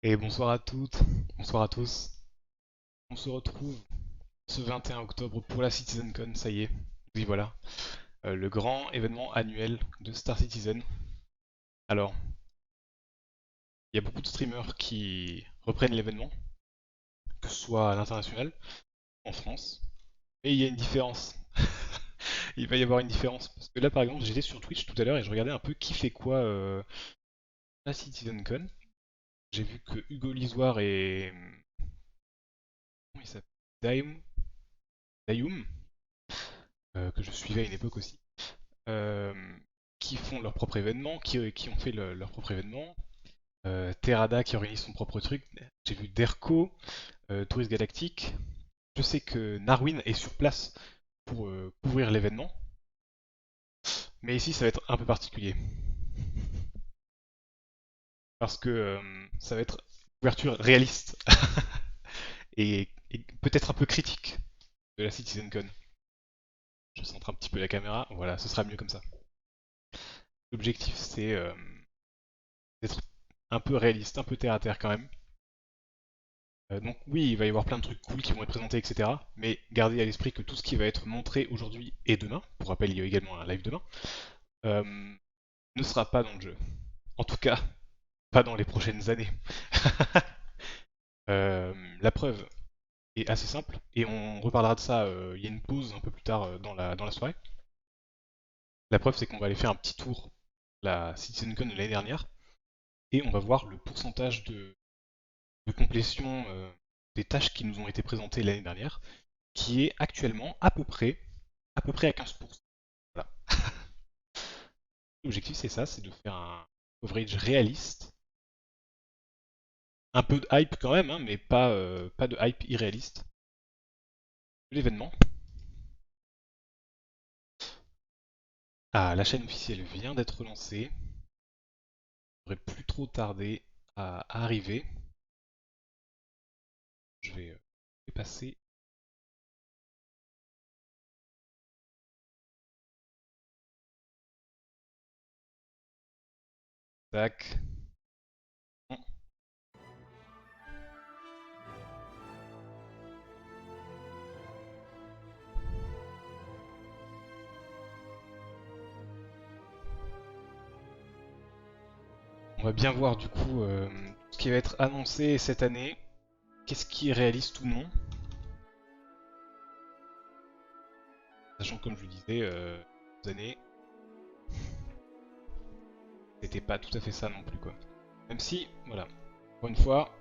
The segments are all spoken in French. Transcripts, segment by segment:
Et bonsoir à toutes, bonsoir à tous. On se retrouve ce 21 octobre pour la CitizenCon, ça y est. Oui voilà, le grand événement annuel de Star Citizen. Alors, il y a beaucoup de streamers qui reprennent l'événement, que ce soit à l'international, en France. Et il y a une différence. Il va y avoir une différence. Parce que là par exemple, j'étais sur Twitch tout à l'heure et je regardais un peu qui fait quoi la CitizenCon. J'ai vu que Hugo Lisoire et... Comment il s'appelle Dayoum, que je suivais à une époque aussi. euh, qui font leur propre événement, qui ont fait leur propre événement. Terrada qui organise son propre truc. J'ai vu Derco, Tourist Galactique. Je sais que Narwin est sur place pour couvrir l'événement. Mais ici, ça va être un peu particulier. Parce que ça va être une couverture réaliste. et peut-être un peu critique de la CitizenCon. Je centre un petit peu la caméra. Voilà, ce sera mieux comme ça. L'objectif, c'est d'être un peu réaliste, un peu terre à terre quand même. Donc oui, il va y avoir plein de trucs cool qui vont être présentés, etc. Mais gardez à l'esprit que tout ce qui va être montré aujourd'hui et demain, pour rappel, il y a également un live demain, euh, ne sera pas dans le jeu. En tout cas, pas dans les prochaines années. La preuve est assez simple, et on reparlera de ça, il y a une pause un peu plus tard dans la soirée. La preuve, c'est qu'on va aller faire un petit tour la CitizenCon de l'année dernière, et on va voir le pourcentage de complétion des tâches qui nous ont été présentées l'année dernière, qui est actuellement à peu près à 15%. Voilà. L'objectif c'est ça, c'est de faire un coverage réaliste. Un peu de hype quand même, hein, mais pas de hype irréaliste de l'événement. Ah, la chaîne officielle vient d'être lancée. Ça devrait plus trop tarder à arriver. Je vais passer. Tac. Bon. On va bien voir du coup ce qui va être annoncé cette année. Qu'est-ce qui est réaliste ou non. Sachant que comme je vous disais, cette année, c'était pas tout à fait ça non plus quoi. Même si, voilà, encore une fois,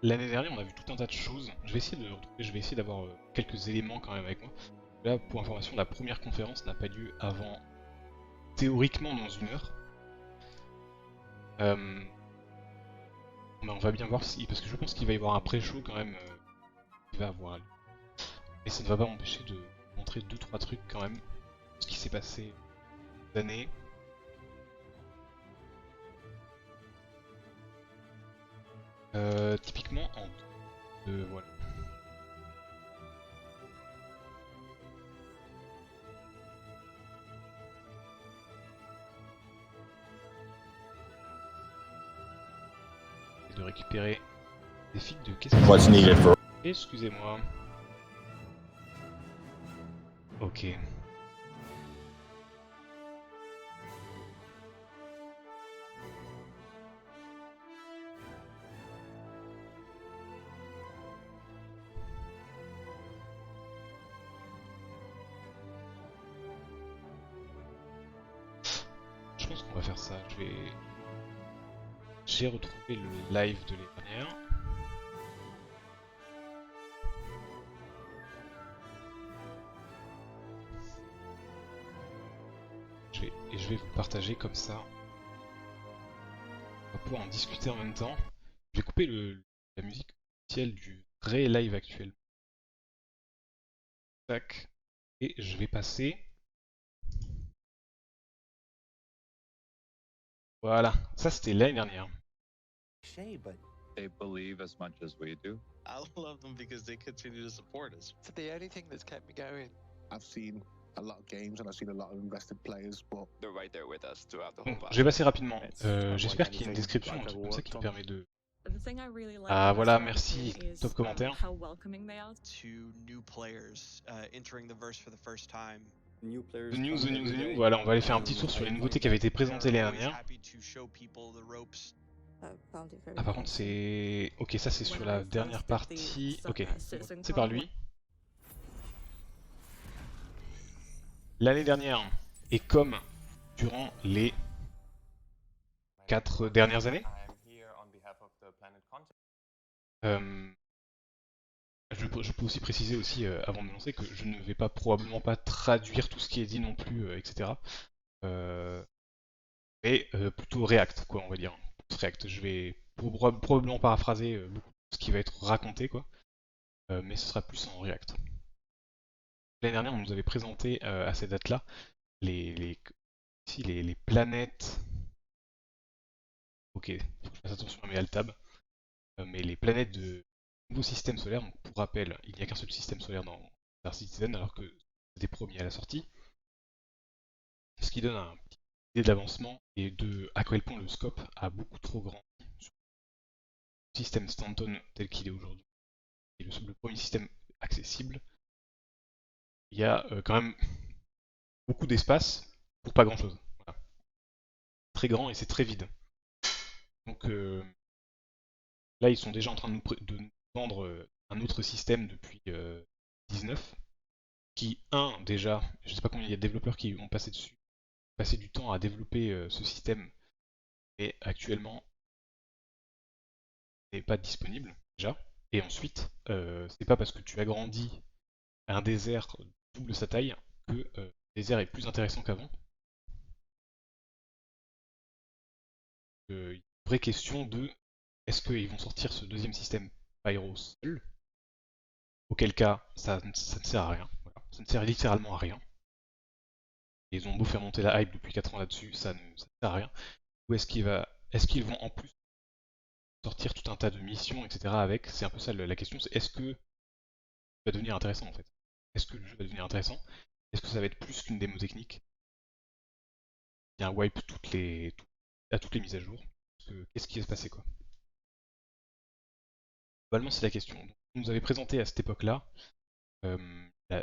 l'année dernière on a vu tout un tas de choses. Je vais essayer de retrouver, je vais essayer d'avoir quelques éléments quand même avec moi. Là, pour information, la première conférence n'a pas lieu avant théoriquement dans 1 heure. Mais on va bien voir si, parce que je pense qu'il va y avoir un pré-show quand même qui va avoir lieu. Et ça ne va pas m'empêcher de montrer 2-3 trucs quand même, ce qui s'est passé cette année. Typiquement en voilà. De récupérer des fils de qu'est-ce que c'est. Excusez-moi. Ok. Je pense qu'on va faire ça. J'ai retrouvé le live de l'année dernière. Je vais vous partager comme ça. On va pouvoir en discuter en même temps. Je vais couper la musique officielle du vrai live actuel. Tac. Et je vais passer. Voilà. Ça c'était l'année dernière. But they believe as much as we do. I love them because they continue to support us. It's the only thing that's kept me going. I've seen a lot of games and I've seen a lot of invested players, but They're right there with us throughout the Bon, whole process. je vais passer rapidement. It's J'espère qu'il y a une description, un truc comme ça qui me permet de Ah voilà, merci, top commentaire. How welcoming they are to new players entering the verse for the first time. New players The news, come the news, every the news. day. Voilà, on va aller faire un petit tour sur les nouveautés qui avaient été présentées l'année Always dernière. happy to show people the ropes. Ah par contre c'est... Ok, ça c'est sur la dernière partie. Ok, c'est par lui. L'année dernière, et comme durant les 4 dernières années, je peux aussi préciser aussi, avant de me lancer, que je ne vais pas probablement pas traduire tout ce qui est dit non plus, etc. Mais plutôt React, quoi, on va dire. Plus React. Je vais probablement paraphraser beaucoup ce qui va être raconté, quoi. Mais ce sera plus en React. L'année dernière, on nous avait présenté à cette date-là les planètes. Ok, faut que je fasse attention à mes alt-tab. Mais les planètes de nouveaux systèmes solaires, donc pour rappel, il n'y a qu'un seul système solaire dans Star Citizen, alors que c'était promis à la sortie. Ce qui donne un petit idée d'avancement et de à quel point le scope a beaucoup trop grandi sur le système Stanton tel qu'il est aujourd'hui. Et le premier système accessible, il y a quand même beaucoup d'espace pour pas grand chose. Voilà. Très grand et c'est très vide. Donc là, ils sont déjà en train de nous vendre un autre système depuis 19, qui, déjà, je sais pas combien il y a de développeurs qui ont passé dessus, passé du temps à développer ce système, mais actuellement n'est pas disponible, déjà. Et ensuite, c'est pas parce que tu agrandis un désert double sa taille que le désert est plus intéressant qu'avant. Une vraie question de est-ce qu'ils vont sortir ce deuxième système Pyro seul? Auquel cas, ça ne sert à rien. Voilà. Ça ne sert littéralement à rien. Ils ont beau faire monter la hype depuis 4 ans là-dessus, ça ne sert à rien. Ou est-ce qu'ils vont en plus sortir tout un tas de missions, etc. avec? C'est un peu ça la question, c'est est-ce que ça va devenir intéressant en fait? Est-ce que le jeu va devenir intéressant? Est-ce que ça va être plus qu'une démo technique? Il y a un wipe à toutes les mises à jour? Qu'est-ce qui va se passer quoi? Globalement c'est la question. Donc, on nous avait présenté à cette époque-là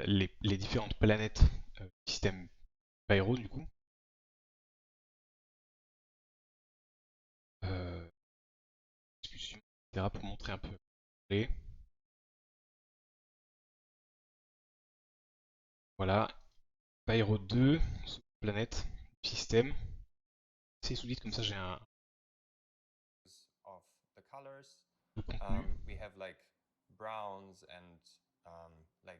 les différentes planètes du système Pyro du coup. Discussion, etc. pour montrer un peu les. Voilà. Pyro 2, planète, système. C'est sous-titre comme ça j'ai un of the colors. le contenu. We have like browns and like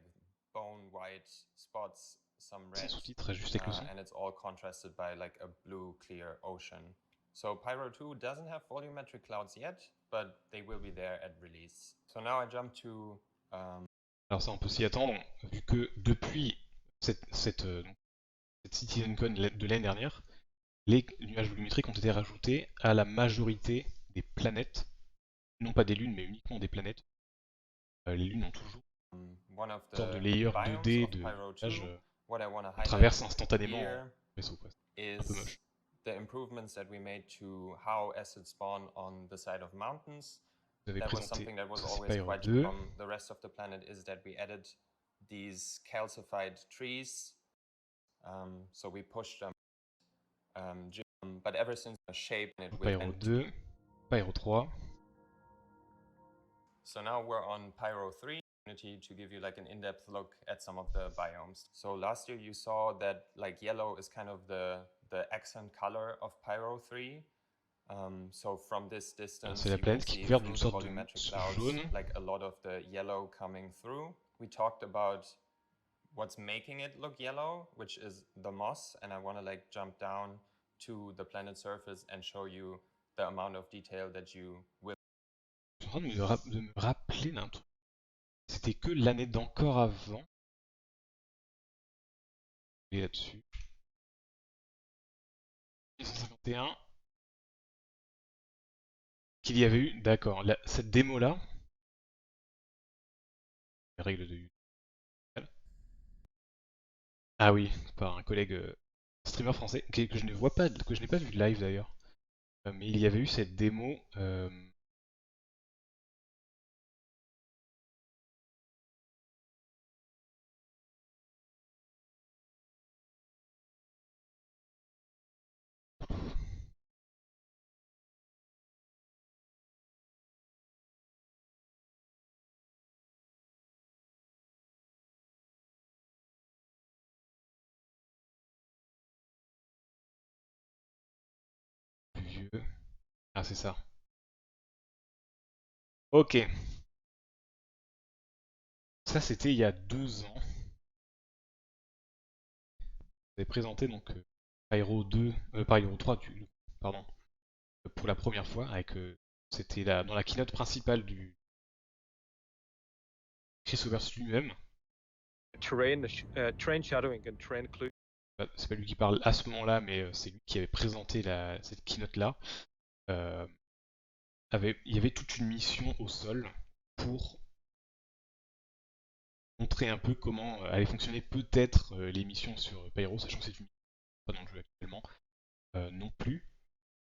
bone white spots, some Sans red, sous-titre juste avec le son. and it's all contrasted by like a blue clear ocean. So Pyro 2 doesn't have volumetric clouds yet, but they will be there at release. So now I jump to Alors ça on peut s'y attendre, vu que depuis cette CitizenCon de l'année dernière, les nuages volumétriques ont été rajoutés à la majorité des planètes, non pas des lunes mais uniquement des planètes. Les lunes ont toujours one of une sorte de the layer biomes 2D of de Pyro 2. nuages What I want to qui highlight traversent instantanément here en vaisseau quoi. is Un peu moche. the improvements that we made to how acids spawn on the side of mountains. Vous avez That was présenté something that was ça, c'est always Pyro quite 2. from the rest of the planet is that we added these calcified trees. So we pushed them, but ever since the shape it will Pyro 2, Pyro 3. So now we're on Pyro 3 to give you like an in-depth look at some of the biomes. So last year you saw that like yellow is kind of the accent color of Pyro 3. So from this distance C'est la you can planète qui est see couverte through d'une the sorte de volumetric mousse clouds jaune. like a lot of the yellow coming through. We talked about what's making it look yellow, which is the moss, and I want to like jump down to the planet surface and show you the amount of detail that you will. Je suis en train de me rappeler d'un truc. C'était que l'année d'encore avant. Et là-dessus. 1951. Qu'il y avait eu, d'accord, cette démo-là. Les règles de YouTube. Ah oui, par un collègue streamer français, que je ne vois pas, que je n'ai pas vu live d'ailleurs. Mais il y avait eu cette démo milieu. Ah, c'est ça. Ok. Ça, c'était il y a 2 ans. J'avais présenté donc Pyro 2, Pyro 3, pardon, pour la première fois, avec c'était dans la keynote principale du Chris Overs lui-même. Train shadowing and train clue. C'est pas lui qui parle à ce moment-là, mais c'est lui qui avait présenté cette keynote-là. Il y avait toute une mission au sol pour montrer un peu comment allaient fonctionner peut-être les missions sur Pyro, sachant que c'est une mission pas dans le jeu actuellement non plus,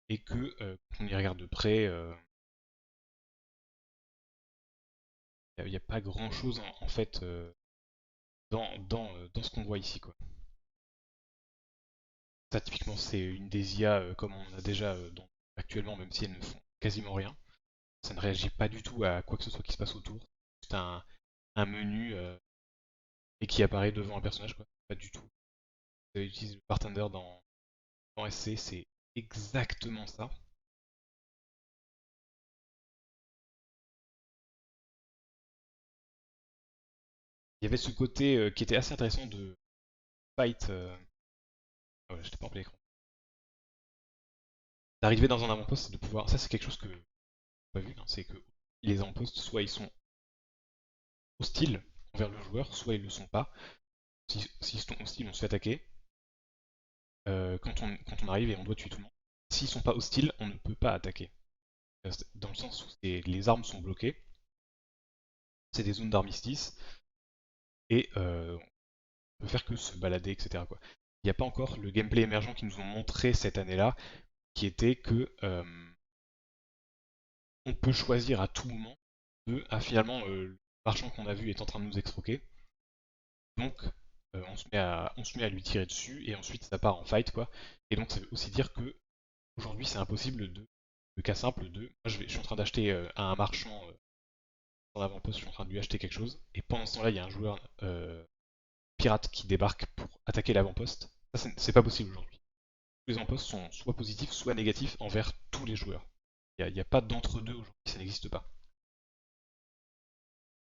et que quand on y regarde de près, il n'y a pas grand-chose en fait dans ce qu'on voit ici, quoi. Ça, typiquement, c'est une des IA comme on a déjà actuellement, même si elles ne font quasiment rien. Ça ne réagit pas du tout à quoi que ce soit qui se passe autour. C'est un menu et qui apparaît devant un personnage, quoi. Pas du tout. Vous utilisez le bartender dans SC, c'est exactement ça. Il y avait ce côté qui était assez intéressant de fight. Ah ouais, j'étais pas en plein écran. D'arriver dans un avant-poste, c'est de pouvoir. Ça, c'est quelque chose que j'ai pas vu, hein, c'est que les avant-postes, soit ils sont hostiles envers le joueur, soit ils le sont pas. S'ils sont hostiles, on se fait attaquer. Quand on arrive et on doit tuer tout le monde. S'ils sont pas hostiles, on ne peut pas attaquer. Dans le sens où les armes sont bloquées. C'est des zones d'armistice. Et on peut faire que se balader, etc. Quoi. Il n'y a pas encore le gameplay émergent qu'ils nous ont montré cette année-là, qui était que on peut choisir à tout moment finalement le marchand qu'on a vu est en train de nous escroquer. Donc on se met à lui tirer dessus et ensuite ça part en fight, quoi. Et donc ça veut aussi dire que aujourd'hui c'est impossible de cas simple de moi je suis en train d'acheter à un marchand en avant-poste, je suis en train de lui acheter quelque chose et pendant ce temps-là il y a un joueur pirate qui débarque pour attaquer l'avant-poste. Ça c'est pas possible aujourd'hui. Tous les avant-postes sont soit positifs soit négatifs envers tous les joueurs. Il n'y a pas d'entre-deux aujourd'hui, ça n'existe pas.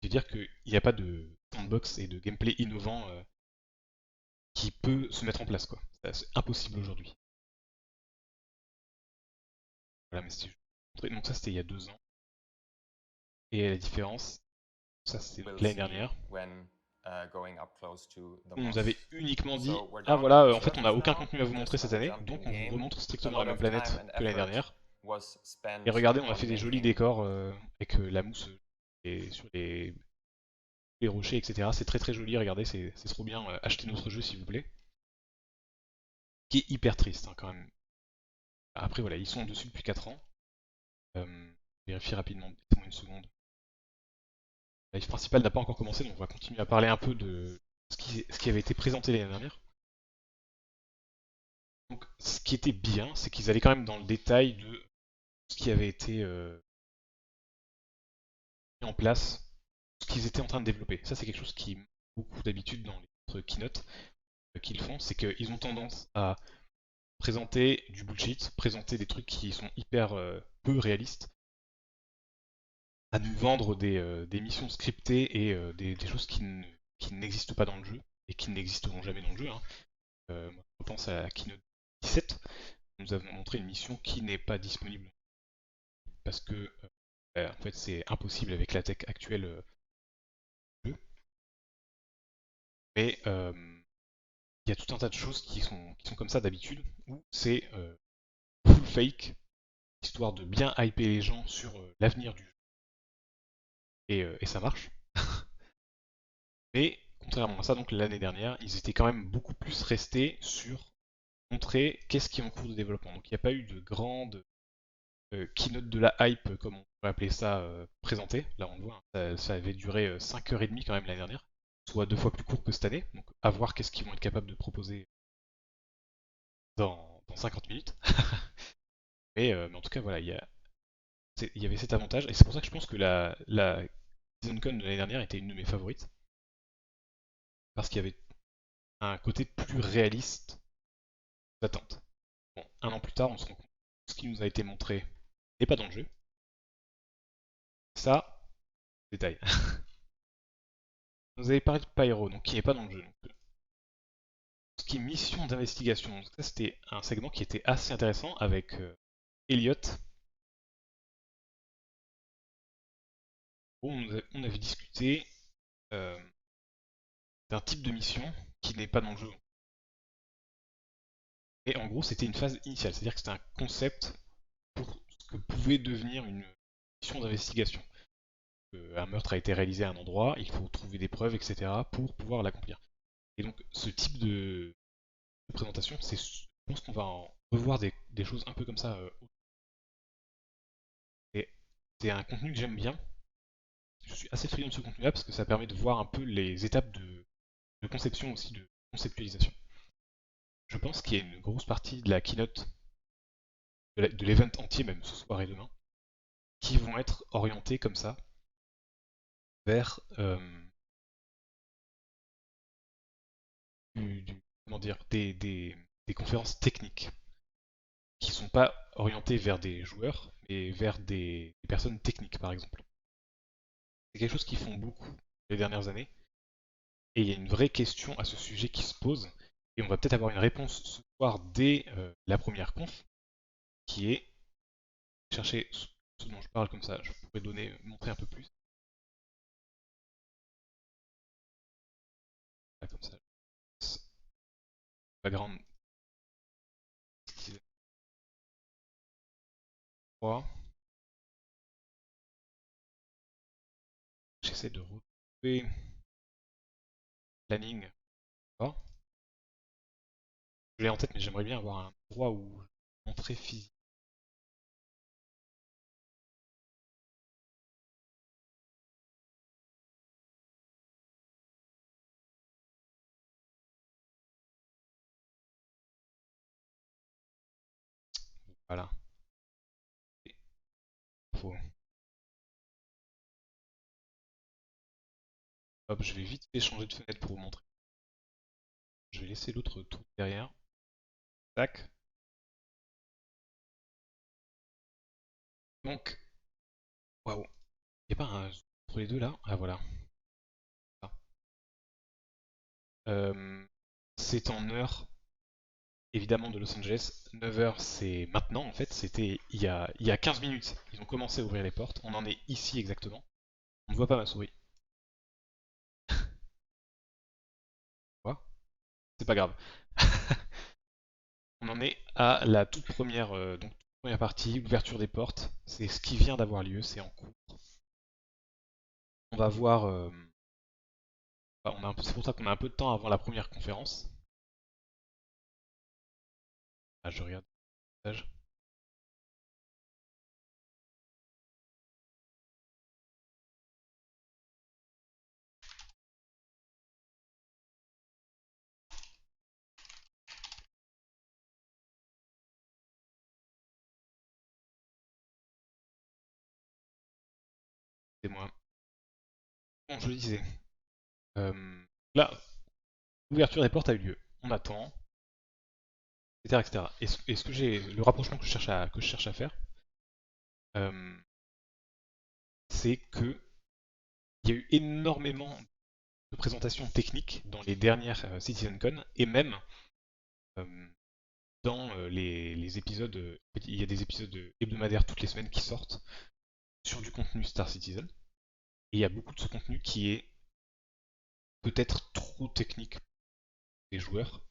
C'est-à-dire qu'il n'y a pas de sandbox et de gameplay innovant qui peut se mettre en place, quoi. C'est impossible aujourd'hui. Voilà, mais donc ça c'était il y a 2 ans. Et la différence, ça c'est l'année dernière. On nous avait uniquement dit ah voilà, en fait on n'a aucun contenu à vous montrer cette année, donc on vous remontre strictement la même planète que l'année dernière. Et regardez, on a fait des jolis décors avec la mousse sur les rochers, etc. C'est très très joli, regardez, c'est trop bien. Achetez notre jeu s'il vous plaît. Qui est hyper triste hein, quand même. Après voilà, ils sont dessus depuis 4 ans. Vérifie rapidement, laissez-moi une seconde. La live principale n'a pas encore commencé, donc on va continuer à parler un peu de ce qui avait été présenté l'année dernière. Donc ce qui était bien, c'est qu'ils allaient quand même dans le détail de ce qui avait été mis en place, ce qu'ils étaient en train de développer. Ça c'est quelque chose qui beaucoup d'habitude dans les autres keynotes qu'ils font, c'est qu'ils ont tendance à présenter du bullshit, présenter des trucs qui sont hyper peu réalistes, à nous vendre des missions scriptées et des choses qui n'existent pas dans le jeu et qui n'existeront jamais dans le jeu. Hein. Je pense à la keynote 17, nous avons montré une mission qui n'est pas disponible parce que en fait c'est impossible avec la tech actuelle du jeu. Mais il y a tout un tas de choses qui sont comme ça d'habitude où c'est full fake, histoire de bien hyper les gens sur l'avenir du jeu. Et ça marche. Mais contrairement à ça, donc l'année dernière, ils étaient quand même beaucoup plus restés sur montrer qu'est-ce qui est en cours de développement. Donc il n'y a pas eu de grande keynote de la hype, comme on pourrait appeler ça, présentée. Là on le voit, hein, ça avait duré 5h30 quand même l'année dernière, soit 2 fois plus court que cette année. Donc à voir qu'est-ce qu'ils vont être capables de proposer dans 50 minutes. Mais en tout cas, voilà, il y avait cet avantage, et c'est pour ça que je pense que la CitizenCon de l'année dernière était une de mes favorites. Parce qu'il y avait un côté plus réaliste d'attente. Bon, un an plus tard, on se rend compte que ce qui nous a été montré n'est pas dans le jeu. Ça, détail. Vous avez parlé de Pyro, donc qui n'est pas dans le jeu. Donc, ce qui est mission d'investigation, donc ça c'était un segment qui était assez intéressant avec Elliot. Où on avait discuté d'un type de mission qui n'est pas dans le jeu. Et en gros, c'était une phase initiale, c'est-à-dire que c'était un concept pour ce que pouvait devenir une mission d'investigation. Un meurtre a été réalisé à un endroit, il faut trouver des preuves, etc. pour pouvoir l'accomplir. Et donc, ce type de présentation, je pense qu'on va en revoir des choses un peu comme ça. Et c'est un contenu que j'aime bien. Je suis assez friand de ce contenu-là parce que ça permet de voir un peu les étapes de conception aussi, de conceptualisation. Je pense qu'il y a une grosse partie de la keynote, de l'event entier, même ce soir et demain, qui vont être orientés comme ça vers comment dire, des conférences techniques qui sont pas orientées vers des joueurs, mais vers des personnes techniques, par exemple. C'est quelque chose qu'ils font beaucoup les dernières années, et il y a une vraie question à ce sujet qui se pose, et on va peut-être avoir une réponse ce soir dès la première conf, qui est chercher ce dont je parle comme ça, je pourrais montrer un peu plus. Là, comme ça. Background 3. J'essaie de retrouver planning. Oh. Je l'ai en tête, mais j'aimerais bien avoir un endroit où montrer physique. Voilà. Faut... Hop, je vais vite fait changer de fenêtre pour vous montrer. Je vais laisser l'autre tout derrière. Tac. Donc, waouh. Il n'y a pas un entre les deux là? Ah voilà. Ah. C'est en heure, évidemment, de Los Angeles. 9h, c'est maintenant en fait. C'était il y a 15 minutes. Ils ont commencé à ouvrir les portes. On en est ici exactement. On ne voit pas ma souris. Quoi? C'est pas grave. On en est à la toute première, donc, toute première partie, ouverture des portes. C'est ce qui vient d'avoir lieu, c'est en cours. On va voir. C'est pour ça qu'on a un peu de temps avant la première conférence. Ah, je regarde le message. C'est moi. Bon, je le disais. Là, l'ouverture des portes a eu lieu. On attend, etc., etc. Et ce que j'ai, le rapprochement que je cherche à faire, euh, c'est que il y a eu énormément de présentations techniques dans les dernières CitizenCon et même euh, dans les épisodes. Il y a des épisodes hebdomadaires toutes les semaines qui sortent sur du contenu Star Citizen. Et il y a beaucoup de ce contenu qui est peut-être trop technique pour les joueurs.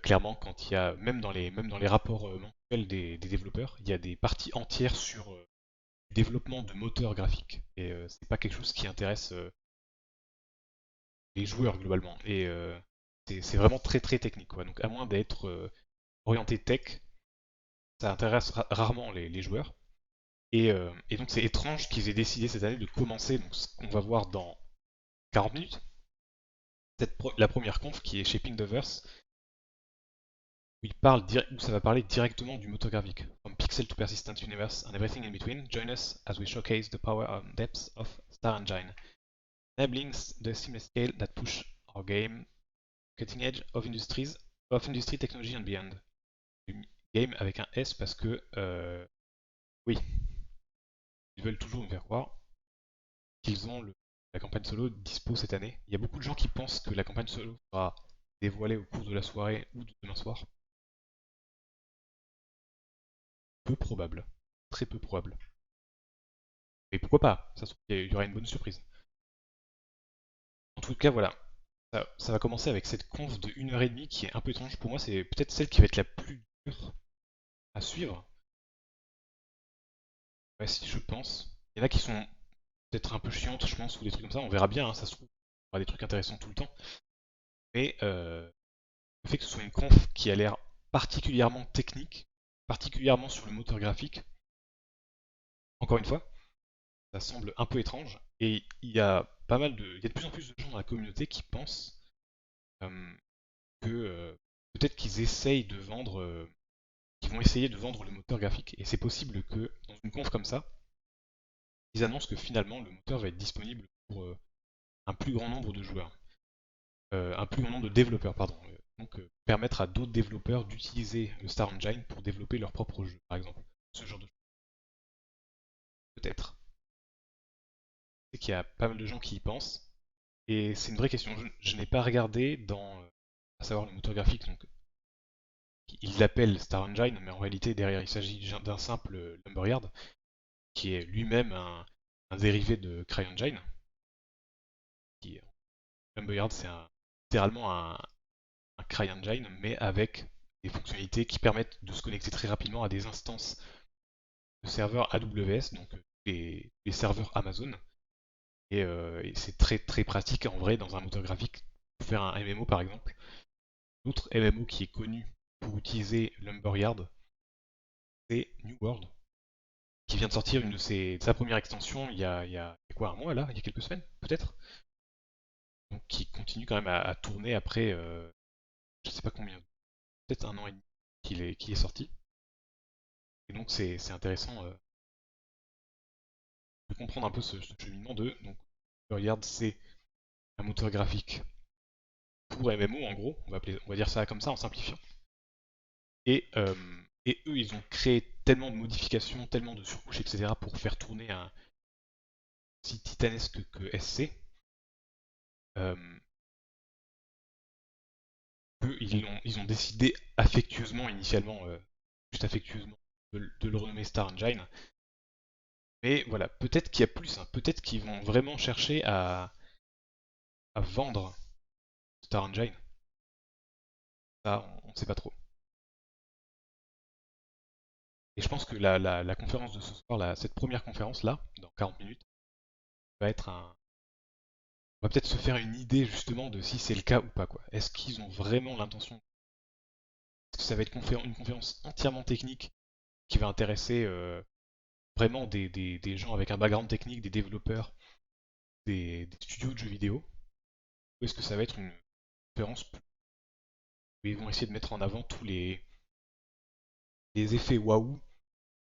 Clairement, quand il y a, même dans les rapports mensuels des développeurs, il y a des parties entières sur le développement de moteurs graphiques. Et c'est pas quelque chose qui intéresse les joueurs globalement. Et c'est vraiment très très technique, quoi. Donc à moins d'être orienté tech, ça intéresse rarement les joueurs. Et donc c'est étrange qu'ils aient décidé cette année de commencer, donc ce qu'on va voir dans 40 minutes, la première conf qui est Shaping the Verse, où ça va parler directement du moteur graphique. From pixel to persistent universe and everything in between, join us as we showcase the power and depth of Star Engine, enabling the seamless scale that push our game cutting edge of industry technology and beyond. game avec un S parce que, oui, ils veulent toujours me faire croire qu'ils ont la campagne solo dispo cette année. Il y a beaucoup de gens qui pensent que la campagne solo sera dévoilée au cours de la soirée ou de demain soir. Peu probable. Très peu probable. Mais pourquoi pas? Ça se trouve, il y aura une bonne surprise. En tout cas, voilà. Ça va commencer avec cette conf de 1h30 qui est un peu étrange. Pour moi, c'est peut-être celle qui va être la plus dure à suivre. Ouais, si je pense. Il y en a qui sont peut-être un peu chiantes, je pense, ou des trucs comme ça. On verra bien, hein, ça se trouve. Il y aura des trucs intéressants tout le temps. Mais le fait que ce soit une conf qui a l'air particulièrement technique, particulièrement sur le moteur graphique, encore une fois, ça semble un peu étrange. Et il y a il y a de plus en plus de gens dans la communauté qui pensent euh, que peut-être qu'ils essayent de vendre, qu'ils vont essayer de vendre le moteur graphique. Et c'est possible que dans une conf comme ça, ils annoncent que finalement le moteur va être disponible pour un plus grand nombre de joueurs, un plus grand nombre de développeurs, pardon. Donc permettre à d'autres développeurs d'utiliser le Star Engine pour développer leur propre jeu, par exemple. Ce genre de choses. Peut-être. C'est qu'il y a pas mal de gens qui y pensent. Et c'est une vraie question. Je n'ai pas regardé dans, à savoir le moteur graphique, donc il l'appelle Star Engine, mais en réalité derrière il s'agit d'un simple Lumberyard, qui est lui-même un dérivé de CryEngine. Lumberyard c'est littéralement un CryEngine, mais avec des fonctionnalités qui permettent de se connecter très rapidement à des instances de serveurs AWS, donc les serveurs Amazon. Et c'est très très pratique en vrai dans un moteur graphique pour faire un MMO par exemple. L'autre MMO qui est connu pour utiliser Lumberyard, c'est New World, qui vient de sortir de sa première extension il y a quoi, un mois là, il y a quelques semaines peut-être, donc qui continue quand même à tourner après, je sais pas combien, peut-être un an et demi qu'il est sorti. Et donc c'est intéressant de comprendre un peu ce cheminement de, donc Lumberyard c'est un moteur graphique pour MMO en gros, on va dire ça comme ça en simplifiant. Et eux, ils ont créé tellement de modifications, tellement de surcouches, etc. pour faire tourner un si titanesque que SC, euh, ils ont décidé affectueusement, initialement, juste affectueusement, de le renommer Star Engine. Mais voilà, peut-être qu'il y a plus, hein. Peut-être qu'ils vont vraiment chercher à vendre Star Engine. Ça, on ne sait pas trop. Et je pense que la conférence de ce soir, cette première conférence là, dans 40 minutes, va être on va peut-être se faire une idée justement de si c'est le cas ou pas quoi. Est-ce qu'ils ont vraiment l'intention? Est-ce que ça va être une conférence entièrement technique qui va intéresser vraiment des gens avec un background technique, des développeurs, des studios de jeux vidéo? Ou est-ce que ça va être une conférence où ils vont essayer de mettre en avant tous les effets waouh que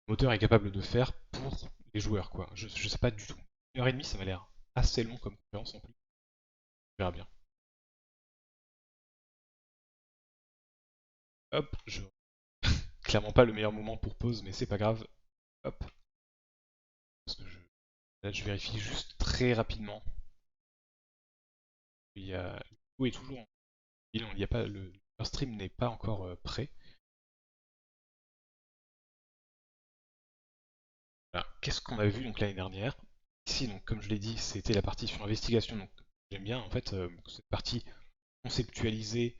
le moteur est capable de faire pour les joueurs quoi. Je sais pas du tout. 1h30 ça m'a l'air assez long comme conférence en plus. On verra bien. Hop, clairement pas le meilleur moment pour pause, mais c'est pas grave. Hop, parce que là je vérifie juste très rapidement. Le coup est toujours en il y a pas le stream n'est pas encore prêt. Voilà. Qu'est-ce qu'on a vu donc l'année dernière? Ici donc comme je l'ai dit, c'était la partie sur investigation. Donc j'aime bien en fait cette partie conceptualiser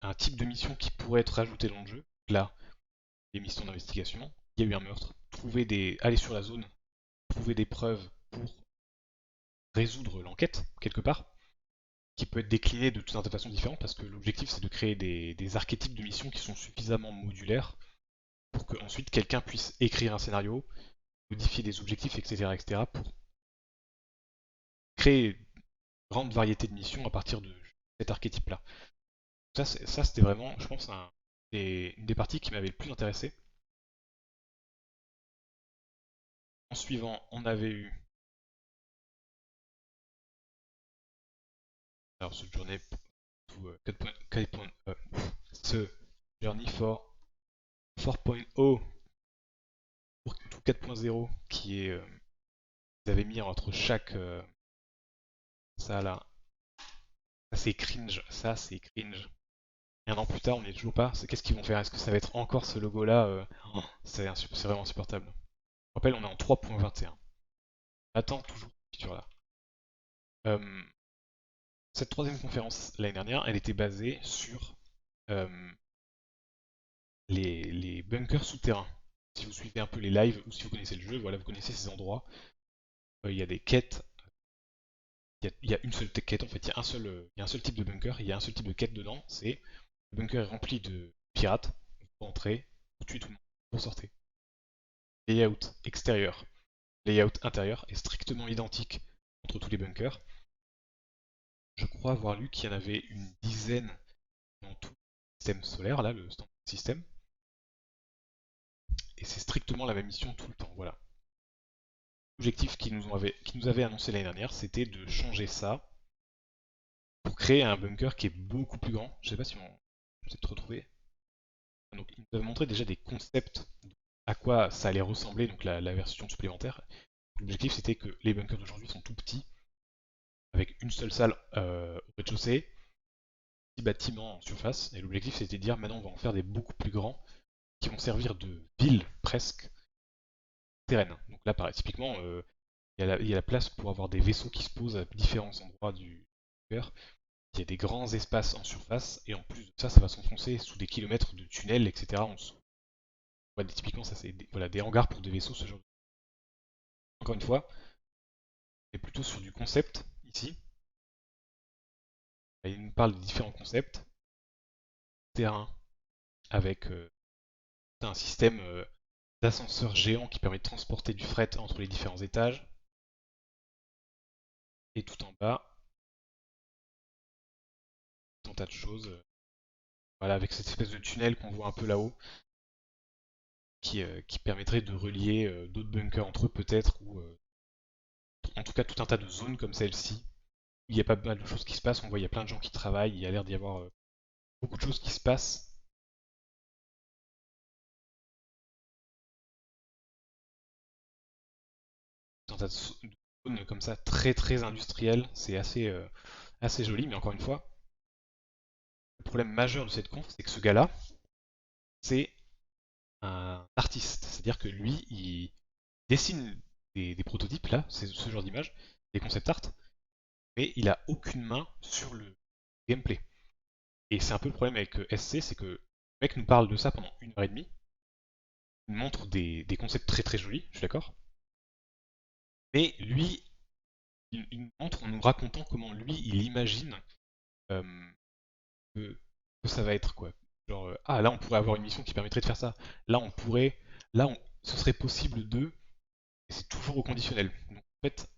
un type de mission qui pourrait être ajouté dans le jeu. Là, les missions d'investigation. Il y a eu un meurtre. Aller sur la zone, trouver des preuves pour résoudre l'enquête quelque part, qui peut être décliné de tout un tas de façons différentes parce que l'objectif c'est de créer des archétypes de missions qui sont suffisamment modulaires pour que ensuite quelqu'un puisse écrire un scénario, modifier des objectifs, etc., etc., pour créer une grande variété de missions à partir de cet archétype-là. Ça c'était vraiment, je pense, une des parties qui m'avait le plus intéressé. En suivant, on avait eu alors ce journée, 4 points, ce Journey for 4.0 pour tout 4.0 qui est ils avaient mis entre chaque ça là, ça c'est cringe, ça c'est cringe. Et un an plus tard, on n'y est toujours pas. Qu'est-ce qu'ils vont faire? Est-ce que ça va être encore ce logo là? C'est vraiment insupportable. Je rappelle, on est en 3.21. Attends toujours cette feature là. Cette troisième conférence l'année dernière, elle était basée sur euh, les bunkers souterrains. Si vous suivez un peu les lives ou si vous connaissez le jeu, voilà, vous connaissez ces endroits. Il y a des quêtes. Il y a une seule quête en fait. Il y a un seul type de bunker. Il y a un seul type de quête dedans. C'est le bunker est rempli de pirates. Vous entrez, vous tuez tout le monde, vous sortez. Layout extérieur, layout intérieur est strictement identique entre tous les bunkers. Je crois avoir lu qu'il y en avait une dizaine dans tout le système solaire, là, le système. Et c'est strictement la même mission tout le temps, voilà. L'objectif qu'ils nous avaient annoncé l'année dernière, c'était de changer ça pour créer un bunker qui est beaucoup plus grand. Je sais pas si on peut te retrouver. Donc ils nous avaient montré déjà des concepts à quoi ça allait ressembler, donc la version supplémentaire. L'objectif c'était que les bunkers d'aujourd'hui sont tout petits, avec une seule salle au rez-de-chaussée, petit bâtiment en surface, et l'objectif c'était de dire maintenant on va en faire des beaucoup plus grands, qui vont servir de ville presque terraine. Donc là pareil, typiquement il y a la place pour avoir des vaisseaux qui se posent à différents endroits du bunker. Il y a des grands espaces en surface, et en plus de ça, ça va s'enfoncer sous des kilomètres de tunnels, etc. en dessous. Ouais, typiquement, ça c'est voilà, des hangars pour des vaisseaux, ce genre de... Encore une fois, on est plutôt sur du concept ici. Il nous parle des différents concepts. Terrain avec un système d'ascenseur géant qui permet de transporter du fret entre les différents étages. Et tout en bas, un tas de choses. Voilà, avec cette espèce de tunnel qu'on voit un peu là-haut, qui permettrait de relier d'autres bunkers entre eux peut-être, ou en tout cas tout un tas de zones comme celle-ci. Il y a pas mal de choses qui se passent, on voit il y a plein de gens qui travaillent, il y a l'air d'y avoir beaucoup de choses qui se passent. Tout un tas de zones comme ça, très très industrielles, c'est assez joli, mais encore une fois, le problème majeur de cette conf, c'est que ce gars-là, c'est un artiste. C'est-à-dire que lui, il dessine des prototypes, là, c'est ce genre d'image, des concept art, mais il a aucune main sur le gameplay. Et c'est un peu le problème avec SC, c'est que le mec nous parle de ça pendant 1 heure et demie, il montre des concepts très très jolis, je suis d'accord, mais lui, il nous montre en nous racontant comment lui, il imagine euh, que, que ça va être, quoi. Genre, ah là on pourrait avoir une mission qui permettrait de faire ça, là on pourrait, ce serait possible de, et c'est toujours au conditionnel. Donc en fait,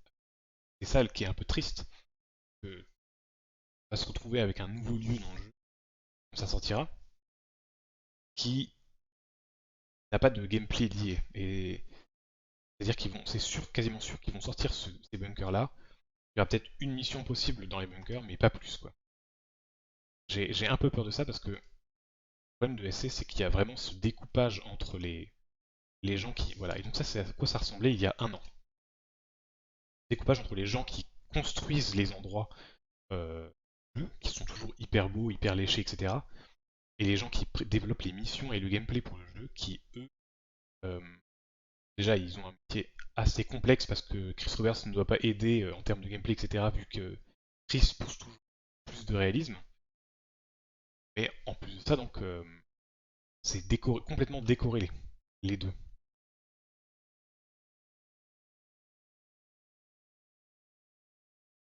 c'est ça qui est un peu triste, que on va se retrouver avec un nouveau lieu dans le jeu, quand ça sortira, qui n'a pas de gameplay lié. Et c'est-à-dire c'est sûr, quasiment sûr qu'ils vont sortir ces bunkers là. Il y aura peut-être une mission possible dans les bunkers, mais pas plus quoi. J'ai un peu peur de ça parce que le problème de SC, c'est qu'il y a vraiment ce découpage entre les gens qui. Voilà, et donc ça, c'est à quoi ça ressemblait il y a 1 an. Découpage entre les gens qui construisent les endroits qui sont toujours hyper beaux, hyper léchés, etc. Et les gens qui développent les missions et le gameplay pour le jeu, qui eux, euh, déjà ils ont un métier assez complexe parce que Chris Roberts ne doit pas aider en termes de gameplay, etc. vu que Chris pousse toujours plus de réalisme. Mais en plus de ça, donc, c'est complètement décorrélé, les deux.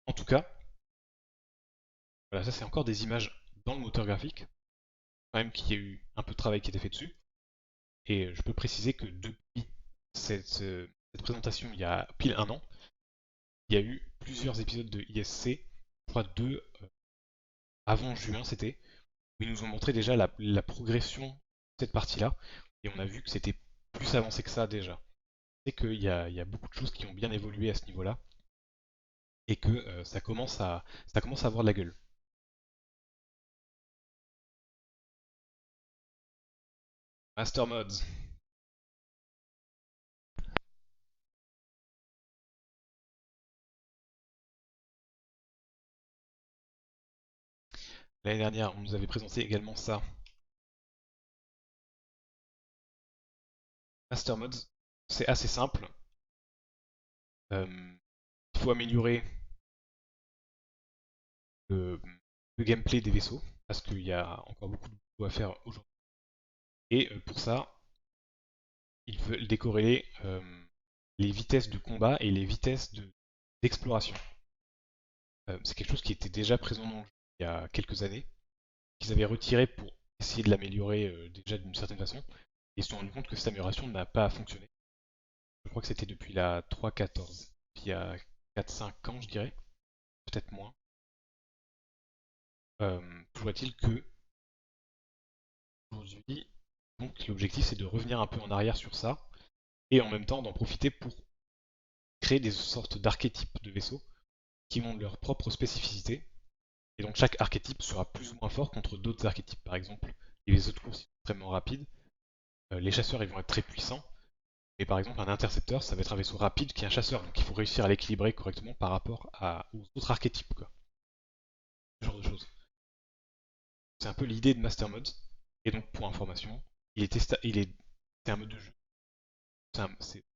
En tout cas, voilà, ça c'est encore des images dans le moteur graphique, quand même qu'il y a eu un peu de travail qui a été fait dessus. Et je peux préciser que depuis cette présentation, il y a pile 1 an, il y a eu plusieurs épisodes de ISC, je crois 2 avant juin c'était, où ils nous ont montré déjà la progression de cette partie-là, et on a vu que c'était plus avancé que ça déjà. C'est qu'il y a beaucoup de choses qui ont bien évolué à ce niveau-là, et que ça commence à avoir de la gueule. Master Mods. L'année dernière, on nous avait présenté également ça. Master Mods, c'est assez simple. Il faut améliorer le gameplay des vaisseaux, parce qu'il y a encore beaucoup de boulot à faire aujourd'hui. Et pour ça, ils veulent décorréler les vitesses de combat et les vitesses d'exploration. C'est quelque chose qui était déjà présent dans le jeu il y a quelques années, qu'ils avaient retiré pour essayer de l'améliorer déjà d'une certaine façon, et ils se sont rendus compte que cette amélioration n'a pas fonctionné. Je crois que c'était depuis la 3.14, puis il y a 4-5 ans je dirais, peut-être moins. Toujours est-il que aujourd'hui, donc l'objectif c'est de revenir un peu en arrière sur ça, et en même temps d'en profiter pour créer des sortes d'archétypes de vaisseaux qui ont leur propre spécificité. Et donc chaque archétype sera plus ou moins fort contre d'autres archétypes. Par exemple, les vaisseaux de course sont extrêmement rapides, les chasseurs ils vont être très puissants, et par exemple un intercepteur ça va être un vaisseau rapide qui est un chasseur, donc il faut réussir à l'équilibrer correctement par rapport aux autres archétypes, quoi. Ce genre de choses. C'est un peu l'idée de Master Mode, et donc pour information, c'est un mode de jeu.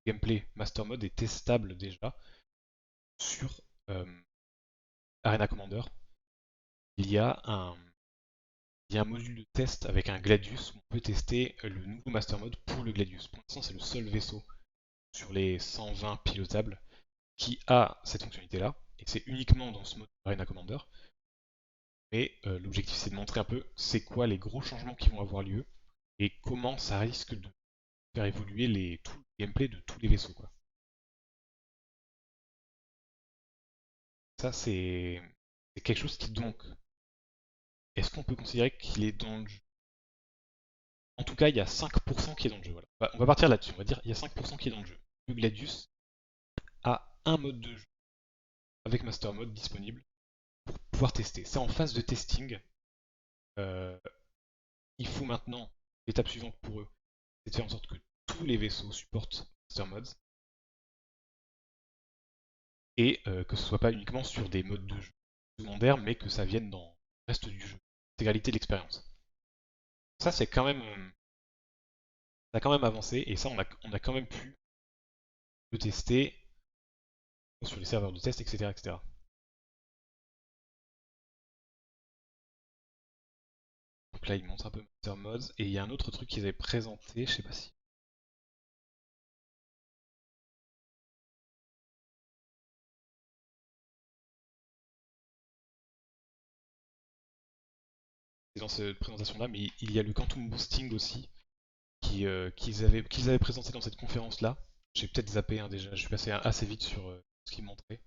Gameplay Master Mode est testable déjà sur Arena Commander. Il y a un il y a un module de test avec un Gladius où on peut tester le nouveau Master Mode pour le Gladius. Pour l'instant, c'est le seul vaisseau sur les 120 pilotables qui a cette fonctionnalité-là, et c'est uniquement dans ce mode Arena Commander. Mais l'objectif, c'est de montrer un peu c'est quoi les gros changements qui vont avoir lieu et comment ça risque de faire évoluer tout le gameplay de tous les vaisseaux, quoi. Ça, c'est quelque chose qui, donc, est-ce qu'on peut considérer qu'il est dans le jeu? En tout cas, il y a 5% qui est dans le jeu. Voilà. On va partir là-dessus. On va dire il y a 5% qui est dans le jeu. Le Gladius a un mode de jeu avec Master Mode disponible pour pouvoir tester. C'est en phase de testing. Euh, il faut maintenant, l'étape suivante pour eux, c'est de faire en sorte que tous les vaisseaux supportent Master Mods et que ce soit pas uniquement sur des modes de jeu secondaires, mais que ça vienne dans le reste du jeu. L'intégralité de l'expérience. Ça, c'est quand même, ça a quand même avancé et ça, on a quand même pu le tester sur les serveurs de test, etc., etc. Donc là, ils montrent un peu Master Mods et il y a un autre truc qu'ils avaient présenté, je sais pas si. C'est dans cette présentation-là, mais il y a le Quantum Boosting aussi qu'ils avaient présenté dans cette conférence-là. J'ai peut-être zappé déjà, je suis passé assez vite sur ce qu'ils montraient.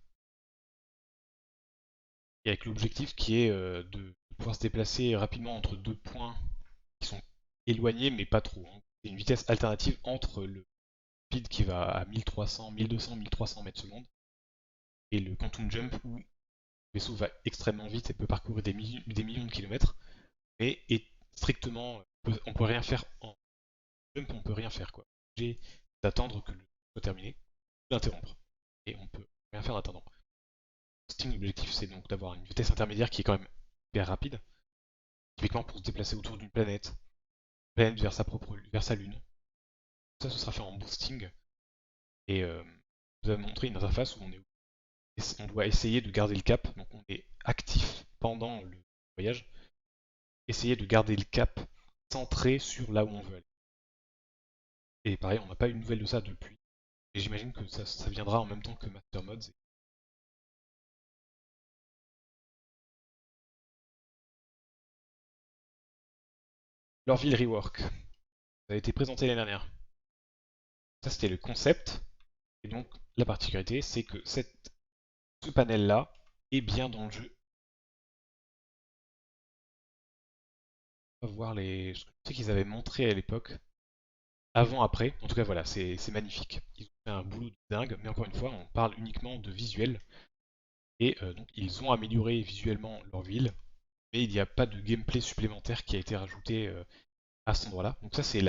Et avec l'objectif qui est de pouvoir se déplacer rapidement entre deux points qui sont éloignés mais pas trop, hein. C'est une vitesse alternative entre le speed qui va à 1300, 1200, 1300 mètres secondes et le Quantum Jump où le vaisseau va extrêmement vite et peut parcourir des millions de kilomètres, mais est strictement, on peut rien faire en jump, on peut rien faire quoi. J'ai d'attendre que le jeu soit terminé, d'interrompre, et on peut rien faire en attendant. L'objectif c'est donc d'avoir une vitesse intermédiaire qui est quand même hyper rapide, typiquement pour se déplacer autour d'une planète vers sa lune. Ça, ce sera fait en boosting, et vous avez montré une interface où on doit essayer de garder le cap, donc on est actif pendant le voyage, essayer de garder le cap centré sur là où on veut aller. Et pareil, on n'a pas eu de nouvelles de ça depuis, et j'imagine que ça viendra en même temps que Master Mods. Leur ville rework, ça a été présenté l'année dernière. Ça c'était le concept, et donc la particularité c'est que ce panel là est bien dans le jeu. On va voir ce que je sais qu'ils avaient montré à l'époque, avant, après, en tout cas voilà, c'est magnifique. Ils ont fait un boulot de dingue, mais encore une fois, on parle uniquement de visuel, et donc ils ont amélioré visuellement leur ville, mais il n'y a pas de gameplay supplémentaire qui a été rajouté à cet endroit-là. Donc ça c'est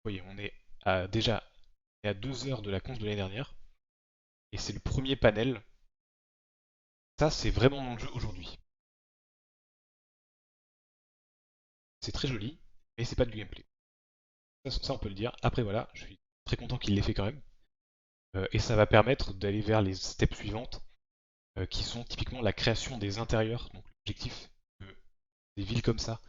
voyez, on est déjà à 2 heures de la conf de l'année dernière, et c'est le premier panel. Ça, c'est vraiment dans le jeu aujourd'hui. C'est très joli, mais c'est pas du gameplay. Ça, on peut le dire. Après, voilà, je suis très content qu'il l'ait fait quand même. Et ça va permettre d'aller vers les steps suivantes, qui sont typiquement la création des intérieurs. Donc l'objectif que des villes comme ça,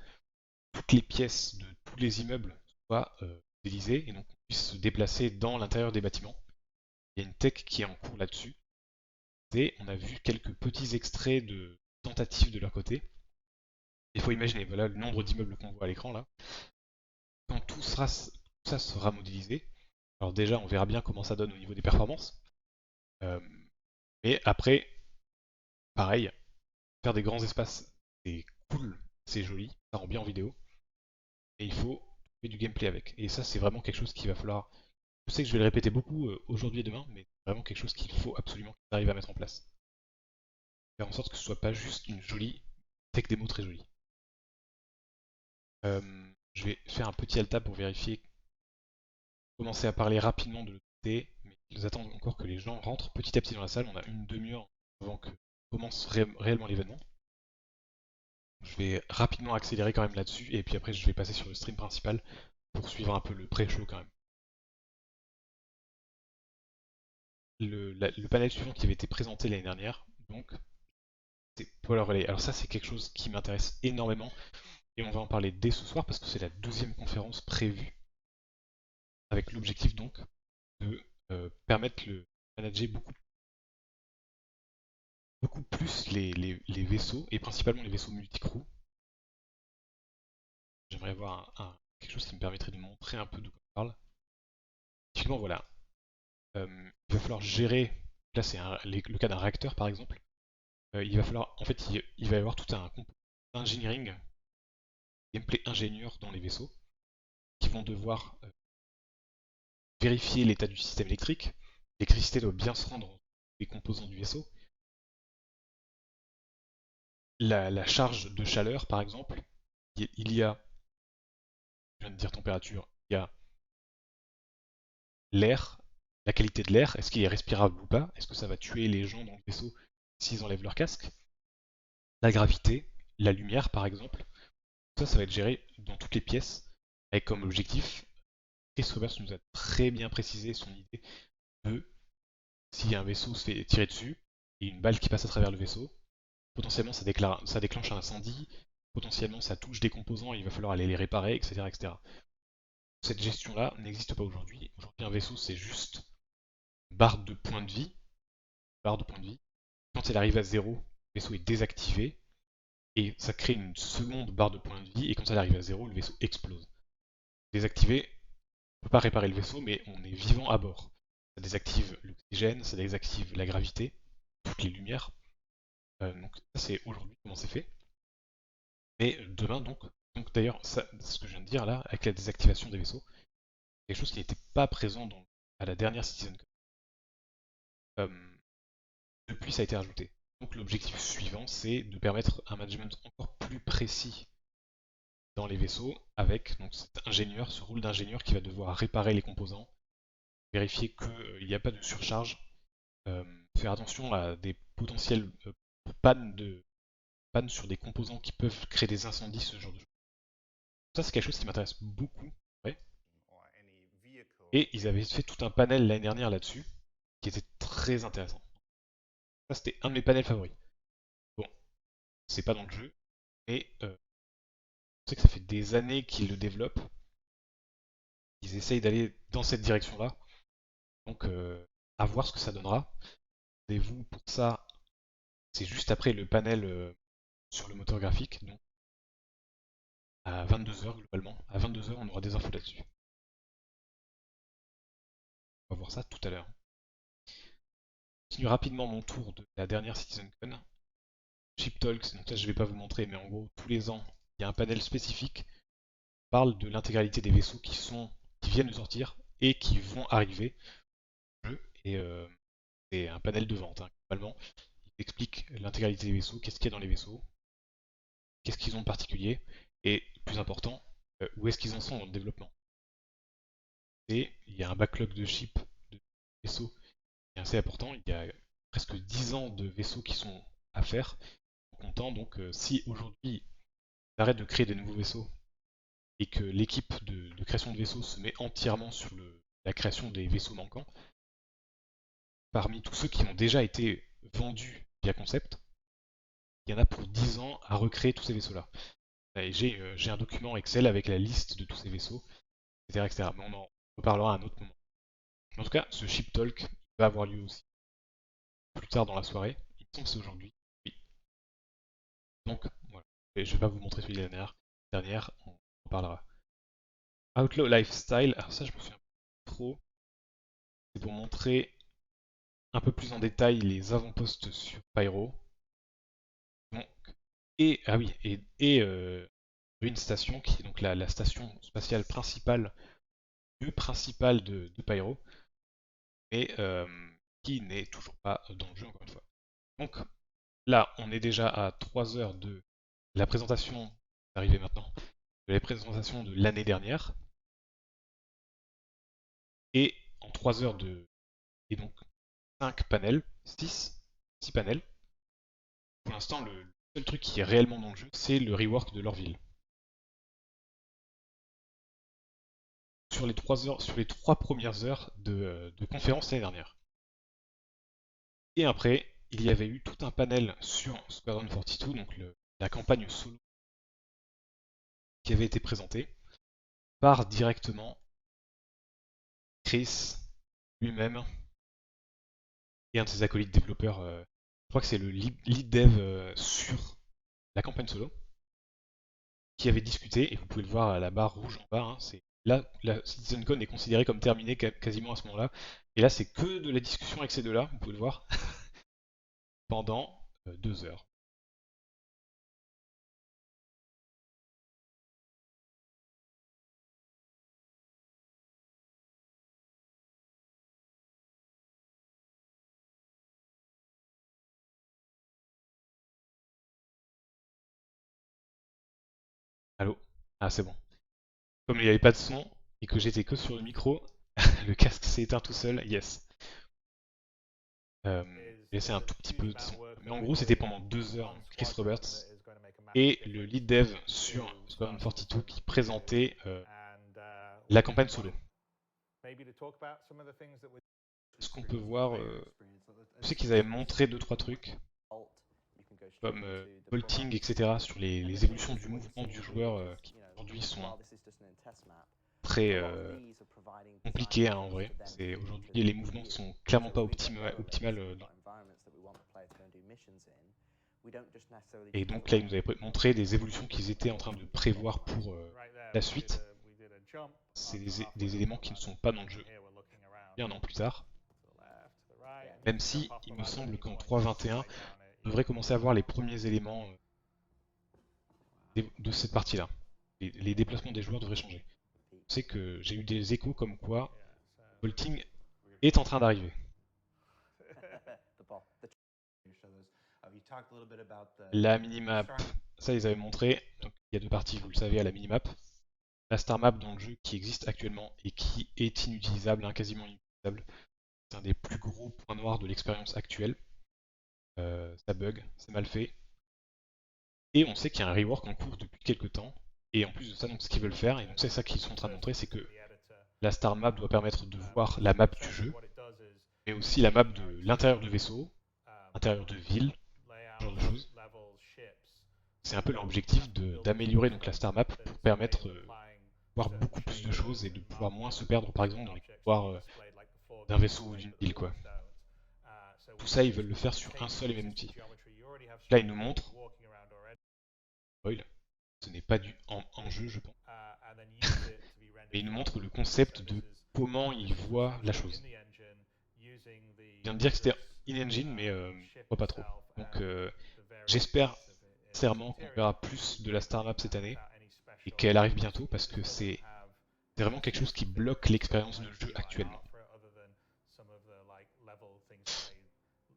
toutes les pièces de tous les immeubles soient modélisées et donc on puisse se déplacer dans l'intérieur des bâtiments. Il y a une tech qui est en cours là-dessus. Et on a vu quelques petits extraits de tentatives de leur côté. Il faut imaginer, voilà le nombre d'immeubles qu'on voit à l'écran là. Quand tout ça sera modélisé, alors déjà on verra bien comment ça donne au niveau des performances. Euh, mais après, pareil, faire des grands espaces, c'est cool, c'est joli, ça rend bien en vidéo. Et il faut faire du gameplay avec. Et ça, c'est vraiment quelque chose qu'il va falloir. Je sais que je vais le répéter beaucoup aujourd'hui et demain, mais c'est vraiment quelque chose qu'il faut absolument qu'ils arrivent à mettre en place. Faire en sorte que ce soit pas juste une jolie tech démo très jolie. Je vais faire un petit alta pour vérifier, commencer à parler rapidement de l'autre côté, mais ils attendent encore que les gens rentrent petit à petit dans la salle. On a une demi-heure avant que commence réellement l'événement. Je vais rapidement accélérer quand même là-dessus, et puis après je vais passer sur le stream principal pour suivre un peu le pré-show quand même. Le panel suivant qui avait été présenté l'année dernière, donc c'est Power Relay. Alors ça c'est quelque chose qui m'intéresse énormément, et on va en parler dès ce soir parce que c'est la deuxième conférence prévue, avec l'objectif donc de permettre de manager beaucoup plus les vaisseaux, et principalement les vaisseaux multicrew. J'aimerais avoir quelque chose qui me permettrait de montrer un peu de quoi on parle. Typiquement voilà, il va falloir gérer, là c'est le cas d'un réacteur par exemple, il va falloir, en fait il va y avoir tout un engineering, gameplay ingénieur dans les vaisseaux, qui vont devoir vérifier l'état du système électrique. L'électricité doit bien se rendre aux composants du vaisseau. La charge de chaleur par exemple, il y a, je viens de dire température, il y a l'air, la qualité de l'air, est-ce qu'il est respirable ou pas, est-ce que ça va tuer les gens dans le vaisseau s'ils enlèvent leur casque, la gravité, la lumière par exemple, ça va être géré dans toutes les pièces, avec comme objectif, Chris Roberts nous a très bien précisé son idée de si un vaisseau se fait tirer dessus, et une balle qui passe à travers le vaisseau, potentiellement ça déclenche un incendie, potentiellement ça touche des composants et il va falloir aller les réparer, etc. etc. Cette gestion-là n'existe pas aujourd'hui. Aujourd'hui, un vaisseau, c'est juste barre de points de vie. Barre de points de vie. Quand elle arrive à 0, le vaisseau est désactivé et ça crée une seconde barre de points de vie. Et quand elle arrive à 0, le vaisseau explose. Désactivé, on ne peut pas réparer le vaisseau, mais on est vivant à bord. Ça désactive l'oxygène, ça désactive la gravité, toutes les lumières. Donc ça, c'est aujourd'hui comment c'est fait. Mais demain, donc d'ailleurs, ce que je viens de dire là, avec la désactivation des vaisseaux, c'est quelque chose qui n'était pas présent à la dernière CitizenCon. Depuis, ça a été rajouté. Donc l'objectif suivant, c'est de permettre un management encore plus précis dans les vaisseaux, avec donc cet ingénieur, ce rôle d'ingénieur qui va devoir réparer les composants, vérifier qu'il n'y a pas de surcharge, faire attention à des potentielles pannes sur des composants qui peuvent créer des incendies, ce genre de choses. Ça, c'est quelque chose qui m'intéresse beaucoup. Ouais. Et ils avaient fait tout un panel l'année dernière là-dessus, qui était très intéressant. Ça, c'était un de mes panels favoris. Bon, c'est pas dans le jeu, mais je sais que ça fait des années qu'ils le développent. Ils essayent d'aller dans cette direction-là. Donc, à voir ce que ça donnera. Rendez-vous pour ça, c'est juste après le panel sur le moteur graphique. Donc, à 22h globalement. À 22h, on aura des infos là-dessus. On va voir ça tout à l'heure. Je continue rapidement mon tour de la dernière CitizenCon. Chip Talks, donc là je vais pas vous montrer, mais en gros, tous les ans, il y a un panel spécifique qui parle de l'intégralité des vaisseaux qui viennent de sortir et qui vont arriver au jeu. Et c'est un panel de vente, hein. Globalement, il explique l'intégralité des vaisseaux, qu'est-ce qu'il y a dans les vaisseaux, qu'est-ce qu'ils ont de particulier, et plus important, où est-ce qu'ils en sont dans le développement. et il y a un backlog de ships, de vaisseaux qui est assez important. Il y a presque 10 ans de vaisseaux qui sont à faire. En comptant donc si aujourd'hui on arrête de créer des nouveaux vaisseaux et que l'équipe de création de vaisseaux se met entièrement sur la création des vaisseaux manquants, parmi tous ceux qui ont déjà été vendus via concept, il y en a pour 10 ans à recréer tous ces vaisseaux-là. Et j'ai un document Excel avec la liste de tous ces vaisseaux, etc., etc. Mais on en reparlera à un autre moment. En tout cas, ce ship talk va avoir lieu aussi plus tard dans la soirée. Il me semble que c'est aujourd'hui. Oui. Donc voilà. Et je vais pas vous montrer celui de l'année dernière, on en parlera. Outlaw Lifestyle, alors ça je me souviens pas trop. C'est pour montrer un peu plus en détail les avant-postes sur Pyro. Donc, ah oui, une station qui est donc la station spatiale principale, lieu principal de Pyro, mais qui n'est toujours pas dans le jeu encore une fois. Donc là, on est déjà à 3 heures de la présentation, arrivé maintenant, de la présentation de l'année dernière, et en 3 heures et donc 5 panels, 6 panels. Pour l'instant, le seul truc qui est réellement dans le jeu, c'est le rework de leur ville. Sur les 3 premières heures de conférence l'année dernière. Et après, il y avait eu tout un panel sur Squadron 42, donc la campagne solo qui avait été présentée par directement Chris lui-même et un de ses acolytes développeurs. Je crois que c'est le lead dev sur la campagne solo qui avait discuté, et vous pouvez le voir à la barre rouge en bas, hein, là, la CitizenCon est considérée comme terminée quasiment à ce moment-là, et là c'est que de la discussion avec ces deux-là, vous pouvez le voir, pendant 2 heures. Allô? Ah c'est bon. Comme il n'y avait pas de son, et que j'étais que sur le micro, le casque s'est éteint tout seul, yes. J'ai laissé un tout petit peu de son. Mais en gros c'était pendant 2 heures, Chris Roberts et le lead dev sur Squadron 42 qui présentait la campagne solo. Ce qu'on peut voir, je sais qu'ils avaient montré 2-3 trucs, comme bolting, etc., sur les évolutions du mouvement du joueur, qui aujourd'hui sont très compliqués hein, en vrai. Aujourd'hui les mouvements sont clairement pas optimales. Et donc là ils nous avaient montré des évolutions qu'ils étaient en train de prévoir pour la suite. C'est des éléments qui ne sont pas dans le jeu bien an plus tard. Même si il me semble qu'en 3.21, on devrait commencer à voir les premiers éléments de cette partie-là. Les déplacements des joueurs devraient changer. Je sais que j'ai eu des échos comme quoi bolting est en train d'arriver. La minimap, ça ils avaient montré. Donc, il y a 2 parties, vous le savez, à la minimap. La star map dans le jeu qui existe actuellement et qui est inutilisable, hein, quasiment inutilisable. C'est un des plus gros points noirs de l'expérience actuelle. Ça bug, c'est mal fait. Et on sait qu'il y a un rework en cours depuis quelques temps. Et en plus de ça, donc, ce qu'ils veulent faire, et donc c'est ça qu'ils sont en train de montrer, c'est que la star map doit permettre de voir la map du jeu, mais aussi la map de l'intérieur de vaisseau, intérieur de ville, ce genre de choses. C'est un peu l'objectif d'améliorer donc la star map pour permettre de voir beaucoup plus de choses et de pouvoir moins se perdre par exemple dans les couloirs d'un vaisseau ou d'une ville quoi. Tout ça ils veulent le faire sur un seul et même outil. Là ils nous montrent, spoil, ce n'est pas du en jeu je pense, mais ils nous montrent le concept de comment ils voient la chose. Je viens de dire que c'était in-engine mais je crois pas trop. Donc j'espère sincèrement qu'on verra plus de la star map cette année et qu'elle arrive bientôt parce que c'est vraiment quelque chose qui bloque l'expérience de jeu actuellement.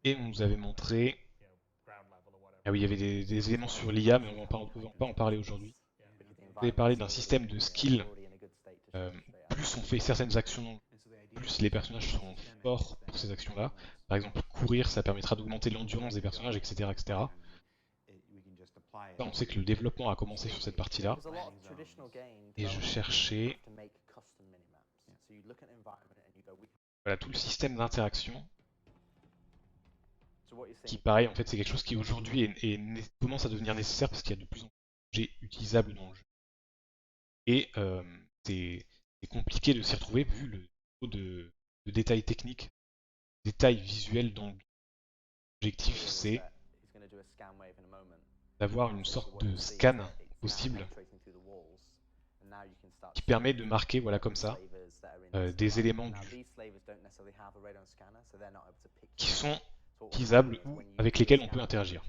Et on nous avait montré... Ah oui, il y avait des éléments sur l'IA, mais on va pas en parler aujourd'hui. On avait parlé d'un système de skill plus on fait certaines actions, plus les personnages seront forts pour ces actions-là. Par exemple, courir, ça permettra d'augmenter l'endurance des personnages, etc., etc. Ça, on sait que le développement a commencé sur cette partie-là. Et je cherchais... Voilà, tout le système d'interaction. Qui, pareil, en fait, c'est quelque chose qui aujourd'hui commence à devenir nécessaire parce qu'il y a de plus en plus d'objets utilisables dans le jeu. Et c'est compliqué de s'y retrouver vu le niveau de détails techniques, détails visuels dans l'objectif, c'est d'avoir une sorte de scan possible qui permet de marquer, voilà, comme ça, des éléments du jeu qui sont utilisables ou avec lesquels on peut interagir.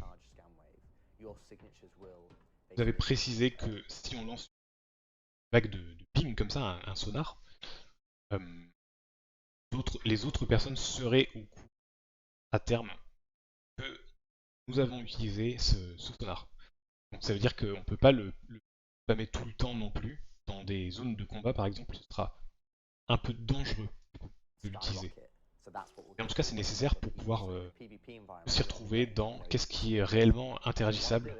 Vous avez précisé que si on lance une vague de ping comme ça, un sonar, les autres personnes seraient au courant à terme que nous avons utilisé ce sonar. Donc ça veut dire qu'on ne peut pas le spammer tout le temps non plus. Dans des zones de combat par exemple, ce sera un peu dangereux de l'utiliser. Et en tout cas c'est nécessaire pour pouvoir s'y retrouver dans qu'est-ce qui est réellement interagisable.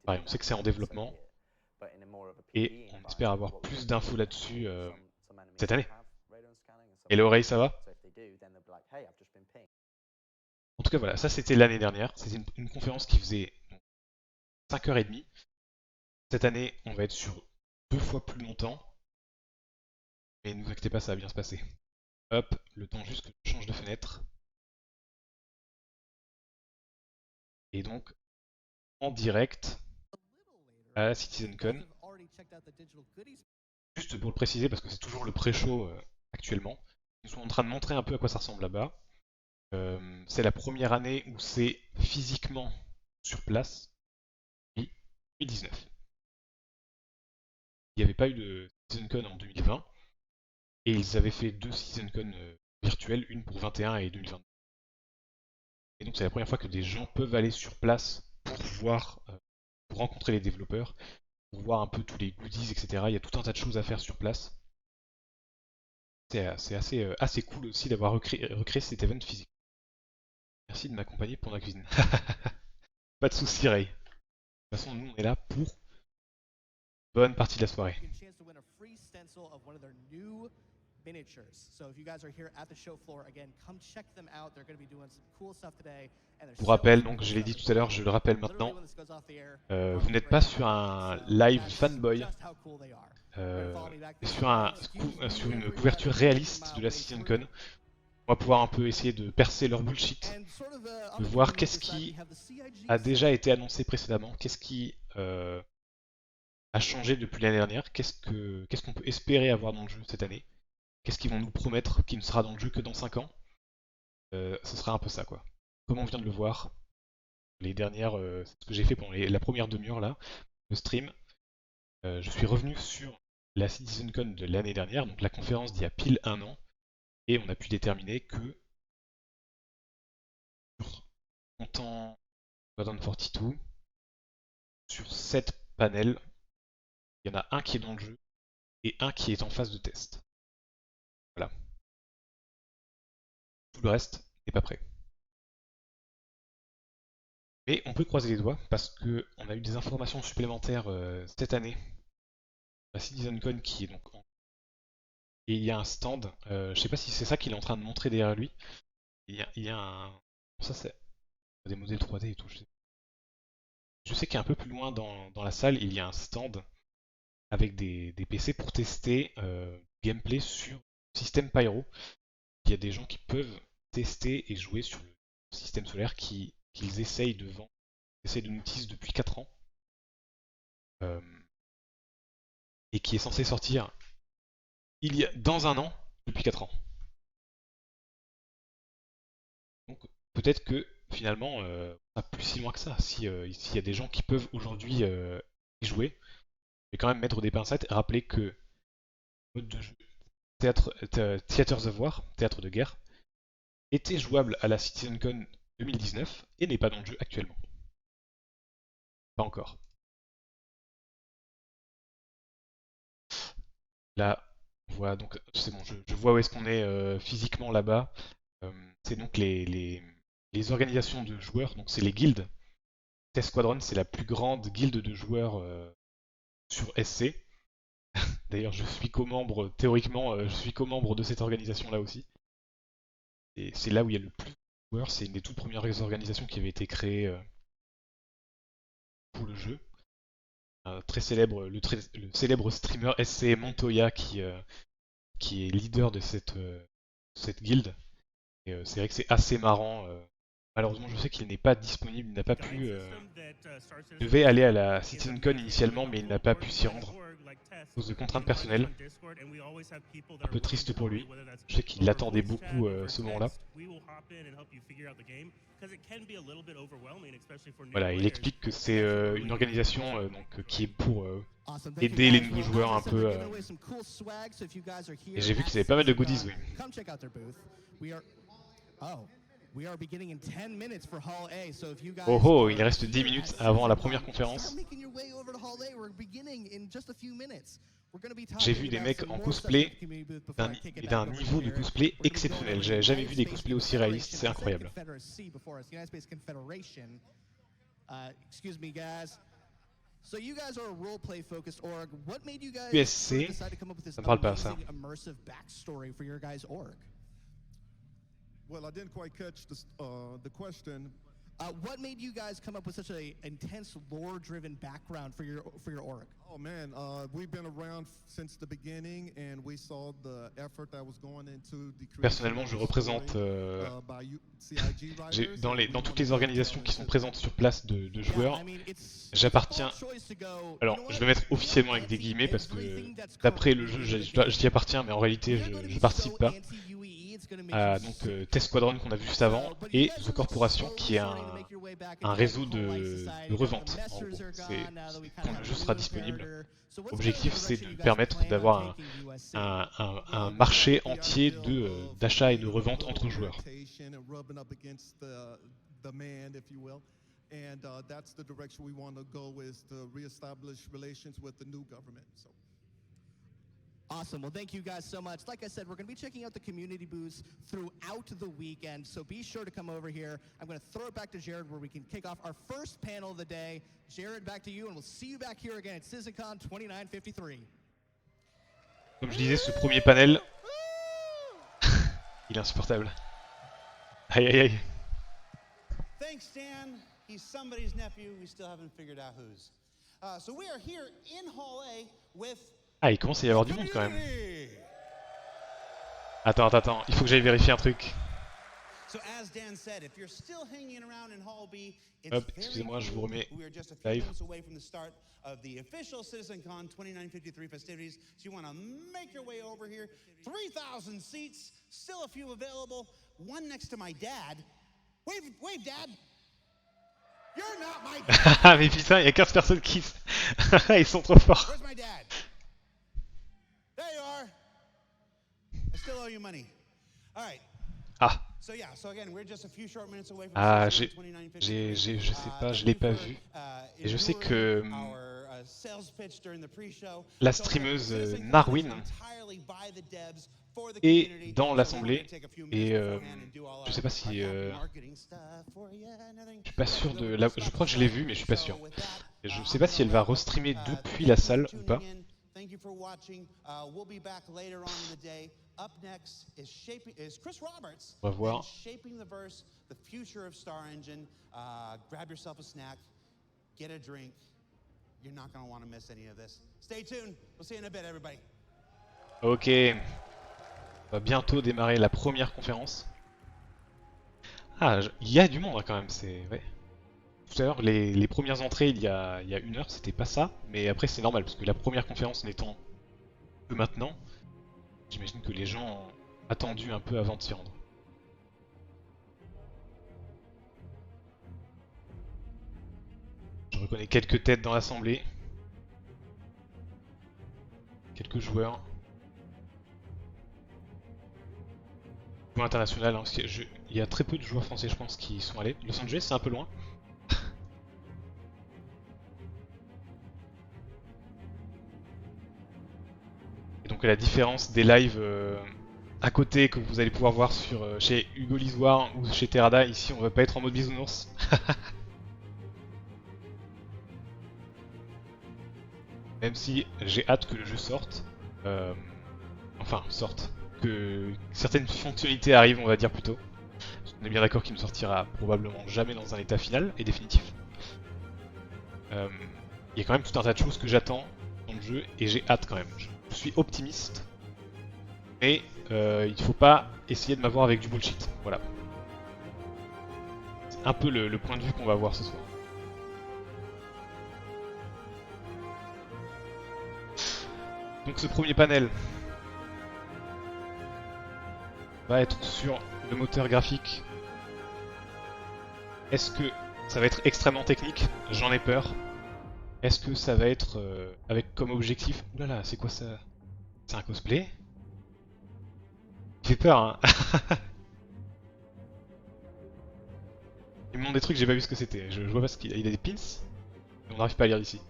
Pareil, on sait que c'est en développement et on espère avoir plus d'infos là-dessus cette année. Et l'oreille, ça va? En tout cas voilà, ça c'était l'année dernière, c'était une conférence qui faisait 5h30. Cette année, on va être sur 2 fois plus longtemps. Mais ne vous inquiétez pas, ça va bien se passer. Hop, le temps juste que je change de fenêtre. Et donc, en direct, à la CitizenCon. Juste pour le préciser, parce que c'est toujours le pré-show actuellement. Ils sont en train de montrer un peu à quoi ça ressemble là-bas. C'est la première année où c'est physiquement sur place. Oui, 2019. Il n'y avait pas eu de CitizenCon en 2020. Et ils avaient fait 2 CitizenCon virtuelles, une pour 21 et 2022. Et donc c'est la première fois que des gens peuvent aller sur place pour voir, pour rencontrer les développeurs, pour voir un peu tous les goodies, etc. Il y a tout un tas de choses à faire sur place. C'est assez cool aussi d'avoir recréé cet event physique. Merci de m'accompagner pour la cuisine. Pas de soucis, Ray. De toute façon, nous on est là pour bonne partie de la soirée. Pour rappel, donc je l'ai dit tout à l'heure, je le rappelle maintenant, vous n'êtes pas sur un live fanboy, sur une couverture réaliste de la CitizenCon. On va pouvoir un peu essayer de percer leur bullshit, de voir qu'est-ce qui a déjà été annoncé précédemment, qu'est-ce qui a changé depuis l'année dernière, qu'est-ce qu'on peut espérer avoir dans le jeu cette année, qu'est-ce qu'ils vont nous promettre qui ne sera dans le jeu que dans 5 ans. Ce sera un peu ça quoi. Comme on vient de le voir, les dernières, c'est ce que j'ai fait pendant la première demi-heure là, le stream, je suis revenu sur la CitizenCon de l'année dernière, donc la conférence d'il y a pile 1 an, et on a pu déterminer que sur comptant Modern 42, sur 7 panels, il y en a un qui est dans le jeu et un qui est en phase de test. Voilà. Tout le reste n'est pas prêt. Mais on peut croiser les doigts parce qu'on a eu des informations supplémentaires cette année. La CitizenCon qui est donc en... Et il y a un stand, je sais pas si c'est ça qu'il est en train de montrer derrière lui. Il y a un... Ça c'est des modèles 3D et tout. Je sais qu'un peu plus loin dans la salle, il y a un stand avec des PC pour tester gameplay sur le système Pyro. Il y a des gens qui peuvent tester et jouer sur le système solaire qu'ils essayent de vendre, essayent de nous tease depuis 4 ans. Et qui est censé sortir dans 1 an, depuis 4 ans. Donc peut-être que finalement, pas plus si loin que ça. S'il y a des gens qui peuvent aujourd'hui y jouer, je vais quand même mettre des pincettes et rappeler que mode de jeu Theaters of War, théâtre de guerre, était jouable à la CitizenCon 2019 et n'est pas dans le jeu actuellement. Pas encore. Là, voilà, donc c'est bon, je vois où est-ce qu'on est physiquement là-bas. C'est donc les organisations de joueurs, donc c'est les guildes. Test Squadron, c'est la plus grande guilde de joueurs sur SC. D'ailleurs, je suis co-membre, théoriquement, je suis co-membre de cette organisation-là aussi. Et c'est là où il y a le plus de joueurs, c'est une des toutes premières organisations qui avait été créée pour le jeu. Très célèbre, le célèbre streamer SC Montoya qui est leader de cette guilde. Et c'est vrai que c'est assez marrant. Malheureusement, je sais qu'il n'est pas disponible, il n'a pas pu. Il devait aller à la CitizenCon initialement, mais il n'a pas pu s'y rendre à cause de contraintes personnelles. Un peu triste pour lui. Je sais qu'il l'attendait beaucoup ce moment-là. Voilà, il explique que c'est une organisation donc, qui est pour aider les nouveaux joueurs un peu. Et j'ai vu qu'ils avaient pas mal de goodies, oui. Oh oh, il reste 10 minutes avant la première conférence. J'ai vu des mecs en cosplay d'un niveau de cosplay exceptionnel. J'ai jamais vu des cosplays aussi réalistes, c'est incroyable. USC, ça me parle pas ça. Well, I didn't quite catch the question. What made you guys come up with such an intense lore-driven background for your org? Oh man, we've been around since the beginning, and we saw the effort that was going into the creation. Personnellement, je représente dans toutes les organisations qui sont présentes sur place de joueurs. J'appartiens. Alors, je vais mettre officiellement avec des guillemets parce que d'après le jeu, j'y appartiens, mais en réalité, je participe pas. Donc Test Squadron qu'on a vu juste avant et The Corporation qui est un réseau de revente. En gros, quand le jeu sera disponible, l'objectif c'est de permettre d'avoir un marché entier d'achat et de revente entre joueurs. And that's the direction we want to go, is to reestablish relations with the new government. So. Awesome. Well, thank you guys so much. Like I said, we're going to be checking out the community booths throughout the weekend, so be sure to come over here. I'm going to throw it back to Jared where we can kick off our first panel of the day. Jared, back to you, and we'll see you back here again at CitizenCon 2953. Comme je disais, ce premier panel, il est insupportable. Aïe aïe aïe. Thanks, Dan. He's somebody's nephew. We still haven't figured out whose. So we are here in Hall A with. Ah, il commence à y avoir du monde quand même. Attends, il faut que j'aille vérifier un truc. Hop, excusez-moi, je vous remets live. Of the official CitizenCon 2953 festivities. So you want to make your way over here. 3,000 seats, still a few available. One next to my dad. Wave, Dad. You're not my dad. Ah mais putain, il y a 15 personnes qui... Ils sont trop forts. Where's my dad? There you are. I still owe you money. All right. Ah. So yeah, so again, we're just a few short minutes away from Ah, je sais pas, je l'ai pas vu. Et je sais que la streameuse Narwin est dans l'assemblée et je sais pas si je suis pas sûr de la... Je crois que je l'ai vu mais je suis pas sûr. Et je sais pas si elle va restreamer depuis la salle ou pas. Thank you for watching. We'll be back later on in the day. Up next is Chris Roberts. On va voir. Shaping the verse, the future of Star Engine. Grab yourself a snack, get a drink. You're not going to want to miss any of this. Stay tuned. We'll see you in a bit, everybody. Ok. On va bientôt démarrer la première conférence. Ah, il y a du monde quand même, c'est... Ouais. Tout à l'heure, les premières entrées, il y a une heure, c'était pas ça. Mais après, c'est normal, parce que la première conférence n'étant que maintenant, j'imagine que les gens ont attendu un peu avant de s'y rendre. Je reconnais quelques têtes dans l'assemblée. Quelques joueurs. Joueurs internationaux, hein, parce qu'il y a très peu de joueurs français, je pense, qui sont allés. Los Angeles, c'est un peu loin. Donc à la différence des lives à côté que vous allez pouvoir voir sur chez Hugo Lisoire ou chez Terrada, ici on va pas être en mode bisounours. Même si j'ai hâte que le jeu sorte. Enfin, sorte. Que certaines fonctionnalités arrivent, on va dire plutôt. On est bien d'accord qu'il ne sortira probablement jamais dans un état final et définitif. Il y a quand même tout un tas de choses que j'attends dans le jeu et j'ai hâte quand même. Je suis optimiste, mais il ne faut pas essayer de m'avoir avec du bullshit. Voilà. C'est un peu le point de vue qu'on va avoir ce soir. Donc ce premier panel va être sur le moteur graphique. Est-ce que ça va être extrêmement technique? J'en ai peur. Est-ce que ça va être avec comme objectif... Oulala, c'est quoi ça? C'est un cosplay? Il fait peur, hein. Il me montre des trucs, j'ai pas vu ce que c'était. Je vois pas ce qu'il a. Il a des pins, mais on n'arrive pas à lire d'ici.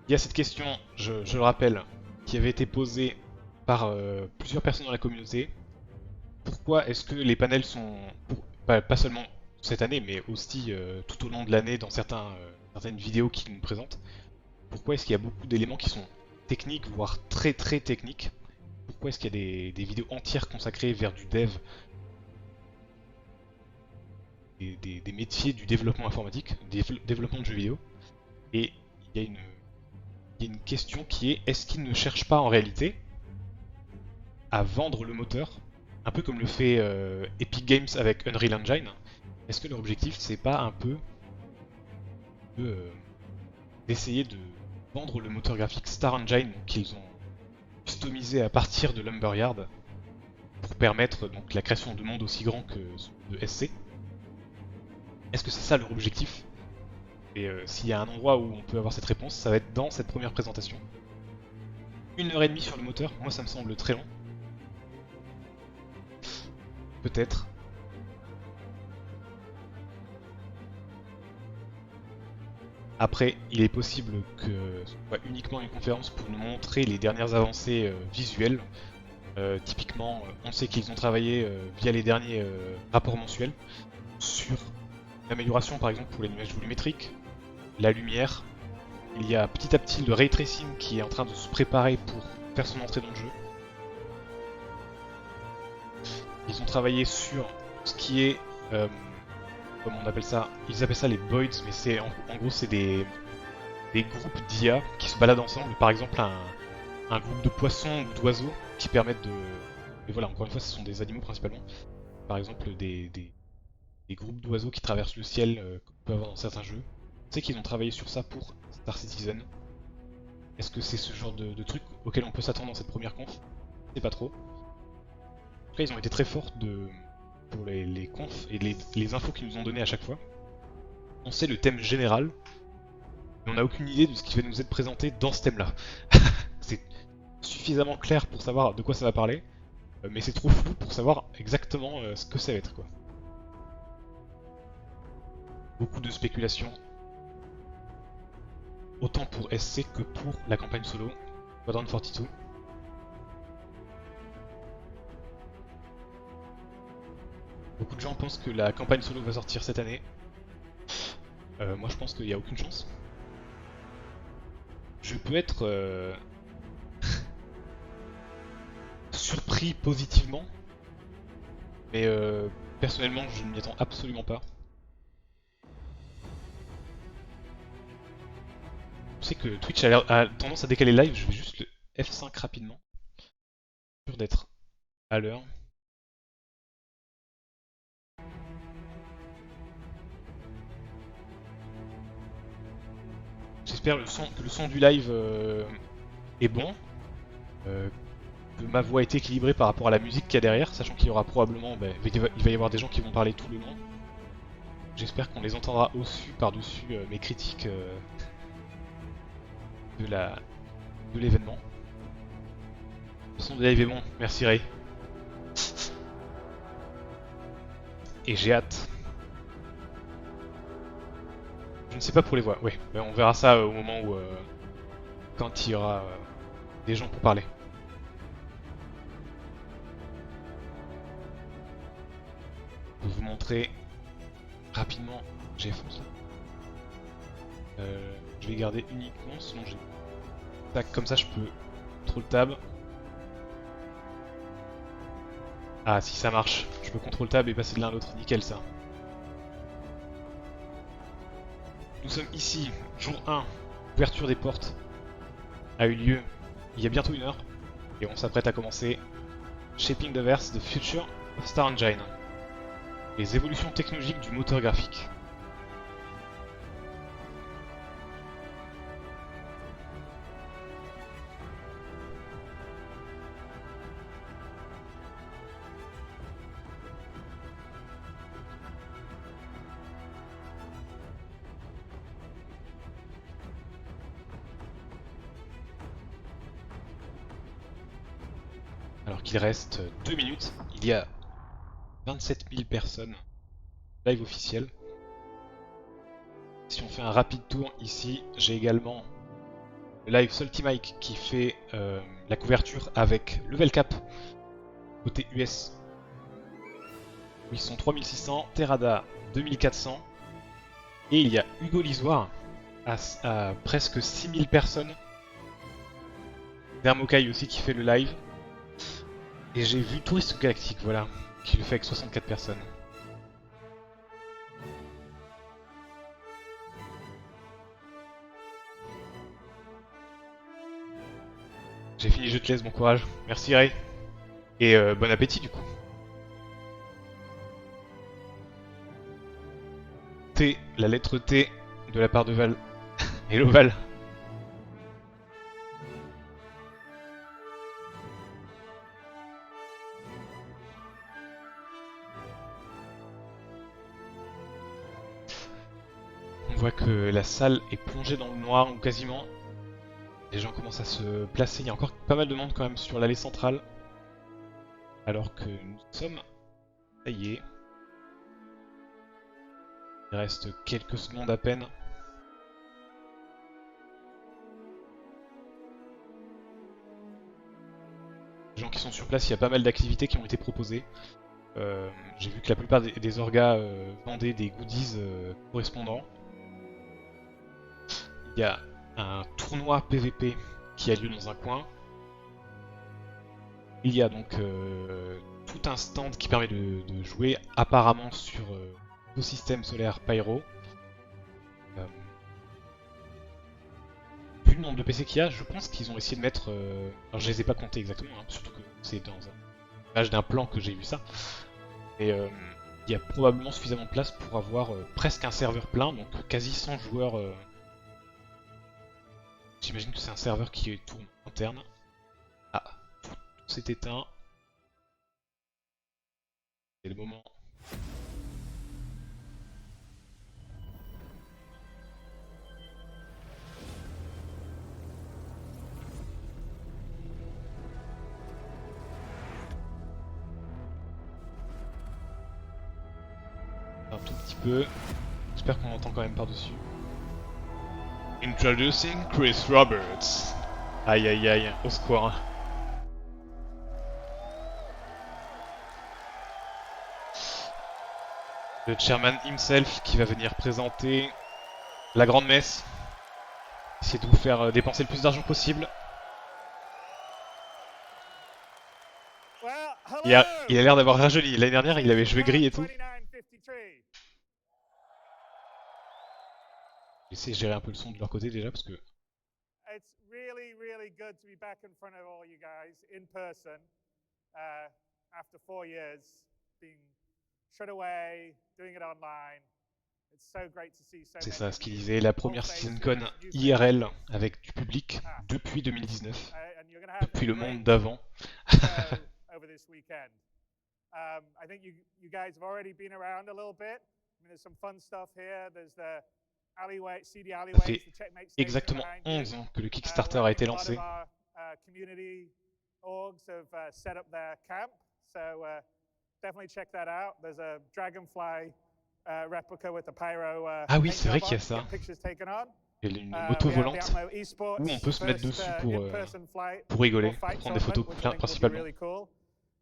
Il y a cette question, je le rappelle, qui avait été posée par plusieurs personnes dans la communauté. Pourquoi est-ce que les panels sont... pas seulement cette année, mais aussi tout au long de l'année dans certaines vidéos qu'ils nous présentent. Pourquoi est-ce qu'il y a beaucoup d'éléments qui sont techniques, voire très très techniques? Pourquoi est-ce qu'il y a des vidéos entières consacrées vers du dev, des métiers du développement informatique, développement de jeux vidéo? Et il y a une question qui est, est-ce qu'ils ne cherchent pas en réalité à vendre le moteur, un peu comme le fait Epic Games avec Unreal Engine? Est-ce que leur objectif c'est pas un peu d'essayer de vendre le moteur graphique Star Engine qu'ils ont customisé à partir de Lumberyard pour permettre donc la création de mondes aussi grands que de SC? Est-ce que c'est ça leur objectif? Et s'il y a un endroit où on peut avoir cette réponse, ça va être dans cette première présentation. 1h30 sur le moteur, moi ça me semble très long. Peut-être. Après, il est possible que ce soit uniquement une conférence pour nous montrer les dernières avancées visuelles. Typiquement, on sait qu'ils ont travaillé via les derniers rapports mensuels sur l'amélioration par exemple pour les nuages volumétriques, la lumière. Il y a petit à petit le ray tracing qui est en train de se préparer pour faire son entrée dans le jeu. Ils ont travaillé sur ce qui est, comment on appelle ça? Ils appellent ça les boids, mais c'est en gros c'est des groupes d'IA qui se baladent ensemble. Par exemple un groupe de poissons ou d'oiseaux qui permettent de... Et voilà, encore une fois, ce sont des animaux principalement. Par exemple des groupes d'oiseaux qui traversent le ciel, qu'on peut avoir dans certains jeux. On sait qu'ils ont travaillé sur ça pour Star Citizen. Est-ce que c'est ce genre de truc auquel on peut s'attendre dans cette première conf? Je sais pas trop. Après, ils ont été très forts pour les confs et les infos qu'ils nous ont données à chaque fois. On sait le thème général, mais on n'a aucune idée de ce qui va nous être présenté dans ce thème-là. C'est suffisamment clair pour savoir de quoi ça va parler, mais c'est trop flou pour savoir exactement ce que ça va être, quoi. Beaucoup de spéculations, autant pour SC que pour la campagne solo, Quadrant 42. Beaucoup de gens pensent que la campagne solo va sortir cette année. Moi je pense qu'il n'y a aucune chance. Je peux être surpris positivement, mais personnellement je ne m'y attends absolument pas. Je sais que Twitch a tendance à décaler live, je vais juste le F5 rapidement. Sûr d'être à l'heure. J'espère que le son du live est bon, que ma voix est équilibrée par rapport à la musique qu'il y a derrière, sachant qu'il y aura probablement, il va y avoir des gens qui vont parler tout le long. J'espère qu'on les entendra au-dessus, par-dessus mes critiques de l'événement. Le son du live est bon, merci Ray. Et j'ai hâte. Je ne sais pas pour les voix, ouais, on verra ça au moment où... quand il y aura des gens pour parler. Je vais vous montrer rapidement. J'ai foncé. Je vais garder uniquement, sinon j'ai. Tac, comme ça je peux. Contrôle tab. Ah, si ça marche, je peux contrôle tab et passer de l'un à l'autre. Nickel ça. Nous sommes ici, jour 1. Ouverture des portes a eu lieu il y a bientôt 1 heure. Et on s'apprête à commencer Shaping the Verse, the Future of Star Engine. Les évolutions technologiques du moteur graphique. Alors qu'il reste 2 minutes, il y a 27 000 personnes live officiel. Si on fait un rapide tour ici, j'ai également le live Salty Mike qui fait la couverture avec level cap côté US. Où ils sont 3600, Terrada 2400. Et il y a Hugo Lisoire à presque 6000 personnes. Dermokai aussi qui fait le live. Et j'ai vu Touriste Galactique, voilà, qui le fait avec 64 personnes. J'ai fini, je te laisse, bon courage. Merci Ray. Et bon appétit du coup. T, la lettre T de la part de Val. Hello Val. On voit que la salle est plongée dans le noir ou quasiment. Les gens commencent à se placer, il y a encore pas mal de monde quand même sur l'allée centrale. Alors que nous sommes... Ça y est. Il reste quelques secondes à peine. Les gens qui sont sur place, il y a pas mal d'activités qui ont été proposées. J'ai vu que la plupart des orgas vendaient des goodies correspondants. Il y a un tournoi PVP qui a lieu dans un coin. Il y a donc tout un stand qui permet de jouer apparemment sur le système solaire Pyro. Vu le nombre de PC qu'il y a, je pense qu'ils ont essayé de mettre... alors je les ai pas comptés exactement, hein, surtout que c'est dans un image d'un plan que j'ai vu ça. Et il y a probablement suffisamment de place pour avoir presque un serveur plein, donc quasi 100 joueurs. J'imagine que c'est un serveur qui tourne interne. Ah, tout s'est éteint. C'est le moment. Un tout petit peu. J'espère qu'on entend quand même par-dessus. Introducing Chris Roberts. Aïe aïe aïe, au secours. Le chairman himself qui va venir présenter la grande messe. Essayer de vous faire dépenser le plus d'argent possible. Il a l'air d'avoir rajeuni. L'année dernière, il avait joué gris et tout. J'essaie de gérer un peu le son de leur côté déjà parce que... It's really, really good to be back in front of all you guys in person after 4 years being shut away, doing it online. It's so great to see so C'est many ça ce qu'il new disait, la première faces, CitizenCon new IRL faces. avec du public depuis 2019, And you're gonna have depuis le a great monde d'avant. show over this weekend. I think you guys have already been around a little bit. I mean, there's some fun stuff here. There's the alleyway, CD Ça alleyways, fait the checkmate station exactement behind you. 11 ans que le Kickstarter a été lancé. A lot of our community orgs have set up their camp, so definitely check that out. There's a dragonfly replica with a pyro. Ah oui, paint c'est vrai job qu'il y a on to ça. get pictures taken on. Il y a une moto We have the volante Atmo Esports où on peut se mettre first, dessus in-person flight pour rigoler, or fight pour prendre des photos tournament, which I think will be principalement. really cool.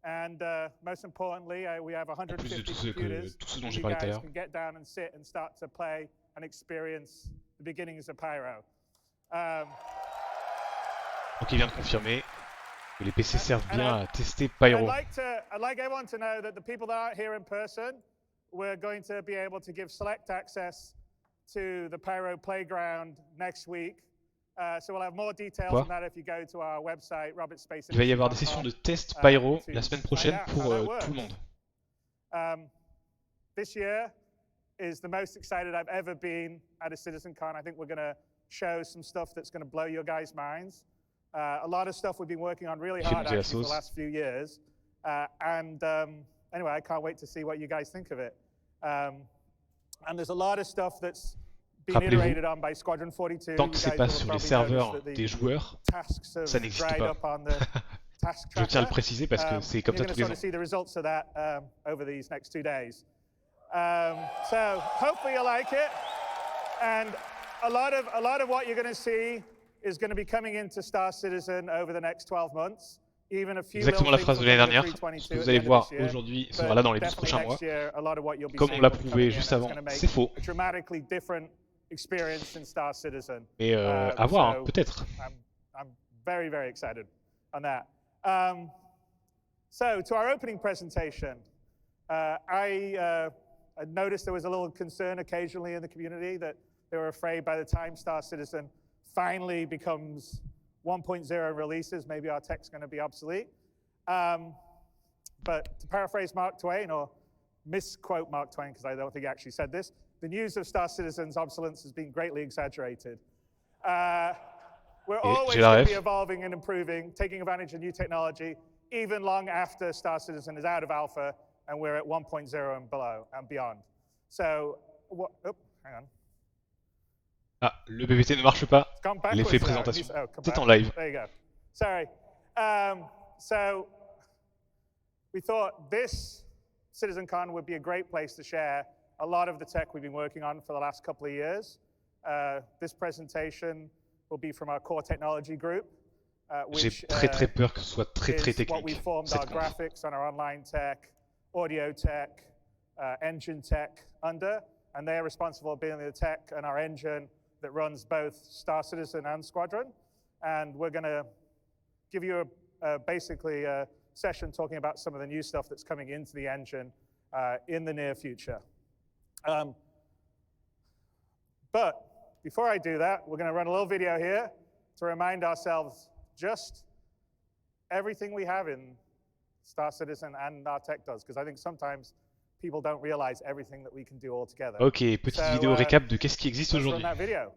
And most importantly, we have En plus de 150 tout ce dont j'ai you parlé tout à guys l'heure. can get down and sit and start to play and experience the beginnings of Pyro. Donc il vient de confirmer que les PC servent and bien I- à tester I'd Pyro. like everyone to know that the people that aren't here in person, we're going to be able to give select access to the Pyro Playground next week. So we'll have more details Quoi on that if you go to our website, Il va y avoir des sessions de test Pyro la semaine prochaine pour tout le monde. This year is the most excited I've ever been at a CitizenCon. I think we're going to show some stuff that's going to blow your guys' minds. A lot of stuff we've been working on really hard monter la actually for the sauce. last few years. Anyway, I can't wait to see what you guys think of it. And there's a lot of stuff that's been Rappelez-vous, iterated on by Squadron 42. tant You que c'est guys pas will sur les probably serveurs notice that the des joueurs, tasks have ça n'existe dried pas. up on the task Je tiens à le tracker. préciser parce que c'est comme ça You're tous les going to ans. see the results of that over these next 2 days. So hopefully you like it. And a lot of what you're going to see is going to be coming into Star Citizen over the next 12 months. Even a few Exactement little la things phrase de will l'année come to dernière. Ce 322 que at vous the allez end of voir this year. aujourd'hui But sera là dans les 12 definitely prochains mois. next year, a lot of what you'll be Comme on seeing l'a will be prouvé coming in, juste and it's avant, gonna make c'est faux. a dramatically different experience in Star Citizen. Mais à voir, hein, So peut-être. I'm very, very excited on that. So to our opening presentation, I noticed there was a little concern occasionally in the community that they were afraid by the time Star Citizen finally becomes 1.0 releases, maybe our tech's going to be obsolete. But to paraphrase Mark Twain, or misquote Mark Twain, because I don't think he actually said this, the news of Star Citizen's obsolescence has been greatly exaggerated. We're always j'ai la going to be ref. evolving and improving, taking advantage of new technology, even long after Star Citizen is out of alpha and we're at 1.0 and below and beyond. So, hang on. Ah, le PPT ne marche pas. It's gone L'effet backwards now. présentation. Come C'est back. en live. There you go. Sorry. So we thought this CitizenCon would be a great place to share a lot of the tech we've been working on for the last couple of years. This presentation will be from our core technology group, J'ai which très peur que ce soit très is what we technique. formed our Cette conf. graphics on our online tech, audio tech, engine tech under, and they're responsible for building the tech and our engine that runs both Star Citizen and Squadron. And we're going to give you basically a session talking about some of the new stuff that's coming into the engine in the near future. But before I do that, we're going to run a little video here to remind ourselves just everything we have in Star Citizen and our tech does, because I think sometimes people don't realize everything that we can do all together. Ok, petite So, vidéo récap de qu'est-ce qui existe Let's run aujourd'hui. that video.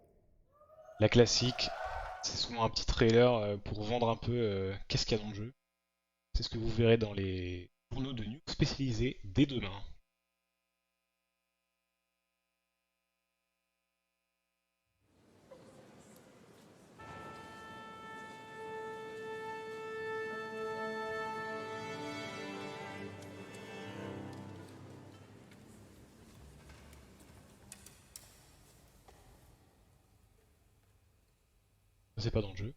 La classique, c'est souvent un petit trailer pour vendre un peu qu'est-ce qu'il y a dans le jeu. C'est ce que vous verrez dans les journaux de news spécialisés dès demain. C'est pas dans le jeu.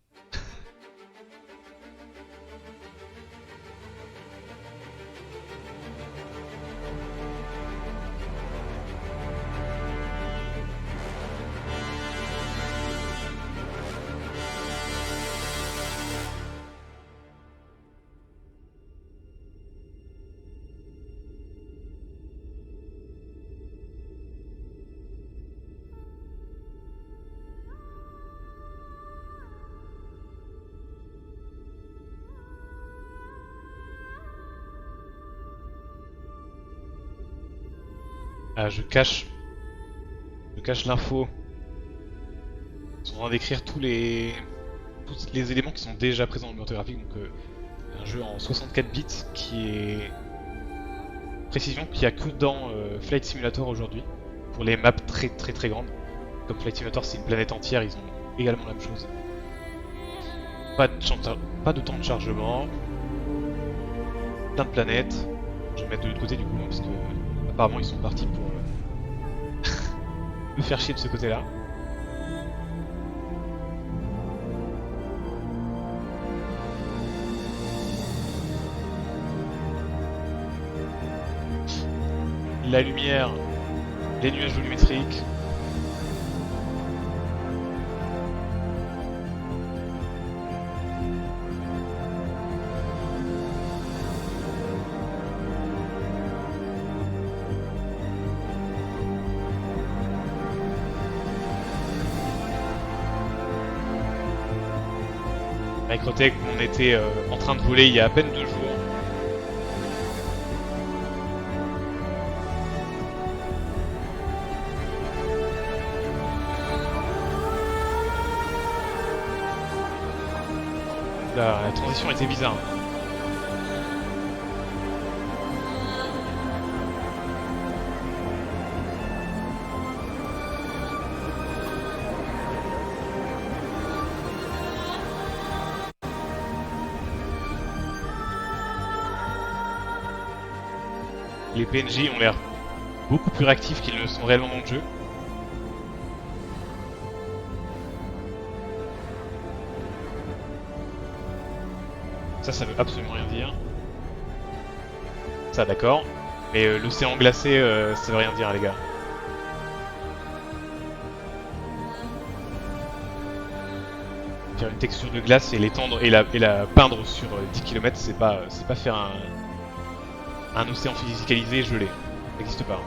Ah, je cache l'info. Ils sont en train d'écrire tous les éléments qui sont déjà présents dans le moteur graphique. Donc un jeu en 64 bits qui est précision qu'il n'y a que dans Flight Simulator aujourd'hui pour les maps très grandes. Comme Flight Simulator c'est une planète entière, ils ont également la même chose. Pas de temps de chargement. Plein de planètes. Je vais mettre de l'autre côté du coup parce que apparemment ils sont partis pour me faire chier de ce côté là. la lumière, les nuages volumétriques. Avec Rotec, on était en train de voler il y a à peine 2 jours. La transition était bizarre. Les PNJ ont l'air beaucoup plus réactifs qu'ils ne le sont réellement dans le jeu. Ça veut absolument rien dire. Ça, d'accord. Mais l'océan glacé, ça veut rien dire, les gars. Faire une texture de glace et l'étendre et la peindre sur 10 km, c'est pas faire un océan physicalisé gelé. Ça n'existe pas.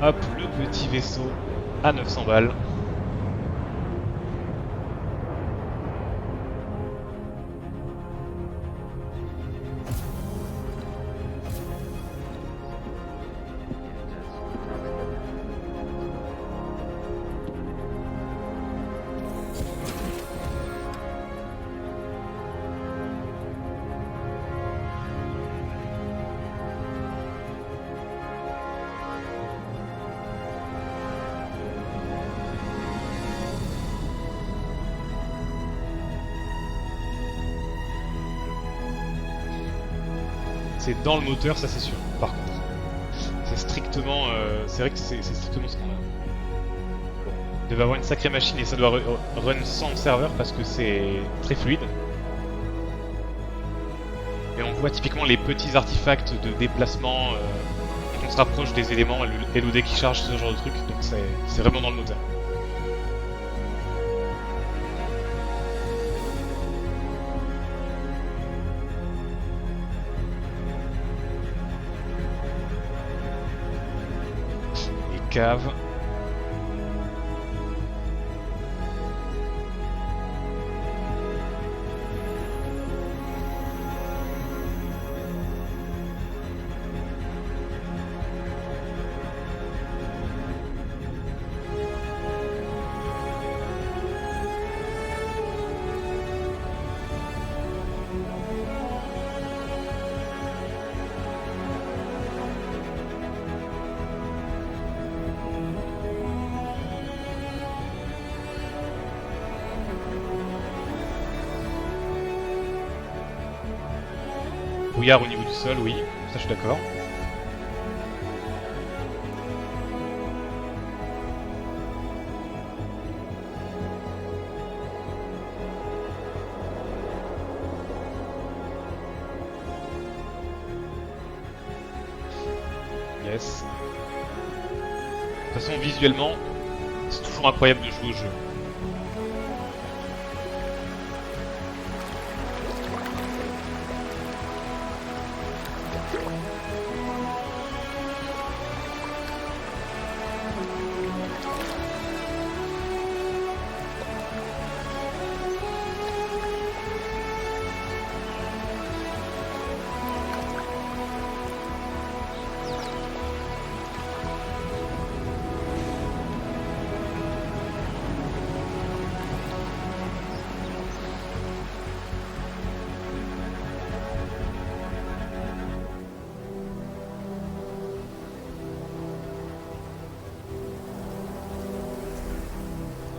Hop, le petit vaisseau à 900 balles. C'est dans le moteur, ça c'est sûr. Par contre, c'est strictement, c'est vrai que c'est strictement ce qu'on a. Bon, il devait avoir une sacrée machine et ça doit run sans serveur parce que c'est très fluide. Et on voit typiquement les petits artefacts de déplacement quand on se rapproche des éléments, LOD qui charge, ce genre de truc. Donc c'est vraiment dans le moteur. Cave. Brouillard au niveau du sol, oui, ça je suis d'accord. Yes. De toute façon, visuellement, c'est toujours incroyable de jouer au jeu.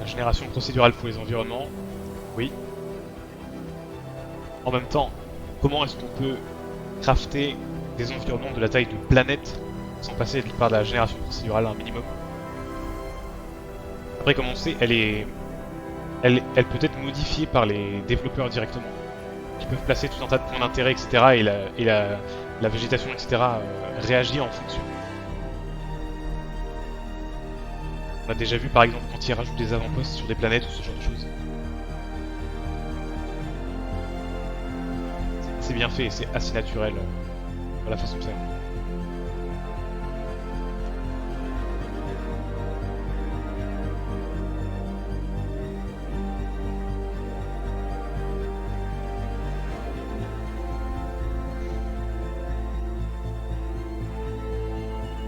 La génération procédurale pour les environnements, oui. En même temps, comment est-ce qu'on peut crafter des environnements de la taille de planète sans passer par de la génération procédurale un minimum? Après, comme on sait, elle peut être modifiée par les développeurs directement, qui peuvent placer tout un tas de points d'intérêt, etc. et la végétation, etc. Réagit en fonction. On a déjà vu par exemple quand ils rajoutent des avant-postes sur des planètes ou ce genre de choses. C'est bien fait et c'est assez naturel dans la façon de faire.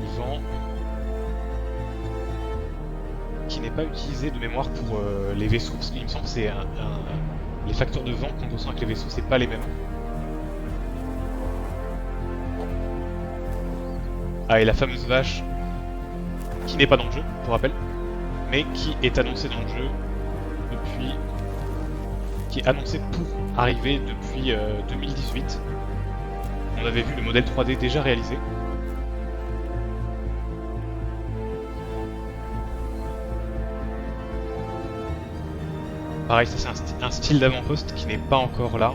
Le vent qui n'est pas utilisé de mémoire pour les vaisseaux, parce qu'il me semble que c'est les facteurs de vent qu'on ressent avec les vaisseaux, c'est pas les mêmes. Ah, et la fameuse vache, qui n'est pas dans le jeu, pour rappel, mais qui est annoncée dans le jeu depuis... qui est annoncée pour arriver depuis 2018. On avait vu le modèle 3D déjà réalisé. Pareil, ça c'est un style d'avant-poste qui n'est pas encore là.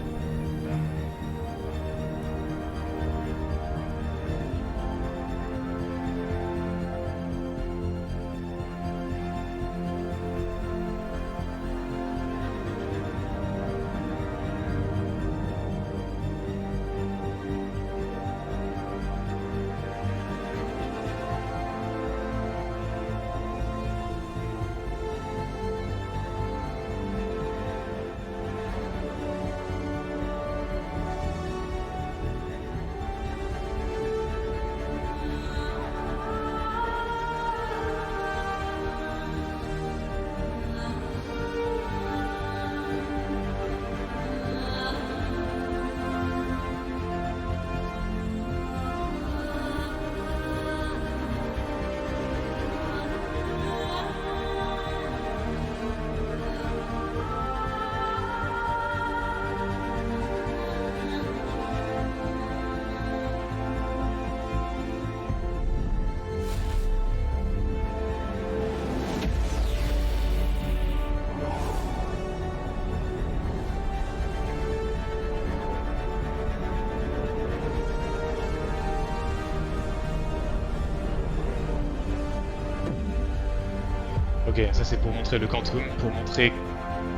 Ok, ça c'est pour montrer le quantum, pour montrer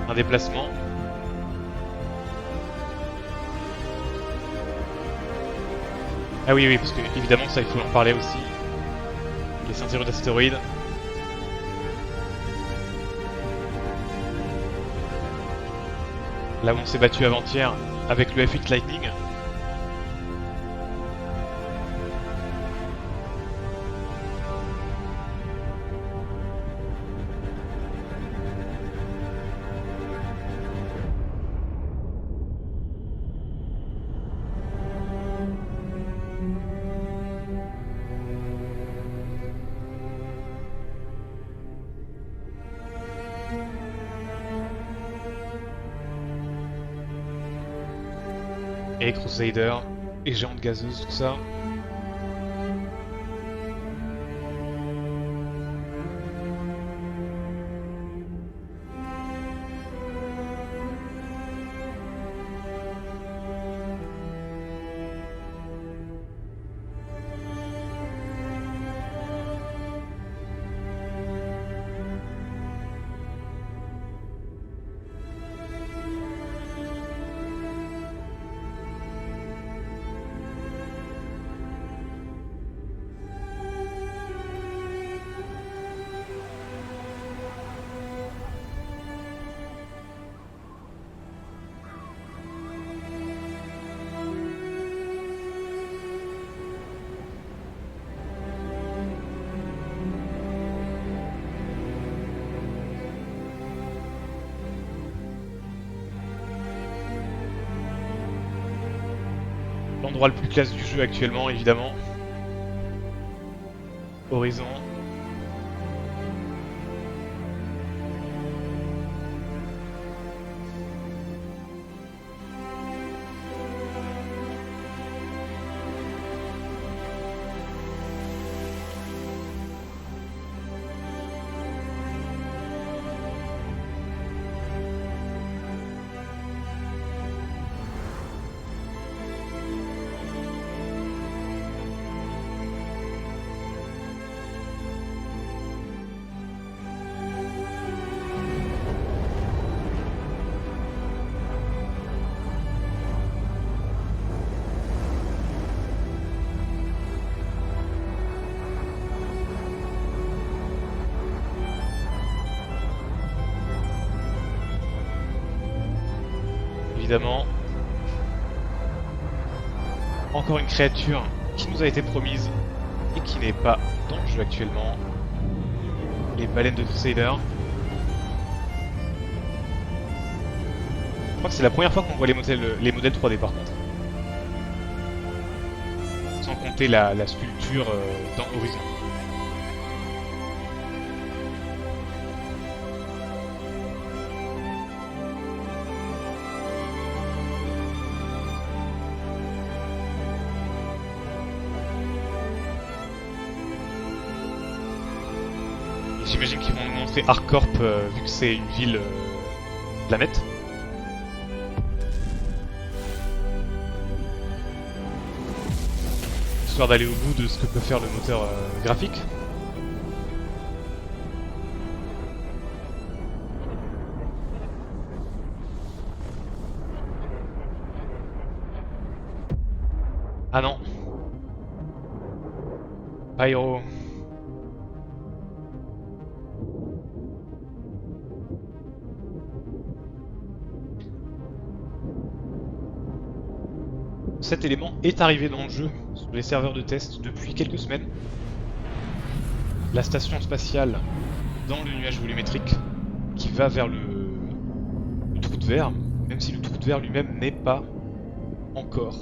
un déplacement. Ah oui, oui, parce que évidemment ça il faut en parler aussi. Les ceintures d'astéroïdes. Là où on s'est battu avant-hier avec le F8 Lightning. Et Crusader, et géante gazeuse, tout ça. L'endroit le plus classe du jeu actuellement, évidemment. Horizon. évidemment. Encore une créature qui nous a été promise et qui n'est pas dans le jeu actuellement. Les baleines de Crusader. Je crois que c'est la première fois qu'on voit les modèles 3D par contre. Sans compter la sculpture dans Horizon. J'imagine qu'ils vont nous montrer Arcorp vu que c'est une ville planète. Histoire d'aller au bout de ce que peut faire le moteur graphique. Ah non. Pyro. Cet élément est arrivé dans le jeu sur les serveurs de test depuis quelques semaines. La station spatiale dans le nuage volumétrique qui va vers le trou de verre, même si le trou de verre lui-même n'est pas encore.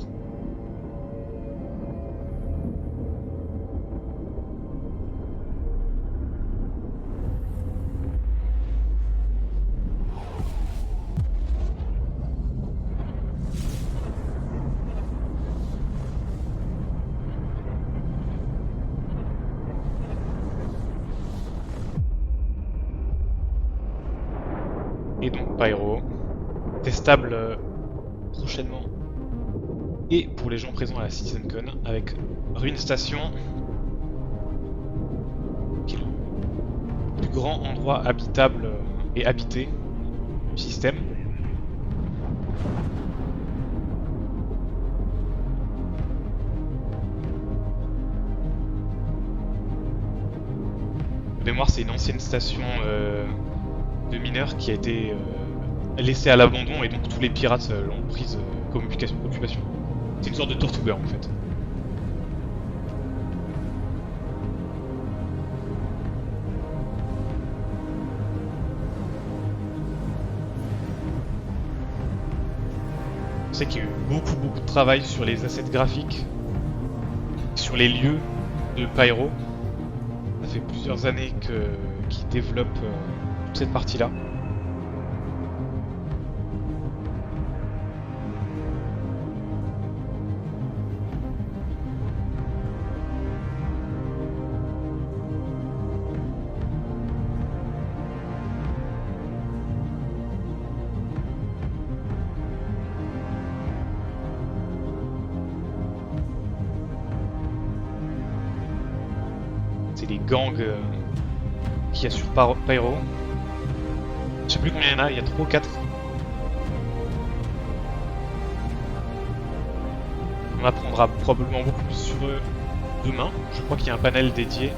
Et donc Pyro, testable prochainement. Et pour les gens présents à la CitizenCon avec Ruin Station, qui est le plus grand endroit habitable et habité du système. De mémoire, c'est une ancienne station de mineurs qui a été laissée à l'abandon et donc tous les pirates l'ont prise comme occupation. C'est une sorte de Tortuga en fait. Je sais qu'il y a eu beaucoup de travail sur les assets graphiques, sur les lieux de Pyro. Ça fait plusieurs années qu'ils développent toute cette partie-là. C'est les gangs qu'il y a sur Pyro. Je sais plus combien il y en a, il y a 3 ou 4. On apprendra probablement beaucoup plus sur eux demain. Je crois qu'il y a un panel dédié.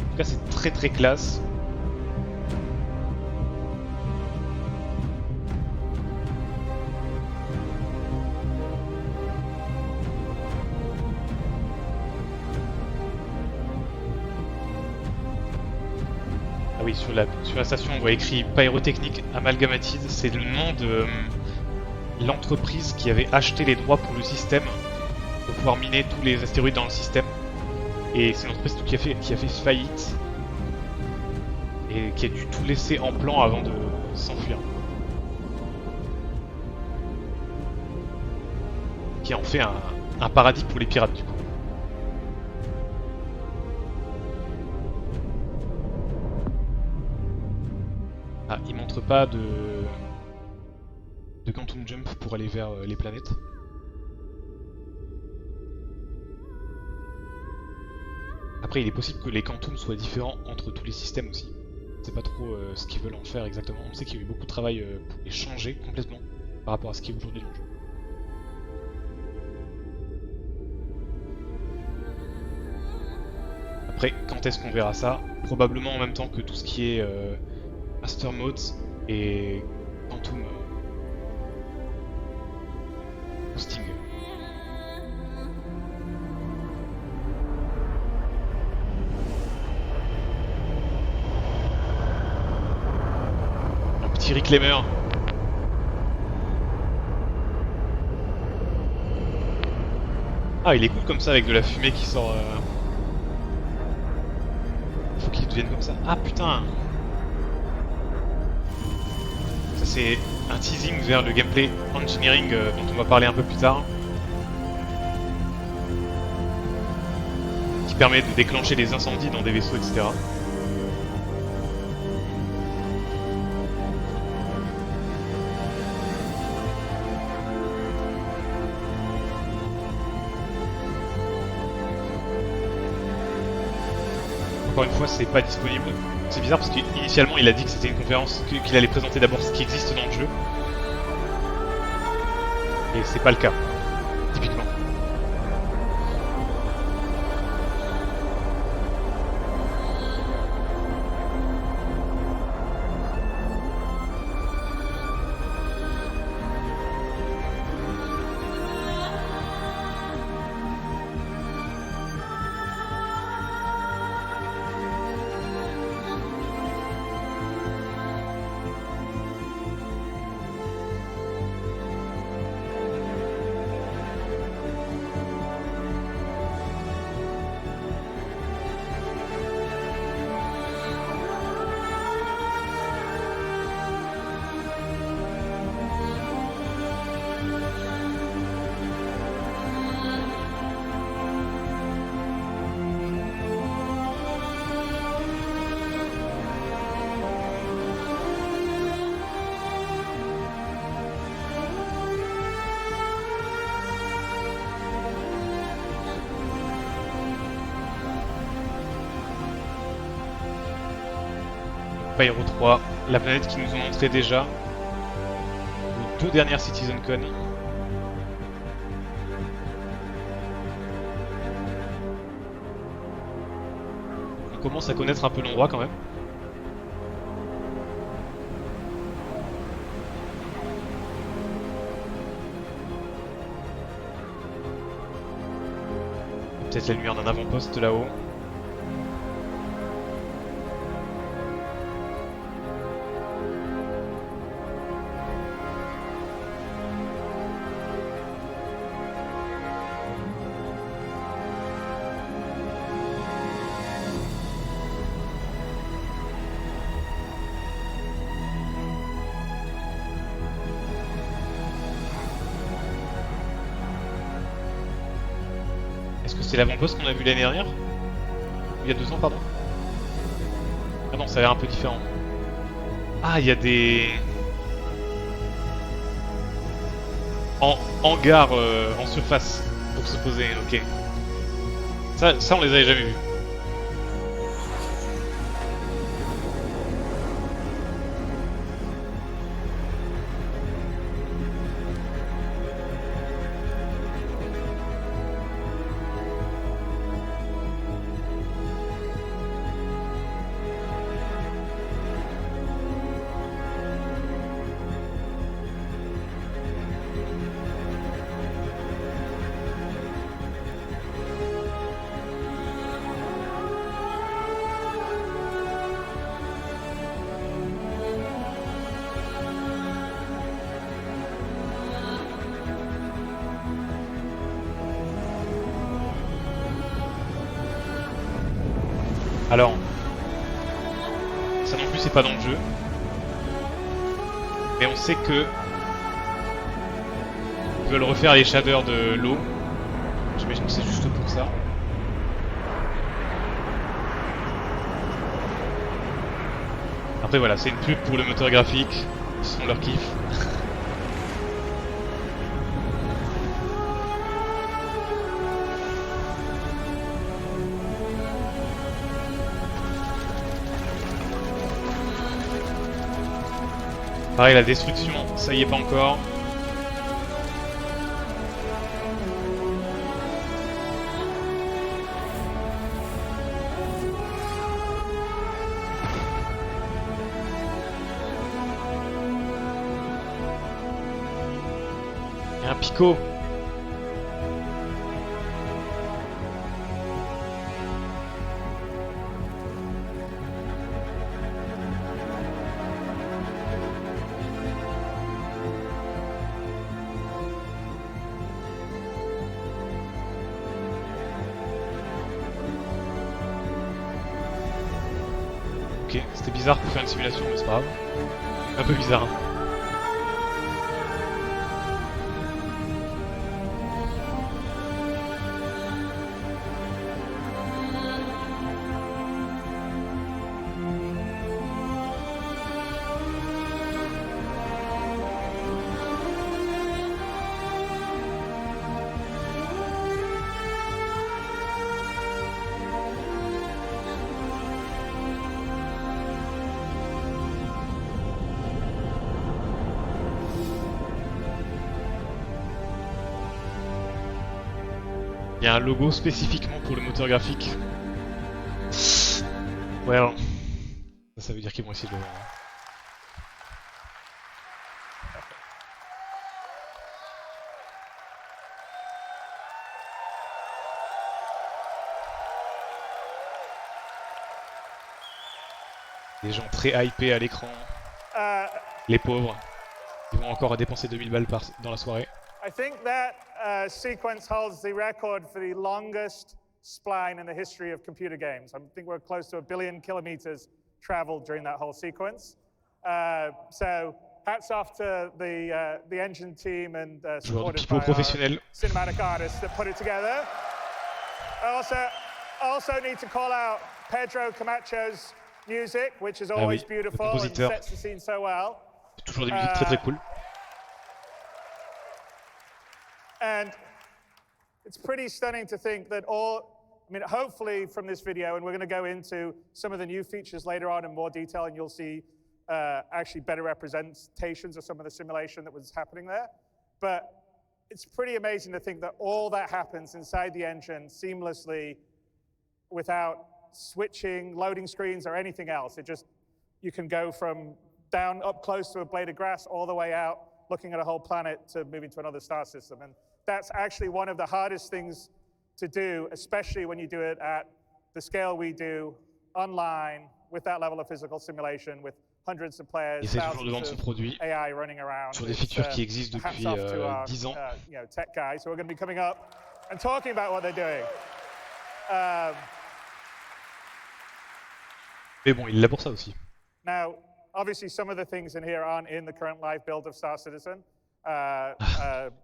En tout cas, c'est très classe. Ah oui, sur la station, on voit écrit Pyrotechnique Amalgamated. C'est le nom de l'entreprise qui avait acheté les droits pour le système pour pouvoir miner tous les astéroïdes dans le système. Et c'est une entreprise qui a fait faillite et qui a dû tout laisser en plan avant de s'enfuir. Qui en fait un paradis pour les pirates du coup. Ah, il montre pas de de Quantum Jump pour aller vers les planètes. Après, il est possible que les quantums soient différents entre tous les systèmes aussi. On sait pas trop ce qu'ils veulent en faire exactement. On sait qu'il y a eu beaucoup de travail pour les changer complètement par rapport à ce qui est aujourd'hui dans le jeu. Après, quand est-ce qu'on verra ça? Probablement en même temps que tout ce qui est Master Modes et Quantum Boosting. Un petit reclaimer. Ah, il est cool comme ça avec de la fumée qui sort. Faut qu'il devienne comme ça. Ah putain! Ça c'est un teasing vers le gameplay engineering dont on va parler un peu plus tard. Qui permet de déclencher des incendies dans des vaisseaux, etc. Encore une fois, c'est pas disponible. C'est bizarre parce qu'initialement il a dit que c'était une conférence, qu'il allait présenter d'abord ce qui existe dans le jeu. Et c'est pas le cas, typiquement. Pyro 3, la planète qui nous ont montré déjà aux 2 dernières CitizenCon. On commence à connaître un peu l'endroit quand même. Peut-être la lumière d'un avant-poste là-haut. Est-ce que c'est l'avant-poste qu'on a vu l'année dernière? Il y a 2 ans, pardon. Ah non, ça a l'air un peu différent. Ah, il y a des... hangars en surface pour se poser, ok. Ça on les avait jamais vus. Alors, ça non plus c'est pas dans le jeu, mais on sait que ils veulent refaire les shaders de l'eau. J'imagine que c'est juste pour ça. Après voilà, c'est une pub pour le moteur graphique, ils font leur kiff. Pareil, la destruction, ça y est pas encore. Il y a un picot. Ok, c'était bizarre pour faire une simulation, mais c'est pas grave. Un peu bizarre. Hein. Il y a un logo spécifiquement pour le moteur graphique. Ouais, alors. Ça veut dire qu'ils vont essayer de le... Des gens très hypés à l'écran. Les pauvres. Ils vont encore dépenser 2000 balles dans la soirée. I think that sequence holds the record for the longest spline in the history of computer games. I think we're close to 1 billion kilometers traveled during that whole sequence. So hats off to the engine team and Joueurs de supported pipeau by our professionnels. cinematic artists that put it together. I also need to call out Pedro Camacho's music, which is always beautiful and sets the scene so well. Toujours des musiques très très cool. And it's pretty stunning to think that hopefully from this video, and we're going to go into some of the new features later on in more detail, and you'll see actually better representations of some of the simulation that was happening there. But it's pretty amazing to think that all that happens inside the engine seamlessly without switching, loading screens, or anything else. You can go from down up close to a blade of grass all the way out, looking at a whole planet to moving to another star system. And that's actually one of the hardest things to do, especially when you do it at the scale we do, online, with that level of physical simulation, with hundreds of players, thousands of AI running around. Sur des features qui existent depuis 10 ans. Tech guys who are going to be coming up and talking about what they're doing. Mais bon, il l'a pour ça aussi. Now, obviously, some of the things in here aren't in the current live build of Star Citizen.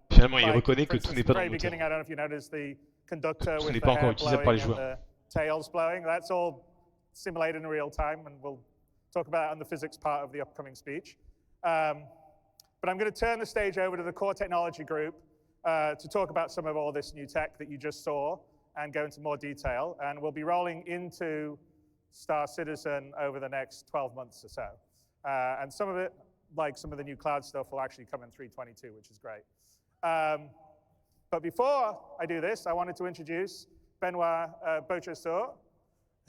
Finalement, il reconnaît que tout n'est pas dans le moteur. I don't know if you noticed the conductor Tout with n'est the pas encore hair utilisable par les blowing and joueurs. the tails blowing. That's all simulated in real time, and we'll talk about that on the physics part of the upcoming speech. But I'm going to turn the stage over to the core technology group to talk about some of all this new tech that you just saw and go into more detail. And we'll be rolling into Star Citizen over the next 12 months or so. And some of it, like some of the new cloud stuff, will actually come in 3.22, which is great. But before I do this, I wanted to introduce Benoit Beauchesseau,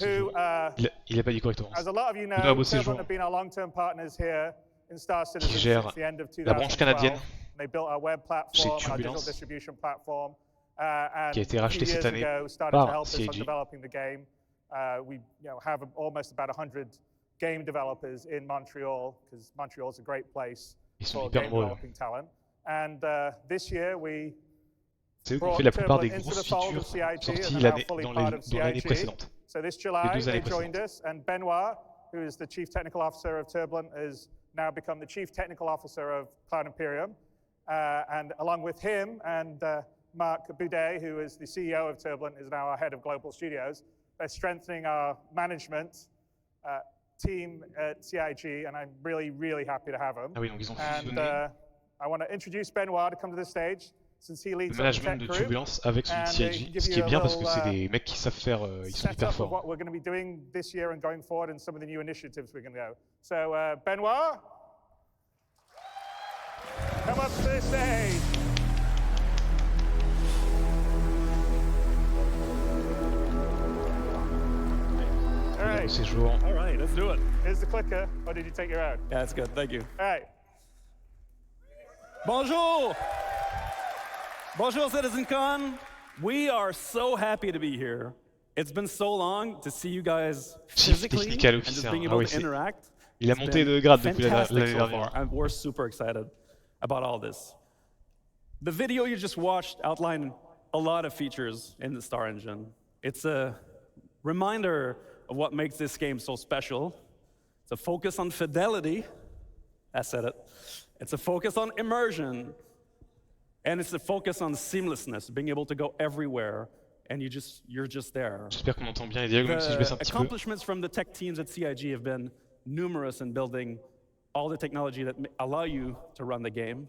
who, il a pas dit correctement. as a lot of you know, Turbulent have been our long-term partners here in Star Citizen since the end of 2012. La branche canadienne. They built our web platform, our digital distribution platform, and qui a été racheté cette année started to help us on developing the game. We have almost about 100 game developers in Montreal, because Montreal is a great place for game developing talent. And this year we brought Turbulent into the fold of CIG and are now fully part of CIG. So this July they joined us, and Benoit, who is the Chief Technical Officer of Turbulent, has now become the Chief Technical Officer of Cloud Imperium. And along with him and Marc Boudet, who is the CEO of Turbulent, is now our Head of Global Studios. They're strengthening our management team at CIG, and I'm really, really happy to have them. Ah oui, donc ils ont fusionné. And I want to introduce Benoit to come to the stage, since he leads le management de Turbulence avec celui de CIG, ce qui est bien parce que c'est des mecs qui savent faire, ils sont hyper forts. What we're going to be doing this year and going forward, and some of the new initiatives we're going to go. So Benoit. come up to the stage. All right. Séjour. All right, let's do it. Here's the clicker. Or did you take your own? Yeah, that's good. Thank you. All right. Bonjour. Bonjour, CitizenCon. We are so happy to be here. It's been so long to see you guys Chief physically technical and just officer. being Ah able oui, to c'est- interact. Il a It's monté been de grade depuis fantastic l'année so dernière. far, and we're super excited about all this. The video you just watched outlined a lot of features in the Star Engine. It's a reminder of what makes this game so special. It's a focus on fidelity. I said it. It's a focus on immersion. And it's a focus on seamlessness, being able to go everywhere, and you're just there. J'espère qu'on entend bien les dialogues, même si je baisse un The petit peu. accomplishments from the tech teams at CIG have been numerous in building all the technology that allow you to run the game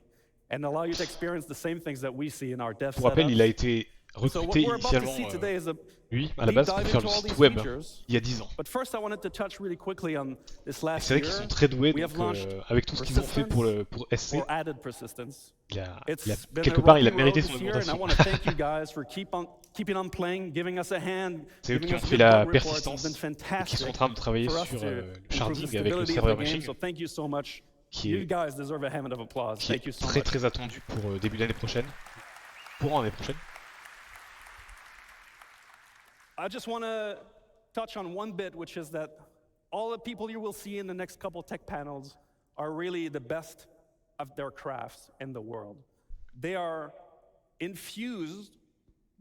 and allow you to experience the same things that we see in our dev Pour rappel, il a setups. été So what recruté we're about to initialement, see today is a lui, à la deep base, pour dive faire into le all these site web, features. il y a 10 ans. But first, I wanted to touch really quickly on this Et last c'est vrai qu'ils year. sont très doués, We donc have launched avec tout ce qu'ils ont fait pour SC, or added persistence. il It's a been quelque a part, il a rocky road mérité this son year, and I augmentation. want to thank you guys for keeping on playing, giving us a hand, C'est eux giving qui ont us fait good la bug reports. persistance It's been et qui sont en fantastic train de travailler for us sur to le improve the sharding avec le stability of the serveur game. machine, So thank you so much. qui You est, guys deserve a hand of applause. qui est Thank you so très much. très attendu pour début d'année prochaine. Pour l'année prochaine. I just want to touch on one bit, which is that all the people you will see in the next couple tech panels are really the best of their crafts in the world. They are infused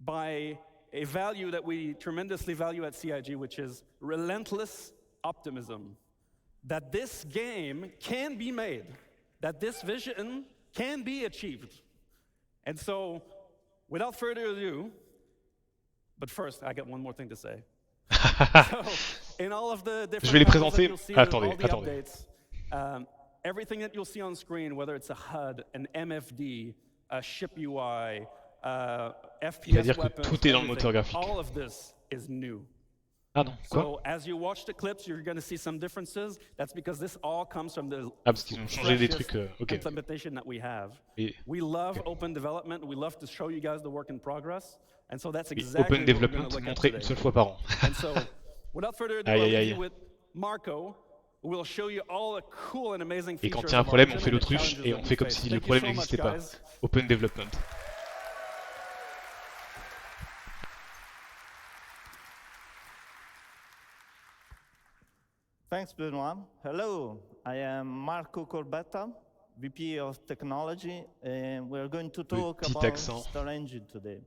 by a value that we tremendously value at CIG, which is relentless optimism. That this game can be made, that this vision can be achieved. And so, without further ado, but first, I got one more thing to say. So, in all of the different Je vais les panels that présenter. you'll see, Attendez, all the attendez. updates, everything that you'll see on screen, whether it's a HUD, an MFD, a ship UI, Il va FPS dire que weapons, tout est dans le everything, moteur graphique. all of this is new. Ah non, quoi? So as you watch the clips, you're going to see some differences. That's because this all comes from the Ah, parce qu'ils ont changé des freshest trucs, ok. implementation that we have. Et, We love ok. open development. We love to show you guys the work in progress. And so that's Et exactly Open what we're going Development to look at montré today. une seule fois par an. And so, without further ado, Aïe, I'll aïe, leave aïe. you with Marco, who will show you all the cool and amazing Et features quand il y a un of our problème, on engine fait and the l'autruche challenges et that on we fait comme face. si le Thank you problème so much, n'existait pas. guys. Open Development. Thanks, Benoit. Hello, I am Marco Corbetta, VP of Technology, and we're going to talk Petit about accent. Star Engine today.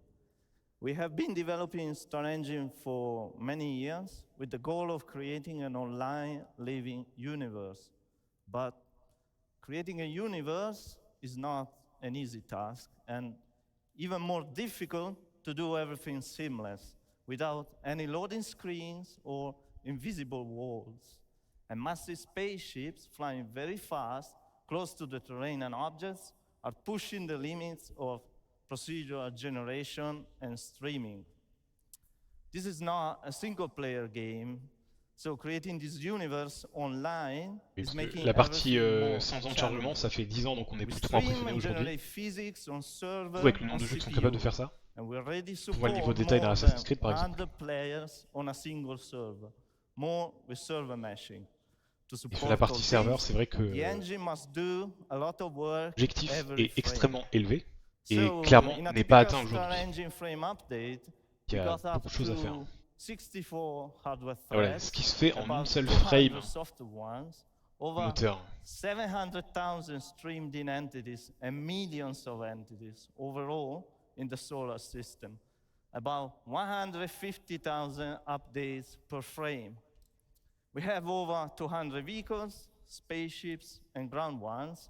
We have been developing Star Engine for many years with the goal of creating an online living universe. But creating a universe is not an easy task, and even more difficult to do everything seamless without any loading screens or invisible walls. And massive spaceships flying very fast, close to the terrain and objects, are pushing the limits of procedural generation and streaming. This is not a single-player game, so creating this universe online Oui, is parce making que la partie everything more sans temps de chargement, ça fait 10 ans, donc on est We plus trop stream impressionné and aujourd'hui. generate physics on server, Avec le nombre on de jeux qui sont CPU, capables de faire ça. and we already On voit le niveau support de détail more dans than Assassin's Creed, par exemple. 100 players on a single server, more with server meshing. To Et sur support la all partie serveur, this, c'est vrai que the engine must do a lot of work l'objectif every est frame. extrêmement élevé et So, clairement in a n'est pas typical atteint Star aujourd'hui. Engine frame update, Il y we a got up beaucoup de choses à faire. to 64 hardware Ah, voilà, threads, ce qui se fait en about une seule 200 frame software ones, au over moteur. 700,000 streamed in entities and millions of entities overall in the solar system. About 150,000 updates per frame. We have over 200 vehicles, spaceships, and ground ones,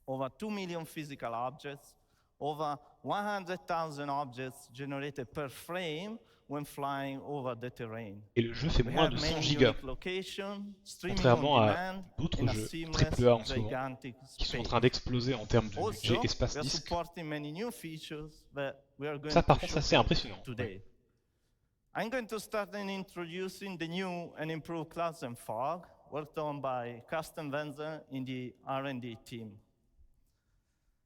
over 2 million physical objects, over 100,000 objects generated per frame when flying over the terrain. Et le jeu fait We moins have de 100 many gigas, unique locations, streaming contrairement on à demand d'autres in a jeux seamless, AAA en ce moment, gigantic qui sont en space. train d'exploser en termes de budget Also, espace we are disque. supporting many new features that we are going Ça, par to contre, ça, c'est showcase impressionnant. today. I'm going to start in introducing the new and improved clouds and fog worked on by custom vendor in the R&D team.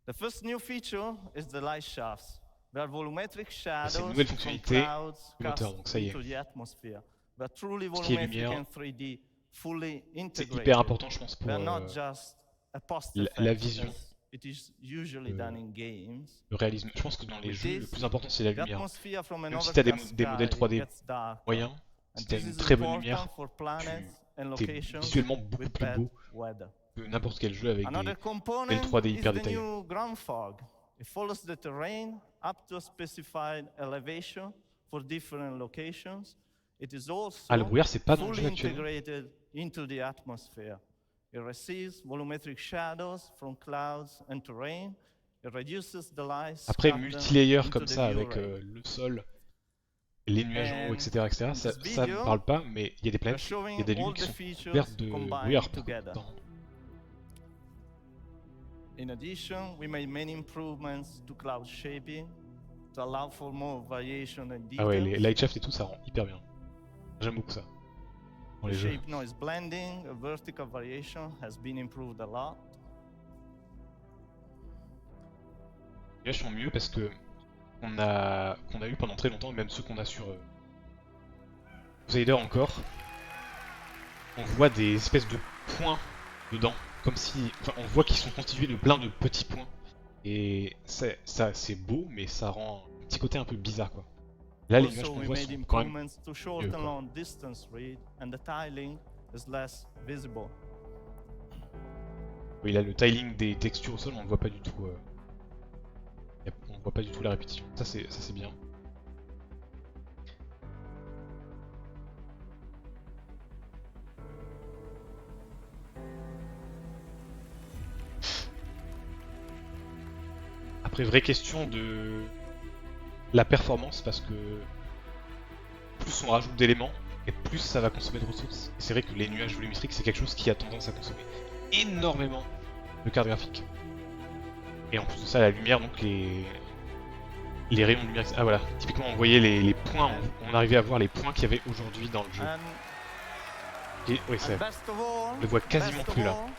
The first new feature is the light shafts. They are volumetric C'est shadows une nouvelle from fonctionnalité clouds du moteur, cast donc ça y est. into the atmosphere. They are truly Tout ce qui est volumetric lumière, and 3D, fully c'est integrated. hyper important, je pense, pour They are not just a post la effect, vision, as it is usually done in games. le réalisme. Je pense que dans les With jeux, le this, plus important c'est la the lumière. atmosphere from an Même si tu as overcast des modèles sky 3D gets darker. moyens, And si tu as this une is très bonne important lumière, for planets and tu es locations visuellement beaucoup with plus bad beau weather. que n'importe quel jeu avec des Another modèles component 3D is hyper the détaillés. new ground fog. It follows the terrain up to a specified elevation for different locations. It is also Ah, le brouillard, c'est pas dans le fully jeu actuellement. integrated into the atmosphere. It receives volumetric shadows from clouds and terrain. It reduces the light Après, scattered multilayer into comme the ça, view avec ray. le sol, les nuages en haut, And etc., in ça this me video, parle pas, mais il y a des we're planètes, il y a showing des all lunes qui the sont features couvertes de combined brouillard. together. In addition, we made many improvements to cloud shaping to allow for more variation and Ah ouais, les details. light shaft et tout, ça rend hyper bien. J'aime beaucoup ça dans The les jeux. shape noise blending, a vertical variation has been improved a lot. Les nuages sont mieux parce que qu'on a eu pendant très longtemps, même ceux qu'on a sur Outsider encore, on voit des espèces de points dedans, comme si, enfin, on voit qu'ils sont constitués de plein de petits points. Et ça, c'est beau, mais ça rend un petit côté un peu bizarre, quoi. Là, les nuages Also, qu'on we voit made sont quand même improvements to mieux, shorten quoi. long distance read, and the tiling is less visible. Oui, là, le tiling des textures au sol, on ne voit pas du tout. On voit pas du tout la répétition. Ça, c'est bien. Après, vraie question de la performance, parce que plus on rajoute d'éléments, et plus ça va consommer de ressources. Et c'est vrai que les nuages volumétriques, c'est quelque chose qui a tendance à consommer énormément de cartes graphiques. Et en plus de ça, la lumière, donc les rayons de lumière. Ah voilà, typiquement on voyait les points, on arrivait à voir les points qu'il y avait aujourd'hui dans le jeu. Et oui, And best of all, on le voit quasiment best of plus là. all,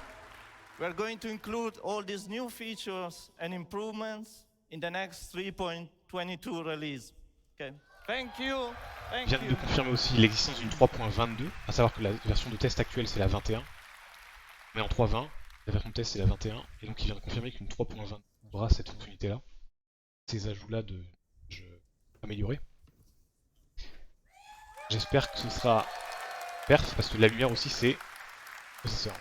we're going to include all these new features and improvements in the next 3.22 release. Okay. Thank you. Il Thank vient you. de confirmer aussi l'existence d'une 3.22, à savoir que la version de test actuelle c'est la 21, mais en 3.20, la version de test c'est la 21, et donc il vient de confirmer qu'une 3.20 aura cette fonctionnalité là, ces ajouts là de jeux améliorés. J'espère que ce sera perf, parce que la lumière aussi c'est processeur.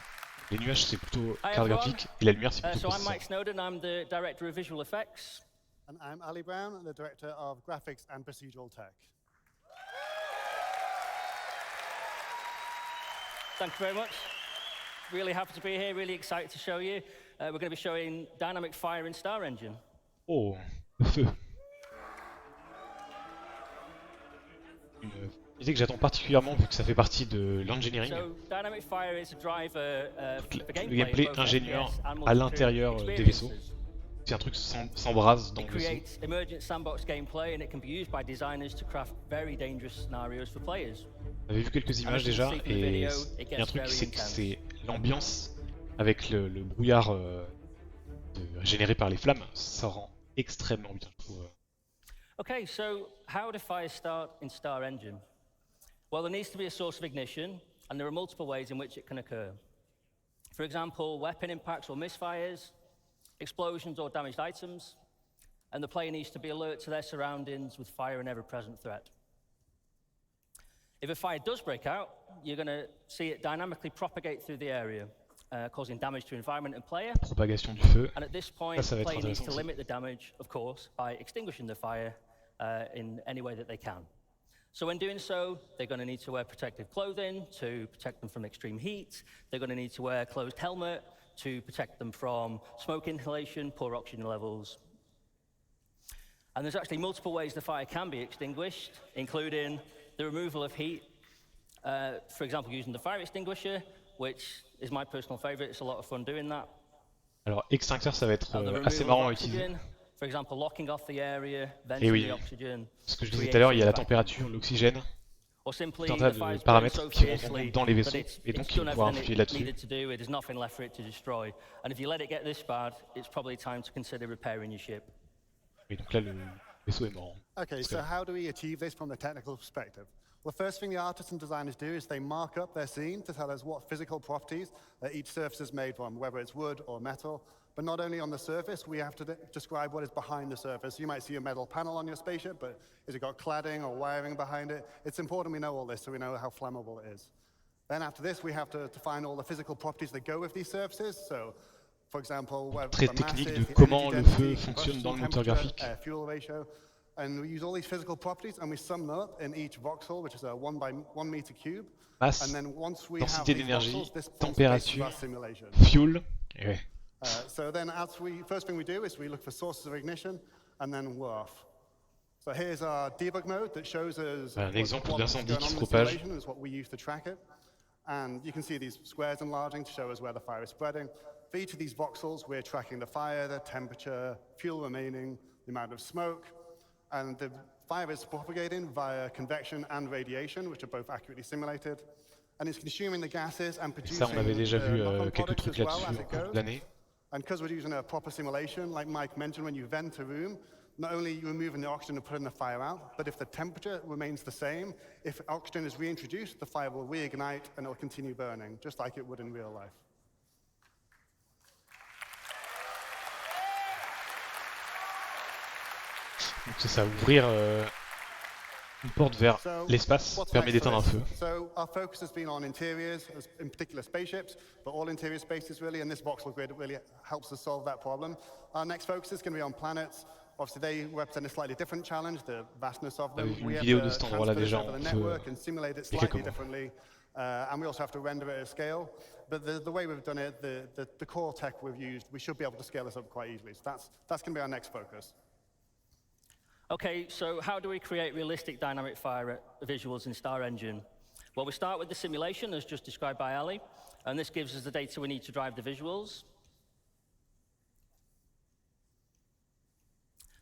Les nuages c'est plutôt carte graphique, et la lumière c'est plutôt So I'm processeur. Mike Snowden, I'm the director of visual effects. And I'm Ali Brown, the director of graphics and procedural tech. Thank you very much. Really happy to be here, really excited to show you. We're going to be showing dynamic fire in Star Engine. Oh, le feu. Une idée que j'attends particulièrement vu que ça fait partie de l'engineering. So dynamic fire is a driver for Le gameplay, gameplay both ingénieur FPS and à multiplayer l'intérieur des vaisseaux. experiences. C'est un truc sans brase dans It le vaisseau. creates emergent sandbox gameplay and it can be used by designers to craft very dangerous scenarios for players. On avait vu quelques images déjà, et il y a un truc, c'est que c'est l'ambiance avec le brouillard généré par les flammes, ça rend extrêmement bien, je trouve. Okay, so how do fires start in Star Engine? Well, there needs to be a source of ignition, and there are multiple ways in which it can occur. For example, weapon impacts or misfires, explosions or damaged items, and the player needs to be alert to their surroundings with fire an ever-present threat. If a fire does break out, you're going to see it dynamically propagate through the area, causing damage to environment and player. Propagation du feu. And at this point, Ça the va être player needs intéressant to aussi. limit the damage, of course, by extinguishing the fire in any way that they can. So when doing so, they're going to need to wear protective clothing to protect them from extreme heat. They're going to need to wear a closed helmet to protect them from smoke inhalation, poor oxygen levels. And there's actually multiple ways the fire can be extinguished, including the removal of heat, for example, using the fire extinguisher, which is my personal favorite. It's a lot of fun doing that. Alors, extincteur, ça va être The assez removal marrant à of utiliser. oxygen, for example, locking off the area, Et venting oui, the oxygen. ce que je disais tout à l'heure, il y a la température, l'oxygène. or simply Tout un the tas de fire's burned paramètres so qui rentrent fiercely dans les that vaisseaux it's et donc il done va pouvoir everything influer it là-dessus. needed to do. There's nothing left for it to destroy. And if you let it get this bad, it's probably time to consider repairing your ship. Et donc là, le vaisseau est mort. Okay, so how do we achieve this from the technical perspective? Well, the first thing the artists and designers do is they mark up their scene to tell us what physical properties each surface is made from, whether it's wood or metal. But not only on the surface, we have to describe what is behind the surface. You might see a metal panel on your spaceship, but has it got cladding or wiring behind it? It's important we know all this so we know how flammable it is. Then after this, we have to define all the physical properties that go with these surfaces. So, for example, where Très the mass technique is, de the comment energy le feu density, fonctionne dans le combustion moteur graphique. temperature, fuel ratio. And we use all these physical properties and we sum them up in each voxel, which is a 1 by 1 meter cube. Masse, And then once we have densité these d'énergie, voxels, this forms the basis of température, our simulation. fuel. Et ouais. So then first thing we do is we look for sources of ignition and then WRF. So here's our debug mode that shows us Un exemple what's d'incendie going qui on se in the propage. simulation is what we use to track it. And you can see these squares enlarging to show us where the fire is spreading. For each of these voxels, we're tracking the fire, the temperature, fuel remaining, the amount of smoke, and the fire is propagating via convection and radiation, which are both accurately simulated. And it's consuming the gases and producing Ça, on avait déjà vu knock-on quelques products trucs as well là-dessus as au it cours de goes. l'année. And because we're using a proper simulation, like Mike mentioned, when you vent a room, not only are you removing the oxygen and putting the fire out, but if the temperature remains the same, if oxygen is reintroduced, the fire will reignite and it will continue burning, just like it would in real life. Donc c'est ça, ouvrir une porte vers l'espace What's permet next for d'éteindre un this? feu. So our focus has been on interiors, in particular spaceships, but all interior spaces really, and this voxel grid really helps us solve that problem. Our next focus is going to be on planets. Obviously, they represent a slightly different challenge, the vastness of them. Une We have vidéo de to cet endroit-là transfer this déjà, over on the peut network and simulate it expliquer slightly comment. differently. And we also have to render it at scale. But the way we've done it, the core tech we've used, we should be able to scale this up quite easily. So that's going to be our next focus. Okay, so how do we create realistic dynamic fire visuals in Star Engine? Well, we start with the simulation, as just described by Ali, and this gives us the data we need to drive the visuals.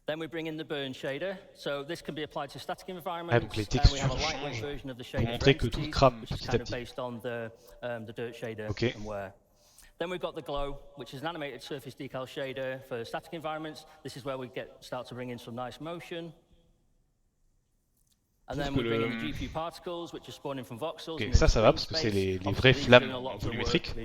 Then we bring in the burn shader, so this can be applied to static environments. Donc les We have a textures lightweight changent version of the pour shader montrer for que tout entities, crame which is petit à kind of petit. based on the dirt shader Okay. and wear. Then we've got the glow, which is an animated surface decal shader for static environments. This is where we start to bring in some nice motion. And then we bring in the GPU particles, which are spawning from voxels. Ok, ça va parce que c'est les vraies flammes volumétriques.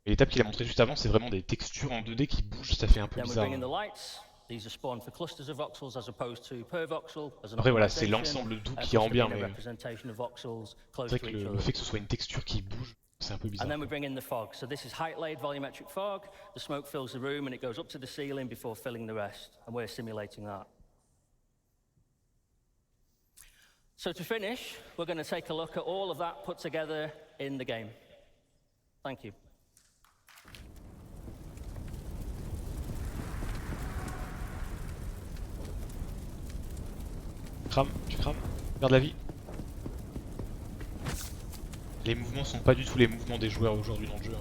Et l'étape qu'il a montré juste avant, c'est vraiment des textures en 2D qui bougent, ça fait un peu Then we bizarre. bring in the lights. These are spawned for clusters of voxels as opposed to per voxel. As an Après voilà, c'est optimization. l'ensemble tout Plus qui rend bien, bring in a mais representation of voxels c'est close vrai to que each le other. fait que ce soit une texture qui bouge, c'est un peu bizarre. And then we bring in the fog. So this is height-laid volumetric fog. The smoke fills the room and it goes up to the ceiling before filling the rest. And we're simulating that. So to finish, we're going to take a look at all of that put together in the game. Thank you. Tu crames, garde la vie. Les mouvements sont pas du tout les mouvements des joueurs aujourd'hui dans le jeu.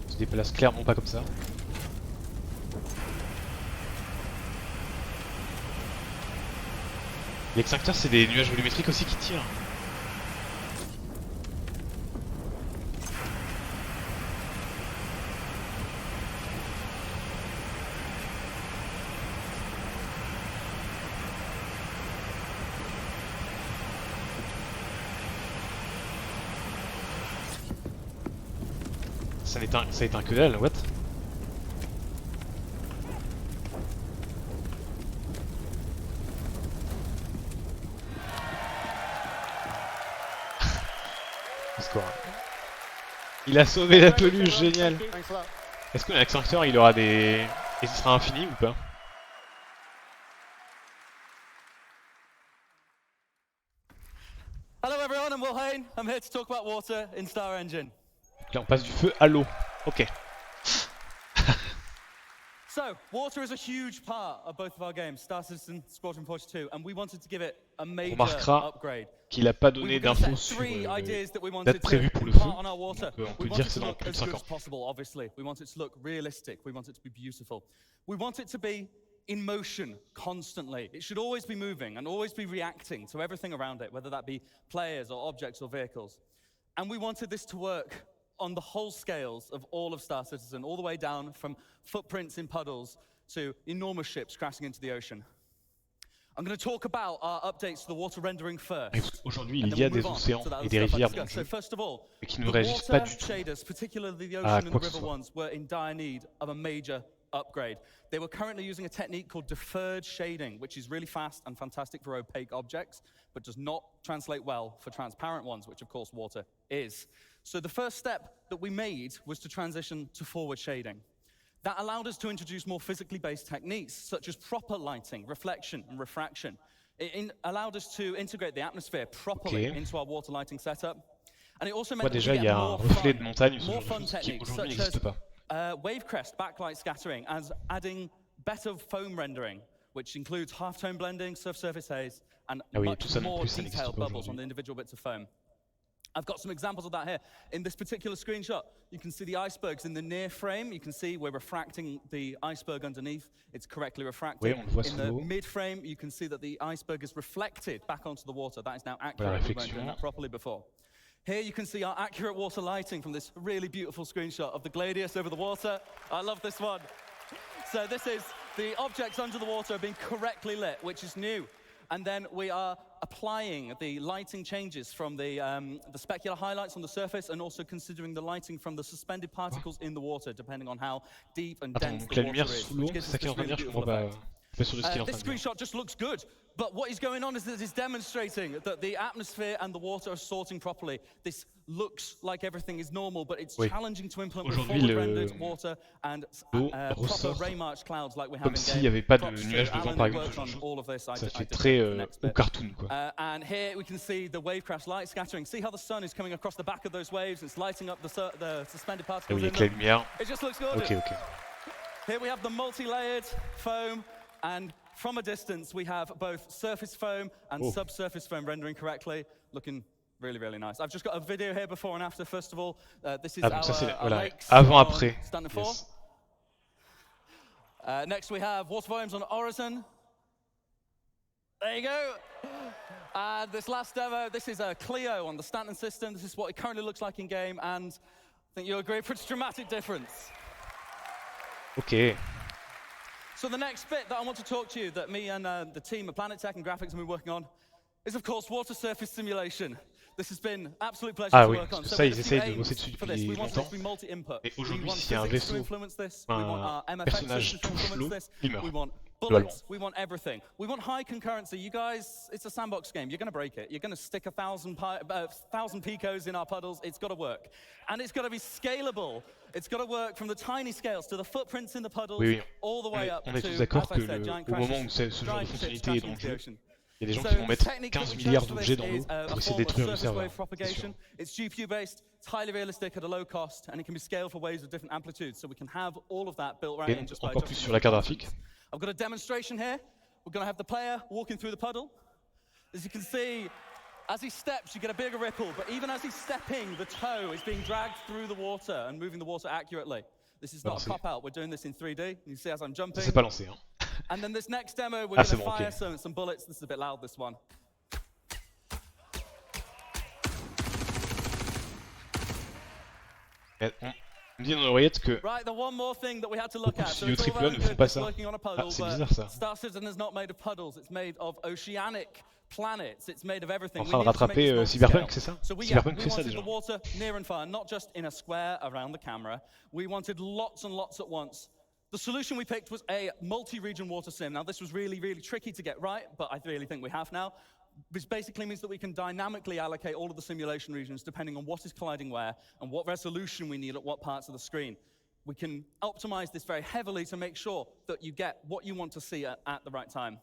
Ils se déplacent clairement pas comme ça. L'extincteur, c'est des nuages volumétriques aussi qui tirent. Ça éteint que dalle, what? Il a sauvé la peluche, génial! Est-ce que l'extincteur il aura des... Et ce sera infini ou pas? Hello everyone, I'm Will Hain. I'm here to talk about water in Star Engine. Là on passe du feu à l'eau. Ok. So, water is a huge part of both of our games, Star Citizen, Squadron 42, and we wanted to give it a On major remarquera upgrade. qu'il n'a pas donné d'infos sur date prévue pour le feu. Donc on peut dire que c'est dans plus de 5 ans. Possible, obviously. We want it to look realistic. We want it to be beautiful. We want it to be in motion constantly. It should always be moving and always be reacting to everything around it, whether that be players or objects or vehicles. And we wanted this to work on the whole scales of all of Star Citizen, all the way down from footprints in puddles to enormous ships crashing into the ocean. I'm going to talk about our updates to the water rendering first. Aujourd'hui, il y a des océans et des rivières dans le jeu, So first of all, mais qui ne the réagissent pas water du tout shaders, particularly the à ocean and quoi the que ce river soit. ones, were in dire need of a major upgrade. They were currently using a technique called deferred shading, which is really fast and fantastic for opaque objects, but does not translate well for transparent ones, which of course water is. So the first step that we made was to transition to forward shading. That allowed us to introduce more physically based techniques, such as proper lighting, reflection, and refraction. It allowed us to integrate the atmosphere properly into our water lighting setup. And it also meant that déjà, we il y a get un more reflet de fun, montagne, ce more genre de fun choses qui techniques, aujourd'hui such n'existe pas. as wave crest backlight scattering, as adding better foam rendering, which includes halftone blending, surface haze, and much tout ça non more plus, ça n'existe detailed pas bubbles on aujourd'hui. the individual bits of foam. I've got some examples of that here. In this particular screenshot, you can see the icebergs in the near frame. You can see we're refracting the iceberg underneath. It's correctly refracted. Oui, on le voit in sous the l'eau. mid frame, you can see that the iceberg is reflected back onto the water. That is now La accurate. We weren't réflexion. doing that properly before. Here you can see our accurate water lighting from this really beautiful screenshot of the Gladius over the water. I love this one. So this is the objects under the water being correctly lit, which is new. And then we are applying the lighting changes from the specular highlights on the surface, and also considering the lighting from the suspended particles in the water, depending on how deep and dense Donc the la water lumière is, sous l'eau, which gives c'est ça us qui est en this train de really dire, je comprends beautiful pas, effect. pas sûr de ce qu'il est en train This de dire. screenshot just looks good, but what is going on is that it's demonstrating that the atmosphere and the water are sorting properly. This looks like everything is normal, but it's Oui. challenging to implement with Aujourd'hui, forward-rendered water and l'eau proper ressort ray-marched clouds like we have comme in s'il n'y game. avait pas de Props to nuages devant, Alan par who exemple, ce worked genre de on choses. all of this. Ça I fait did très the next au bit. cartoon, quoi. And here we can see the wavecraft light scattering. See how the sun is coming across the back of those waves? It's lighting up the suspended Ah particles oui, in avec la them. lumière. It just looks gorgeous. Ok, ok. Here we have the multi-layered foam, and from a distance we have both surface foam and Oh. subsurface foam rendering correctly, looking really, really nice. I've just got a video here before and after. First of all, this is Ah, donc ça c'est our voilà, lakes avant on après. Stanton 4. Yes. Next we have water volumes on Horizon. There you go. And this last demo, this is a Clio on the Stanton system. This is what it currently looks like in game, and I think you'll agree, pretty dramatic difference. Ok. So the next bit that I want to talk to you, that me and the team at Planet Tech and Graphics have been working on, is of course water surface simulation. This has been absolute pleasure Ah to oui, work on. parce que So ça we ils had a few essayent de aims bosser dessus for this. depuis We want this longtemps. to be multi-input. Et We aujourd'hui, want s'il y a un physics to vaisseau, influence this. We want our un MFX personnage systems to touche influence l'eau, this. il meurt. We want Globalement. bullets. We want everything. We want high concurrency. You guys, it's a sandbox game. You're going to break it. You're going to stick 1,000 picos in our puddles. It's got to work. And it's got to be scalable. It's got to work from the tiny scales to the footprints in the puddles, Oui, oui. all the way up On est to, tous d'accord as que I said, giant au moment où crashes, ce genre de giant ships fonctionnalité est crashing dans le into the jeu, ocean. il y a des gens So qui vont the mettre technique that 15 we milliards chose for d'objets this dans l'eau is pour a essayer form de of détruire le surface serveur. wave C'est sûr. propagation. It's GPU-based, it's highly realistic at a low cost, and it can be scaled for waves of different amplitudes. So we can have all of that built right Et in just by encore plus adjusting sur la the carte components. graphique. I've got a demonstration here. We're going to have the player walking through the puddle. As you can see, as he steps, you get a bigger ripple, but even as he's stepping, the toe is being dragged through the water and moving the water accurately. This is not a cop-out. We're doing this in 3D. You see as I'm jumping. Ça c'est pas lancé, hein. And then this next demo, we're Ah, going c'est to bon, fire ok. some bullets. This is a bit loud, this one. On me dit dans l'oreillette que Right, the one more thing that we had to look beaucoup de at. So studios it's all AAA very ne font good pas just ça. working on a Ah, puddle, c'est but bizarre ça. Star Citizen is not made of puddles. It's made of oceanic planets. It's made of everything. En We train de needed to make rattraper this Cyberpunk, multi-scale. c'est ça? So we Cyberpunk fait ça wanted déjà. the water near and far, not just in a square around the camera. We wanted lots and lots at once. The solution we picked was a multi-region water sim. Now this was really, really tricky to get right, but I really think we have now. Which basically means that we can dynamically allocate all of the simulation regions depending on what is colliding where and what resolution we need at what parts of the screen. We can optimize this very heavily to make sure that you get what you want to see at the right time.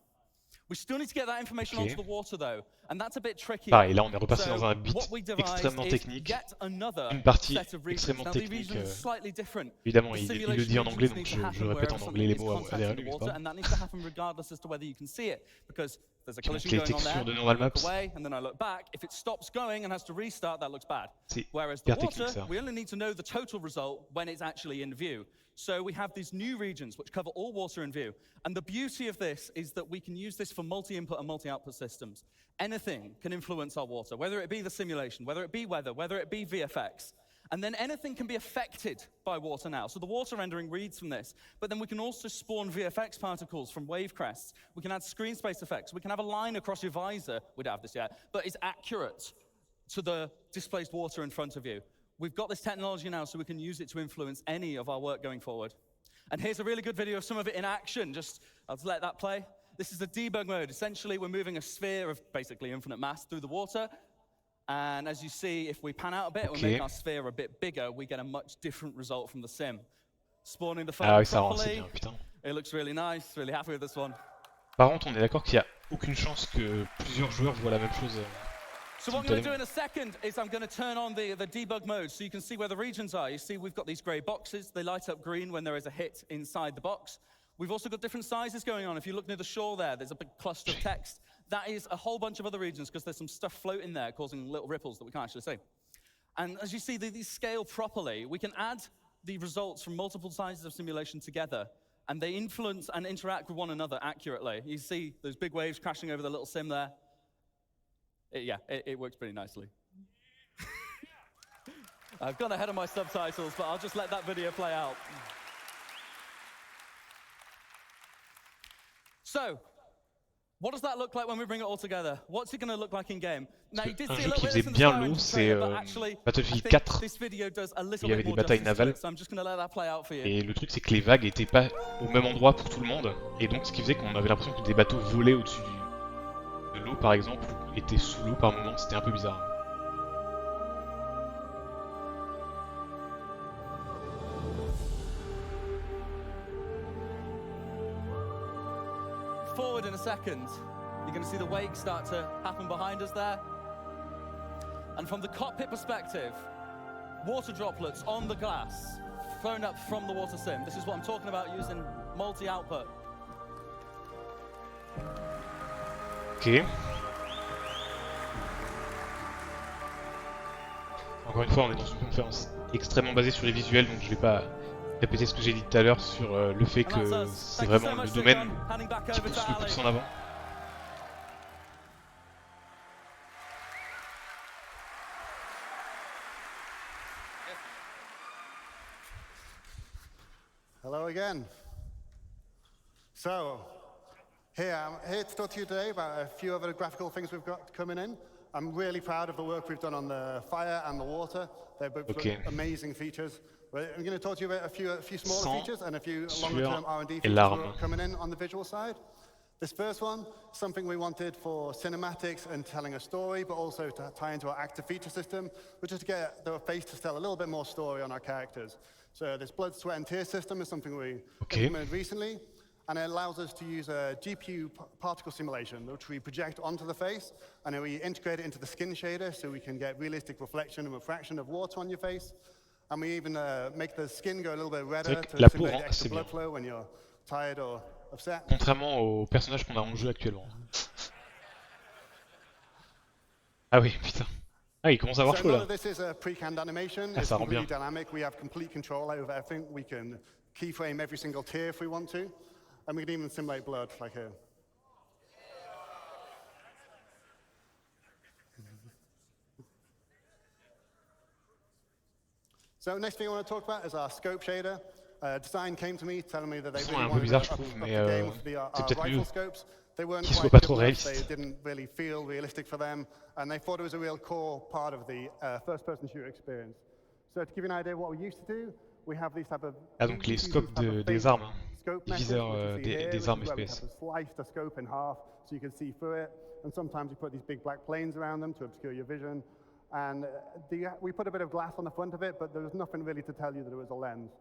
We still need to get that information onto the water though, and that's a bit tricky. Pareil, là on est repassé So dans un bit what we devised extrêmement is technique, yet another une partie set of regions. extrêmement Now, the technique. regions are slightly different. Évidemment, The il le simulation dit en anglais, regions donc need to je happen répète wherever en something anglais les is mots contacting derrière the lui, n'est-ce water, pas? and that needs to happen regardless as to whether you can see it, because there's a qui montre collision les going on there, textures de I normal look maps. away, and then I look back. If it stops going and has to restart, that looks bad. C'est Whereas the hyper technique water, ça. we only need to know the total result when it's actually in view. So we have these new regions which cover all water in view. And the beauty of this is that we can use this for multi-input and multi-output systems. Anything can influence our water, whether it be the simulation, whether it be weather, whether it be VFX. And then anything can be affected by water now. So the water rendering reads from this, but then we can also spawn VFX particles from wave crests. We can add screen space effects. We can have a line across your visor. We don't have this yet, but it's accurate to the displaced water in front of you. We've got this technology now, so we can use it to influence any of our work going forward. And here's a really good video of some of it in action. I'll just let that play. This is the debug mode. Essentially, we're moving a sphere of basically infinite mass through the water. And as you see, if we pan out a bit, we make our sphere a bit bigger, we get a much different result from the sim. Spawning the fire properly, it looks really nice, really happy with this one. Par contre, on est d'accord qu'il n'y a aucune chance que plusieurs joueurs voient la même chose. So what I'm going to do in a second is I'm going to turn on the debug mode so you can see where the regions are. You see we've got these grey boxes. They light up green when there is a hit inside the box. We've also got different sizes going on. If you look near the shore there's a big cluster of text. That is a whole bunch of other regions because there's some stuff floating there causing little ripples that we can't actually see. And as you see, these scale properly. We can add the results from multiple sizes of simulation together, and they influence and interact with one another accurately. You see those big waves crashing over the little sim there. It works pretty nicely. I've gone ahead of my subtitles, but I'll just let that video play out. So, what does that look like when we bring it all together? What's it going to look like in game? Now, you did see a little bit of this in the bien c'est Battlefield 4. Il y avait des batailles navales. Et le truc, c'est que les vagues n'étaient pas au même endroit pour tout le monde. Et donc, ce qui faisait qu'on avait l'impression que des bateaux volaient au-dessus de l'eau, par exemple, ou étaient sous l'eau par moments. C'était un peu bizarre. Forward in a second, you're going to see the wake start to happen behind us there. And from the cockpit perspective, water droplets on the glass thrown up from the water sim. This is what I'm talking about using multi-output. Ok. Encore une fois, on est dans une conférence extrêmement basée sur les visuels, donc je vais pas répéter ce que j'ai dit tout à l'heure sur le fait que c'est vraiment le domaine qui pousse le plus en avant. Hello again. So, I'm here to talk to you today about a few other graphical things we've got coming in. I'm really proud of the work we've done on the fire and the water. They're both amazing features. I'm going to talk to you about a few smaller features and a few longer-term R&D features coming in on the visual side. This first one, something we wanted for cinematics and telling a story, but also to tie into our active feature system, which is to get the face to tell a little bit more story on our characters. So this blood, sweat, and tears system is something we implemented recently, and it allows us to use a GPU particle simulation, which we project onto the face, and then we integrate it into the skin shader so we can get realistic reflection and refraction of water on your face. And we even make the skin go a little bit redder to simulate extra blood flow when you're tired or upset. Contrairement aux personnages qu'on a en jeu actuellement. Ah oui, putain. Ah, il commence à avoir chaud là. This is a pre-canned animation. Ah, it's ça rend bien. really dynamic. We have complete control over everything. We can keyframe every single tear if we want to. And we can even simulate blood, like here. So next thing I want to talk about is our scope shader. Design came to me telling me that they really wanted to up the game with the rifle scopes. They weren't quite good enough. They didn't really feel realistic for them, and they thought it was a real core part of the first-person shooter experience. So to give you an idea of what we used to do, we have these type of donc les scopes des armes, les viseurs des armes FPS. We have to slice the scope in half so you can see through it, and sometimes you put these big black planes around them to obscure your vision. And we put a bit of glass on the front of it, but there was nothing really to tell you that it was a lens.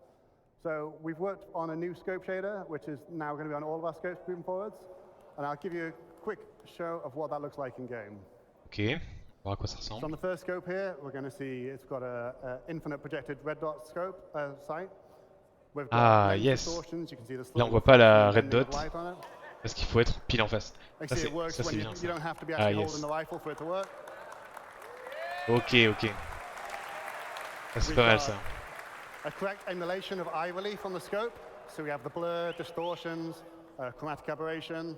So we've worked on a new scope shader, which is now going to be on all of our scopes moving forwards. And I'll give you a quick show of what that looks like in game. Ok, on va voir à quoi ça ressemble. So on the first scope here, we're going to see it's got a infinite projected red dot scope sight. Ah yes. Là on voit pas la red dot. Parce qu'il faut être pile en face. Like Ça see, it works c'est when bien you ça. don't have to be Ah actually yes. holding the rifle for it to work. Ok, ok. Ça c'est We've pas mal got ça. A correct emulation of eye relief on the scope. So we have the blur, distortions, chromatic aberration.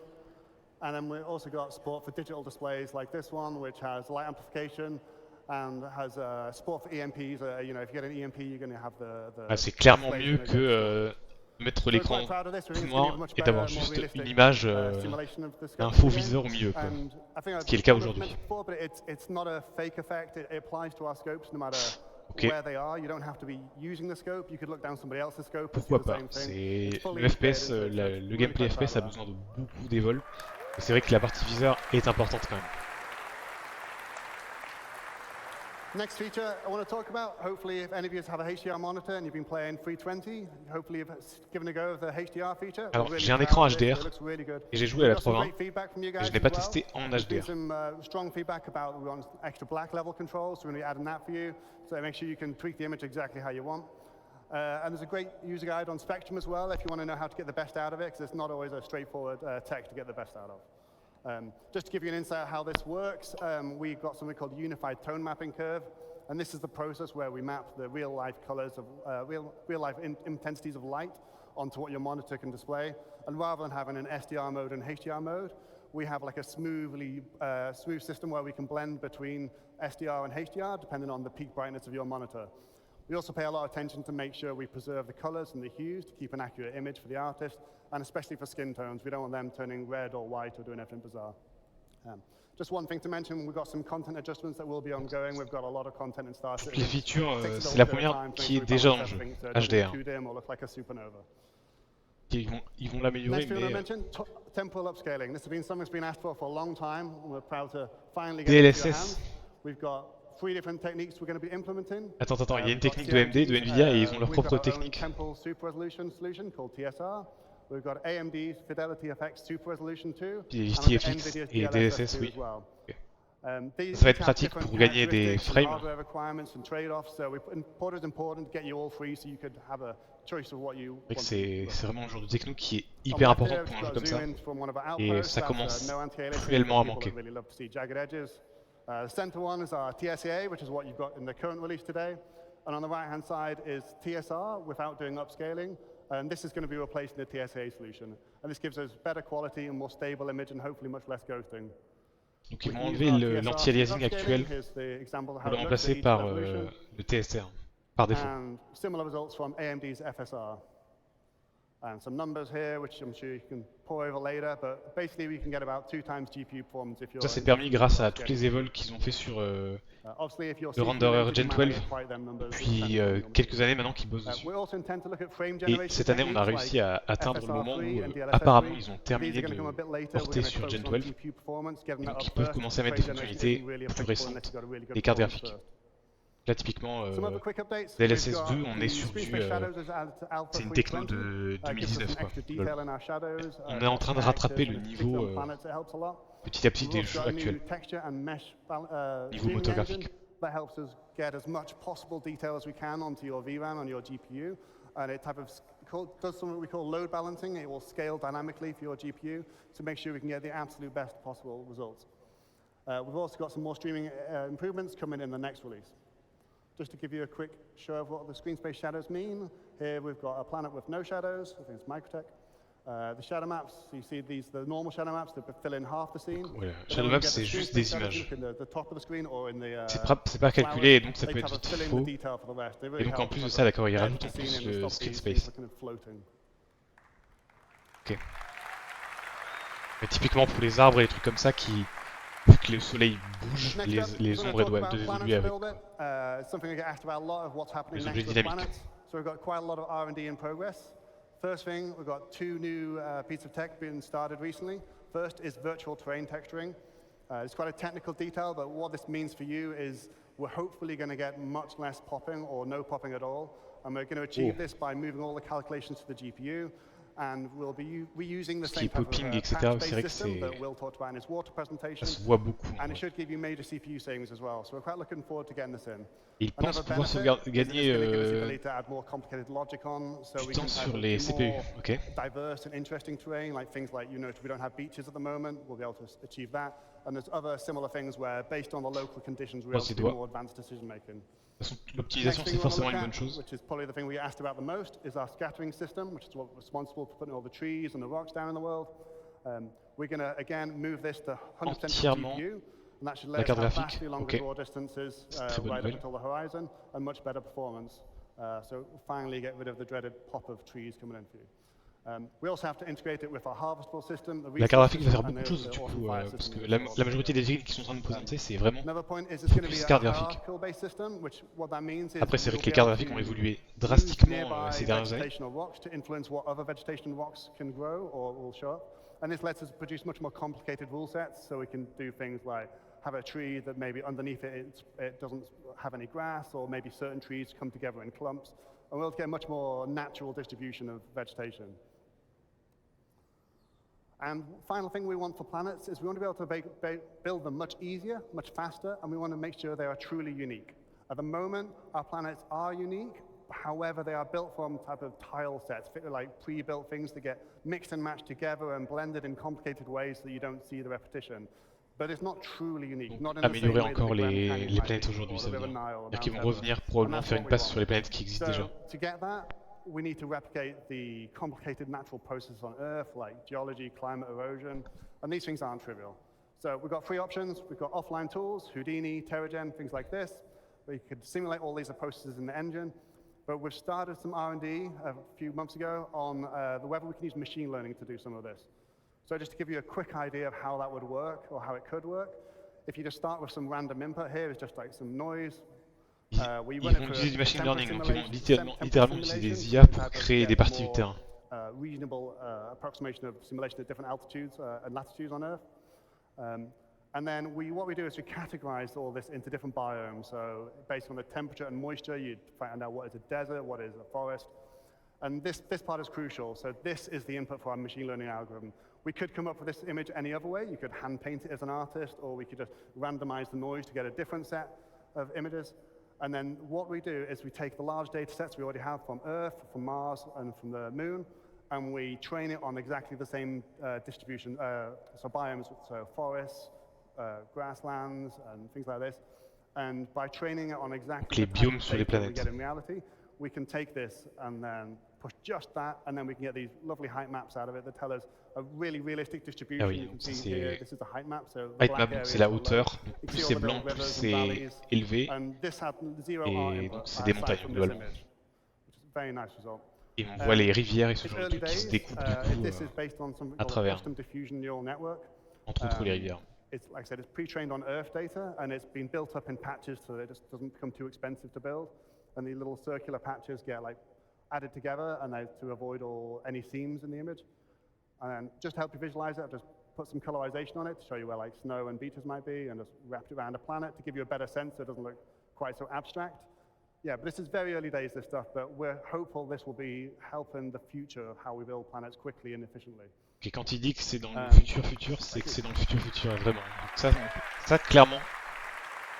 And then we've also got support for digital displays like this one, which has light amplification and has support for EMPs. You know, if you get an EMP, you're going to have the Ah, c'est clairement displays mieux gonna que get mettre So we're l'écran quite proud of this. We tout think it's going to noir be much et better, d'avoir more juste realistic une image, simulation of the un scope faux again. viseur au milieu, quoi. And I think Ce qui est le cas I aujourd'hui. mentioned before, but it's not a fake effect. It applies to our scopes no matter Ok. where they are. You don't have to be using the scope. You could look down somebody else's scope and see Pourquoi the pas. same thing. C'est It's fully le FPS, integrated, so le really gameplay quite proud FPS a of that. besoin de beaucoup d'évol. Et c'est vrai que la partie viseur est importante quand même. Next feature I want to talk about, hopefully if any of you have a HDR monitor and you've been playing 320, hopefully you've given a go of the HDR feature. Alors We're really j'ai un proud écran of this. HDR It looks really good. et j'ai joué à la We've got some 320 great feedback from you mais guys je n'ai pas as well. testé en There's been HDR. some strong feedback about we want extra black level controls, so we're going to be adding that for you. So make sure you can tweak the image exactly how you want. And there's a great user guide on Spectrum as well if you want to know how to get the best out of it, because it's not always a straightforward tech to get the best out of. Just to give you an insight how this works, we've got something called the Unified Tone Mapping Curve. And this is the process where we map the real-life colors of real-life intensities of light onto what your monitor can display. And rather than having an SDR mode and HDR mode, we have like a smooth system where we can blend between SDR and HDR depending on the peak brightness of your monitor. We also pay a lot of attention to make sure we preserve the colors and the hues to keep an accurate image for the artist, and especially for skin tones. We don't want them turning red or white or doing everything bizarre. Just one thing to mention, we've got some content adjustments that will be ongoing. We've got a lot of content in Star Toutes les Citizen. features, Takes us a c'est la little bit première of time to qui est make sure we déjà en balance jeu, everything so it doesn't HDR. look too dim or look like a supernova. Ils vont l'améliorer, Next thing I want to mais mention, temporal upscaling. This has been something that's been asked for a long time, and we're proud to finally get it into your DLSS. hands. We've got 3 different techniques we're going to be implementing. Attends, il y a une We've got technique de AMD, de CIT's, Nvidia et ils ont leur we've propre got our own technique. temporal super resolution solution called TSR. We've got AMD's Fidelity FX Super Resolution 2. Puis and we've got TFX NVIDIA's et DLSS DLSS, 2 oui. as well. Ok. These Ça va être each have pratique different pour gagner des characteristics and frames. hardware requirements and trade-offs. So thought it was important to get you all free so you could have a choice of what you C'est vrai que want. c'est vraiment un genre de techno qui est On hyper left important here, pour un we've jeu got comme ça. zoom in from one of our Et outposts. ça That's, commence no anti-aliasing, cruellement à but people manquer. that really love to see jagged edges. The center one is our TSA, which is what you've got in the current release today. And on the right-hand side is TSR without doing upscaling. And this is going to be replacing the TSA solution. And this gives us better quality and more stable image and hopefully much less ghosting. Donc ils vont enlever l'anti-aliasing actuel pour le remplacer par le TSR, par défaut. And similar results from AMD's FSR. And some numbers here, which I'm sure you can pour over later, but basically we can get about 2 times GPU performance if you're... Ça c'est permis grâce à toutes les évols qu'ils ont fait sur le renderer Gen 12 depuis quelques années maintenant qu'ils bossent dessus. Et cette année on a réussi à atteindre le moment où apparemment ils ont terminé de porter sur Gen 12 et donc ils peuvent commencer à mettre des fonctionnalités plus récentes des cartes graphiques. Là typiquement DLSS 2 on est sur du c'est une techno de 2019 quoi. On est en train de rattraper le niveau petit à petit des jeux actuels niveau moteur graphique. That helps us get as much possible detail as we can onto your VRAM and your GPU, and it does something we call load balancing. It will scale dynamically for your GPU to make sure we can get the absolute best possible results. We've also got some more streaming improvements coming in the next release. Just to give you a quick show of what the screen space shadows mean, here we've got a planet with no shadows, I think it's Microtech. The shadow maps, so you see these, the normal shadow maps that fill in half the scene. Voilà, shadow maps c'est juste des images. C'est pas calculé et donc ça peut être vite faux. Et donc en plus de ça, d'accord, il rajoute en plus le screen space. Ok. Mais typiquement pour les arbres et les trucs comme ça qui, vu que le soleil bouge, les ombres doivent évoluer avec. Les objets dynamiques. So we've got quite a lot of R&D in progress. First thing, we've got 2 new pieces of tech being started recently. First is virtual terrain texturing. It's quite a technical detail, but what this means for you is we're hopefully going to get much less popping or no popping at all. And we're going to achieve this by moving all the calculations to the GPU. And we'll be reusing the Ce qui same est type popping, of etc. patch-based C'est vrai que system c'est... that Will talked about in his water presentation. Ça se voit beaucoup. And it should give you major CPU savings as well. So we're quite looking forward to getting this in. Il pense Another pouvoir benefit is that gagner it's going to give us the ability to add more complicated logic on, so du we temps can sur have les CPU. more Ok. diverse and interesting terrain, like things like, you know, we don't have beaches at the moment, we'll be able to achieve that. And there's other similar things where, based on the local conditions, we're able to do more advanced decision making. L'optimisation, c'est forcément une bonne chose. Which is probably the thing we asked about the most, is our scattering system, which is what's responsible for putting all the trees and the rocks down in the world. We're going to, again, move this to 100% GPU, and that should let us have vastly longer draw distances right up until the horizon, and much better performance. So we'll finally get rid of the dreaded pop of trees coming in for you. We also have to integrate it with our harvestable system. La carte graphique va faire beaucoup de choses du coup, parce que la majorité des techniques qui sont en train de nous présenter, c'est vraiment focus carte graphique. Après, c'est vrai que les cartes graphiques ont évolué drastiquement ces dernières années. And this lets us produce much more complicated rule sets, so we can do things like have a tree that maybe underneath it doesn't have any grass, or maybe certain trees come together in clumps, and we'll get a much more natural distribution of vegetation. And final thing we want for planets is we want to be able to build them much easier, much faster, and we want to make sure they are truly unique. At the moment, our planets are unique. However, they are built from type of tile sets, like pre-built things that get mixed and matched together and blended in complicated ways so that you don't see the repetition. But it's not truly unique. Not in the same way that encore les planètes aujourd'hui, ça veut dire. C'est-à-dire qu'ils vont revenir probablement faire une place sur les planètes qui existent déjà. To get that, we need to replicate the complicated natural processes on Earth, like geology, climate erosion, and these things aren't trivial. So we've got three options. We've got offline tools, Houdini, Terragen, things like this, where you could simulate all these processes in the engine. But we've started some R&D a few months ago on whether we can use machine learning to do some of this. So just to give you a quick idea of how that would work, or how it could work, if you just start with some random input here, it's just like some noise. Ils vont utiliser du machine learning, donc ils vont littéralement utiliser des IA pour créer des parties du terrain. Reasonable approximation of simulation at different altitudes and latitudes on Earth. And then what we do is we categorize all this into different biomes. So based on the temperature and moisture, you find out what is a desert, what is a forest. And this part is crucial. So this is the input for our machine learning algorithm. We could come up with this image any other way. You could hand paint it as an artist, or we could just randomize the noise to get a different set of images. And then what we do is we take the large data sets we already have from Earth, from Mars, and from the Moon, and we train it on exactly the same distribution, so biomes, so forests, grasslands, and things like this. And by training it on exactly the type of data we get in reality, we can take this and then push just that, and then we can get these lovely height maps out of it that tell us a really realistic distribution. You can see here, this is the height map. So height map, c'est la hauteur. Plus c'est blanc, plus c'est élevé. Et donc c'est des montagnes globalement. Et on voit les rivières et ce genre de trucs qui se découpent du coup à travers. Entre autres les rivières. It's, like I said, it's pre-trained on Earth data, and it's been built up in patches so that it just doesn't become too expensive to build. And the little circular patches get like added together, and to avoid any seams in the image. And just to help you visualize it, I've just put some colorization on it to show you where like snow and beaches might be, and just wrapped it around a planet to give you a better sense so it doesn't look quite so abstract. Yeah, but this is very early days, this stuff, but we're hopeful this will be helping the future of how we build planets quickly and efficiently. Et quand il dit que c'est dans le futur, c'est que c'est dans le futur, vraiment. Donc ça clairement,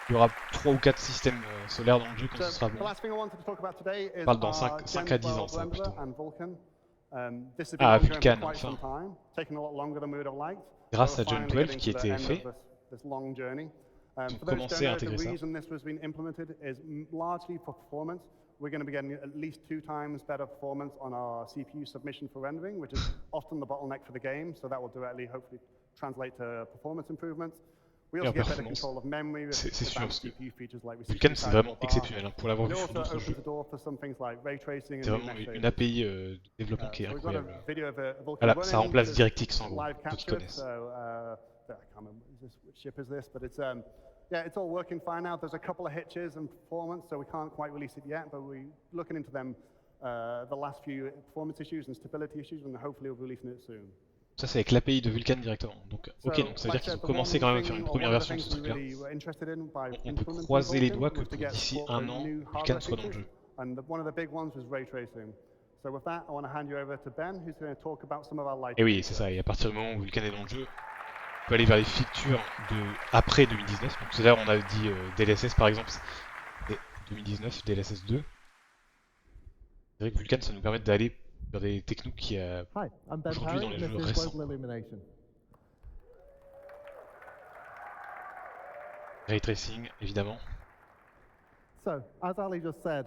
il y aura 3 ou 4 systèmes solaires dans le jeu quand ce sera bon. On parle dans 5 à 10 ans, ça, plutôt. Ah, Vulcan, enfin. Grâce à Gen 12 qui était fait, ils ont commencé à intégrer ça. We're going to be getting at least 2 times better performance on our CPU submission for rendering, which is often the bottleneck for the game, so that will directly, hopefully, translate to performance improvements. We also get better control of memory with advanced CPU features like we see. Vulcan, c'est vraiment exceptionnel, pour l'avoir vu sur d'autres jeux. C'est vraiment une API de développement qui est incroyable. Voilà, ça remplace DirectX en gros, ceux qui connaissent. Yeah, it's all working fine now. There's a couple of hitches in performance, so we can't quite release it yet, but we're looking into them, the last few performance issues and stability issues, and hopefully we'll be releasing it soon. Ça c'est avec l'API de Vulcan directement. Donc ok, donc ça veut dire qu'ils ont commencé quand même à faire une première version de ce truc-là. On peut croiser les doigts que d'ici 1 an, Vulcan soit dans le jeu. And one of the big ones was ray tracing. So with that, I want to hand you over to Ben, who's going to talk about some of our lighting. Et oui, c'est ça, et à partir du moment où Vulkan est dans le jeu, on peut aller vers les features de après 2019. Donc c'est là où on a dit DLSS par exemple, c'est 2019, DLSS 2. C'est vrai que Vulkan, ça nous permet d'aller vers des technos qui aujourd'hui dans les jeux récents. Ray tracing, évidemment. So, as Ali just said,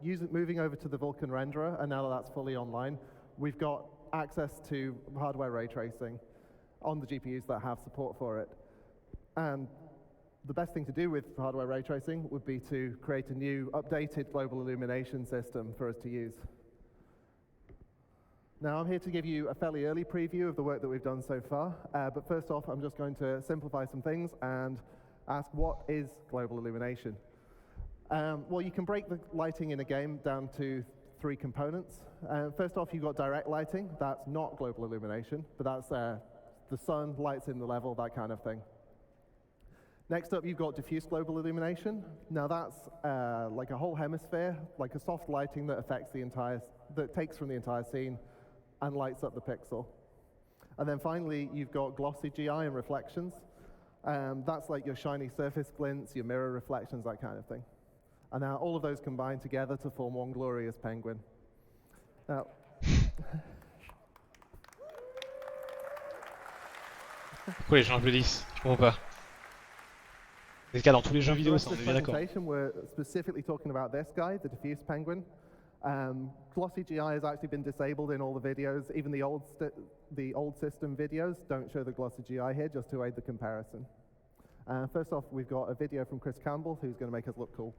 moving over to the Vulkan renderer, and now that that's fully online, we've got access to hardware ray tracing on the GPUs that have support for it. And the best thing to do with hardware ray tracing would be to create a new updated global illumination system for us to use. Now I'm here to give you a fairly early preview of the work that we've done so far, but first off I'm just going to simplify some things and ask what is global illumination? Well, you can break the lighting in a game down to 3 components. First off, you've got direct lighting. That's not global illumination, but that's the sun, lights in the level, that kind of thing. Next up, you've got diffuse global illumination. Now that's like a whole hemisphere, like a soft lighting that affects that takes from the entire scene and lights up the pixel. And then finally, you've got glossy GI and reflections. That's like your shiny surface glints, your mirror reflections, that kind of thing. And now all of those combine together to form one glorious penguin. Now, pourquoi les gens applaudissent? Je comprends pas. C'est le cas dans tous les jeux vidéo, ça, on est bien d'accord. We're specifically talking about this guy, the diffuse penguin. Glossy GI has actually been disabled in all the videos. Even the old system videos don't show the glossy GI here, just to aid the comparison. First off, we've got a video from Chris Campbell, who's going to make us look cool.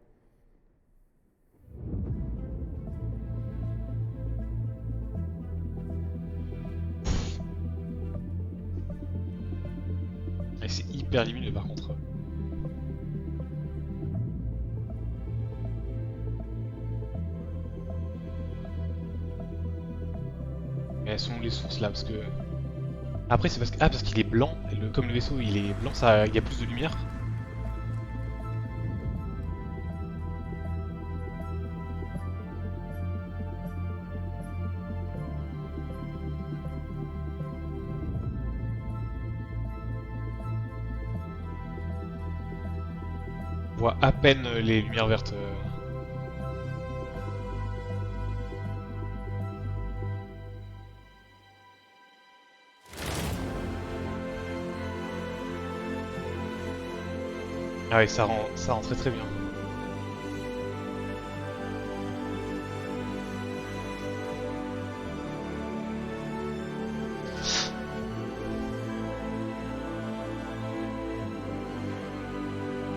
Et c'est hyper lumineux par contre. Et elles sont les sources là parce que. Après c'est parce qu'il est blanc, et comme le vaisseau il est blanc, il y a plus de lumière. On voit à peine les lumières vertes. Ah oui, ça rend très très bien.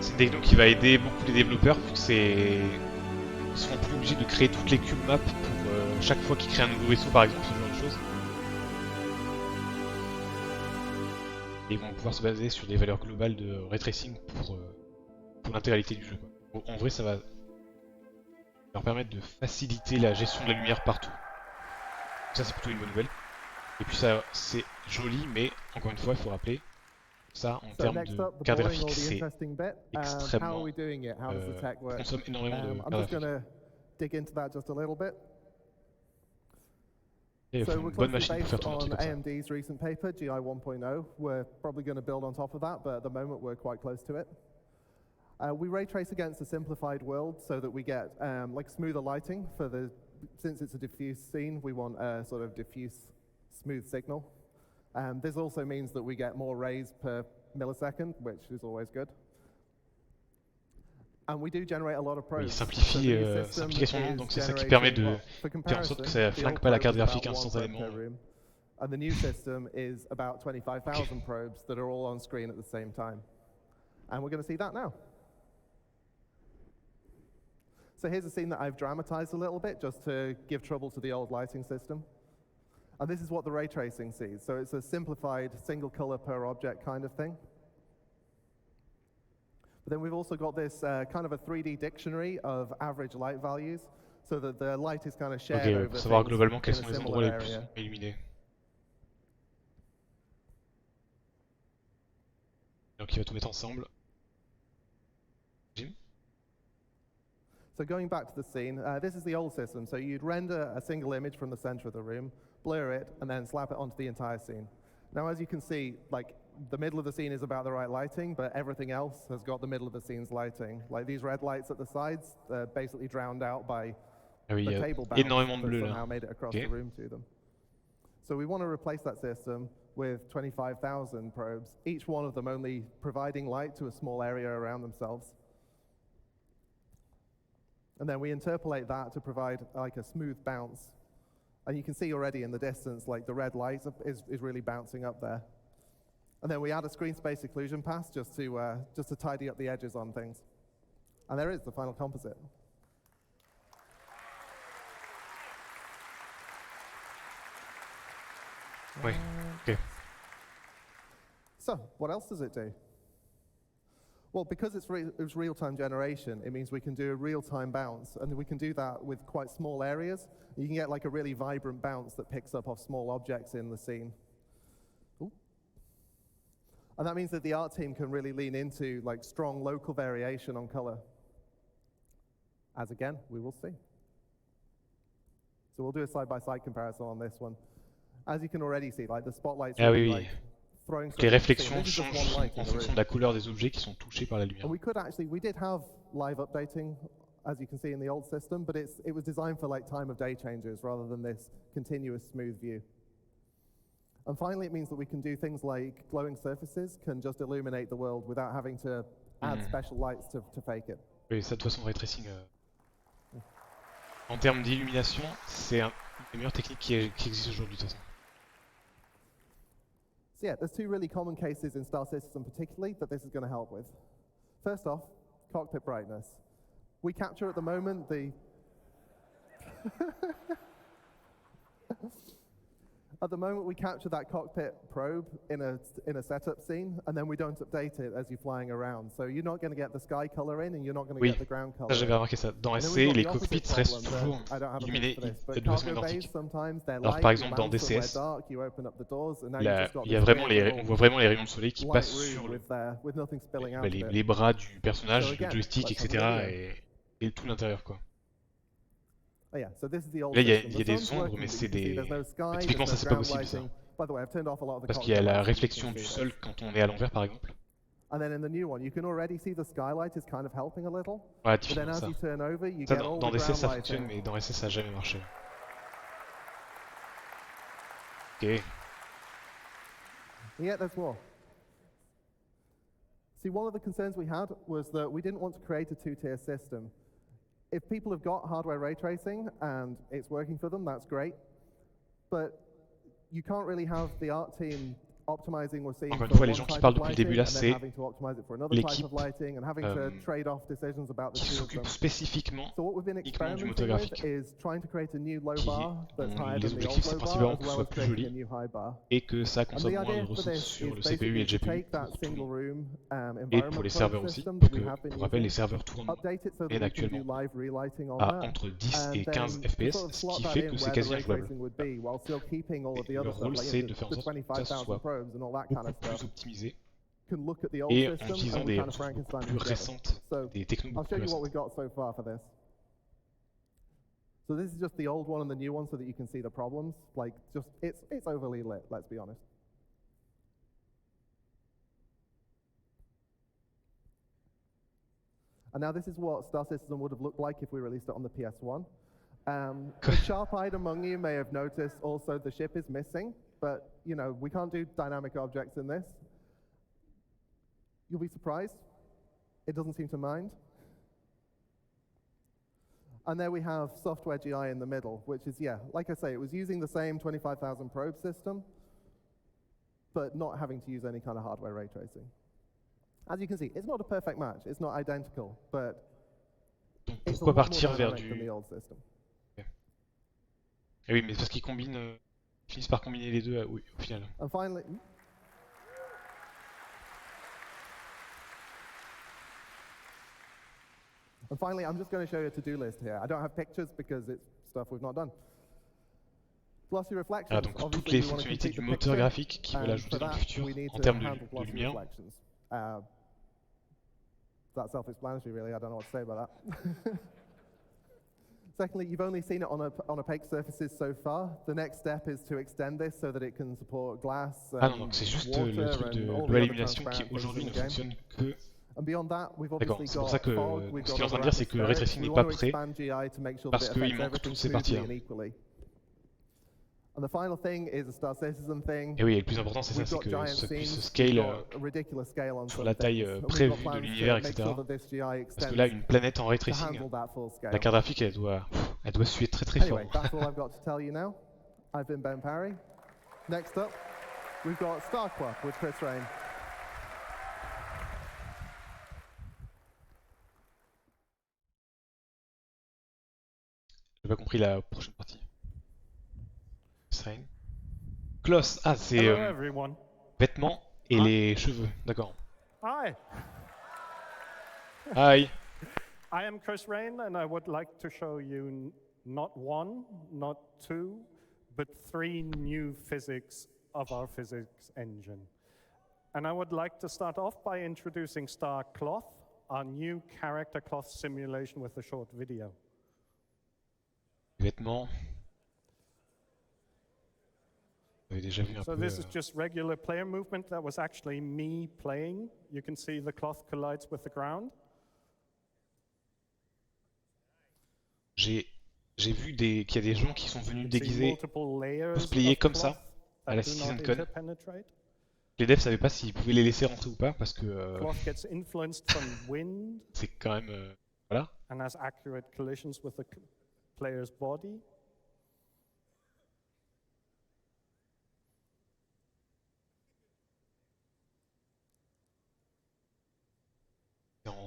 C'est une techno qui va aider beaucoup les développeurs vu que ils seront plus obligés de créer toutes les cube maps pour chaque fois qu'ils créent un nouveau vaisseau par exemple, ce genre de choses. Et ils vont pouvoir se baser sur des valeurs globales de ray tracing pour l'intégralité du jeu. Bon, en vrai, ça va leur permettre de faciliter la gestion de la lumière partout. Ça, c'est plutôt une bonne nouvelle. Et puis ça, c'est joli, mais encore une fois, il faut rappeler, ça, en termes de carte graphique, c'est extrêmement... consomme énormément de carte graphique. Et il faut une bonne machine pour faire tourner un truc comme ça. AMD's recent paper, GI 1.0. We're probably going to build on top of that, but at the moment we're quite close to it. We ray trace against a simplified world so that we get like smoother lighting since it's a diffuse scene, we want a sort of diffuse smooth signal. This also means that we get more rays per millisecond, which is always good. And we do generate a lot of probes. Il simplifie sa application, donc c'est ça qui permet de faire en sorte que ça flingue pas la carte graphique instantanément. And the new system is about 25,000 probes that are all on screen at the same time. And we're going to see that now. So here's a scene that I've dramatized a little bit just to give trouble to the old lighting system. And this is what the ray tracing sees. So it's a simplified single color per object kind of thing. But then we've also got this kind of a 3D dictionary of average light values so that the light is kind of shared over pour savoir globalement things quels in a sont les endroits similar les plus area. illuminés. Donc il va tout mettre ensemble. Jim? So going back to the scene, this is the old system. So you'd render a single image from the center of the room, blur it, and then slap it onto the entire scene. Now, as you can see, like the middle of the scene is about the right lighting, but everything else has got the middle of the scene's lighting. Like these red lights at the sides, they're basically drowned out by the table bounce énormément de that bleu somehow là. made it across Ok. the room to them. So we want to replace that system with 25,000 probes, each one of them only providing light to a small area around themselves. And then we interpolate that to provide like a smooth bounce. And you can see already in the distance, like the red light is really bouncing up there. And then we add a screen space occlusion pass just to tidy up the edges on things. And there is the final composite. Oui, ok. So, what else does it do? Well, because it's real-time generation, it means we can do a real-time bounce, and we can do that with quite small areas. You can get like a really vibrant bounce that picks up off small objects in the scene. Ooh. And that means that the art team can really lean into like strong local variation on color. As again, we will see. So we'll do a side-by-side comparison on this one. As you can already see, like the spotlights Ah oui, oui. like throwing Les stuff into the réflexions scene. This is just changent one light in en the fonction room. de la couleur des objets qui sont touchés par la lumière. And we did have live updating, as you can see in the old system, but it was designed for like time of day changes rather than this continuous smooth view. And finally, it means that we can do things like glowing surfaces can just illuminate the world without having to add special lights to fake it. Oui, ça de toute façon, ray tracing, en termes d'illumination, c'est une des meilleures techniques qui existent aujourd'hui de toute façon. So yeah, there's two really common cases in Star Citizen particularly that this is going to help with. First off, cockpit brightness. We capture at the moment the at the moment we capture that cockpit probe in a setup scene, and then we don't update it as you're flying around. So you're not going to get the sky color in, and you're not going to Oui, get the ground color. ça j'avais remarqué ça. Dans SC, les cockpits restent toujours illuminés de façon identique. Alors par exemple dans DCS, on voit vraiment les rayons de soleil qui passent sur les bras du personnage, le joystick, etc. et tout l'intérieur quoi. Là il y a des ombres, mais c'est des... Mais typiquement ça c'est pas possible ça. Parce qu'il y a la réflexion du sol quand on est à l'envers par exemple. And then in the new one, you can already see the skylight is kind of helping a little. Ouais, but then as ça. you turn over, you Ça, get all dans the DCS ça ground fonctionne, lighting. mais dans SS ça n'a jamais marché. Ok. Yeah, there's more. See, one of the concerns we had was that we didn't want to create a two-tier system. If people have got hardware ray tracing and it's working for them, that's great. But you can't really have the art team optimizing or seeing Encore une fois, les gens qui parlent depuis le début là, c'est l'équipe qui s'occupe spécifiquement uniquement du moteur graphique. L'objectif c'est principalement que ce soit plus joli et que ça consomme moins de ressources sur le CPU et le GPU pour tout le monde. Et pour les serveurs aussi, parce que pour rappel les serveurs tournent et actuellement à entre 10 et 15 FPS, ce qui fait que c'est quasi injouable. Et leur rôle c'est de faire en sorte que ça soit beaucoup plus optimisé et en utilisant des ressources beaucoup plus récentes, des technos beaucoup plus récentes. So this is just the old one and the new one so that you can see the problems. Like, just, it's overly lit, let's be honest. And now this is what Star Citizen would have looked like if we released it on the PS1. The sharp-eyed among you may have noticed also the ship is missing, but you know, we can't do dynamic objects in this. You'll be surprised. It doesn't seem to mind. And there we have software GI in the middle, which is, yeah, like I say, it was using the same 25,000 probe system, but not having to use any kind of hardware ray tracing. As you can see, it's not a perfect match. It's not identical, but it's a lot more dynamic than the old system. Et oui, mais parce qu'ils combinent, ils finissent par combiner les deux oui, au final. And finally, I'm just going to show you a to-do list here. I don't have pictures because it's stuff we've not done. Glossy reflections. Ah, donc toutes les fonctionnalités du moteur graphique qui veulent ajouter dans le futur en termes de lumière. That's self-explanatory, really. I don't know what to say about that. Secondly, you've only seen it on opaque surfaces so far. The next step is to extend this so that it can support glass Ah non, donc c'est juste le truc de l'illumination qui aujourd'hui ne fonctionne que... D'accord, c'est pour ça que ce qu'il est en train de dire, c'est que Ray Tracing n'est pas prêt parce qu'il manque toutes ces parties-là. And the final thing is a Star Citizen thing. Et oui, et le plus important c'est ça, c'est que ça puisse scale sur la taille prévue de l'univers, etc. Parce que là, une planète en ray tracing, la carte graphique, elle doit suer très très fort. Anyway, that's all I've got to tell you now. I've been Ben Parry. Next up, we've got Starcloth with Chris Rain. J'ai pas compris la prochaine partie. Cloth, ah c'est vêtements et les cheveux, d'accord. Hi. Hi. I am Chris Rain, and I would like to show you not one, not two, but 3 new physics of our physics engine. And I would like to start off by introducing Starcloth, our new character cloth simulation with a short video. Vêtements. Déjà vu un So peu, this is just regular player movement. That was actually me playing. You can see the cloth collides with the ground. J'ai vu qu'il y a des gens qui sont venus déguisés, cosplayés comme ça à la CitizenCon. Les devs savaient pas s'ils pouvaient les laisser rentrer ou pas parce que c'est quand même voilà. And has accurate collisions with the player's body.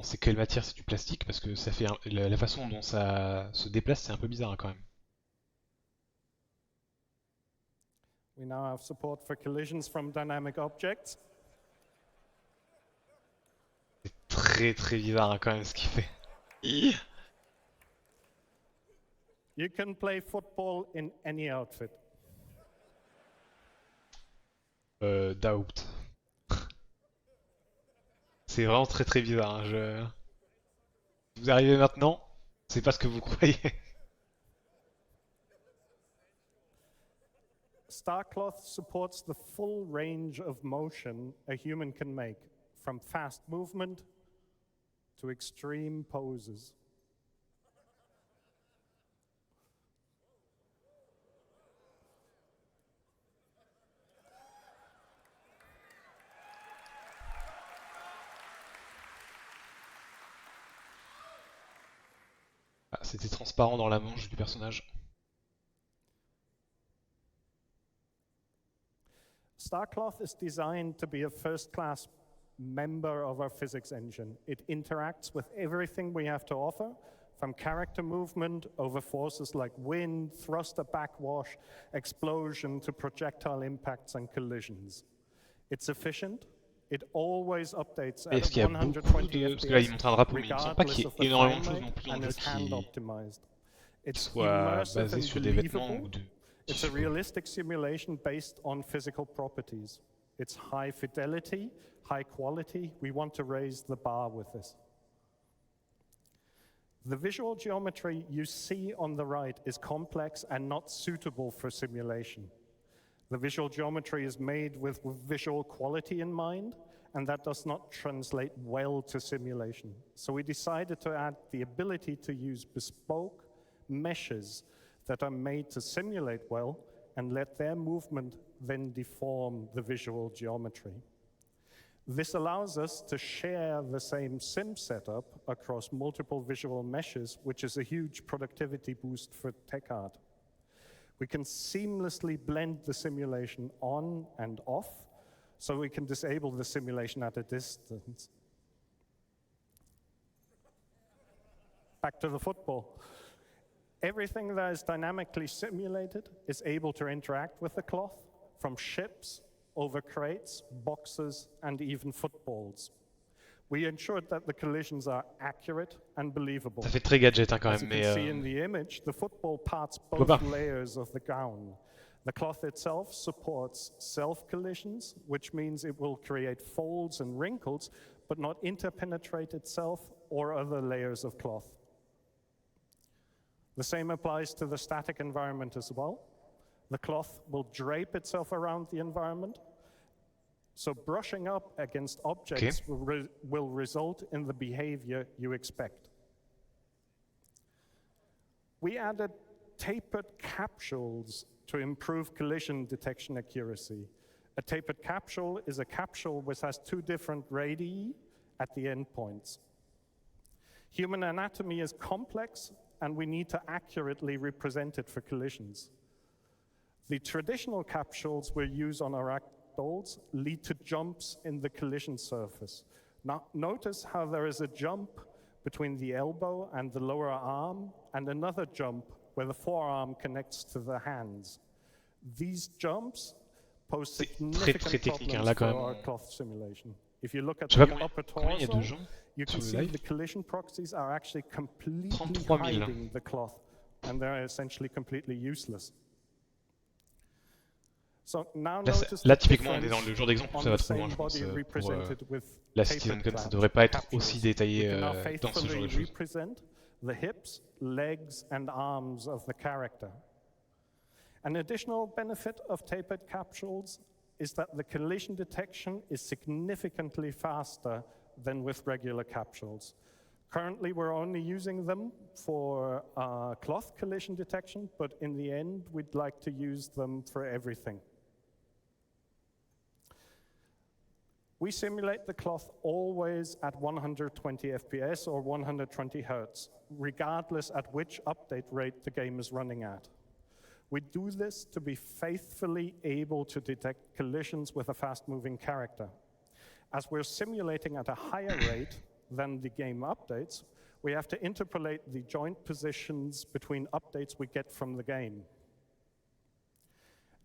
C'est quelle matière? C'est du plastique parce que ça fait la façon dont ça se déplace, c'est un peu bizarre quand même. We now have support for collisions from dynamic objects. C'est très très bizarre quand même ce qu'il fait. You can play football in any outfit. Doubt. C'est vraiment très très bizarre. Hein. Vous arrivez maintenant, c'est pas ce que vous croyez. Starcloth supports the full range of motion a human can make, from fast movement to extreme poses. Ah, c'était transparent dans la manche du personnage. Starcloth is designed to be a first-class member of our physics engine. It interacts with everything we have to offer, from character movement over forces like wind, thruster backwash, explosion, to projectile impacts and collisions. It's efficient. It always updates at 120 FPS, regardless of the frame rate, and is hand optimized. It's immersive and believable. It's a realistic simulation based on physical properties. It's high fidelity, high quality. We want to raise the bar with this. The visual geometry you see on the right is complex and not suitable for simulation. The visual geometry is made with visual quality in mind, and that does not translate well to simulation. So we decided to add the ability to use bespoke meshes that are made to simulate well and let their movement then deform the visual geometry. This allows us to share the same sim setup across multiple visual meshes, which is a huge productivity boost for tech art. We can seamlessly blend the simulation on and off, so we can disable the simulation at a distance. Back to the football. Everything that is dynamically simulated is able to interact with the cloth, from ships, over crates, boxes, and even footballs. We ensured that the collisions are accurate and believable. Ça fait très gadget hein, quand As même, you mais can see in the image, the football parts pas. both layers of the gown. The cloth itself supports self-collisions, which means it will create folds and wrinkles, but not interpenetrate itself or other layers of cloth. The same applies to the static environment as well. The cloth will drape itself around the environment. So brushing up against objects will result in the behavior you expect. We added tapered capsules to improve collision detection accuracy. A tapered capsule is a capsule which has two different radii at the endpoints. Human anatomy is complex, and we need to accurately represent it for collisions. The traditional capsules we use on our ragdolls lead to jumps in the collision surface. Now, notice how there is a jump between the elbow and the lower arm, and another jump where the forearm connects to the hands. These jumps pose significant problems for our cloth simulation. If you look at the upper torso, you can see the collision proxies are actually completely hiding the cloth, and they're essentially completely useless. So now Là, typiquement, on est dans le genre d'exemple où ça va trop loin, je pense, pour la CitizenCon, ça devrait pas être aussi détaillé dans ce genre de choses. The hips, legs, and arms of the character. An additional benefit of tapered capsules is that the collision detection is significantly faster than with regular capsules. Currently, we're only using them for cloth collision detection, but in the end, we'd like to use them for everything. We simulate the cloth always at 120 FPS or 120 Hertz, regardless at which update rate the game is running at. We do this to be faithfully able to detect collisions with a fast-moving character. As we're simulating at a higher rate than the game updates, we have to interpolate the joint positions between updates we get from the game.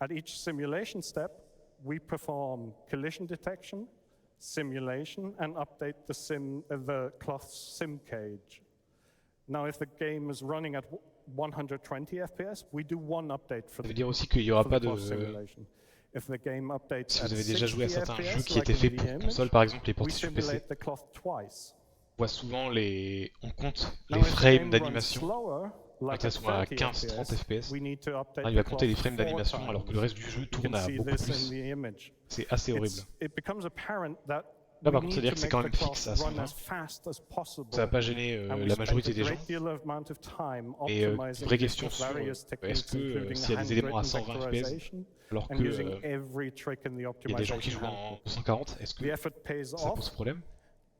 At each simulation step, we perform collision detection, simulation, and update the cloth sim cage. Now, if the game is running at 120 FPS, we do one update for the cloth simulation. If the game updates Si vous avez at déjà joué à 60 certains jeux FPS, qui étaient faits like in pour the image, console, par exemple les we portés sur PC, simulate the cloth twice. on voit souvent on compte Now, les if the frames game runs d'animation. slower, like Quand elles at sont à 30 15-30 FPS, we need to update il va the compter les cloth frames 4 d'animation alors que le reste du jeu You tourne can à see beaucoup this plus. in the image. C'est assez horrible. It becomes apparent that Là, par we contre, need c'est-à-dire to que c'est make quand the même cloth fixe à run 120. as fast as possible. Ça va pas gêner And we la spent majorité a des gens. great deal of amount of time Et optimizing vraie this question with sur various est-ce techniques, que including s'il y a des éléments à handwritten 120 FPS, vectorization alors and que using every trick in the il y a des gens qui optimization jouent en 240, est-ce The que effort pays ça pose off problème?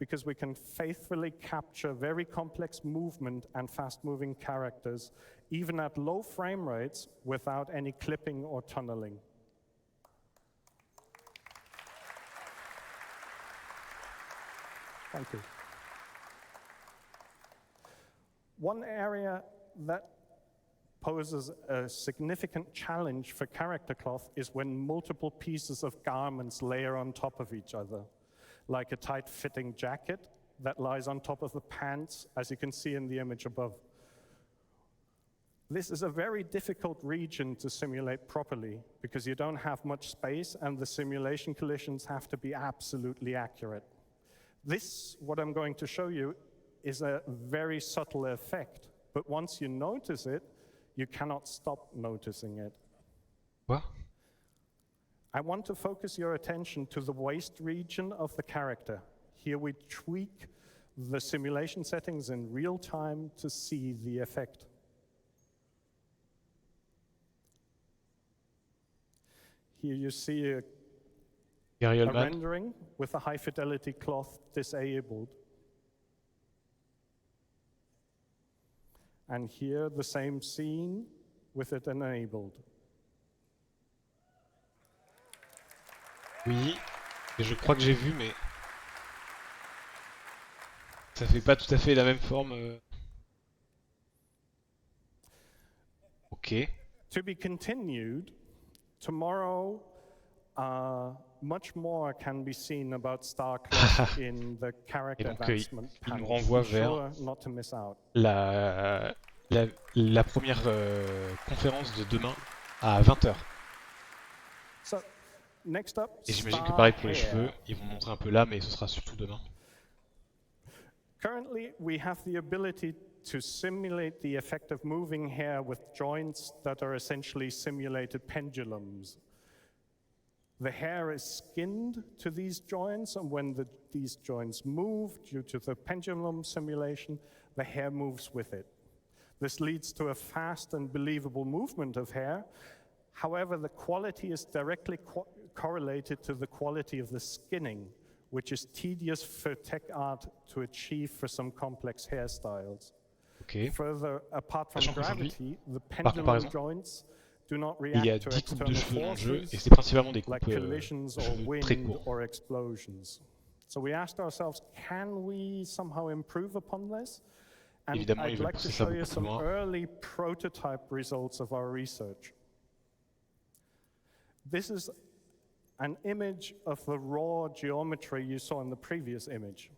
because we can faithfully capture very complex movement and fast-moving characters, even at low frame rates, without any clipping or tunneling. Thank you. One area that poses a significant challenge for character cloth is when multiple pieces of garments layer on top of each other, like a tight-fitting jacket that lies on top of the pants, as you can see in the image above. This is a very difficult region to simulate properly because you don't have much space and the simulation collisions have to be absolutely accurate. This, what I'm going to show you, is a very subtle effect, but once you notice it, you cannot stop noticing it. What? I want to focus your attention to the waist region of the character. Here we tweak the simulation settings in real time to see the effect. Here you see a rendering with a high fidelity cloth disabled. And here the same scene with it enabled. Oui, et je crois que j'ai vu, mais ça fait pas tout à fait la même forme. Ok. To be continued, tomorrow much more can be seen about StarCraft in the character advancement il nous panel. renvoie Be vers sure not to miss out. la première conférence de demain à 20h. So, next up, Et j'imagine que pareil pour les cheveux, ils vont montrer un peu là, mais ce sera surtout demain. Currently, we have the ability to simulate the effect of moving hair with joints that are essentially simulated pendulums. The hair is skinned to these joints, and when these joints move due to the pendulum simulation, the hair moves with it. This leads to a fast and believable movement of hair. However, the quality is directly correlated to the quality of the skinning, which is tedious for tech art to achieve for some complex hairstyles. Ok. Further, apart from Sachant gravity, the par pendulum comparaison, joints do not il y a react to 10 coupes de external cheveux dans le jeu, et forces c'est principalement des like coupes collisions or cheveux très wind courts. or explosions. So we asked ourselves, can we somehow improve upon this? And Évidemment, ils I'd veulent like to pousser ça show you beaucoup plus some loin. early prototype results of our research. This is an image of the raw geometry you saw in the previous image.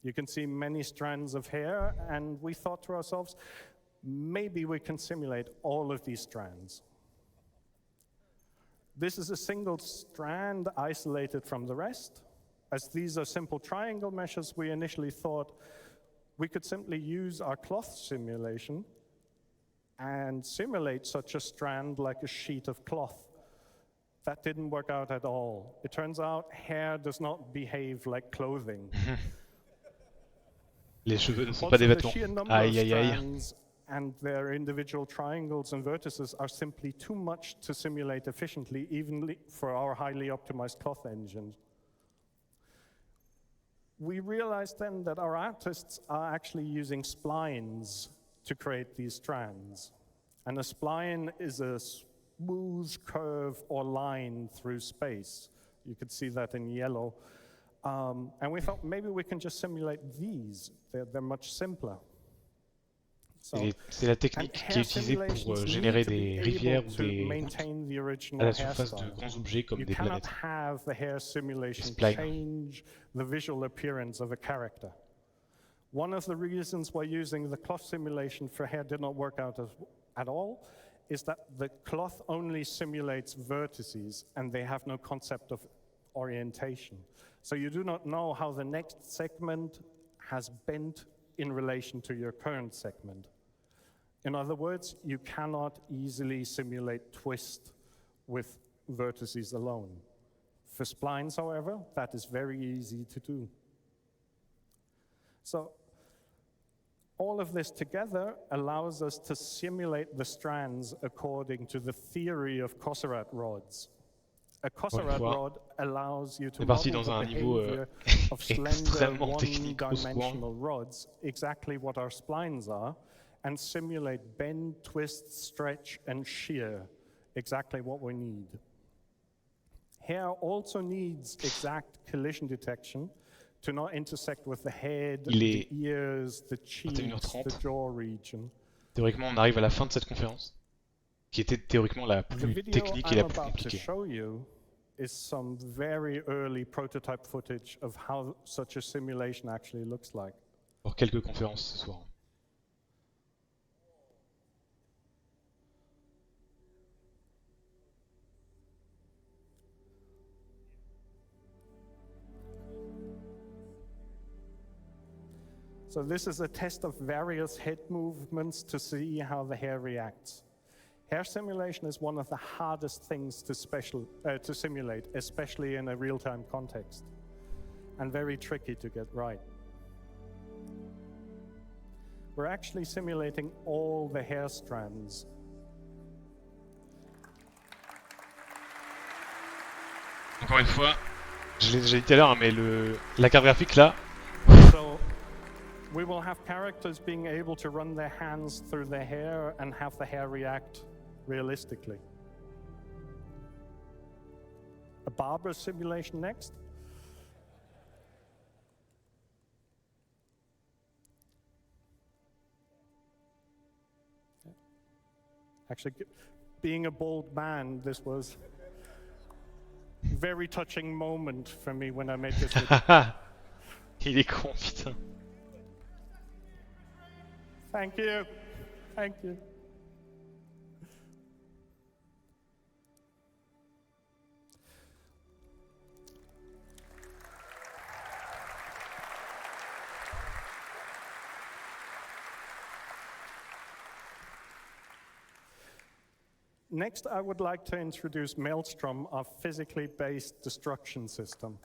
You can see many strands of hair, and we thought to ourselves, maybe we can simulate all of these strands. This is a single strand isolated from the rest. As these are simple triangle meshes, we initially thought we could simply use our cloth simulation and simulate such a strand like a sheet of cloth. That didn't work out at all. It turns out hair does not behave like clothing. Les cheveux ne sont pas des vêtements. Aïe, aïe, aïe. And their individual triangles and vertices are simply too much to simulate efficiently, even for our highly optimized cloth engine. We realized then that our artists are actually using splines to create these strands. And a spline is a smooth curve or line through space. You could see that in yellow. And we thought maybe we can just simulate these. They're much simpler. C'est la technique qui est utilisée pour générer des rivières ou des routes à la surface de grands objets comme des planètes. You cannot have the hair simulation Spline. change the visual appearance of a character. One of the reasons why using the cloth simulation for hair did not work out at all is that the cloth only simulates vertices and they have no concept of orientation. So you do not know how the next segment has bent in relation to your current segment. In other words, you cannot easily simulate twist with vertices alone. For splines, however, that is very easy to do. So all of this together allows us to simulate the strands according to the theory of Couverture rods. A Couverture rod allows you to model the behavior of slender one-dimensional rods, exactly what our splines are, and simulate bend, twist, stretch, and shear, exactly what we need. Hair also needs exact collision detection to not intersect with the head, the ears, the cheeks, the jaw region. Théoriquement, on arrive à la fin de cette conférence, qui était théoriquement la plus technique et la plus compliquée. Is some very early prototype footage of how such a simulation actually looks like. Pour quelques conférences ce soir. So this is a test of various head movements to see how the hair reacts. Hair simulation is one of the hardest things to simulate, especially in a real-time context, and very tricky to get right. We're actually simulating all the hair strands. Encore une fois, je l'ai déjà dit tout à l'heure, mais la carte graphique là. So we will have characters being able to run their hands through their hair and have the hair react realistically. A barber simulation next. Actually, being a bald man, this was a very touching moment for me when I made this video. Il est con, putain. Thank you. Thank you. Next, I would like to introduce Maelstrom, our physically based destruction system.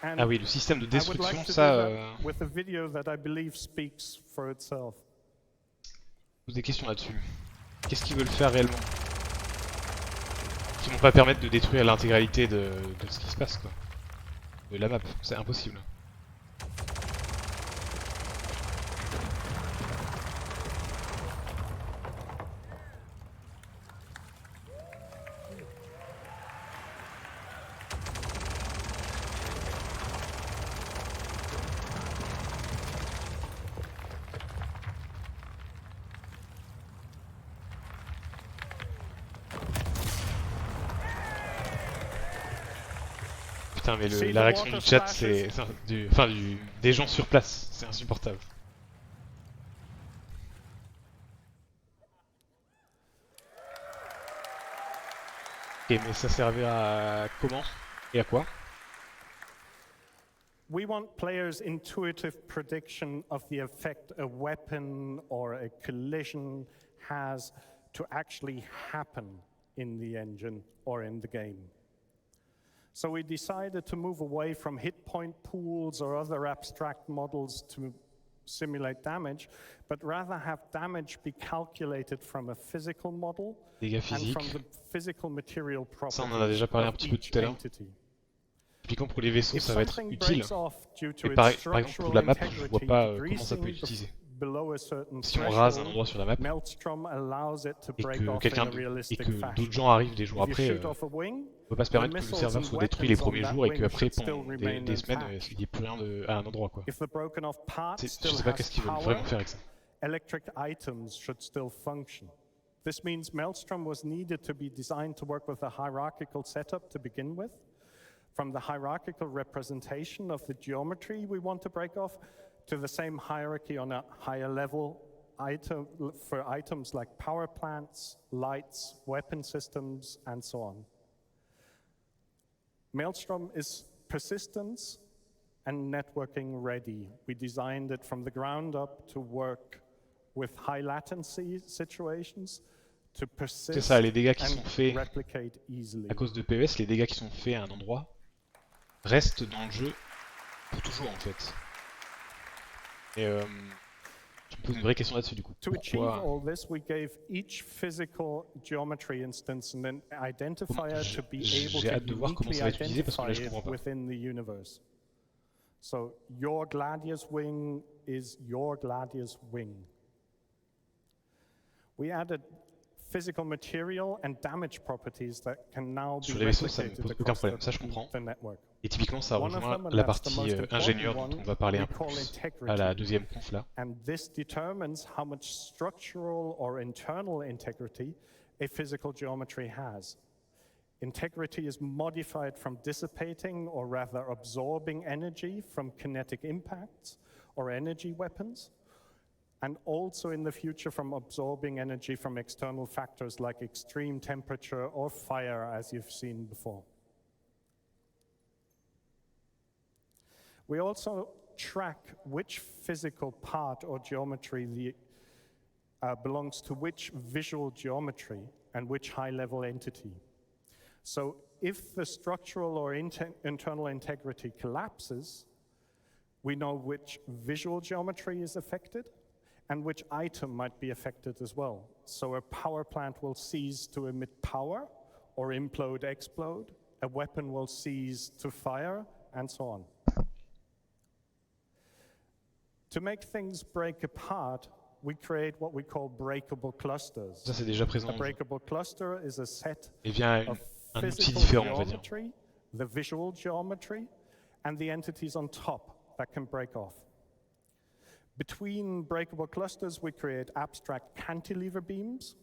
And Ah oui, le système de I would destruction, like to ça... do that with a video that I believe speaks for itself. Pose des questions là-dessus. Qu'est-ce qu'ils veulent faire réellement? Qui vont pas permettre de détruire l'intégralité de ce qui se passe, quoi. De la map, c'est impossible. Putain, mais la réaction du chat, c'est... Enfin, des gens sur place, c'est insupportable. Ok, mais ça servait à comment? Et à quoi? We want players' intuitive prediction of the effect a weapon or a collision has to actually happen in the engine or in the game. So we decided to move away from hit point pools or other abstract models to simulate damage, but rather have damage be calculated from a physical model Dégâts and from physiques. the physical material Ça, on en a déjà properties parlé un of petit peu each tout à l'heure. entity. Typiquement pour les vaisseaux, If ça va être something utile. breaks off due to Mais its par exemple, structural pour la map, je vois integrity pas comment ça peut decreasing être utilisé. below a certain Si on rase un threshold, endroit sur la map, Maelstrom allows it to et break que off quelqu'un in a realistic et que fashion. d'autres gens arrivent des jours If you après, shoot off a wing, on peut pas se the permettre que le missiles serveur and soit détruit les weapons on premiers that jours et wing qu'après, should still pendant remain des semaines, intact. il n'y ait plus rien à un endroit, quoi. If the broken off part Je still sais pas has qu'est-ce qu'ils veulent power, vraiment faire avec ça. electric items should still function. This means Maelstrom was needed to be designed to work with a hierarchical setup to begin with. From the hierarchical representation of the geometry we want to break off to the same hierarchy on a higher level item for items like power plants, lights, weapon systems, and so on. Maelstrom is persistence and networking ready. We designed it from the ground up to work with high latency situations, to persist C'est ça, les dégâts qui sont and faits replicate easily. à cause de PES, les dégâts qui sont faits à un endroit restent dans le jeu pour toujours en fait. Et je me pose une vraie question là-dessus du coup. To achieve Pourquoi all this, we gave each physical geometry instance an identifier to be able j'ai to hâte de voir comment uniquely ça va être utilisé parce que identify là je it comprends pas. within the universe. So your Gladius wing is your Gladius wing. We added physical material and damage properties that can now be Sur les vaisseaux, ça ne replicated pose aucun across problème, ça je comprends. the network. Et typiquement ça One of rejoint them, and la that's the partie most important ingénieur dont one, on va parler un we peu call plus integrity. à la deuxième conf là. And this determines how much structural or internal integrity a physical geometry has. Integrity is modified from dissipating or rather absorbing energy from kinetic impacts or energy weapons, and also in the future from absorbing energy from external factors like extreme temperature or fire, as you've seen before. We also track which physical part or geometry belongs to which visual geometry and which high-level entity. So if the structural or internal integrity collapses, we know which visual geometry is affected and which item might be affected as well. So a power plant will cease to emit power or implode, explode. A weapon will cease to fire, and so on. To make things break apart, we create what we call breakable clusters. Ça c'est déjà présent. A breakable cluster is a set Et vient of un outil physical différent, on va dire. geometry, the visual geometry, and the entities on top that can break off. Between breakable clusters, we create abstract cantilever beams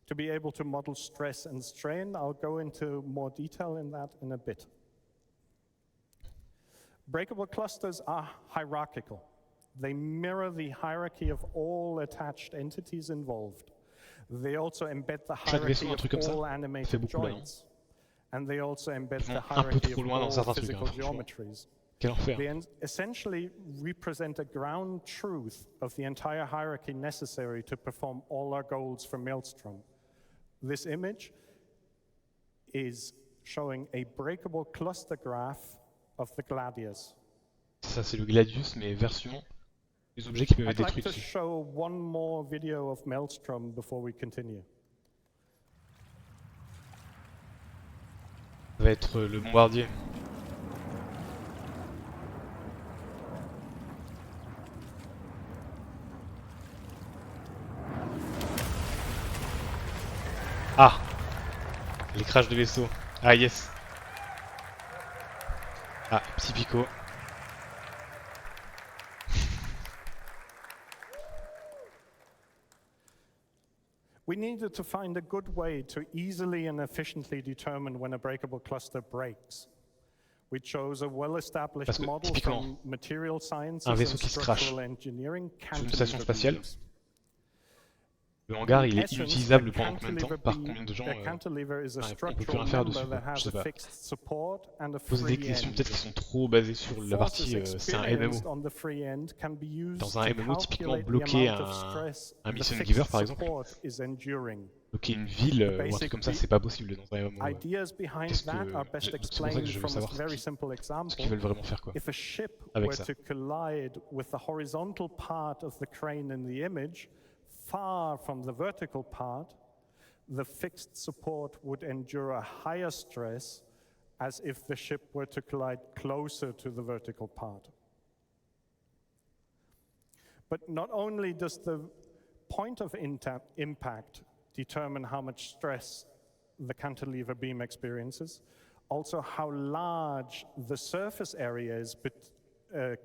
to be able to model stress and strain. I'll go into more detail in that in a bit. Breakable clusters are hierarchical. They mirror the hierarchy of all attached entities involved. They also embed the hierarchy of all animated joints. And they also embed the hierarchy of all physical geometries. Quel enfer. They essentially represent a ground truth of the entire hierarchy necessary to perform all our goals for Maelstrom. This image is showing a breakable cluster graph of the Gladius. Ça c'est le Gladius, mais version les objets qui peuvent être I'd like détruits to dessus. show one more video of Maelstrom before we continue. Ça va être le bombardier. Ah, les crashs de vaisseau. Ah yes. Ah, petit pico. We needed to find a good way to easily and efficiently determine when a breakable cluster breaks. We chose a well-established Parce que, model typiquement, from material sciences un vaisseau and qui se crache structural engineering, sur une station cantilever spatiale. beams. Le hangar In il est essence, inutilisable a pendant combien de temps? cantilever Par beam- combien de gens a cantilever is a on peut plus structural rien faire member dessus, that quoi. Je has sais a pas. fixed support and a Poser des free questions end. peut-être qui sont trop basées sur la partie c'est un MMO. Forces experienced on the free end can be used Dans un to MMO, typiquement, calculate the bloquer amount of stress un the Mission fixed Giver par exemple, support is enduring. bloquer une ville The ou un truc basic comme ça, be- c'est pas possible dans un MMO. Ideas behind Qu'est-ce that que are best c'est pour ça que explained je veux from a savoir very simple ce example. qu'ils veulent vraiment faire quoi. If a ship avec were ça. to collide with the horizontal part of the crane in the image, far from the vertical part, the fixed support would endure a higher stress as if the ship were to collide closer to the vertical part. But not only does the point of impact determine how much stress the cantilever beam experiences, also how large the surface area is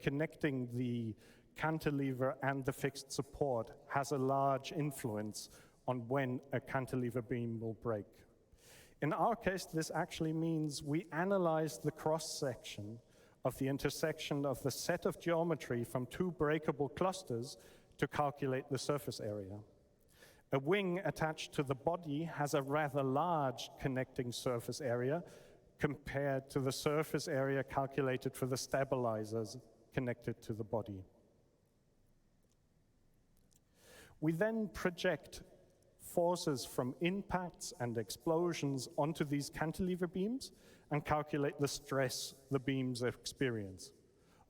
connecting the cantilever and the fixed support has a large influence on when a cantilever beam will break. In our case, this actually means we analyzed the cross-section of the intersection of the set of geometry from two breakable clusters to calculate the surface area. A wing attached to the body has a rather large connecting surface area compared to the surface area calculated for the stabilizers connected to the body. We then project forces from impacts and explosions onto these cantilever beams and calculate the stress the beams experience.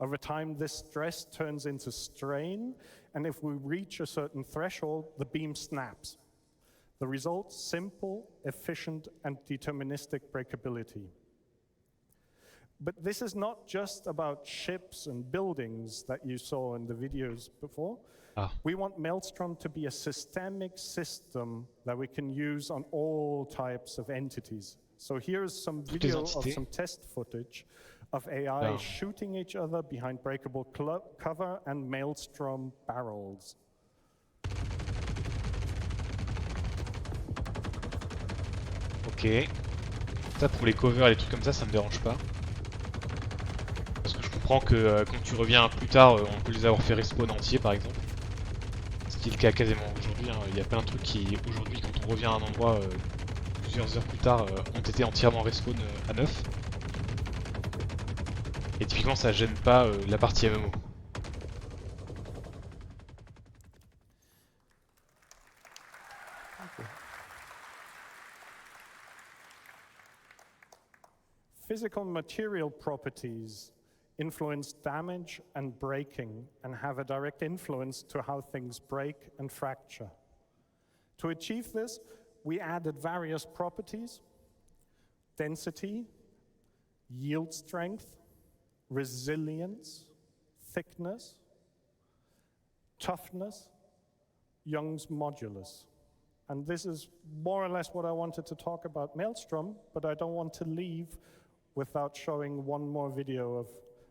Over time, this stress turns into strain, and if we reach a certain threshold, the beam snaps. The result, simple, efficient, and deterministic breakability. But this is not just about ships and buildings that you saw in the videos before. We want Maelstrom to be a systemic system that we can use on all types of entities. So here's some video of some test footage of AI shooting each other behind breakable cover and Maelstrom barrels. Ok. Ça pour les covers et les trucs comme ça me dérange pas. Parce que je comprends que quand tu reviens plus tard, on peut les avoir fait respawn entiers par exemple. Ce qui est le cas quasiment aujourd'hui. Il y a plein de trucs qui aujourd'hui quand on revient à un endroit plusieurs heures plus tard ont été entièrement respawn à neuf. Et typiquement ça gêne pas la partie MMO. Physical material properties influence damage and breaking and have a direct influence to how things break and fracture. To achieve this, we added various properties: density, yield strength, resilience, thickness, toughness, Young's modulus. And this is more or less what I wanted to talk about Maelstrom, but I don't want to leave without showing one more video of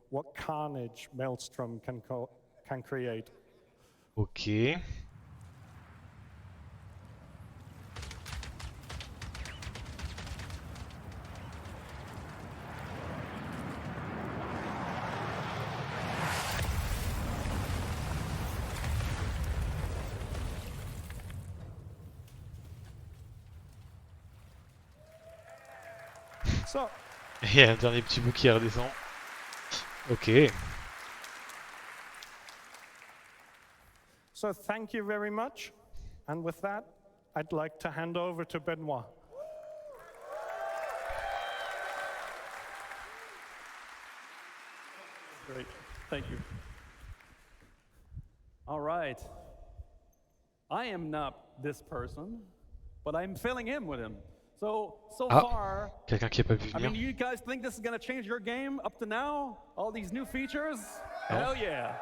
what carnage Maelstrom can create. Ok. So, Et un dernier petit bout qui redescend. Ok. So thank you very much. And with that, I'd like to hand over to Benoit. Great. Thank you. All right. I am not this person, but I'm filling in with him. So far, quelqu'un qui a pas vu I venir. mean, do you guys think this is going to change your game up to now? All these new features? Hell yeah.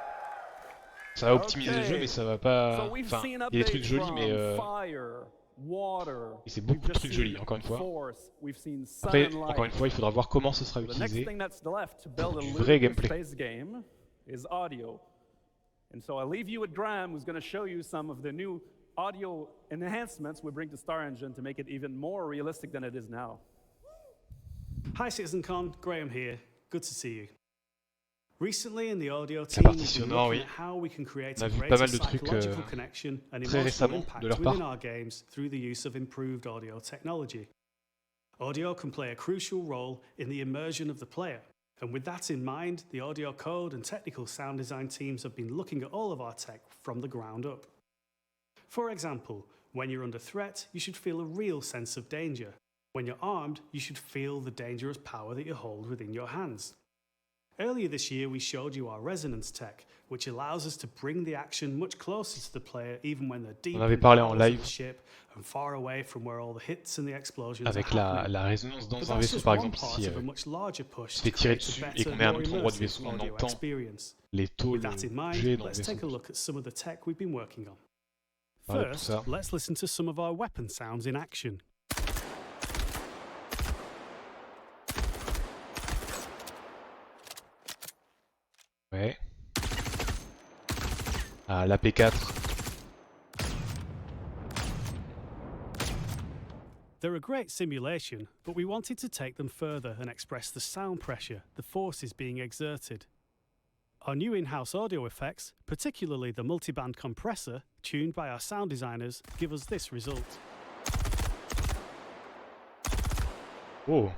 Ça va optimiser le jeu, mais ça va pas. So we've Enfin, seen il y a des trucs updates jolis, mais from fire, water. et c'est beaucoup de We've just trucs jolis, seen encore une fois. force. We've seen Après, sun and encore une light. fois, il faudra voir comment ce sera The next utilisé thing that's left to pour build a du vrai ludicrous gameplay. space game is audio. And so I'll leave you with Graham, who's going to show you some of the new audio enhancements we bring to Star Engine to make it even more realistic than it is now. Hi CitizenCon, Graham here. Good to see you. Recently in the audio La team, partie we've been sonore, looking oui. at how we can create On a a vu pas greater mal de trucs psychological connection and très emotional récemment impact de leur within part. our games through the use of improved audio technology. Audio can play a crucial role in the immersion of the player. And with that in mind, the audio code and technical sound design teams have been looking at all of our tech from the ground up. For example, when you're under threat, you should feel a real sense of danger. When you're armed, you should feel the dangerous power that you hold within your hands. Earlier this year, we showed you our resonance tech, which allows us to bring the action much closer to the player, even when they're deep On avait in the parlé en bowels of live the ship and far away from where all the hits and the explosions avec are happening. la résonance But dans un that's vaisseau, just par one exemple, part si of a much larger push se to fait tirer create a dessus et better, qu'on est à un more autre endroit du immersive vaisseau, on audio entend experience. les taux, With le that in mind, jet dans le let's vaisseau. take a look at some of the tech we've been working on. Parler de tout First, ça. let's listen to some of our weapon sounds in action. Ouais. Ah, l'AP4. They're a great simulation, but we wanted to take them further and express the sound pressure, the forces being exerted. Our new in-house audio effects, particularly the multiband compressor, tuned by our sound designers, give us this result. Oh.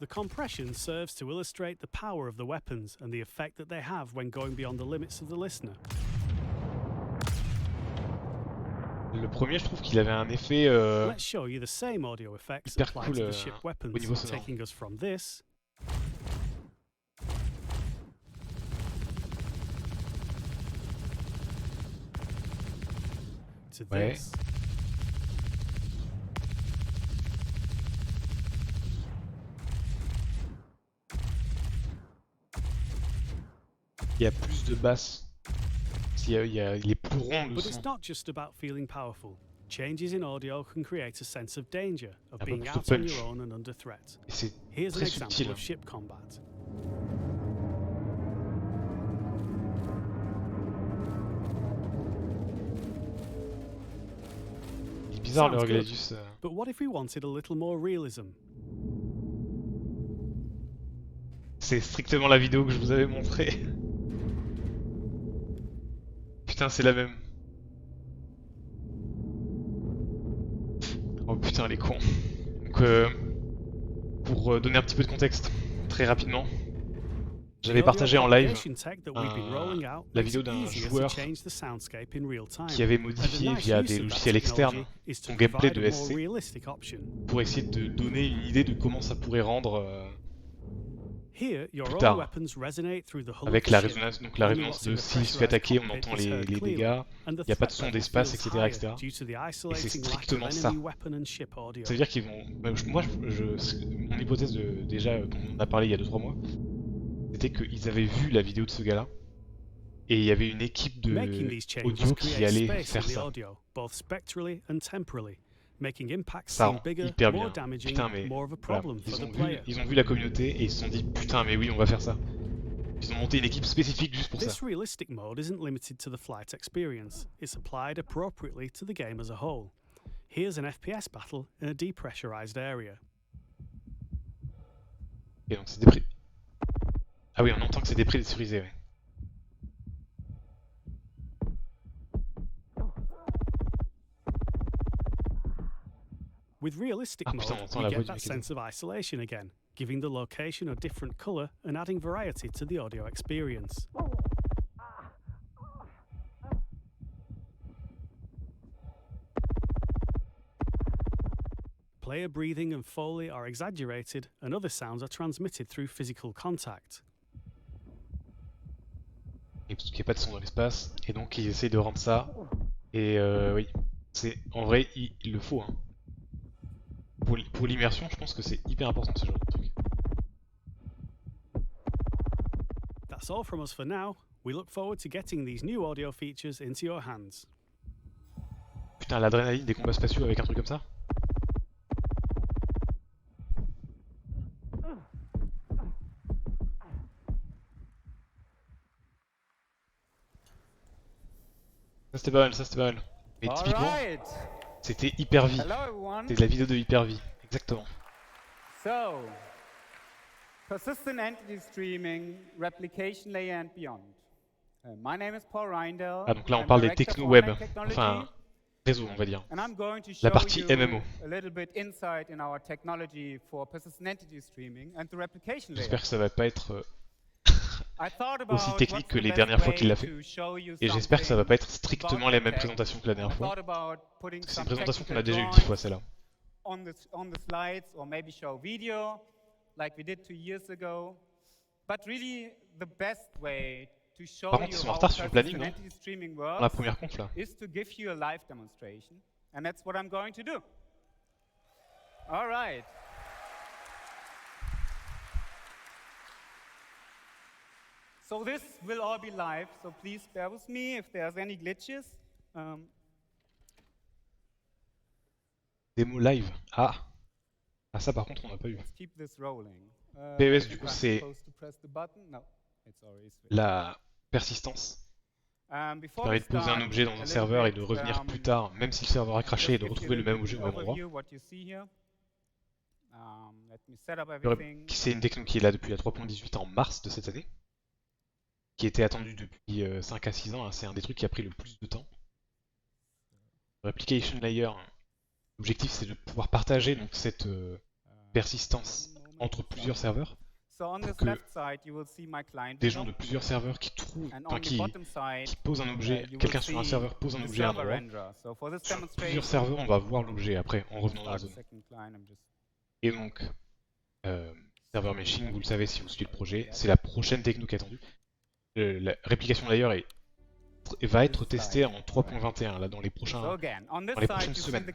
The compression serves to illustrate the power of the weapons and the effect that they have when going beyond the limits of the listener. Le premier, je trouve qu'il avait un effet Let's show you the same audio effects hyper applied cool to the ship au weapons, niveau sonore. taking us from this to Ouais. this. Il y a plus de basses. Il est plus rond le But son. it's not just about feeling powerful. Changes in audio can create a sense of danger, of Un peu being plus de out on punch. your own and under threat. Et c'est Here's an très example subtil. of ship combat. Il est bizarre le Sounds good. Gladius. But what if we wanted a little more realism? C'est strictement la vidéo que je vous avais montrée. Putain, c'est la même. Oh putain, les cons. Donc, pour donner un petit peu de contexte, très rapidement, j'avais partagé en live la vidéo d'un joueur qui avait modifié via des logiciels externes son gameplay de SC pour essayer de donner une idée de comment ça pourrait rendre plus tard. Avec la résonance, donc la résonance de s'il se fait attaquer, on entend les dégâts, il n'y a pas de son d'espace, etc., etc. Et c'est strictement ça. Ça veut dire qu'ils vont... Moi, mon hypothèse déjà dont on a parlé il y a 2-3 mois, c'était qu'ils avaient vu la vidéo de ce gars-là, et il y avait une équipe de audio qui allait faire ça. Ça rend hyper bien. Putain, mais voilà. Ils ont vu la communauté et ils se sont dit putain, mais oui, on va faire ça. Ils ont monté une équipe spécifique juste pour ça. This realistic mode isn't limited to the flight experience. It's applied appropriately to the game as a whole. Here's an FPS battle in a depressurized area. Et donc c'est Ah oui, on entend que c'est dépressurisé, ouais. With realistic mode, we get that sense of isolation again. giving the location a different colour and adding variety to the audio experience. Player breathing and foley are exaggerated, and other sounds are transmitted through physical contact. Et parce qu'il n'y a pas de son dans l'espace, et donc ils essayent de rendre ça. Et oui, c'est en vrai, il le faut. Hein. Pour l'immersion, je pense que c'est hyper important ce genre de truc. That's all from us for now. We look forward to getting these new audio features into your hands. Putain, l'adrénaline des combats spatiaux avec un truc comme ça. Ça c'était pas mal, ça c'était pas mal. Mais typiquement, c'était Hyper-V. C'était de la vidéo de Hyper-V, exactement. So, persistent entity streaming, replication layer and beyond. My name is Paul Reindel. Ah donc là on parle des techno-web, enfin réseau on va dire. La partie MMO. J'espère que ça va pas être aussi technique que les dernières fois qu'il l'a fait. Et j'espère que ça va pas être strictement les mêmes présentations que la dernière fois. C'est une présentation qu'on a déjà eu 10 fois celle-là. On the slides or maybe show video like we did 2 years ago. But really the best way to show Par contre, ils sont en retard sur le planning, non? streaming Dans works la première conf là. is to give you a live demonstration, and that's what I'm going to do. All right. So this will all be live, so please bear with me if there's any glitches. Démo live. Ah. Ah ça par contre on n'a pas eu. Let's keep this rolling. PES du coup c'est No, it's already switched. la persistance. Qui permet de poser un objet dans un serveur et de revenir plus tard, même si le serveur a craché, et de retrouver le même objet au même endroit. C'est une techno qui est là depuis la 3.18 en mars de cette année, qui était attendue depuis 5 à 6 ans, hein. C'est un des trucs qui a pris le plus de temps. Replication Layer, l'objectif c'est de pouvoir partager donc, cette persistance entre plusieurs serveurs. Pour que des gens de plusieurs serveurs qui trouvent, enfin, qui posent un objet, quelqu'un sur un serveur pose un objet à un endroit. Sur plusieurs serveurs, on va voir l'objet après en revenant dans la zone. Et donc, server meshing, vous le savez si vous suivez le projet, c'est la prochaine techno qui est attendue. La réplication d'ailleurs va être testée en 3.21 là dans les prochaines semaines.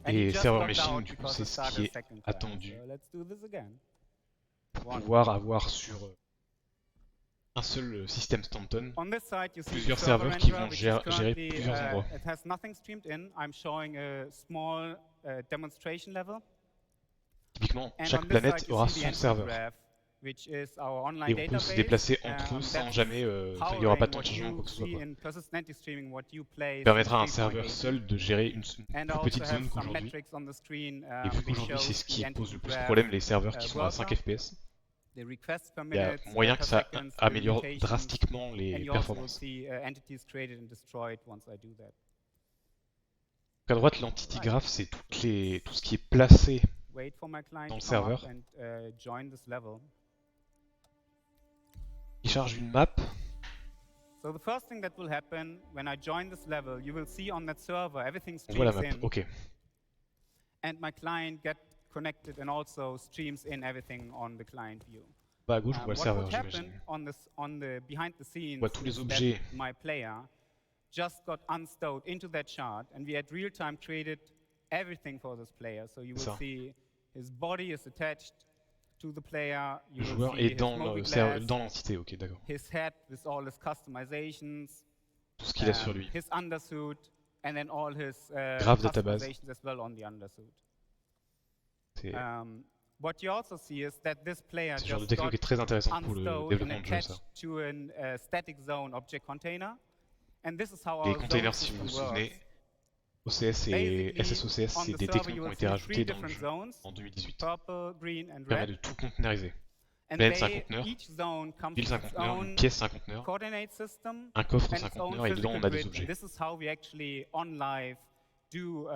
Et server meshing, du coup, c'est ce qui est attendu pour pouvoir avoir sur un seul système Stanton plusieurs serveurs qui vont gérer plusieurs endroits. Typiquement, chaque planète aura son serveur. Et on peut se déplacer entre eux sans jamais... il n'y aura pas de temps de changement ou quoi que ce soit. Ça permettra à un serveur seul de gérer une plus petite zone qu'aujourd'hui. Et vu qu'aujourd'hui c'est ce qui pose le plus de problème, les serveurs qui sont à 5 FPS, il y a moyen que ça améliore drastiquement les performances. À droite, l'entity graph, c'est tout ce qui est placé dans le serveur. Il charge une map. So the first thing that will happen when I join this level, you will see on that server everything On voit la streams map, in, ok. and my client get connected and also streams in everything on the client view. Bah à gauche, on voit le serveur, What would j'imagine. happen on the behind the scenes On voit tous les is objets. that my player just got unstowed into that chart, and we had real time created everything for this player. So you will Ça. see his body is attached to the player. You Le will joueur see est his dans movie dans glass, l'entité, ok, d'accord. his head with all his customizations, Tout ce qu'il a sur lui. his undersuit, and then all his Graph database. customizations as well on the undersuit. C'est What you also see is that this player le genre de just techno got qui est très intéressant pour le unstowed développement and de jeu, ça. attached to a static zone object container, and this is how Les our containers, zone si vous vous system souvenez, works. OCS et Basically, SSOCS, on c'est the des server, technos you qui ont will été see rajoutés 3 dans le different jeu zones, en 2018. purple, green, and Ça permet red. de tout containeriser. And Planète, c'est un they, conteneur. each zone comes Ville, with c'est un its conteneur. own Une pièce, c'est un conteneur. coordinate system Un coffre, and c'est un its own conteneur. Et dedans, on a des physical objets. grid. This is how we actually on live do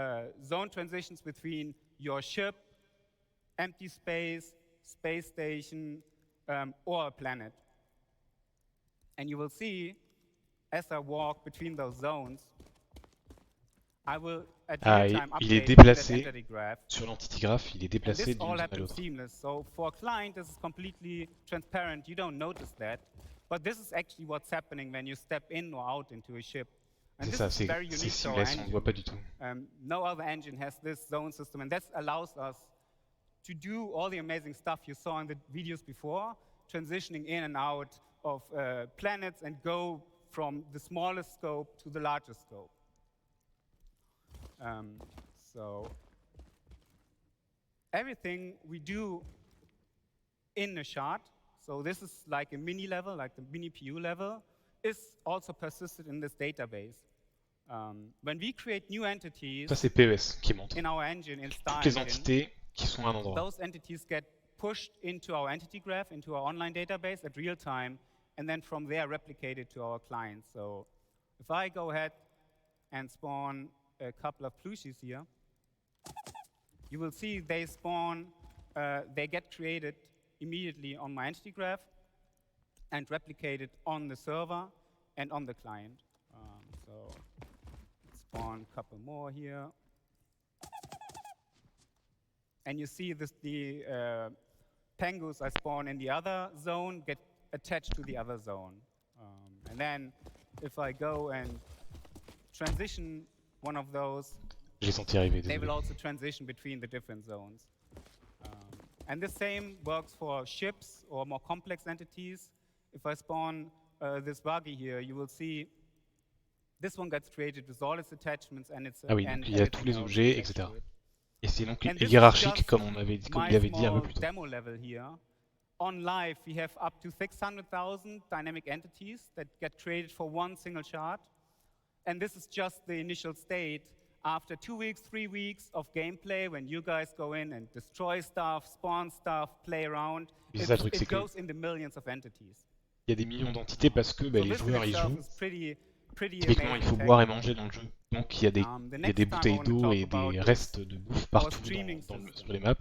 zone transitions between your ship empty space, space station, or a planet. And you will see, as I walk between those zones, I will at Ah, real time il est update déplacé that entity graph. sur l'entity graph, il est And déplacé this d'une all zone à happens l'autre. seamless. So for a client, this is completely transparent. You don't notice that. But this is actually what's happening when you step in or out into a ship. And C'est this ça, is very c'est unique to our seamless, on ne voit engine. pas du tout. No other engine has this zone system, and that allows us to do all the amazing stuff you saw in the videos before, transitioning in and out of planets and go from the smallest scope to the largest scope. So everything we do in a shard, so this is like a mini level, like the mini PU level, is also persisted in this database. When we create new entities Ça, c'est PES qui montre. in our engine, in Star Toutes les Engine, entités qui sont à un endroit. those entities get pushed into our entity graph, into our online database at real time, and then from there replicated to our clients. So if I go ahead and spawn a couple of plushies here, you will see they spawn, they get created immediately on my entity graph and replicated on the server and on the client. So let's spawn a couple more here. And you see this, the pengus I spawn in the other zone get attached to the other zone. And then if I go and transition one of those, J'ai senti arriver, they désolé. will also transition between the different zones. And the same works for ships or more complex entities. If I spawn this buggy here, you will see this one gets created with all its attachments and its Ah oui, donc il y a tous les objets, etc. Et c'est donc And this is hiérarchique just comme il avait dit un peu my plus tôt. demo level here. On live, we have up to 600,000 dynamic entities that get created for one single shard. And this is just the initial state. After 2 weeks, 3 weeks of gameplay, when you guys go in and destroy stuff, spawn stuff, play around, Et c'est ça le truc, it c'est que goes in the millions of entities. il y a des millions d'entités parce que So les this in joueurs y itself jouent. is pretty Typiquement, il amazing faut tech. boire et manger dans le jeu. Donc il y a des, The il y a next des time I bouteilles wanna d'eau talk et about des is restes de bouffe our partout streaming sur system. les maps.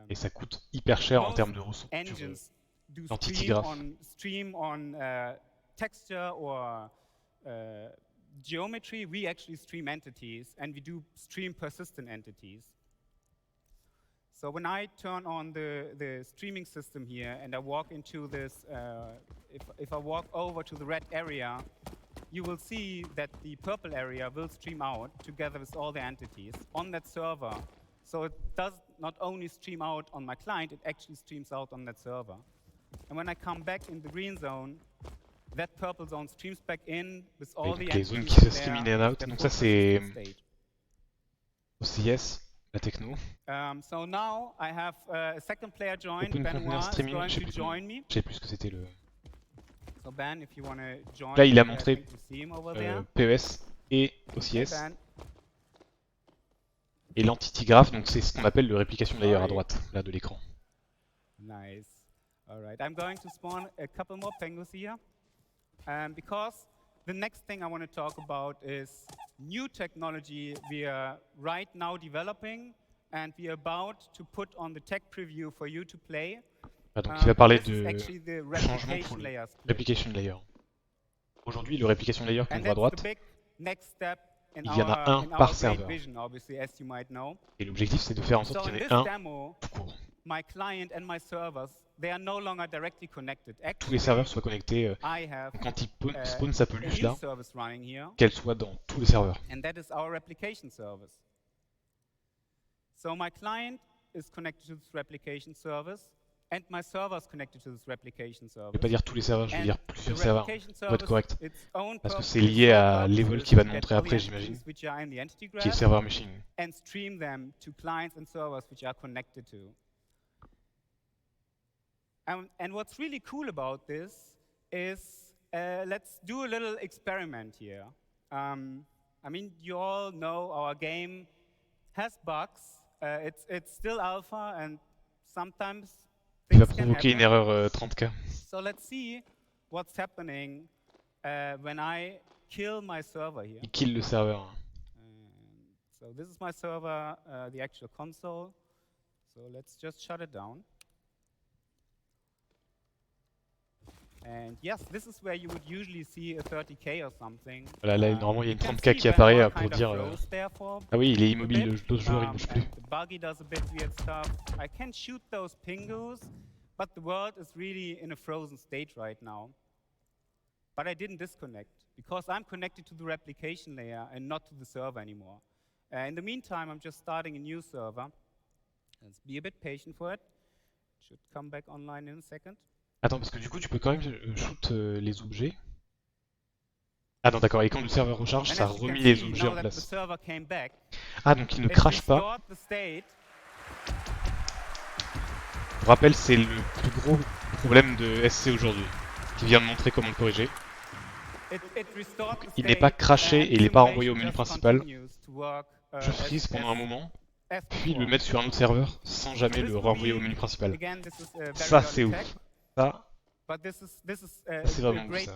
Et ça coûte hyper cher en Most termes de ressources. engines do l'entity stream graph. stream on texture or geometry. We actually stream entities, and we do stream persistent entities. So when I turn on the streaming system here and I walk into this, if I walk over to the red area, you will see that the purple area will stream out together with all the entities on that server. So it does not only stream out on my client, it actually streams out on that server. And when I come back in the green zone, that purple zone streams back in with all the donc les zones entities qui se there stream in and with out. their Donc full ça c'est persistent OCS, state. la techno. So now I have a second player joined. Open Container Benoit is Streaming, going je sais to plus join me. je sais plus ce que c'était le. So Ben, if you want to join, Là il a me, I montré think you see him over there. PES et Hey, OCS. Ben. Et l'entity graph, donc c'est ce qu'on appelle le replication layer à Sorry. droite, là de l'écran. Nice. All right, I'm going to spawn a couple more penguins here. Because the next thing I want to talk about is new technology we are right now developing and we are about to put on the tech preview for you to play. Ah, donc il va parler This is de actually the changement pour replication le layer split. replication layer. Aujourd'hui, le replication layer qu'on And voit à that's droite, the big next step in il y en a un in par great serveur. vision, obviously, as you might know. Et l'objectif c'est de faire en sorte So qu'il y in en this ait un demo, tout court. my client and my servers, they are no longer directly connected. Tous les Actually, serveurs soient connectés. I have Quand il spawn a sa peluche new là, service running here, qu'elle soit dans tous les serveurs. and that is our replication service. So my client is connected to this replication service, and my server is connected to this replication Je ne vais service. pas dire tous les serveurs, je vais And dire the plusieurs serveurs replication pour être service, correct. its own Parce que purpose- c'est its lié sole à purpose l'Evol is qui va to nous get montrer all the après, entities j'imagine, which are in the entity qui est graph server machine. and stream them to clients and servers which are connected to. And what's really cool about this is, let's do a little experiment here. I mean, you all know our game has bugs. It's still alpha, and sometimes Il va things can provoquer une happen. erreur 30K. So let's see what's happening when I kill my server here. Il kill le serveur. So this is my server, the actual console. So let's just shut it down. And yes, this is where you would usually see a 30K or something. Voilà, là, normalement, il y a You une can 30K see qui Ben apparaît Moore pour kind of dire... froze there for Ah oui, il est a immobile, bit. l'autre joueur, il bouge plus. And the buggy does a bit weird stuff. I can shoot those pingus, but the world is really in a frozen state right now. But I didn't disconnect, because I'm connected to the replication layer and not to the server anymore. In the meantime, I'm just starting a new server. Let's be a bit patient for it. Should come back online in a second. Attends, parce que du coup, tu peux quand même shoot les objets. Ah non, d'accord, et quand le serveur recharge, And ça a as you can remis les see, objets now en that the place. server came back, Ah, donc il ne it crache pas. restored the state. Je rappelle, c'est le plus gros problème de SC aujourd'hui, qui vient de montrer comment le corriger. Il n'est pas craché et il n'est pas renvoyé au menu principal. Je freeze pendant un moment, puis le mettre sur un autre serveur sans jamais le renvoyer au menu principal. Ça, c'est ouf. Ça, c'est vraiment ouf, ça.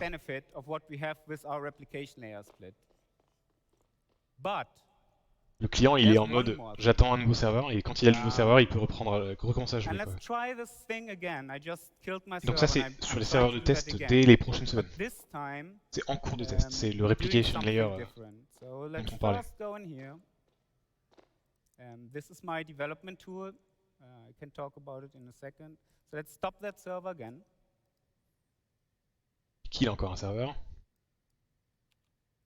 Le client, il est en mode j'attends un nouveau serveur et quand il a le nouveau serveur, il peut recommencer à jouer. Donc ça, c'est sur les serveurs de test dès les prochaines semaines. C'est en cours de test, c'est le replication layer dont on parlait. This is my development tool. I can talk about it in a second. So let's stop that server again. Kill encore un serveur.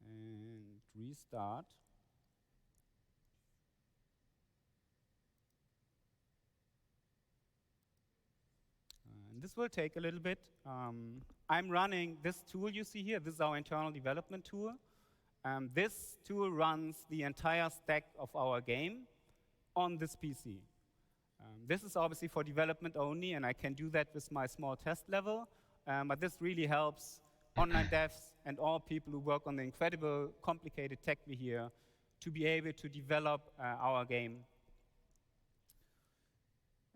And restart. This will take a little bit. I'm running this tool you see here. This is our internal development tool. This tool runs the entire stack of our game on this PC. This is obviously for development only, and I can do that with my small test level. But this really helps online devs and all people who work on the incredible, complicated tech we hear to be able to develop our game.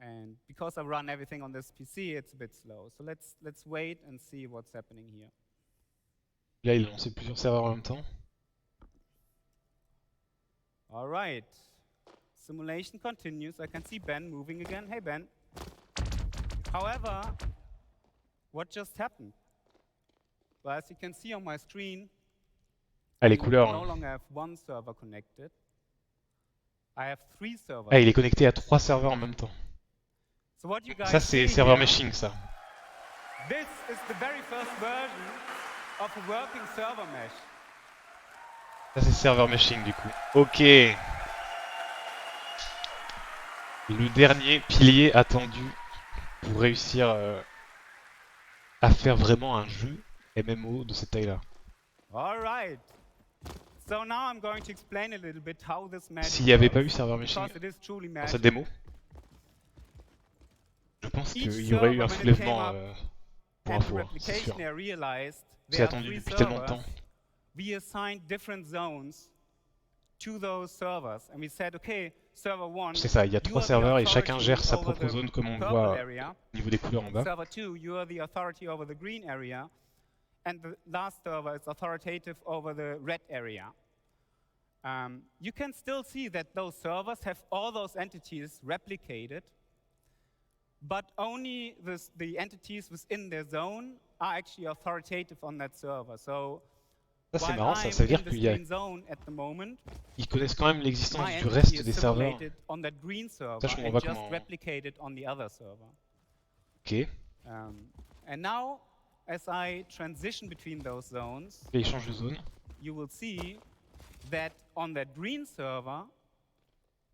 And because I run everything on this PC, it's a bit slow. So let's wait and see what's happening here. Là, il a lancé plusieurs serveurs en même temps. All right. Simulation continues. I can see Ben moving again. Hey, Ben. However, what just happened? Well, as you can see on my screen, Ah, les I couleurs. no longer have one server connected. I have 3 servers. Ah, il est connecté à 3 serveurs en même temps. So what you guys Ça, c'est see serveur here, meshing, ça. This is the very first version of a working server mesh. Ça, c'est serveur meshing, du coup. Ok. Le dernier pilier attendu pour réussir à faire vraiment un jeu MMO de cette taille-là. All right. So now I'm going to explain a little bit how this magic S'il n'y avait pas eu works, serveur meshing because it is truly dans cette magic. démo, je pense Each qu'il y aurait eu un server, when it came soulèvement up pour and info, the c'est sûr. replication area realized C'est there are attendu 3 depuis tellement de servers. temps. We assigned different zones to those servers, and we said, okay, server 1, C'est ça, il y a 3 you are the serveurs et chacun authority gère sa over propre the zone comme on le purple voit area. au niveau des couleurs en bas. Server 2, you are the authority over the green area, and the last server is authoritative over the red area. You can still see that those servers have all those entities replicated, but only the entities within their zone are actually authoritative on that server. So Ça, c'est while marrant, ça I'm veut dire in the qu'il y a... green zone at the moment, Ils connaissent quand même l'existence my du entity reste is des serveurs. simulated on that green server Ça, je comprends and pas just comment... replicated on the other server. Ok. And now, as I transition between those zones, Et ils changent de zone. you will see that on that green server,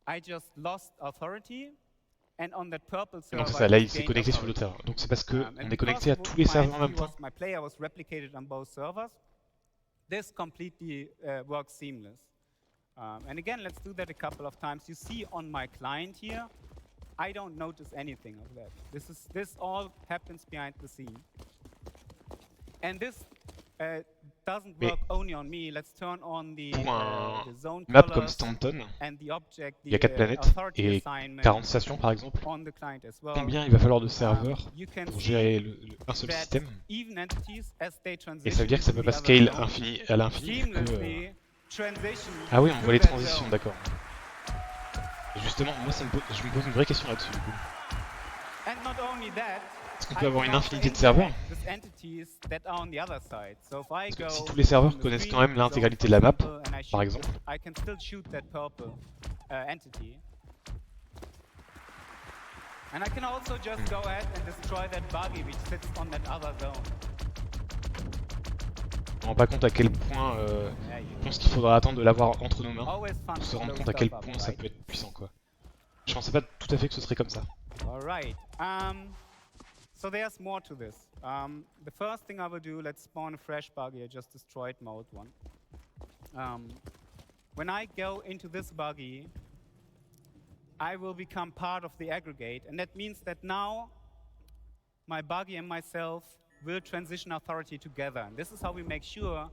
I just lost authority, and on that purple server, Donc c'est ça, là I il s'est gained connecté sur le authority. serveur. Donc c'est parce qu'on And est connecté à because tous les my serveurs en même entity temps. my player was replicated on both servers, this completely works seamless. And again, let's do that a couple of times. You see on my client here, I don't notice anything of that. This all happens behind the scene. And this doesn't work only on me. Let's turn on the zone Map comme colors Stanton, and the object, il y a 4 planètes authority et assignment 40 stations par exemple. on the client as well. Combien il va falloir de serveurs You can pour see gérer un seul that système? even entities, as they Et ça veut dire que ça peut transition pas to the scale other zone, à l'infini vu que... seamlessly transition Ah oui, on to voit les that transitions, zone. d'accord. Et justement, moi je me pose une vraie question là-dessus du coup. And not only that, Est-ce qu'on I peut avoir can une also infinité de serveurs? interact with entities that are on the other side. So if I Parce que go si tous les serveurs from the connaissent green quand même zone, l'intégralité for de la map, example, and I par shoot exemple, I can still shoot that purple entity. And I can also just go ahead and destroy that buggy which sits on that other zone. on ne rend pas compte à quel point je pense qu'il faudra attendre de l'avoir entre nos mains Always fun pour se to rendre blow compte à quel stuff up, point ça right? peut être puissant quoi. Je pensais pas tout à fait que ce serait comme ça. All right. So there's more to this. The first thing I will do, let's spawn a fresh buggy. I just destroyed my old one. When I go into this buggy, I will become part of the aggregate, and that means that now my buggy and myself will transition authority together. And this is how we make sure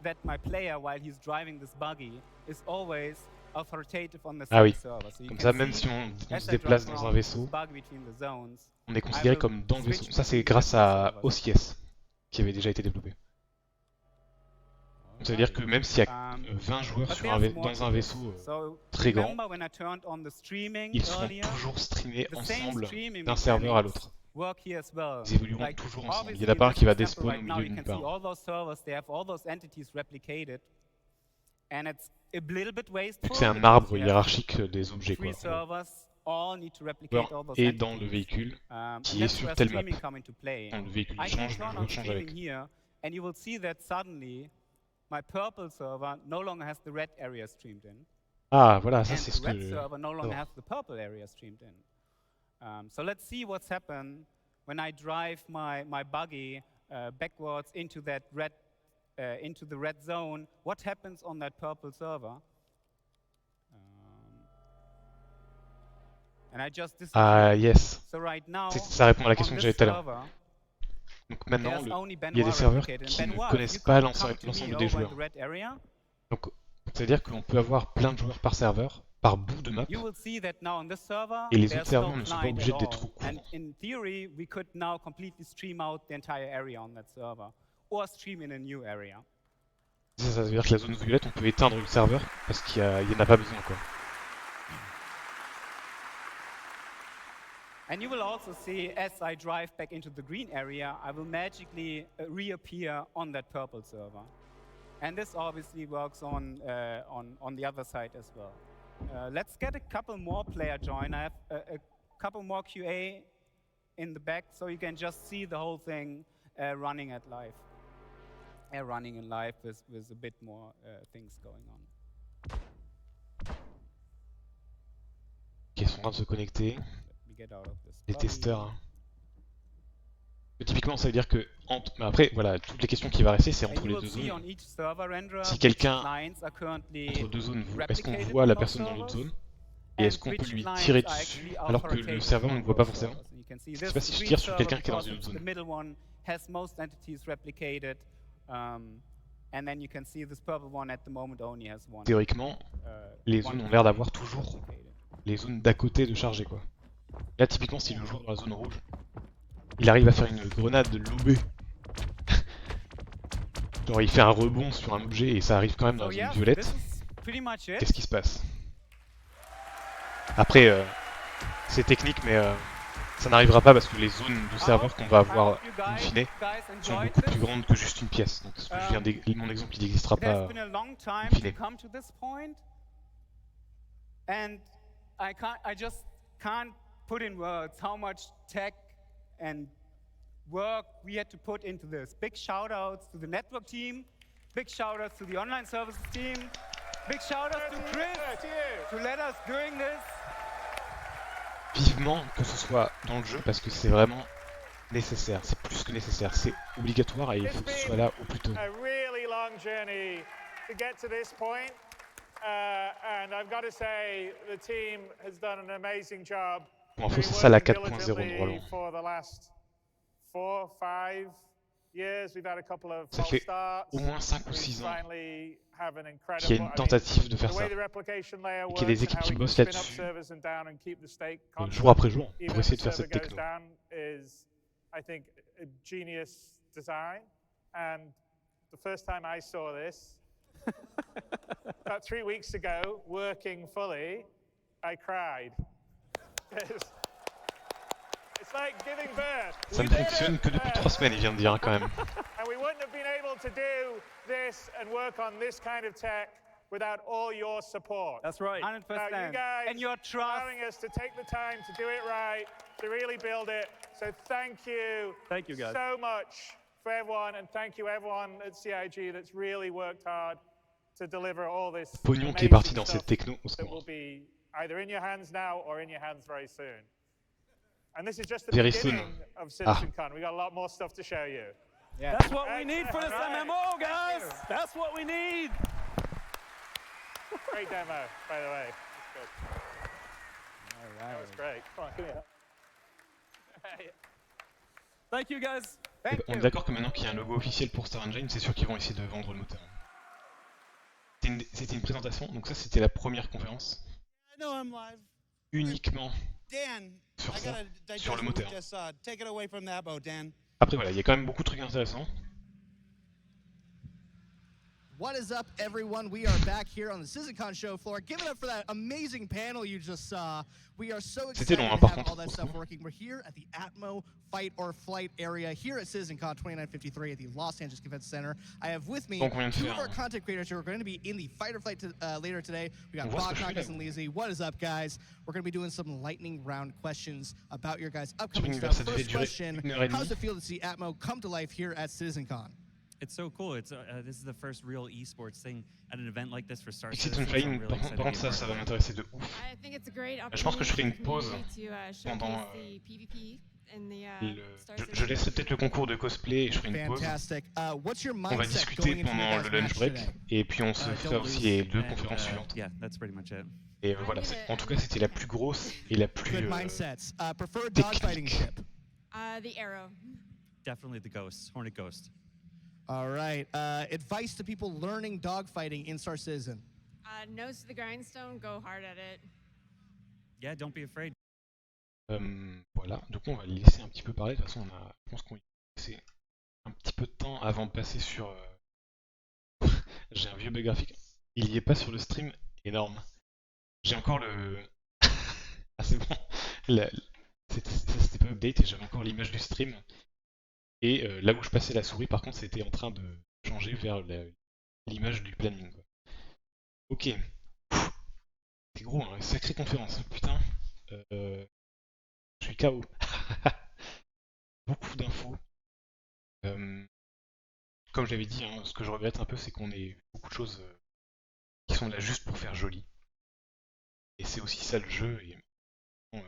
that my player, while he's driving this buggy, is always authoritative on the Ah oui, same server. So you comme can ça même see, si on as se I déplace drive dans un around this vaisseau, buggy between the zones, on est I considéré will comme dans le vaisseau. switch Ça c'est between grâce different à servers. OCS qui avait déjà été développé. Donc ça veut dire que même s'il y a 20 joueurs But sur there's more dans to un this. vaisseau So très grand, remember when I turned on the streaming ils seront earlier, toujours streamés the same ensemble streaming d'un serveur à mechanics l'autre. work here as well. Ils évolueront Like, toujours ensemble. Il n'y en obviously, a pas in un this qui va example despawn au right now, milieu you d'une can see part. all those servers, they have all those entities replicated. And it's a little bit Vu wasteful. que c'est un because arbre you have hiérarchique des objets three quoi. en gros. servers all need to Le replicate joueur all those est dans le entities. véhicule And qui est that's sur where telle map. streaming come into play. Quand le véhicule I can change, turn le on joueur change streaming avec. here, and you will see that suddenly my purple server no longer has the red area streamed in. Ah voilà, ça And c'est the ce red que server no longer j'adore. has the purple area streamed in. So let's see what's happened when I drive my buggy backwards into that red, into the red zone. What happens on that purple server? And I just Ah disappeared. yes. So right now, Ça répond à la on question que this j'avais tout à l'heure. server, Donc maintenant, there's only il y a des Benoit serveurs replicated. qui And ne Benoit, if connaissent you pas come to me l'ensemble des over in joueurs. the red area, Donc c'est-à-dire qu'on peut avoir plein de joueurs par serveur, par bout de map, you will see that now on this server, et les there's autres serveurs no ne sont pas client obligés at d'être au all. And courant. in theory, we could now completely stream out the entire area on that server, or stream in a new area. Ça veut dire que la zone violette, on peut éteindre le serveur parce qu'il n'y en a pas besoin quoi. And you will also see, as I drive back into the green area, I will magically reappear on that purple server. And this obviously works on the other side as well. Let's get a couple more player join. I have a couple more QA in the back, so you can just see the whole thing running at live. Running in live with a bit more things going on. Qui sont en train de se connecter. Get out of this Les buggy. testeurs. Hein. Mais typiquement, ça veut dire que mais après, voilà, toutes les questions qui vont rester, c'est entre les deux zones. Si quelqu'un entre deux zones, est-ce qu'on voit la personne dans l'autre zone et est-ce qu'on peut lui tirer dessus alors que le serveur ne le voit pas forcément? Je sais pas si je tire sur quelqu'un qui est dans une autre zone. Théoriquement, les zones ont l'air d'avoir toujours les zones d'à côté de charger quoi. Là typiquement si le joueur dans la zone rouge, il arrive à faire une grenade lobée. Genre il fait un rebond sur un objet et ça arrive quand même dans la zone violette. Qu'est-ce qui se passe? Après c'est technique mais ça n'arrivera pas parce que les zones de serveur qu'on va avoir in fine sont beaucoup plus grandes que juste une pièce. Donc ce que je viens mon exemple il n'existera pas in fine. And I just can't put in words how much tech and work we had to put into this. Big shout outs to the network team, big shout outs to the online services team, big shout outs to Chris to let us doing this. Vivement que ce soit dans le jeu parce que c'est vraiment nécessaire, c'est plus que nécessaire, c'est obligatoire et il faut que ce soit là au plus tôt. A really long journey to get to this point. And I've got to say, the team has done an amazing job. Pour info, c'est ça la 4.0 normalement. For the last 4, 5 years, we've had a couple of Ça fait au moins 5 ou 6 ans qu'il y a une tentative de faire ça. Et qu'il y a des équipes qui bossent là-dessus, jour après jour, pour essayer de faire cette techno. I think a genius design, and the first time I saw this about 3 weeks ago, working fully, I cried. It's like giving birth. Ça ne fonctionne que depuis 3 semaines, il vient de dire quand même. And we wouldn't have been able to do this and work on this kind of tech without all your support. That's right. 100%. Now, you guys And your trust. allowing us to take the time to do it right, to really build it. So thank you. Thank you, guys. So much for everyone, and thank you everyone at CIG that's really worked hard to deliver all this Pognon qui est parti amazing dans cette stuff techno, on se that will commence. be either in your hands now or in your hands very soon. And this is just the Very beginning soon. of CitizenCon. We got a lot more stuff to show you. Yeah. That's what we need for this Right. MMO, guys. That's what we need. Great demo, by the way. That's good. All That right. was great. Come on, come here. Thank you, guys. On est d'accord que maintenant qu'il y a un logo officiel pour Star Engine, c'est sûr qu'ils vont essayer de vendre le moteur. C'était une présentation, donc ça c'était la première conférence. I know I'm live. Uniquement Dan, sur I ça, gotta digest sur le what we moteur. just saw. Take it away from that boat, Dan. Après voilà, il y a quand même beaucoup de trucs intéressants. What is up, everyone? We are back here on the CitizenCon show floor. Give it up for that amazing panel you just saw. We are so excited long, to par have contre, all that stuff working. We're here at the Atmo Fight or Flight area here at CitizenCon 2953 at the Los Angeles Convention Center. I have with me Donc, on vient de two faire of our content creators who are going to be in the Fight or Flight later today. We got On voit ce que je fais Bognakas là. and Lizzie. What is up, guys? We're going to be doing some lightning round questions about your guys' Sur upcoming l'univers, stuff. ça devait First durer question, 1h30. how does it feel to see Atmo come to life here at CitizenCon? It's so cool. It's this is the first real esports thing at an event like this for Star Citizen Citizen. so I'm Flying, really par excited contre to be ça a va part of it. m'intéresser de ouf. I think it's a great Je pense que je ferai une opportunity pause to pendant showcase the PvP in the Star je Citizen. laisserai peut-être le concours de cosplay et je ferai une pause. Fantastic. What's your On va mindset discuter going into pendant your le guys' lunch match break today? et puis on se fera Don't aussi lose, les deux and, conférences suivantes. Yeah, that's pretty much it. Et voilà, en tout cas c'était la plus grosse et la plus Good mindsets. Preferred dogfighting ship. The Arrow. Definitely the Ghost, Hornet Ghost. All right. Advice to people learning dogfighting in Star Citizen. Nose to the grindstone, go hard at it. Yeah, don't be afraid. Voilà, donc on va le laisser un petit peu parler. De toute façon, je pense qu'on va laisser un petit peu de temps avant de passer sur. J'ai un vieux bug graphique. Il y est pas sur le stream, énorme. J'ai encore le. Ah, c'est bon. C'était pas update et j'avais encore l'image du stream. Et là où je passais la souris, par contre, c'était en train de changer vers l'image du planning. Quoi. Ok. C'est gros, hein, sacrée conférence. Putain. Je suis KO. Beaucoup d'infos. Comme je l'avais dit, hein, ce que je regrette un peu, c'est qu'on ait beaucoup de choses qui sont là juste pour faire joli. Et c'est aussi ça le jeu. Et ils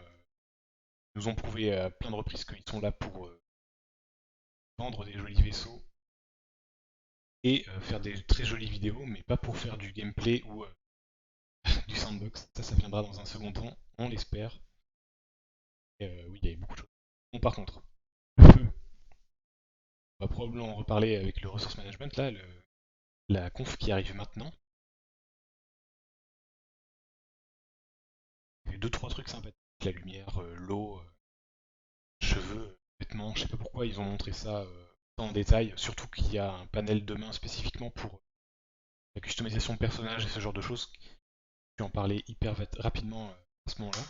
nous ont prouvé à plein de reprises qu'ils sont là pour vendre des jolis vaisseaux et faire des très jolies vidéos, mais pas pour faire du gameplay ou du sandbox. Ça viendra dans un second temps, on l'espère. Oui, il y avait beaucoup de choses. Bon, par contre, le feu. On va probablement en reparler avec le resource management, là, la conf qui arrive maintenant. Il y a 2-3 trucs sympathiques, la lumière, l'eau, cheveux, vêtements, je sais pas pourquoi ils ont montré ça en détail, surtout qu'il y a un panel demain spécifiquement pour la customisation de personnages et ce genre de choses. Je vais en parler hyper rapidement à ce moment-là.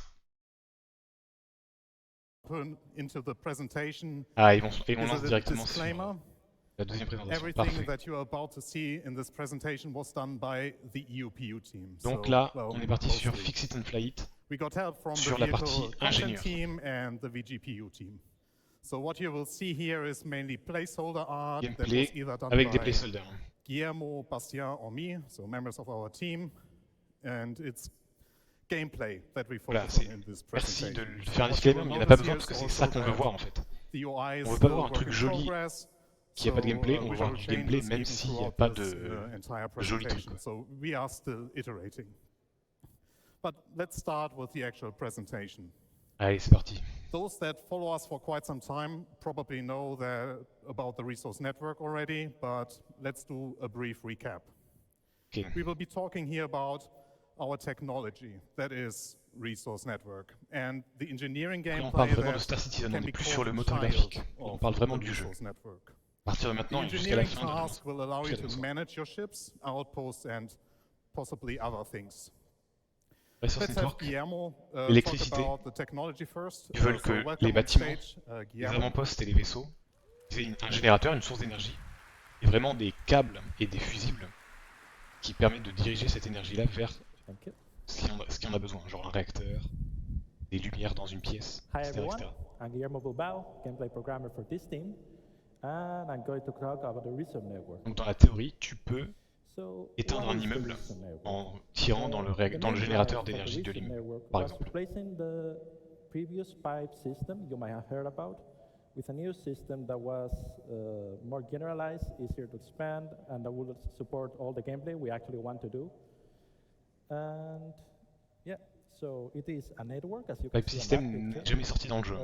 Into the presentation. Ah, ils vont lancer Is a directement disclaimer. sur la deuxième présentation. Everything Parfait. that you are about to see in this presentation was done by the EUPU team. Donc So, là, well, on est parti sur mostly. Fix It and Fly It, We got help from sur the la vehicle partie content ingénieur. team and the VGPU team. So what you will see here is mainly placeholder art that Gameplay was either done avec des by placeholders. Guillermo, Bastien, or me, so members of our team, and it's gameplay that we Voilà, focus on in this merci presentation. de le faire un What disclaimer, you mais il will n'y en a pas notice besoin here parce que is c'est also ça qu'on veut that voir en fait. the UI is On veut pas still voir un work truc in joli progress, qui n'a pas de so, gameplay, on veut visual voir du gameplay changes même even s'il n'y a throughout pas this, de entire joli truc. presentation. So we are still iterating. But let's start with the actual presentation. Allez, c'est parti. Those that follow us for quite some time probably know about the resource network already, but let's do a brief recap. Okay. We will be talking here about our technology, that is resource network, and the engineering Là, on gameplay parle vraiment de that Star Citizen, on can n'est be plus called sur le the moteur child graphique. On of parle vraiment the du jeu. resource network. À partir de The maintenant et jusqu'à la engineering fin de task will allow jusqu'à you la to mission. manage your ships, outposts, and possibly other things. Ressources Let's have Network, Guillermo talk l'électricité. about the technology first. Ils veulent So que welcome les on bâtiments, stage, les Guillermo. avant-postes et les vaisseaux aient un générateur, une source d'énergie, et vraiment des câbles et des fusibles qui permettent de diriger cette énergie-là vers ce qui en a besoin, genre un réacteur, des lumières dans une pièce, Hi etc. everyone, etc. I'm Guillermo Bilbao, gameplay programmer for this team, and I'm going to talk about the Reserve Network. Donc dans la théorie, tu peux So, éteindre what un is the immeuble Reserve Network? en tirant dans le The main générateur drive of the d'énergie de Reserve l'immeuble, Network par was exemple. replacing the previous pipe system you might have heard about with a new system that was more generalized, easier to expand, and that would support all the gameplay we actually want to do. And yeah, so it is a network, as you can Pipe see on system that n'est picture. jamais sorti dans le jeu.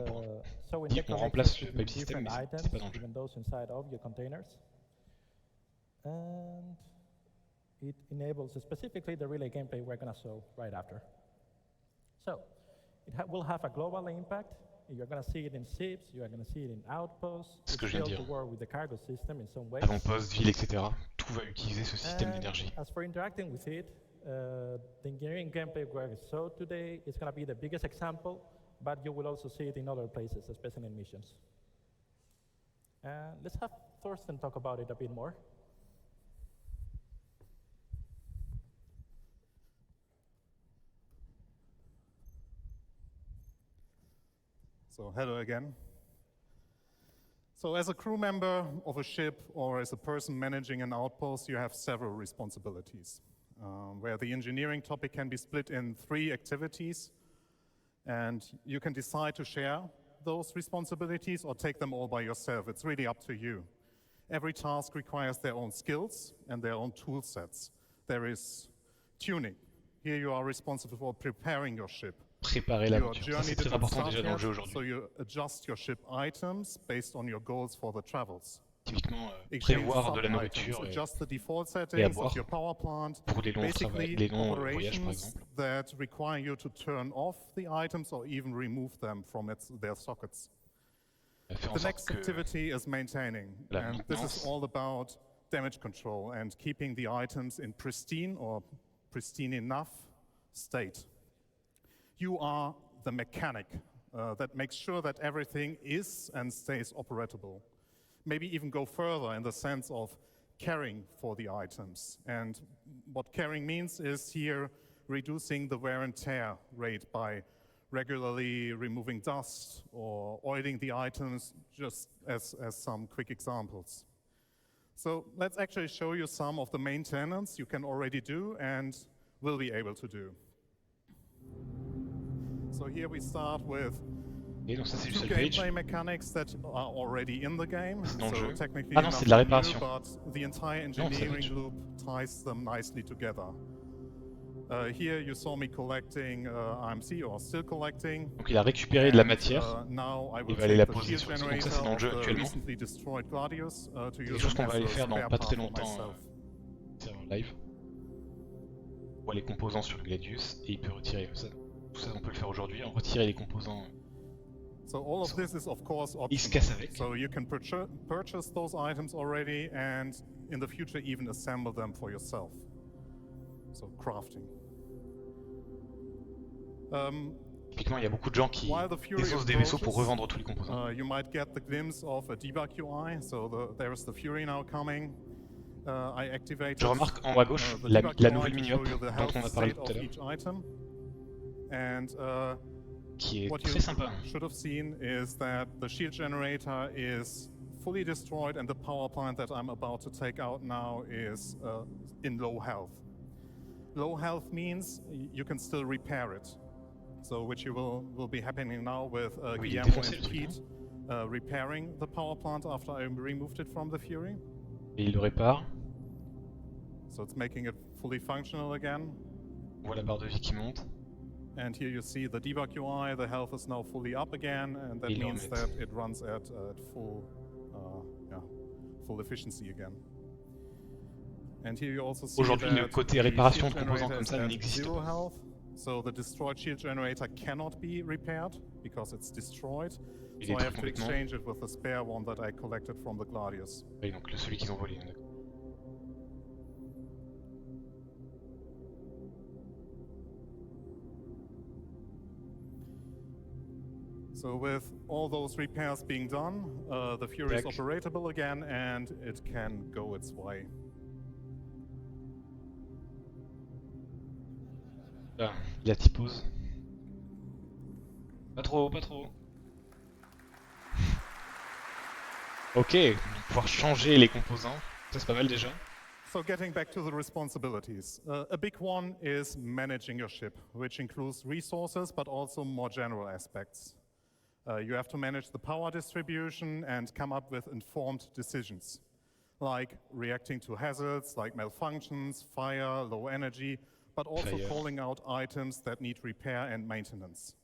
So in Dire the qu'on connections remplace le between pipe system, mais different c'est pas dans items, le jeu. even those inside of your containers. And it enables specifically the relay gameplay we're going to show right after. So it will have a global impact. You're going to see it in ships, you're going to see it in outposts. C'est ce que je viens de It's dire. built to work with the cargo system in some ways. Avant-poste, ville, etc. Tout va utiliser ce système And d'énergie. as for interacting with it, the engineering gameplay we're showed today is going to be the biggest example, but you will also see it in other places, especially in missions. Let's have Thorsten talk about it a bit more. So hello again. So as a crew member of a ship or as a person managing an outpost, you have several responsibilities, where the engineering topic can be split in 3 activities, and you can decide to share those responsibilities or take them all by yourself. It's really up to you. Every task requires their own skills and their own tool sets. There is tuning. Here you are responsible for preparing your ship. Préparer Your l'aventure. Ça, journey c'est très didn't important start déjà dans le yet, jeu aujourd'hui. so you adjust your ship items based on your goals for the travels. Typiquement, Exchange prévoir de la sub-items, nourriture adjust the default et à settings boire of your power plant. pour les longs Basically, voyages par operations exemple. that require you to turn off the items or even remove them from their sockets. Faire en The sorte next que activity is maintaining, la and this maintenance- is all about damage control and keeping the items in pristine or pristine enough state. You are the mechanic that makes sure that everything is and stays operatable. Maybe even go further in the sense of caring for the items. And what caring means is here reducing the wear and tear rate by regularly removing dust or oiling the items, just as some quick examples. So let's actually show you some of the maintenance you can already do and will be able to do. So here we start with Et donc ça c'est du 2 salvage. gameplay mechanics that are already in the game. C'est dans le So jeu. technically Ah non, c'est de la nothing new, réparation. but the entire Non, engineering salvage. loop ties them nicely together. Here you saw me collecting AMC, or still collecting. Donc il a récupéré de la And, matière. now I Il will va aller la take the poser shield sur le site. Donc ça generator c'est dans le jeu of the actuellement. recently destroyed Gladius, to C'est use des choses it qu'on va as aller a faire dans spare pas part très for longtemps. myself. C'est un live. On voit les composants sur le Gladius et il peut retirer ça. Tout ça on peut le faire aujourd'hui, en retirer les composants. So all of this is of course Il se optional. casse avec. So you can purchase those items already and in the future even assemble them for yourself. So crafting. Typiquement il y a beaucoup de gens qui While the Fury désossent des vaisseaux pour approaches, revendre tous les composants. you might get the glimpse of a debug UI. So there's the Fury now coming. I activated Je remarque en haut à gauche the la debug nouvelle UI to mini-up show you the dont health on a parlé state tout à of l'heure, each item. And qui est what très you sympa. should have seen is that the shield generator is fully destroyed and the power plant that I'm about to take out now is in low health. Low health means you can still repair it. So which you will be happening now with Oui, il est Guillermo défoncé, and le truc, Pete repairing the power plant after I removed it from the Fury. Et il le répare. So it's making it fully functional again. On voit la barre de vie qui monte. And here you see the debug UI, the health is now fully up again, and that Il en means met. that it runs at full efficiency again. And here you also see Aujourd'hui, le that côté the réparation shield de composants generator comme is ça at n'existe 0 pas. health. So the destroyed shield generator cannot be repaired because it's destroyed. Il So est I have to complètement. exchange it with the spare one that I collected from the Gladius. Oui, donc celui qu'ils ont volé. D'accord. So with all those repairs being done, the Fury is Tac. operatable again and it can go its way. Là, il a typose. Pas trop, pas trop. Ok, on va pouvoir changer les composants. Ça c'est pas mal déjà. So getting back to the responsibilities. A big one is managing your ship, which includes resources but also more general aspects. You have to manage the power distribution and come up with informed decisions, like reacting to hazards like malfunctions, fire, low energy, but also calling out items that need repair and maintenance.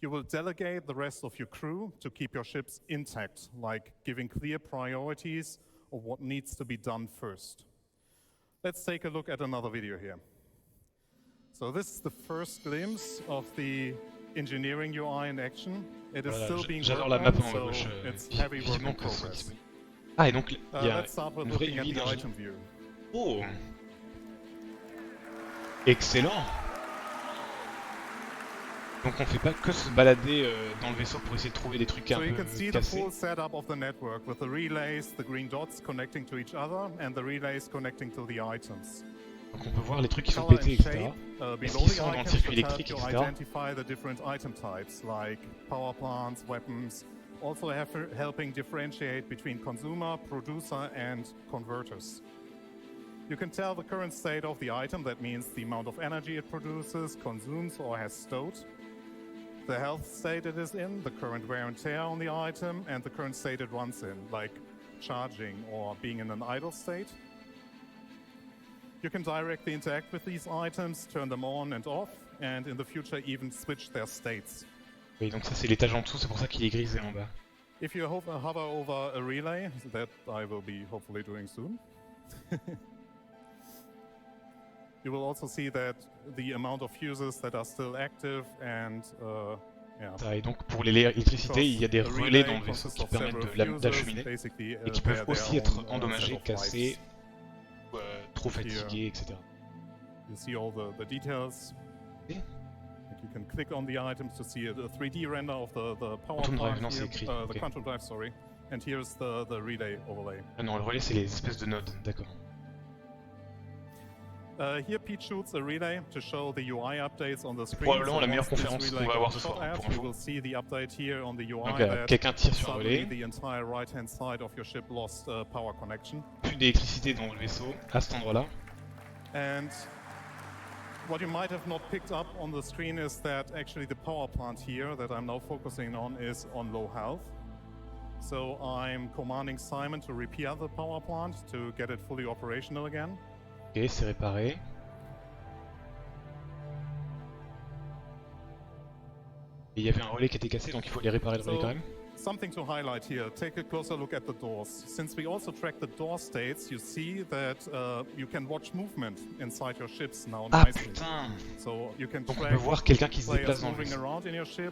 You will delegate the rest of your crew to keep your ships intact, like giving clear priorities of what needs to be done first. Let's take a look at another video here. So this is the first glimpse of the engineering UI in action. It is still being J'adore la worked map on, en so gauche. it's heavy work in Vivement que ce soit progress. disponible. Ah et donc il y a Let's start with une vraie looking at UI the d'ingénieur. item view. Oh, excellent. Donc on fait pas que se balader dans le vaisseau pour essayer de trouver des trucs un So you can see peu the cassés. full setup of the network with the relays, the green dots connecting to each other, and the relays connecting to the items. Donc on peut voir les trucs qui sont Color pétés, and etc. shape, Est-ce below qu'ils the sont dans le items circuit will help électrique, you etc. identify the different item types like power plants, weapons, also helping differentiate between consumer, producer, and converters. You can tell the current state of the item, that means the amount of energy it produces, consumes, or has stowed, the health state it is in, the current wear and tear on the item, and the current state it runs in, like charging or being in an idle state. You can directly interact with these items, turn them on and off, and in the future even switch their states. Oui, donc ça c'est l'étage en dessous, c'est pour ça qu'il est grisé en bas. If you hover over a relay, that I will be hopefully doing soon, you will also see that the amount of fuses that are still active and Et donc pour l'électricité, il y a des relais dans le vaisseau qui permettent d'acheminer et qui peuvent aussi être endommagés, cassés, trop fatigués, etc. You see all the details. Okay. You can click on the items to see a 3D render of the power Quantum plant drive, non, c'est here, écrit. the Okay. quantum drive, sorry. And here's the relay overlay. Ah non, le relais c'est les espèces de nodes, d'accord. Here Pete shoots a relay to show the UI updates on the screen. Probablement la meilleure once this conférence qu'on relay va avoir goes ce soir, shot at, pour you info. will see the update here on the UI Donc that quelqu'un tire sur un suddenly relais. the entire right-hand side of your ship lost power connection. Plus d'électricité dans le vaisseau, à cet endroit-là. And what you might have not picked up on the screen is that actually the power plant here that I'm now focusing on is on low health. So I'm commanding Simon to repair the power plant to get it fully operational again. Ok, c'est réparé. Et il y avait un relais qui était cassé, donc il faut aller réparer le relais quand même. Something to highlight here, take a closer look at the doors. Since we also track the door states, you see that you can watch movement inside your ships now Ah nicely. putain! So you can Donc on track peut voir quelqu'un qui se players déplace dans le moving vaisseau. around in your ship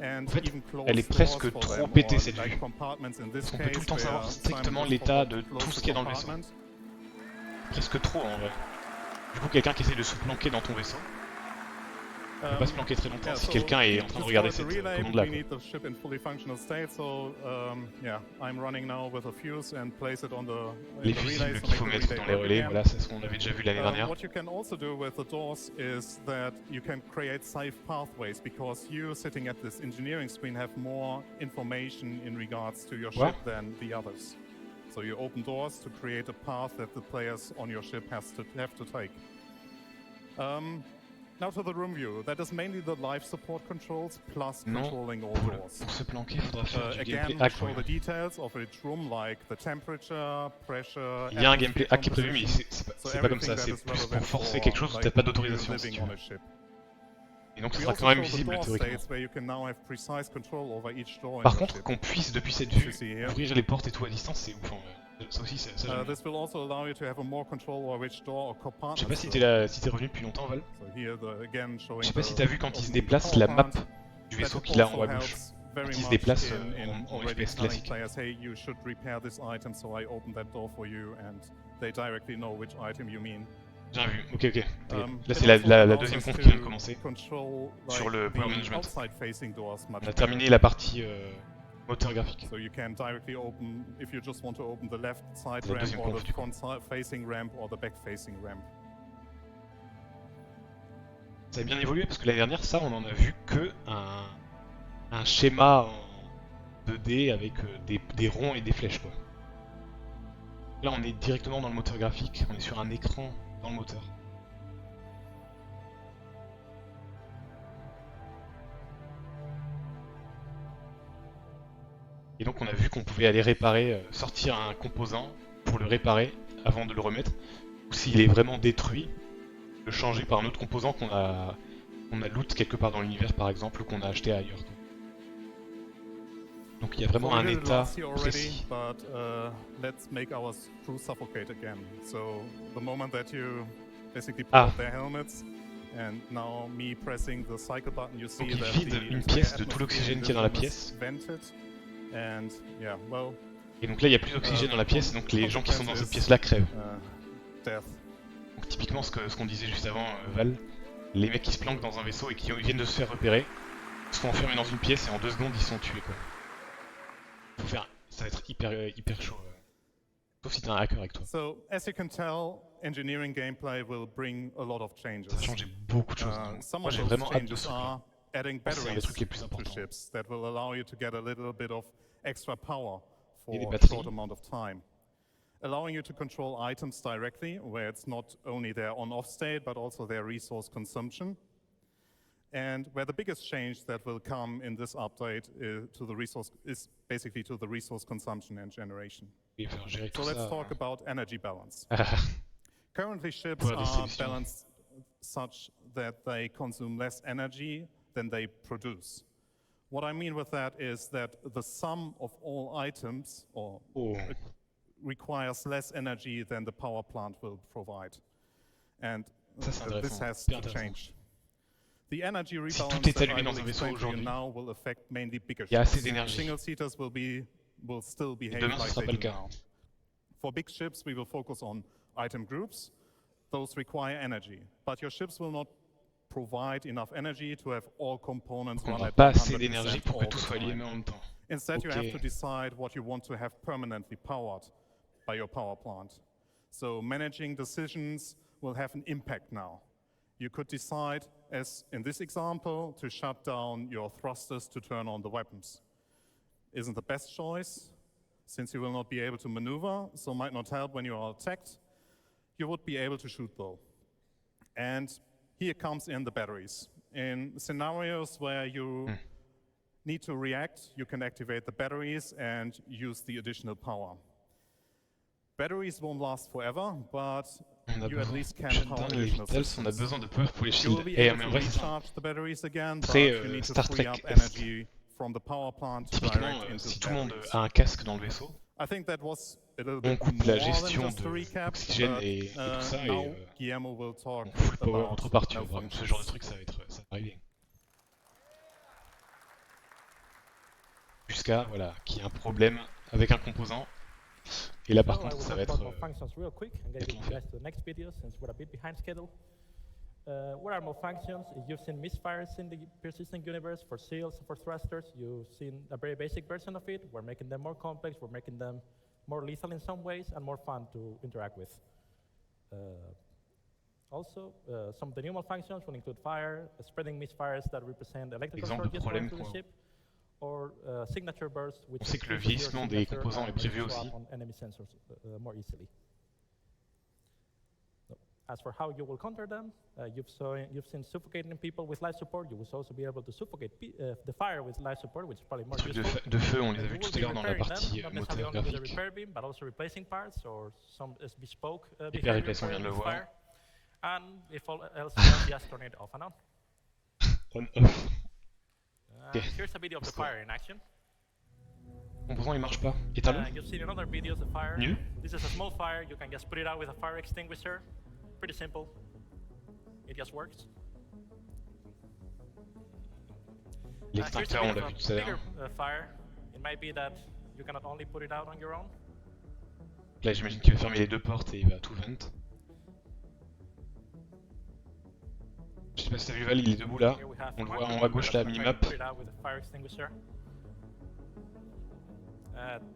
and En fait, even close elle est doors presque for trop them, pétée or cette like vue. compartments in this On peut tout le temps case savoir where strictement Simon l'état just de close tout ce the qu'il y a dans le vaisseau. compartment. Presque trop en vrai. Du coup, quelqu'un qui essaie de se planquer dans ton vaisseau. On peut pas se planquer très longtemps si quelqu'un est en train de regarder cette commande-là. We need the ship in fully functional state, so yeah, I'm running now with a fuse and place it on the Les relay fusibles to qu'il faut make the mettre dans les work relais, again. voilà, c'est ce qu'on avait déjà vu l'année dernière. What you can also do with the doors is that you can create safe pathways because you sitting at this engineering screen have more information in regards to your What? ship than the others. So you open doors to create a path that the players on your ship have to take. Now to the room view. That is mainly the life support controls plus Non, controlling all pour doors. se planquer, il faudra faire du Again, gameplay we hack. show Ouais. the details of each room, like the temperature, pressure. Il y a un gameplay atmosphere hack qui est prévu, mais composition. c'est So pas comme everything ça, that c'est is plus pour relevant forcer for, quelque chose où like, t'as pas you d'autorisation si living tu on veux. a ship. Et donc ce We sera also quand même show the visible door théoriquement. states where you can now have precise control over each door in Par your contre, ship. qu'on puisse depuis cette As you vue see here. ouvrir les portes et tout à distance, c'est ouf en vrai. Ça aussi, ça j'aime bien. This will also allow you to have a more control over which door or compartment. Je sais pas si t'es revenu depuis longtemps, Val. So here again showing Je sais pas si the t'as vu quand il se opening déplace the la power map plant. du vaisseau That qu'il a en also haut à gauche. helps Quand very il se much déplace in en already FPS telling classique. players, hey, you should repair this item, so I open that door for you, and they directly know which item you mean. J'ai vu, ok. Là It c'est la also allows deuxième us conf qui vient de to commencer control, sur like, le power the management. outside-facing doors much On a better. terminé la partie moteur graphique. So you can directly open, if you just want to open the left side La ramp deuxième or conf, the du coup. front-facing ramp or the back-facing ramp. Ça a bien évolué parce que l'année dernière, ça on en a vu que un schéma en 2D avec des ronds et des flèches quoi. Là on est directement dans le moteur graphique, on est sur un écran dans le moteur. Et donc on a vu qu'on pouvait aller réparer, sortir un composant pour le réparer avant de le remettre, ou s'il est vraiment détruit, le changer par un autre composant qu'on a loot quelque part dans l'univers par exemple, ou qu'on a acheté ailleurs. Quoi. Donc il y a vraiment un état précis. But let's make our crew suffocate again. So the moment that you basically pull out their helmets, and now me pressing the cycle button, you see Donc that il vide une pièce de tout l'oxygène qu'il y a dans la pièce. And yeah, well, et donc là il n'y a plus d'oxygène dans la pièce, donc les gens qui sont dans cette pièce là crèvent. Donc typiquement ce qu'on disait juste avant, Val, les mecs qui se planquent dans un vaisseau et qui viennent de se faire repérer, se font enfermer dans une pièce et en 2 secondes ils sont tués quoi. Faut faire, ça va être hyper chaud. Sauf si t'es un hacker avec toi. So as you can tell, engineering gameplay will bring a lot of changes. Ça va changer beaucoup de choses. Moi j'ai vraiment hâte de ce truc-là. Adding C'est un des trucs les plus batteries to importants. ships that will allow you to get a little bit of extra power for Et des a batteries. short amount of time. Allowing you to control items directly, where it's not only their on-off state, but also their resource consumption. And where the biggest change that will come in this update is basically to the resource consumption and generation. So let's talk about energy balance. Currently ships are balanced such that they consume less energy than they produce. What I mean with that is that the sum of all items requires less energy than the power plant will provide. And this has to change. The energy rebalance that I will explain to you now will affect mainly bigger ships. Single seaters will still behave like they do now. For big ships, we will focus on item groups. Those require energy, but your ships will not provide enough energy to have all components run at 100% all the time. Instead, you have to decide what you want to have permanently powered by your power plant. So managing decisions will have an impact now. You could decide, as in this example, to shut down your thrusters to turn on the weapons. Isn't the best choice, since you will not be able to maneuver, so might not help when you are attacked. You would be able to shoot though. And here comes in the batteries. In scenarios where you need to react, you can activate the batteries and use the additional power. Batteries won't last forever, but you at least can power additional systems. On a besoin de peur pour les You will shields. be Et able mais to en vrai c'est ça. recharge the batteries again, but Très you need to Star free Trek. up energy from the power plant to Typiquement, direct into si the tout le monde batteries. a un casque dans le vaisseau, I think that was a little on bit coupe more la than gestion just a recap, d'oxygène but, et tout ça now et Guillermo will talk on fout le power about entre parties. no Vraiment, ce functions. genre de truc ça va arriver. Jusqu'à voilà, qu'il y ait un problème avec un composant. Et là par So I contre will ça va talk être about more functions real quick and get you guys to the next video since we're a bit behind schedule. What are more functions? You've seen misfires in the persistent universe for seals, for thrusters. You've seen a very basic version of it. We're making them more complex. We're making them more lethal in some ways and more fun to interact with. Also, some of the new functions will include fire, spreading misfires that represent electrical surges going through the ship, or signature bursts, which On sait que le increases your vieillissement des signature composants est and prévu swap aussi. on enemy sensors more easily. As for how you will counter them, you've seen suffocating people with life support. You will also be able to suffocate the fire with life support, which is probably more Les trucs useful. de feu, on les a And vus you tout will à be l'heure dans la repairing them, partie not moteur necessarily only with the graphique. repair beam, but also replacing parts or some bespoke Hyper behavior replace, on for vient de le with voir. fire. And if all else fails, just turn it off and on. On-off. Ok. Here's a video of the fire in action. Le composant il marche pas. Éteins-le. You've seen in other videos the fire. Nul. This is a small fire. You can just put it out with a fire extinguisher. Pretty simple. It just works. L'extincteur on l'a vu tout à l'heure. Fire. It might be that you cannot only put it out on your own. Là j'imagine qu'il va fermer les deux portes et il va tout vent. sais pas si t'as vu Val, il est debout là. Here we have On le one voit en haut à member gauche that's là, gonna try to minimap. put it out with a fire extinguisher.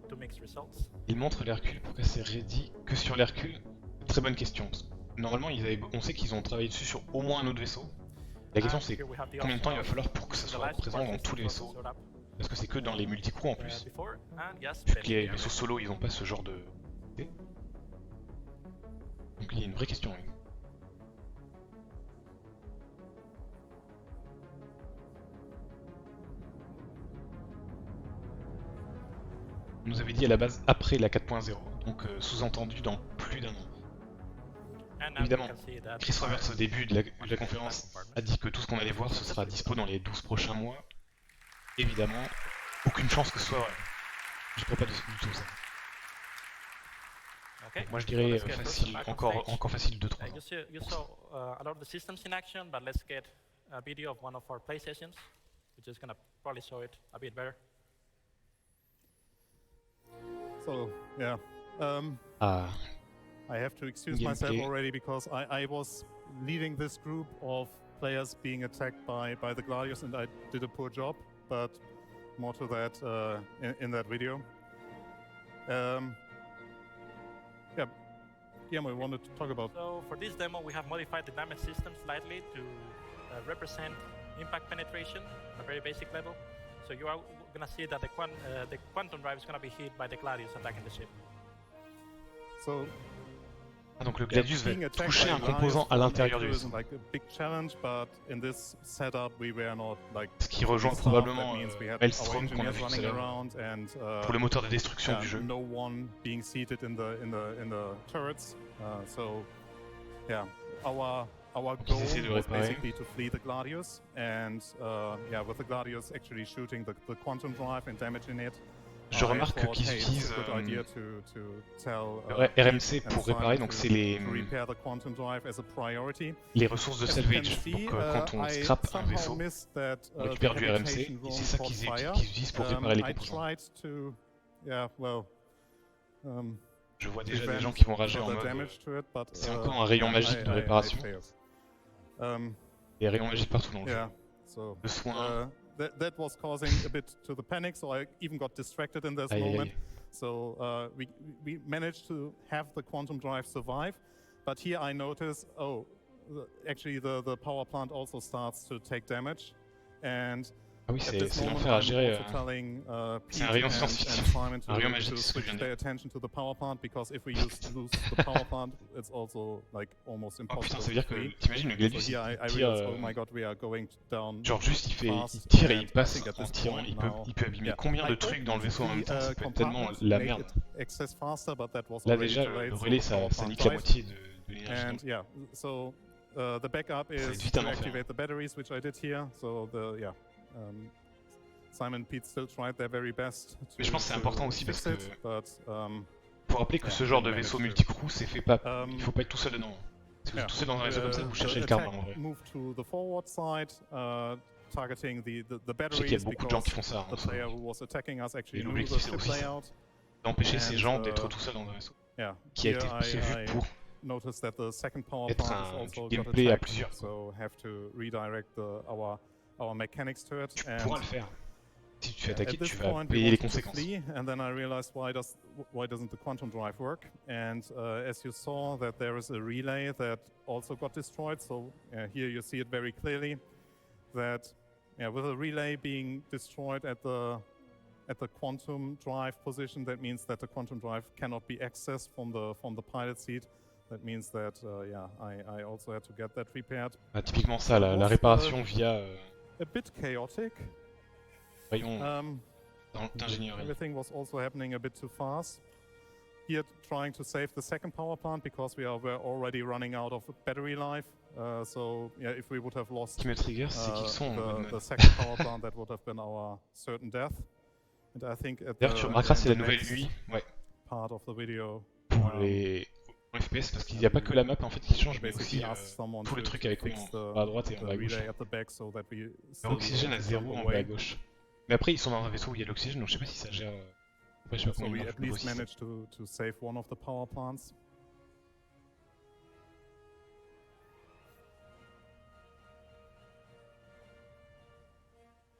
To mixed results. Il montre l'Hercule, pourquoi c'est ready que sur l'Hercule? Très bonne question. Normalement, on sait qu'ils ont travaillé dessus sur au moins un autre vaisseau. La question c'est combien de temps il va falloir pour que ça soit présent dans tous les vaisseaux? Parce que c'est que dans les multicrews en plus. Vu que les vaisseaux solo ils ont pas ce genre de... Donc il y a une vraie question. Oui. On nous avait dit à la base après la 4.0, donc sous-entendu dans plus d'un an. Évidemment, Chris Roberts au début de la conférence a dit que tout ce qu'on allait voir ce sera dispo dans les 12 prochains mois. Évidemment, aucune chance que ce soit vrai. Je crois pas du tout ça. Donc, moi je dirais facile, encore facile 2-3 ans. You saw a lot of the systems in action, but let's get a video of one of our play sessions. We're just gonna probably show it a bit better. So, yeah. I have to excuse myself already because I was leading this group of players being attacked by the Gladius and I did a poor job, but more to that in that video. Yeah, Guillermo, we wanted to talk about... So for this demo we have modified the damage system slightly to represent impact penetration at a very basic level. So you are going to see that the quantum drive is going to be hit by the Gladius attacking the ship. So, donc le Gladius va toucher un composant à l'intérieur du vaisseau. Ce qui rejoint probablement Maelstrom qu'on a vu tout à l'heure pour le moteur de destruction du jeu. Our goal was basically to flee the Gladius, and with the Gladius actually shooting the quantum drive and damaging it. Je remarque qu'ils utilisent RMC pour réparer, donc c'est les ressources de salvage. Donc quand on scrape un vaisseau, on récupère du RMC, et c'est ça qu'ils utilisent pour réparer les composants. Je vois déjà des gens qui vont rager en mode c'est encore un rayon magique de réparation. Il y a rayons magiques partout dans le jeu. Le soin. That was causing a bit to the panic, so I even got distracted in this moment. So we managed to have the quantum drive survive, but here I notice, actually the power plant also starts to take damage, and ah oui, c'est l'enfer à gérer. C'est un rayon science-fiction, un rayon magique, c'est ce que je viens de dire. Oh putain, ça veut dire que, t'imagines le Gladius, il tire, genre juste il tire et il passe en tirant, il peut abîmer combien de trucs dans le vaisseau en même temps, ça peut être tellement la merde. Là déjà, le relais ça nique la moitié de l'énergie. The backup is to activate the batteries, which I did here, so Simon Pete still tried their very best. Mais je pense que c'est important aussi parce que faut rappeler que ce genre de vaisseau multicrew c'est fait pas. Il faut pas être tout seul dedans. Si vous êtes tout seul dans un vaisseau comme ça, vous cherchez le karma en vrai. Je sais qu'il y a beaucoup de gens qui font ça. Et l'objectif c'est aussi d'empêcher ces gens d'être tout seuls dans un vaisseau. Qui a été prévu pour être un gameplay à plusieurs. Tu pourras le faire. Si tu te fais attaquer, tu vas payer les conséquences. And then I realized why doesn't the quantum drive work? And as you saw, that there is a relay that also got destroyed. So here you see it very clearly that with a relay being destroyed at the quantum drive position, that means that the quantum drive cannot be accessed from the pilot seat. That means that I also had to get that repaired. Ah, typiquement ça, la réparation via a bit chaotic. Rayon d'ingénierie. Everything was also happening a bit too fast. Here, trying to save the second power plant because we were already running out of battery life. So if we would have lost the second power plant, that would have been our certain death. And I think at d'ailleurs, tu remarqueras, c'est la nouvelle UI, part of the video. Pour les FPS, parce qu'il n'y a pas que la map en fait qui change, mais aussi tout le truc avec en bas à droite et en bas à gauche. L'oxygène à 0 en bas à gauche. Mais après ils sont dans un vaisseau où il y a l'oxygène, donc je sais pas si ça gère. Après, je sais pas comment at least managed to save one of the power plants.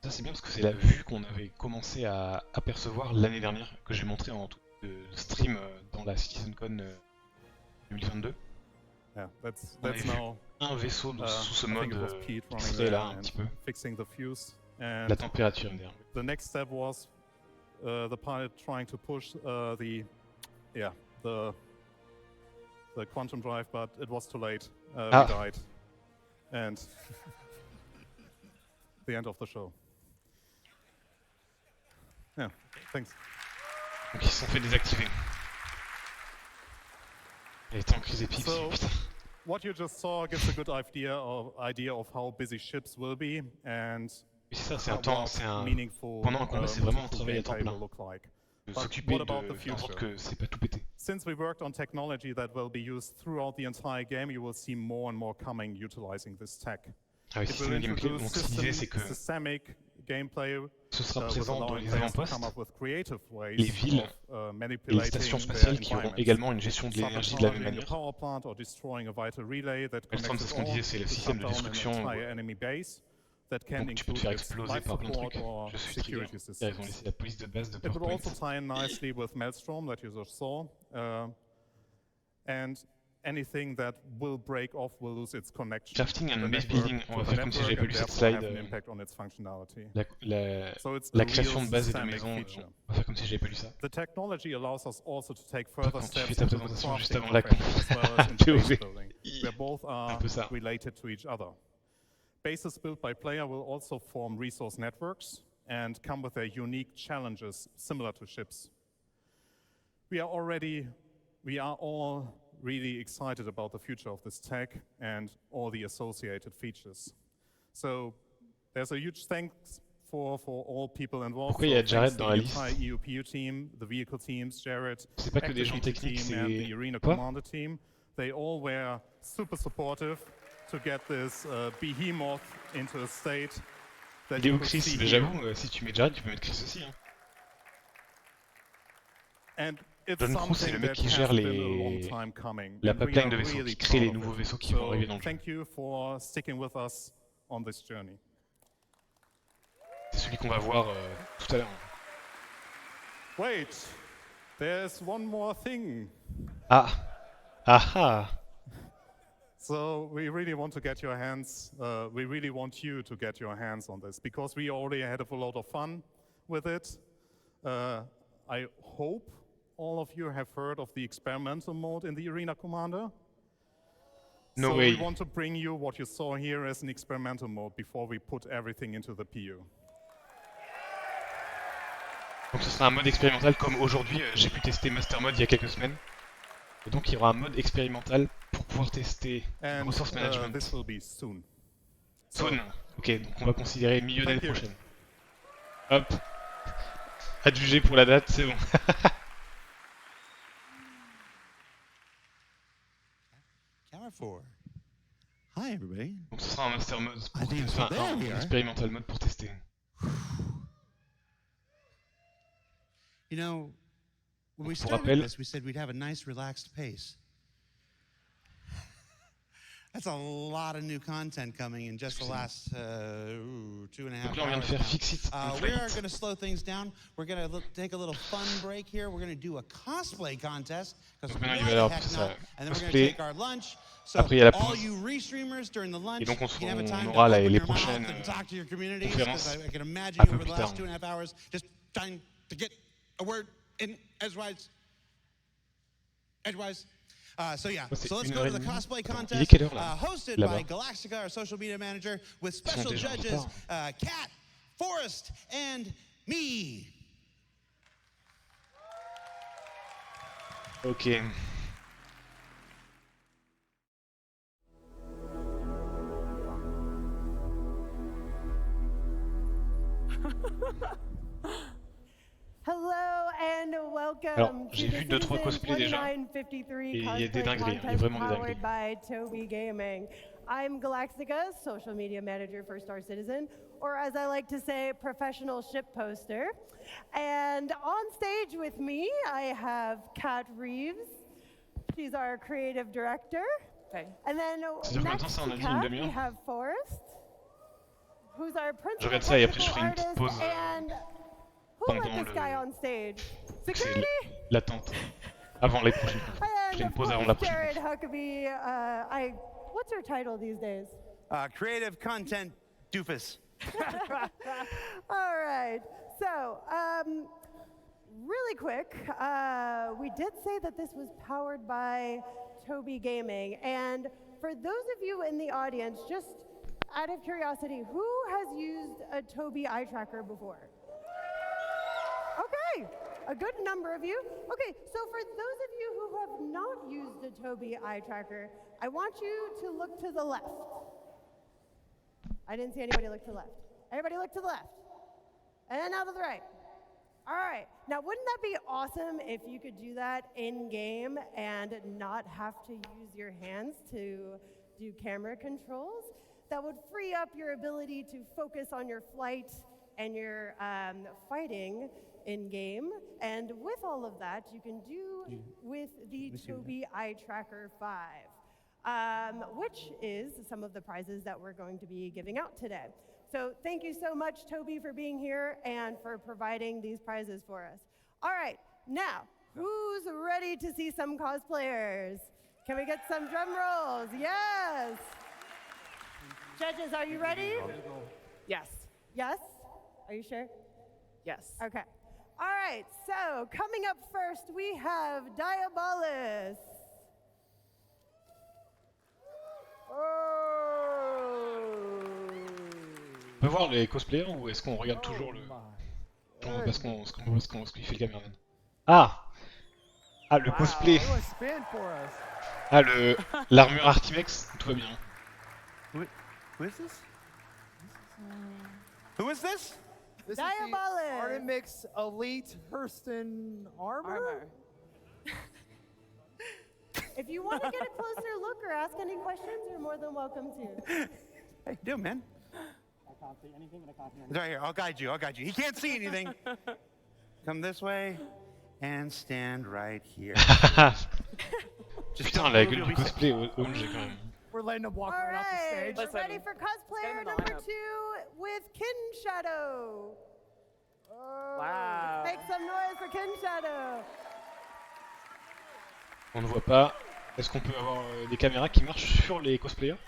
Ça c'est bien parce que c'est la vue qu'on avait commencé à apercevoir l'année dernière, que j'ai montré en tout stream dans la CitizenCon 2022. Yeah, that's On avait vu now. un vaisseau sous ce I think mode it was Pete qui running serait là there un and petit peu. fixing the fuse. And La température d'ailleurs. the next step was the pilot trying to push the quantum drive, but it was too late. We died, and the end of the show. Yeah, thanks. Donc ils se sont fait désactiver. Il était en crise épique, So, putain. what you just saw gives a good idea of how busy ships will be and Oui, c'est ça, c'est un temps, c'est un... meaningful Pendant un combat, c'est vraiment un travail à temps gameplay plein. will look like. De But s'occuper what de about the faire en sorte future? que c'est pas tout pété. Since we worked on technology that will be used throughout the entire game, you will see more and more coming utilizing this tech. Ah oui, It système will de gameplay, introduce donc ce qu'il disait c'est que systemic gameplay ce sera with présent dans allowing les players to avant-postes, come up with creative ways les villes of, et manipulating les stations their spatiales qui auront environments. également une gestion de l'énergie de la même Sabotaging a manière. power plant or destroying a vital relay that Maelstrom, connects c'est us ce qu'on all disait, c'est le to système de shut down an destruction. entire enemy base that can Donc tu peux te include faire its exploser life par plein de support trucs. or Je suis trigger. security Ils ont systems. laissé la police de base de It would PowerPoint. also tie in nicely with Maelstrom that you just saw. And anything that will break off will lose its connection. Crafting and to the base network, building, on va to the faire comme si j'avais network, pas lu and cette therefore slide. have an impact on its functionality. So it's La a création real de bases et de systemic maisons, feature. on va faire comme si j'avais pas lu ça. The technology allows us also to take Toi, further quand tu steps fais ta into the présentation juste crafting avant la profession as well as in POV. base building, where both Un are peu ça. related to each other. Bases built by player will also form resource networks and come with their unique challenges similar to ships. We are all really excited about the future of this tech and all the associated features. So there's a huge thanks for all people involved. Pourquoi il y a So Jared thanks dans to la the liste? entire EUPU team, the vehicle teams, Jared, C'est pas que des gens activity techniques, team and c'est the Arena quoi? Commander team. They all were super supportive to get this behemoth into a state that Il est you où could Chris? see Mais here. j'avoue, si tu mets Jared, tu peux mettre Chris aussi. Hein. And it's John Crew, c'est something le mec that qui has gère been a long time coming, la and we pipeline are de vaisseaux, really qui crée les proud of nouveaux it. vaisseaux qui vont So arriver dans le jeu. thank you for sticking with us on this journey. C'est celui qu'on va voir tout à l'heure. Wait, there's one more thing. Ah! Ah! So we really want to get your hands, we really want you to get your hands on this because we already had a lot of fun with it. I hope all of you have heard of the experimental mode in the Arena Commander. No so way. we want to bring you what you saw here as an experimental mode before we put everything into the PU. Donc ce sera un mode expérimental comme aujourd'hui, j'ai pu tester Master Mode il y a quelques semaines. Et donc il y aura un mode expérimental pour pouvoir tester And Resource Management. this will be soon. Soon. Ok, donc on va considérer milieu d'année Thank you. prochaine. Hop. Adjugé pour la date, c'est bon. Camera 4. Hi, everybody. Donc ce sera un Master Mode I pour think tester, so. enfin There un we are. expérimental mode pour tester. You know, when we Pour started rappel- this, we said we'd have a nice, relaxed pace. That's a lot of new content coming in just the last 2.5 Donc là on vient de hours faire now. Fix It and We Fly are It. going to slow things down. We're going to take a little fun break here. We're going to do a cosplay contest. Donc maintenant il va y avoir plus ça. And then we're going to Cosplay. take our lunch. So Après il y a la all pause. you restreamers during the lunch, Et donc you can have a time on to aura open les your mouth prochaines and talk to your communities. conférences Because I can imagine un peu over the plus last tard. 2.5 hours, just trying to get a word in edgewise. Edgewise. So yeah, c'est so let's une go heure to et the demie. cosplay Attends, contest, il est quelle heure, là hosted Là-bas. by Galactica, our social media manager, with Ils sont special déjà en judges retard. Kat, Forrest, and me. Ok. Hello and welcome Alors, to j'ai the vu 2-3 Citizen cosplays déjà. 2953 Et il y a des cosplay dingueries, il y a contest vraiment des dingueries. powered by Toby Gaming. I'm Galactica, social media manager for Star Citizen, or as I like to say, professional ship poster. And on stage with me, I have Kat Reeves. She's our creative director. And then C'est-à-dire combien de temps next ça, on a to dit, une Kat, demi-heure we have Forrest. who's our Je principal regarde ça et après je technical ferai une petite artist, pause and who pendant let this guy on stage? c'est Security? l'attente avant les prochaines confs. Je fais And une of pause avant course, la prochaine Jared conf. Huckabee. What's your title these days? Creative content doofus. All right. So, really quick, we did say that this was powered by Tobii Gaming. And for those of you in the audience, just out of curiosity, who has used a Tobii eye tracker before? Okay, a good number of you. Okay, so for those of you who have not used a Tobii eye tracker, I want you to look to the left. I didn't see anybody look to the left. Everybody look to the left. And now to the right. All right. Now, wouldn't that be awesome if you could do that in-game and not have to use your hands to do camera controls? That would free up your ability to focus on your flight and your fighting in-game. And with all of that, you can do with the Tobii Eye Tracker 5, which is some of the prizes that we're going to be giving out today. So thank you so much, Tobii, for being here and for providing these prizes for us. All right, now, who's ready to see some cosplayers? Can we get some drum rolls? Yes. Judges, are you ready? Yes. Yes? Are you sure? Yes. Okay. All right, so coming up first, we have Diabolus. On peut voir les cosplayers ou est-ce qu'on regarde toujours le... Parce qu'on fait le caméraman. Ah! Ah, le cosplay! Ah, l'armure Artimex, tout va bien. Who is this? Who is this? This is the Artemix Elite Hurston armor. If you want to get a closer look or ask any questions, you're more than welcome to. How you doing, man? I can't see anything and I can't hear It's right here. I'll guide you. I'll guide you. He can't see anything. Come this way and stand right here. Putain, la gueule du cosplay OMG quand même. We're letting him walk All right off the stage. We're ready for cosplayer number 2 with Kin Shadow. Wow. Make some noise for Kin Shadow. On ne voit pas. Est-ce qu'on peut avoir des caméras qui marchent sur les cosplayers?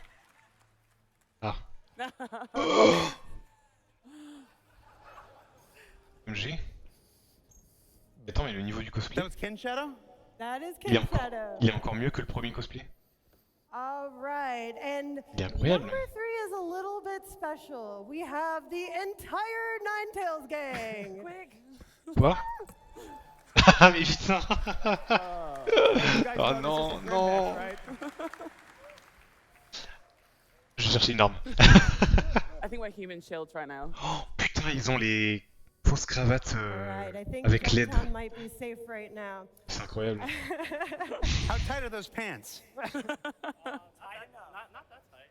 Ah. Oh OMG. Attends, mais le niveau du cosplay... That is Kin Shadow. Il est encore mieux que le premier cosplay. All right, and Il est incroyable. number 3 is a little bit special. We have the entire Ninetales gang. Quick. Quoi? Ah mais putain. Oh non, non. Je cherche une arme. I think we're human shields right now. Oh putain, ils ont les fausses cravates Right, I think avec LED. Jumptown might be safe right now. C'est incroyable. How tight are those pants? Not that tight.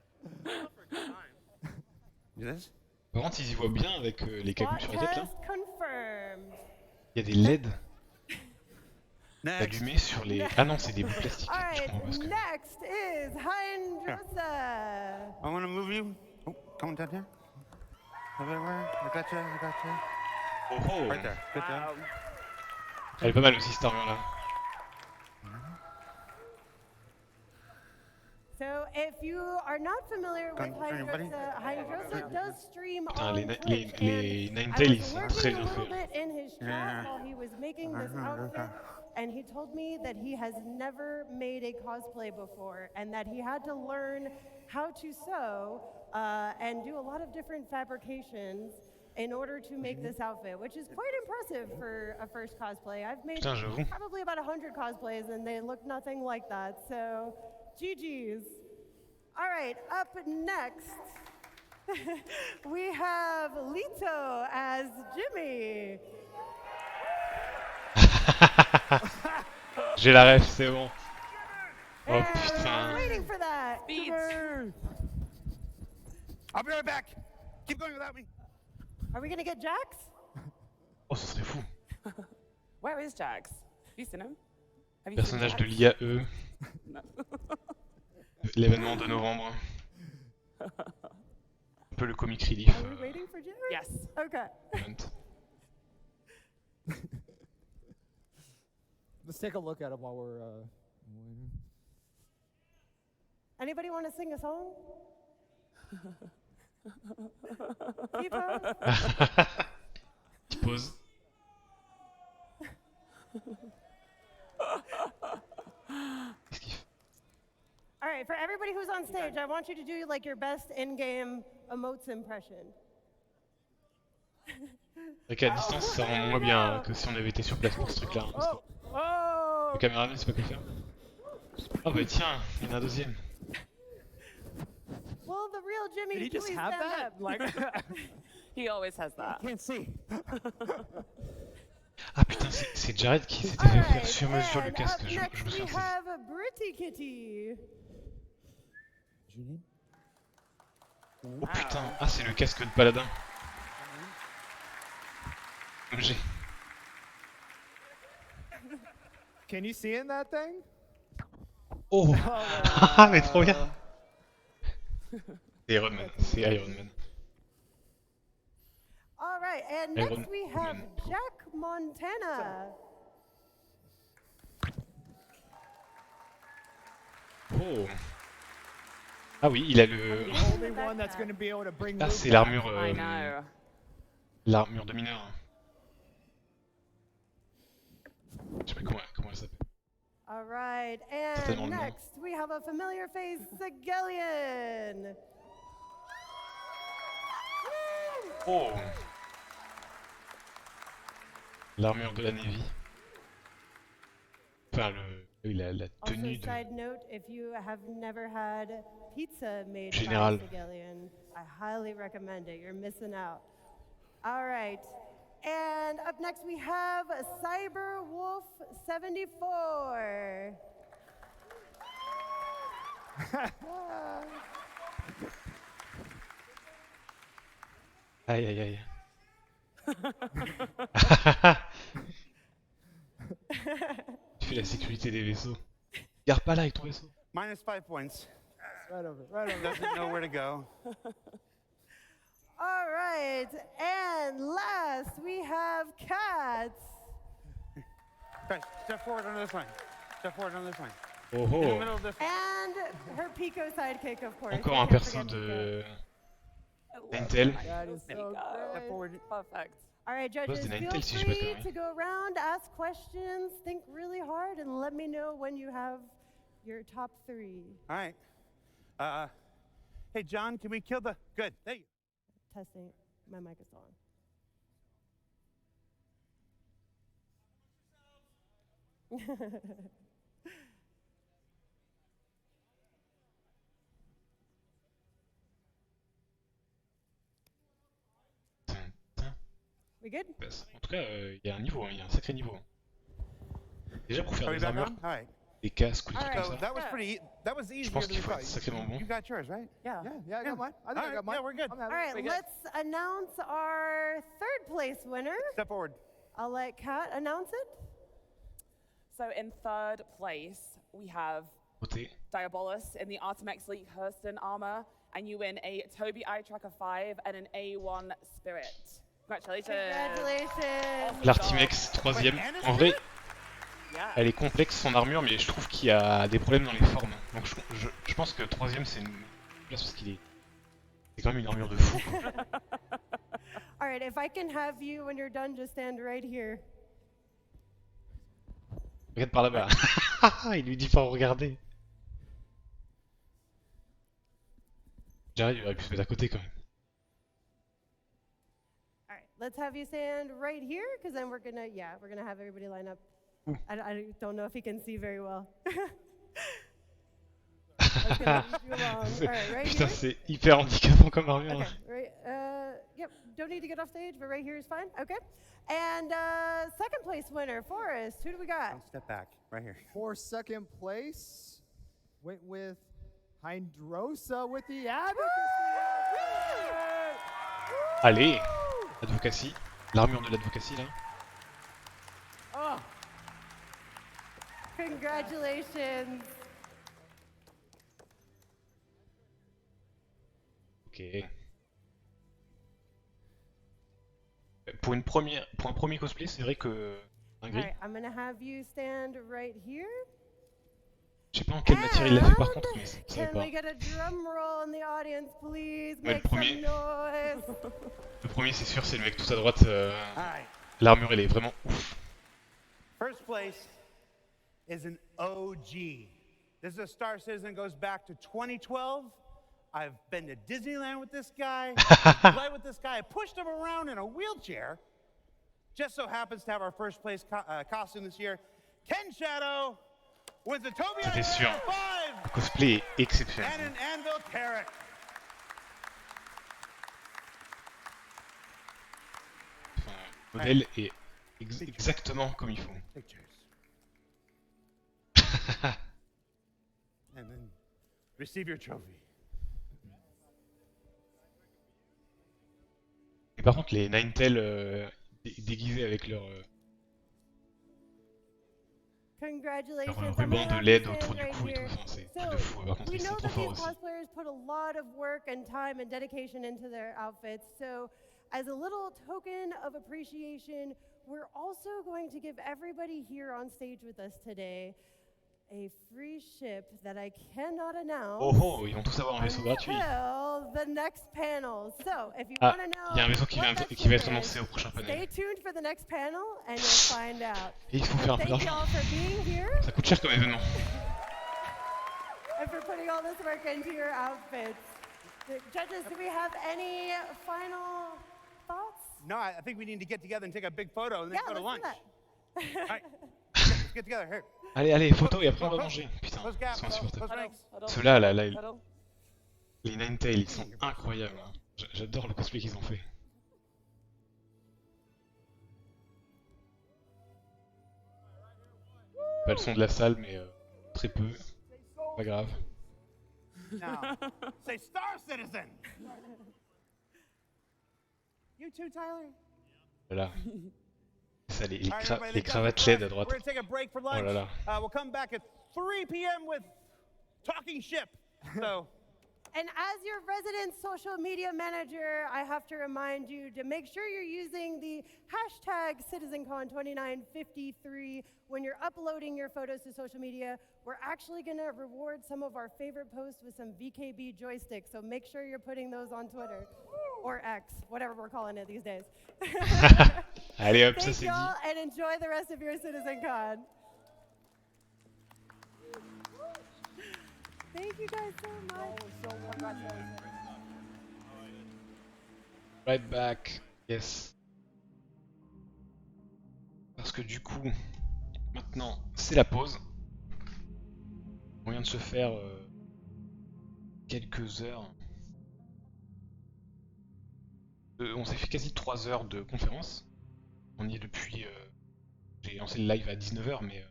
This? Par contre, ils y voient bien avec les cagoles sur la tête là. Test confirmed. Il y a des LED allumés sur les... Ah non, c'est des bouts plastiques. All Je right, comprends pas ce que... next is Hindrosa. I want to move you. Oh, come down here. Everywhere. I got you. I got you. Oh oh. Right there. Good job. Elle est pas mal aussi cette armure là. So if you are not familiar with Hindrosa, Hindrosa does stream Putain, on les Twitch. Ninetales, ils sont I très was bien working a little faits. bit in his chat while he was making this outfit, and he told me that he has never made a cosplay before, and that he had to learn how to sew and do a lot of different fabrications in order to make this outfit, which is quite impressive for a first cosplay. I've made Putain, j'avoue. probably about 100 cosplays, and they look nothing like that, so GG's. All right, up next, we have Lito as Jimmy. J'ai la ref, c'est bon. Oh I'm putain. waiting for that. I'll be right back. Keep going without me. Are we gonna get Jax? Oh, ce serait fou. Where is Jax? Have you seen him? Have you Personnage seen de Jax? l'IAE. No. L'événement de novembre. Un peu le comic relief. Are we waiting for Jared? Yes. Okay. Moment. Let's take a look at him while we're waiting. Anybody want to sing a song? People? Petite pause. Qu'est-ce qu'il fait? All right, for everybody who's on stage, I want you to do like your best in-game emotes impression. C'est qu'à distance, ça rend moins bien que si on avait été sur place pour ce truc-là. Le caméraman, c'est pas quoi faire. Ah bah tiens, il y en a un deuxième. Will the real Jimmy Did he just please have stand that? up? Like, He always has that. I can't see. Ah putain, c'est Jared qui s'était fait faire sur mesure le casque. Up Je next me we souviens. have Britty Kitty. Oh putain, ah c'est le casque de paladin. J'ai. Can you see in that thing? Oh ah mais trop bien. C'est Iron Man, c'est Iron Man. All right, and Iron next we have Man. Jack Montana. Oh. Ah oui, il a le. The only one that's going to be able to bring Ah Luke c'est back. l'armure. I know. L'armure de mineur. Je sais pas comment elle s'appelle. All right, Certainement and le nom. next we have a familiar face, Sigillian. Oh. L'armure de la Navy. Enfin la tenue Also, de. side note, if you have never had pizza made Général. by Sigillian, I highly recommend it. You're missing out. All right. And up next we have Cyberwolf 74. Aïe aïe aïe. Tu fais la sécurité des vaisseaux. Garde pas là avec ton vaisseau. Minus 5 points. Right over, right over. Doesn't know where to go. All right. And last we have Cats. Okay, step forward on this line. Step forward on this line. Oh In the oh. middle of this. And her Pico sidekick, of course. Encore You un can't perso forget Pico. de. I love Intel. my That is There so you go. great. Forward. Perfect. All right, Boss judges, de feel Intel, si je dis pas de free conneries. to go around, ask questions, think really hard, and let me know when you have your top 3. All right. Hey, John, can we kill the... Good. There you Testing. My mic is on. We good? En tout cas, il y a un niveau, hein, il y a un sacré niveau. Déjà pour faire Are we des back armures, on? All right. des casques ou des trucs Alright. So comme ça. that was pretty... That was easier pense than qu'il we faut thought. être sacrément bon. You got yours, right? Yeah. Yeah, I got mine. I think All I right, got mine. yeah, we're good. I'm All happy. right, We good? let's announce our 3rd place winner. Step forward. I'll let Kat announce it. So in 3rd place, we have Côté. Diabolus in the Artemex League Hurston armor, and you win a Tobii Eye Tracker 5 and an A1 Spirit. Congratulations. Congratulations. L'Artimex, troisième. En vrai, Yeah. elle est complexe son armure, mais je trouve qu'il y a des problèmes dans les formes. Donc je pense que troisième c'est une place parce qu'il est. C'est quand même une armure de fou. Quoi. All right, if I can have you when you're done, just stand right here. Regarde par là-bas. Il lui dit pas regarder. J'arrive, il aurait pu se mettre à côté quand même. All right, let's have you stand right here, because then we're gonna have everybody line up. I don't know if he can see very well. That's gonna lead you along. All right, right Putain, here. c'est hyper handicapant comme armure. Okay, right. Yep. Don't need to get off stage, but right here is fine. Okay. And 2nd place winner, Forrest. Who do we got? Step back. Right here. For 2nd place, went with Hydrosa with the advocacy. Allez, advocacy. L'armure de l'advocacy là. Oh. Congratulations. Ok. pour un premier cosplay, c'est vrai que un All gris. right, I'm gonna have you stand right here. Je sais pas en quelle matière il l'a fait par contre, mais ça savais Can pas. we get a drum roll in the audience, please? Ouais, le Make some premier. noise. Le premier, c'est sûr, c'est le mec tout à droite. Alright. L'armure, elle est vraiment ouf. First place is an OG. This is a Star Citizen, goes back to 2012. I've been to Disneyland with this guy, played with this guy, I pushed him around in a wheelchair. Just so happens to have our first place costume this year. Ken Shadow with the Toby C'était sûr. 5 Le cosplay est exceptionnel. and an Anvil Carrick. Le modèle est exactement comme il faut. Pictures. And then receive your trophy. Et par contre, les Ninetales déguisés avec leur Congratulations. ruban de LED autour du cou et tout, enfin, c'est un truc de fou. Par contre, We ils know sont trop that forts these aussi. cosplayers put a lot of work and time and dedication into their outfits. So, as a little token of appreciation, we're also going to give everybody here on stage with us today a free ship that I cannot announce. Oh oh, ils vont tous avoir un vaisseau gratuit. Until the next panel. So, if you Ah, want to know il y a un vaisseau qui va what that être ship annoncé is, au prochain panel. stay tuned for the next panel and you'll find out. Et il faut faire un peu Thank you d'argent. all for being here. Ça coûte cher comme événement. And for putting all this work into your outfits. The judges, do we have any final thoughts? No, I think we need to get together and take a big photo and then Yeah, go to let's lunch. do that. All right, let's get together. Here. Allez, allez, photo et après on va manger. Putain, Close ils gap, sont close insupportables. ranks. Ceux-là, là, les Ninetales, ils sont incroyables. Hein. J'adore le cosplay qu'ils ont fait. Pas le son de la salle, mais très peu. Pas grave. Now, say Star Citizen. You too, Tyler. Voilà. Ça, les, All right, everybody, les that's cravates it. LED à droite. We're gonna take a break for Oh lunch. là là. We'll come back at 3 p.m. with Talking Ship. So. And as your resident social media manager, I have to remind you to make sure you're using the hashtag CitizenCon2953 when you're uploading your photos to social media. We're actually going to reward some of our favorite posts with some VKB joysticks, so make sure you're putting those on Twitter or X, whatever we're calling it these days. Allez hop, ça Thank c'est you dit. all and enjoy the rest of your CitizenCon. Thank you guys so much. Right back, yes. Parce que du coup, maintenant, c'est la pause. On vient de se faire quelques heures. On s'est fait quasi 3 heures de conférence. On y est depuis... j'ai lancé le live à 19h, mais les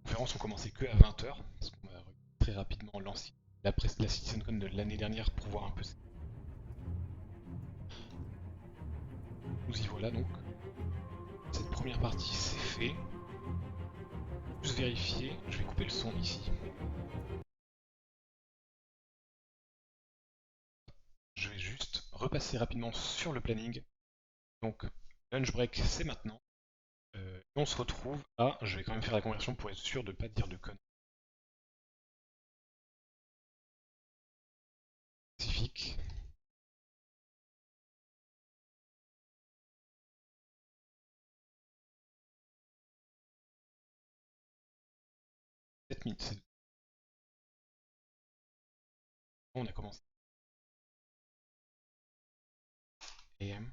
conférences ont commencé que à 20h. Parce qu'on a très rapidement lancé la CitizenCon de l'année dernière pour voir un peu. Nous y voilà donc. Cette première partie c'est fait. Juste vérifier, je vais couper le son ici. Je vais juste repasser rapidement sur le planning. Donc lunch break c'est maintenant. On se retrouve à... Je vais quand même faire la conversion pour être sûr de ne pas dire de conneries. Spécifique. Minutes. On a commencé. AM.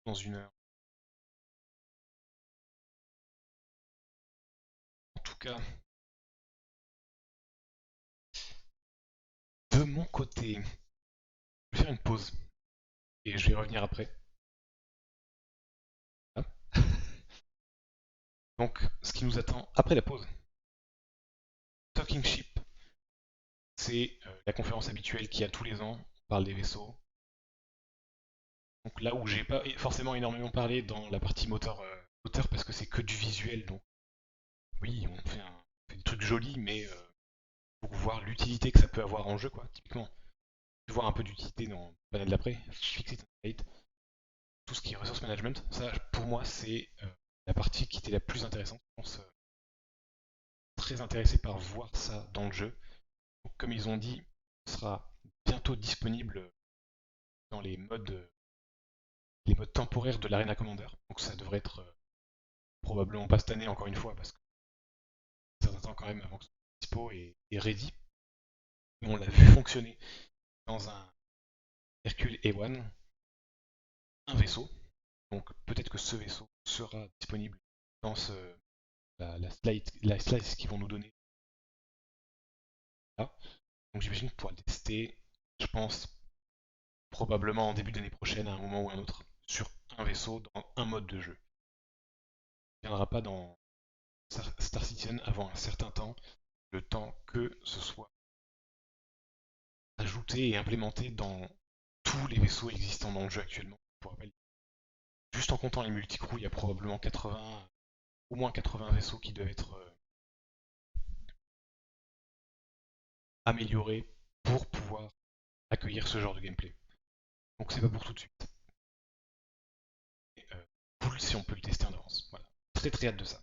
Dans 1 heure. En tout cas, de mon côté, je vais faire une pause et je vais revenir après. Ah. Donc, ce qui nous attend après la pause, Talking Ship, c'est la conférence habituelle qu'il y a tous les ans. On parle des vaisseaux. Donc là où j'ai pas forcément énormément parlé dans la partie moteur parce que c'est que du visuel. Donc oui, on fait des trucs jolis, mais pour voir l'utilité que ça peut avoir en jeu, quoi. Typiquement, tu vois un peu d'utilité dans le panel d'après, Fix It and Plate, tout ce qui est resource management, ça pour moi c'est la partie qui était la plus intéressante. Je pense très intéressé par voir ça dans le jeu. Donc, comme ils ont dit, ce sera bientôt disponible dans les modes temporaires de l'Arena Commander. Donc ça devrait être probablement pas cette année encore une fois, parce que ça attend quand même avant que ce soit dispo et ready. Mais on l'a vu fonctionner dans un Hercule A1, un vaisseau. Donc peut-être que ce vaisseau sera disponible dans la slice qu'ils vont nous donner. Là. Donc j'imagine qu'on pourra le tester, je pense, probablement en début d'année prochaine, à un moment ou à un autre, sur un vaisseau dans un mode de jeu. Il ne viendra pas dans Star Citizen avant un certain temps, le temps que ce soit ajouté et implémenté dans tous les vaisseaux existants dans le jeu actuellement. Pour rappel, juste en comptant les multicrews, il y a probablement 80, au moins 80 vaisseaux qui doivent être améliorés pour pouvoir accueillir ce genre de gameplay. Donc c'est pas pour tout de suite. Et, cool si on peut le tester en avance. Voilà. Très très hâte de ça.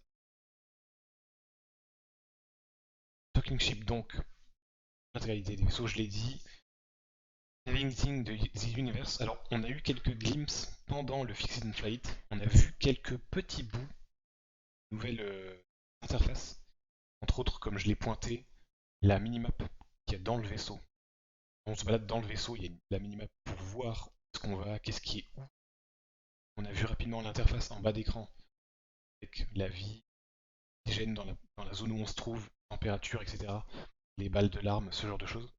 Talking Ship donc, l'intégralité des vaisseaux, je l'ai dit. Navigating the Universe, alors on a eu quelques glimpses pendant le Fixed in Flight, on a vu quelques petits bouts de nouvelles interfaces, entre autres comme je l'ai pointé, la minimap qu'il y a dans le vaisseau. On se balade dans le vaisseau, il y a la minimap pour voir où est-ce qu'on va, qu'est-ce qui est où. On a vu rapidement l'interface en bas d'écran avec la vie, les gènes dans la zone où on se trouve, température, etc. Les balles de l'arme, ce genre de choses.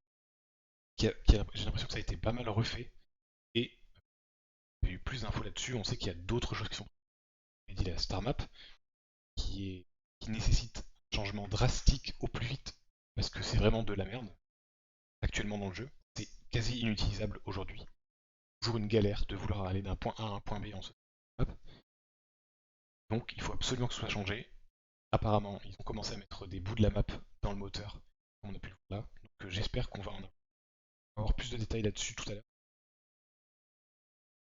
J'ai l'impression que ça a été pas mal refait et il y a eu plus d'infos là-dessus. On sait qu'il y a d'autres choses qui sont. Il dit la Star Map qui nécessite un changement drastique au plus vite parce que c'est vraiment de la merde actuellement dans le jeu. C'est quasi inutilisable aujourd'hui. Toujours une galère de vouloir aller d'un point A à un point B en ce map. Donc il faut absolument que ce soit changé. Apparemment, ils ont commencé à mettre des bouts de la map dans le moteur, comme on a pu le voir là. Donc j'espère qu'on va en avoir plus de détails là-dessus tout à l'heure.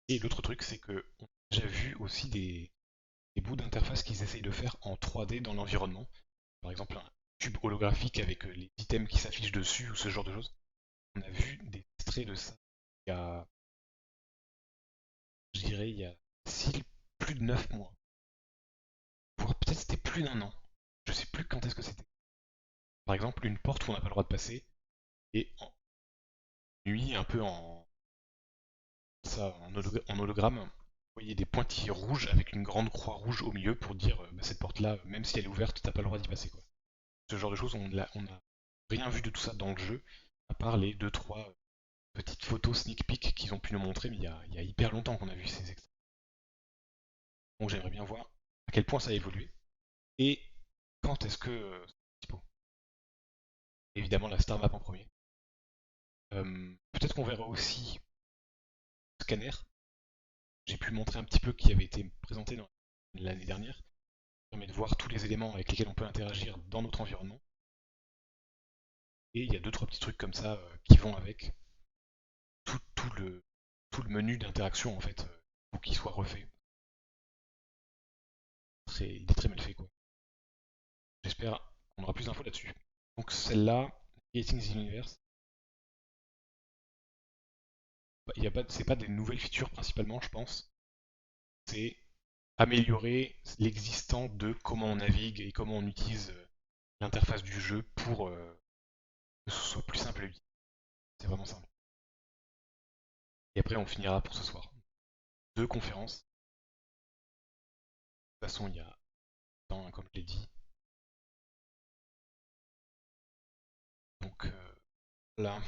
Et l'autre truc, c'est que on a déjà vu aussi des bouts d'interface qu'ils essayent de faire en 3D dans l'environnement. Par exemple, un tube holographique avec les items qui s'affichent dessus ou ce genre de choses. On a vu des extraits de ça il y a, je dirais, il y a plus de 9 mois. Voire peut-être c'était plus d'1 an. Je sais plus quand est-ce que c'était. Par exemple, une porte où on n'a pas le droit de passer et en nuit, un peu en hologramme, vous voyez des pointillés rouges avec une grande croix rouge au milieu pour dire bah, cette porte-là, même si elle est ouverte, t'as pas le droit d'y passer. Quoi. Ce genre de choses, on a rien vu de tout ça dans le jeu, à part les 2-3 petites photos sneak peek qu'ils ont pu nous montrer, mais il y a hyper longtemps qu'on a vu ces extraits. Donc j'aimerais bien voir à quel point ça a évolué et quand est-ce que c'est dispo. Évidemment la Star Map en premier. Peut-être qu'on verra aussi scanner. J'ai pu montrer un petit peu qui avait été présenté l'année dernière. Ça permet de voir tous les éléments avec lesquels on peut interagir dans notre environnement. Et il y a 2-3 petits trucs comme ça qui vont avec tout le menu d'interaction en fait, pour qu'il soit refait. Il est très mal fait quoi. J'espère qu'on aura plus d'infos là-dessus. Donc celle-là, Creating the Universe, c'est pas des nouvelles features principalement je pense. C'est améliorer l'existant de comment on navigue et comment on utilise l'interface du jeu pour que ce soit plus simple à utiliser. C'est vraiment simple. Et après on finira pour ce soir. 2 conférences. De toute façon il y a temps, comme je l'ai dit. Donc là,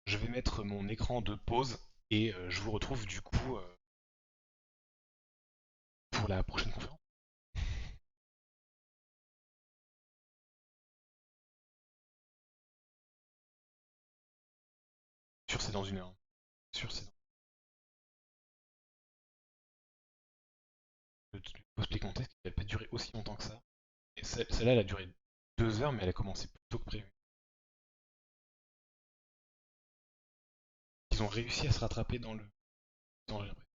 je vais mettre mon écran de pause et je vous retrouve du coup pour la prochaine conférence. Sûr c'est dans 1 heure. Sûr c'est dans... Le post-play contest, il va pas durer aussi longtemps que ça. Et celle-là, elle a duré 2 heures, mais elle a commencé plus tôt que prévu. Ils ont réussi à se rattraper dans le temps, j'ai l'impression.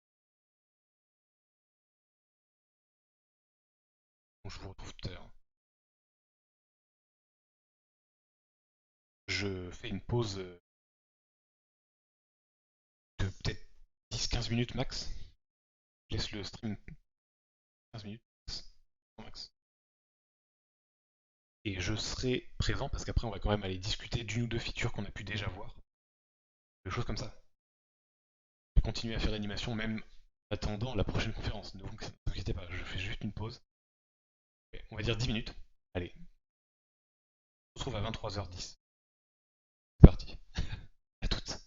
Bon, je vous retrouve tout à l'heure. Je fais une pause de peut-être 10-15 minutes max. Je laisse le stream 15 minutes max. Et je serai présent parce qu'après on va quand même aller discuter d'une ou deux features qu'on a pu déjà voir. Des choses comme ça. Je vais continuer à faire l'animation même attendant la prochaine conférence. Ne vous inquiétez pas, je fais juste une pause. On va dire 10 minutes. Allez. On se retrouve à 23h10. C'est parti. À toutes.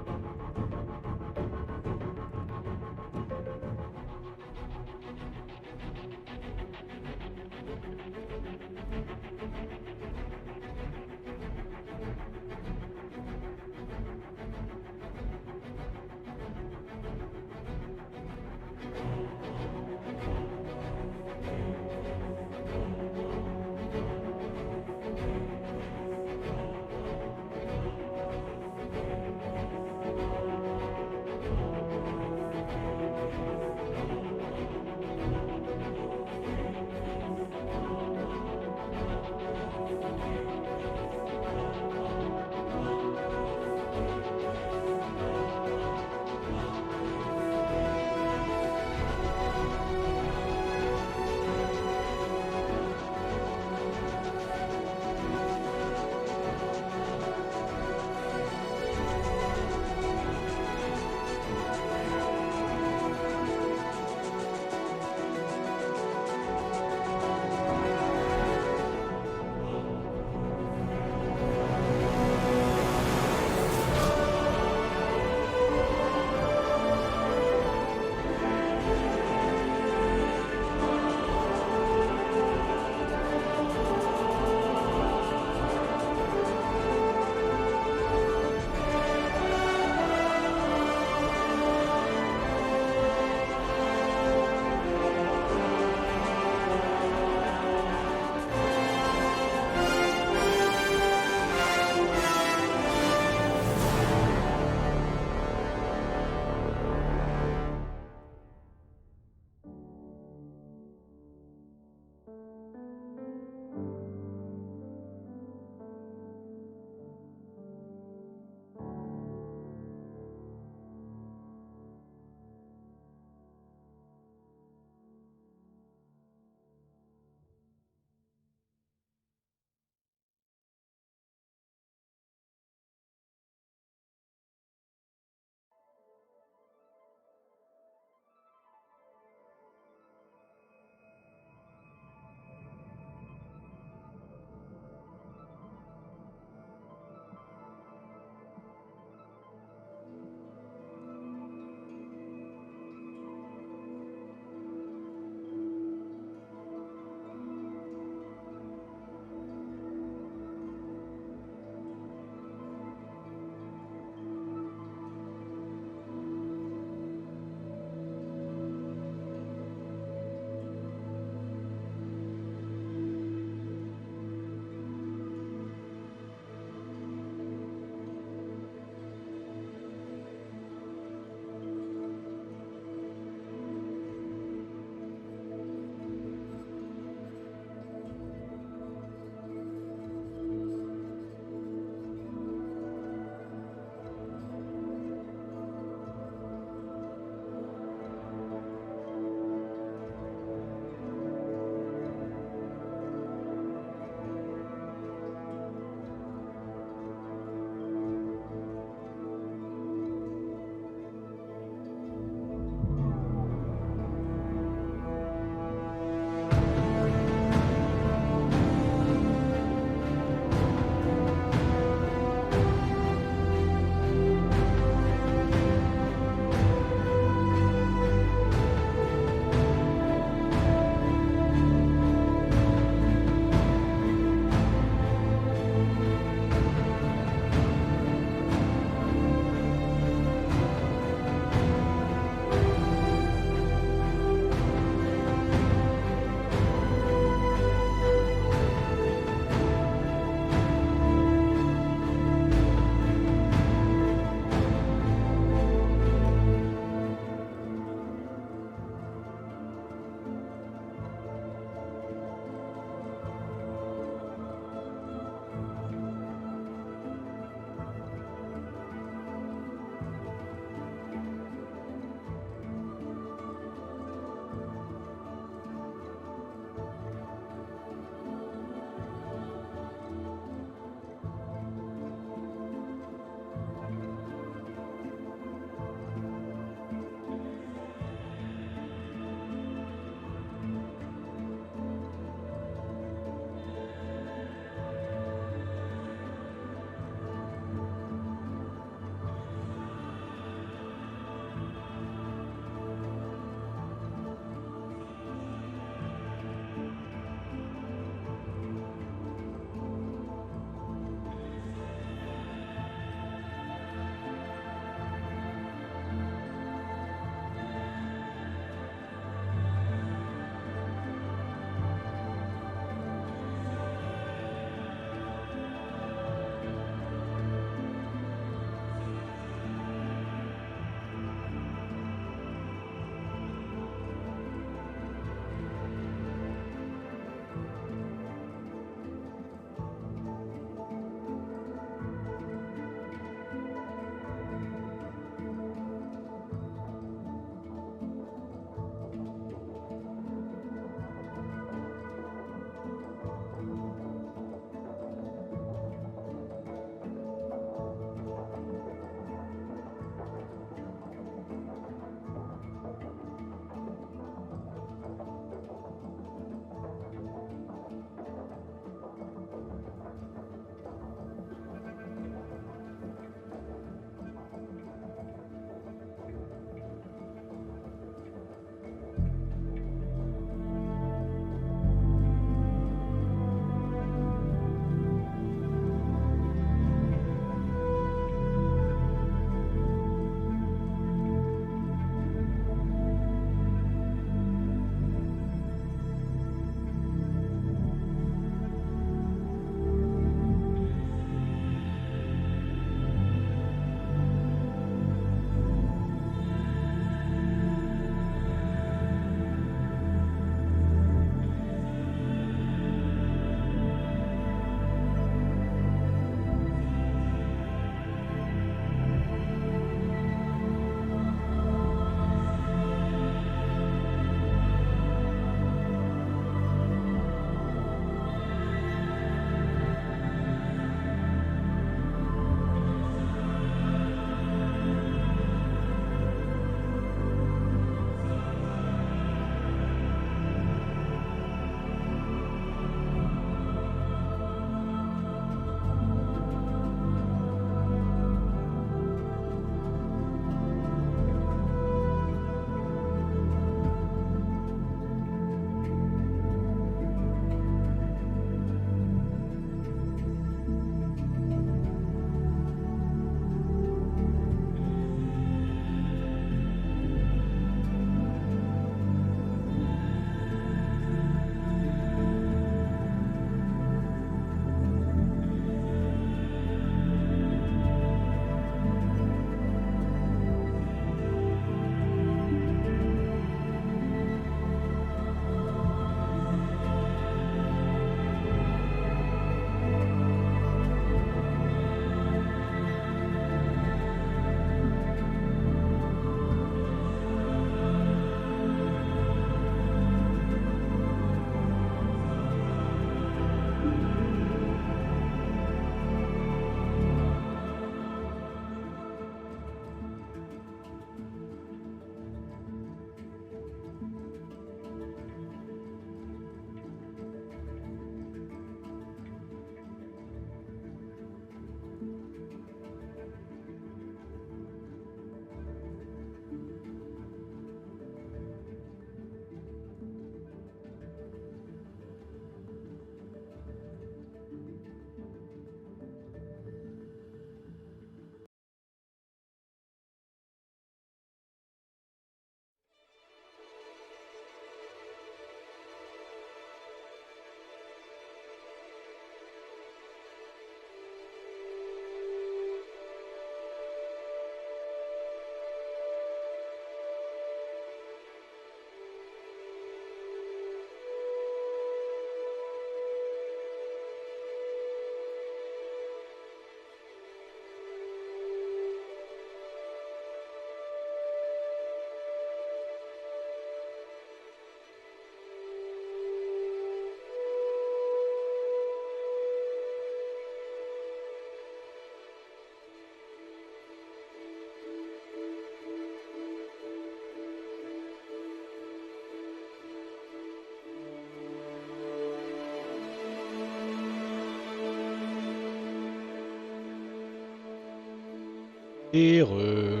Heureux.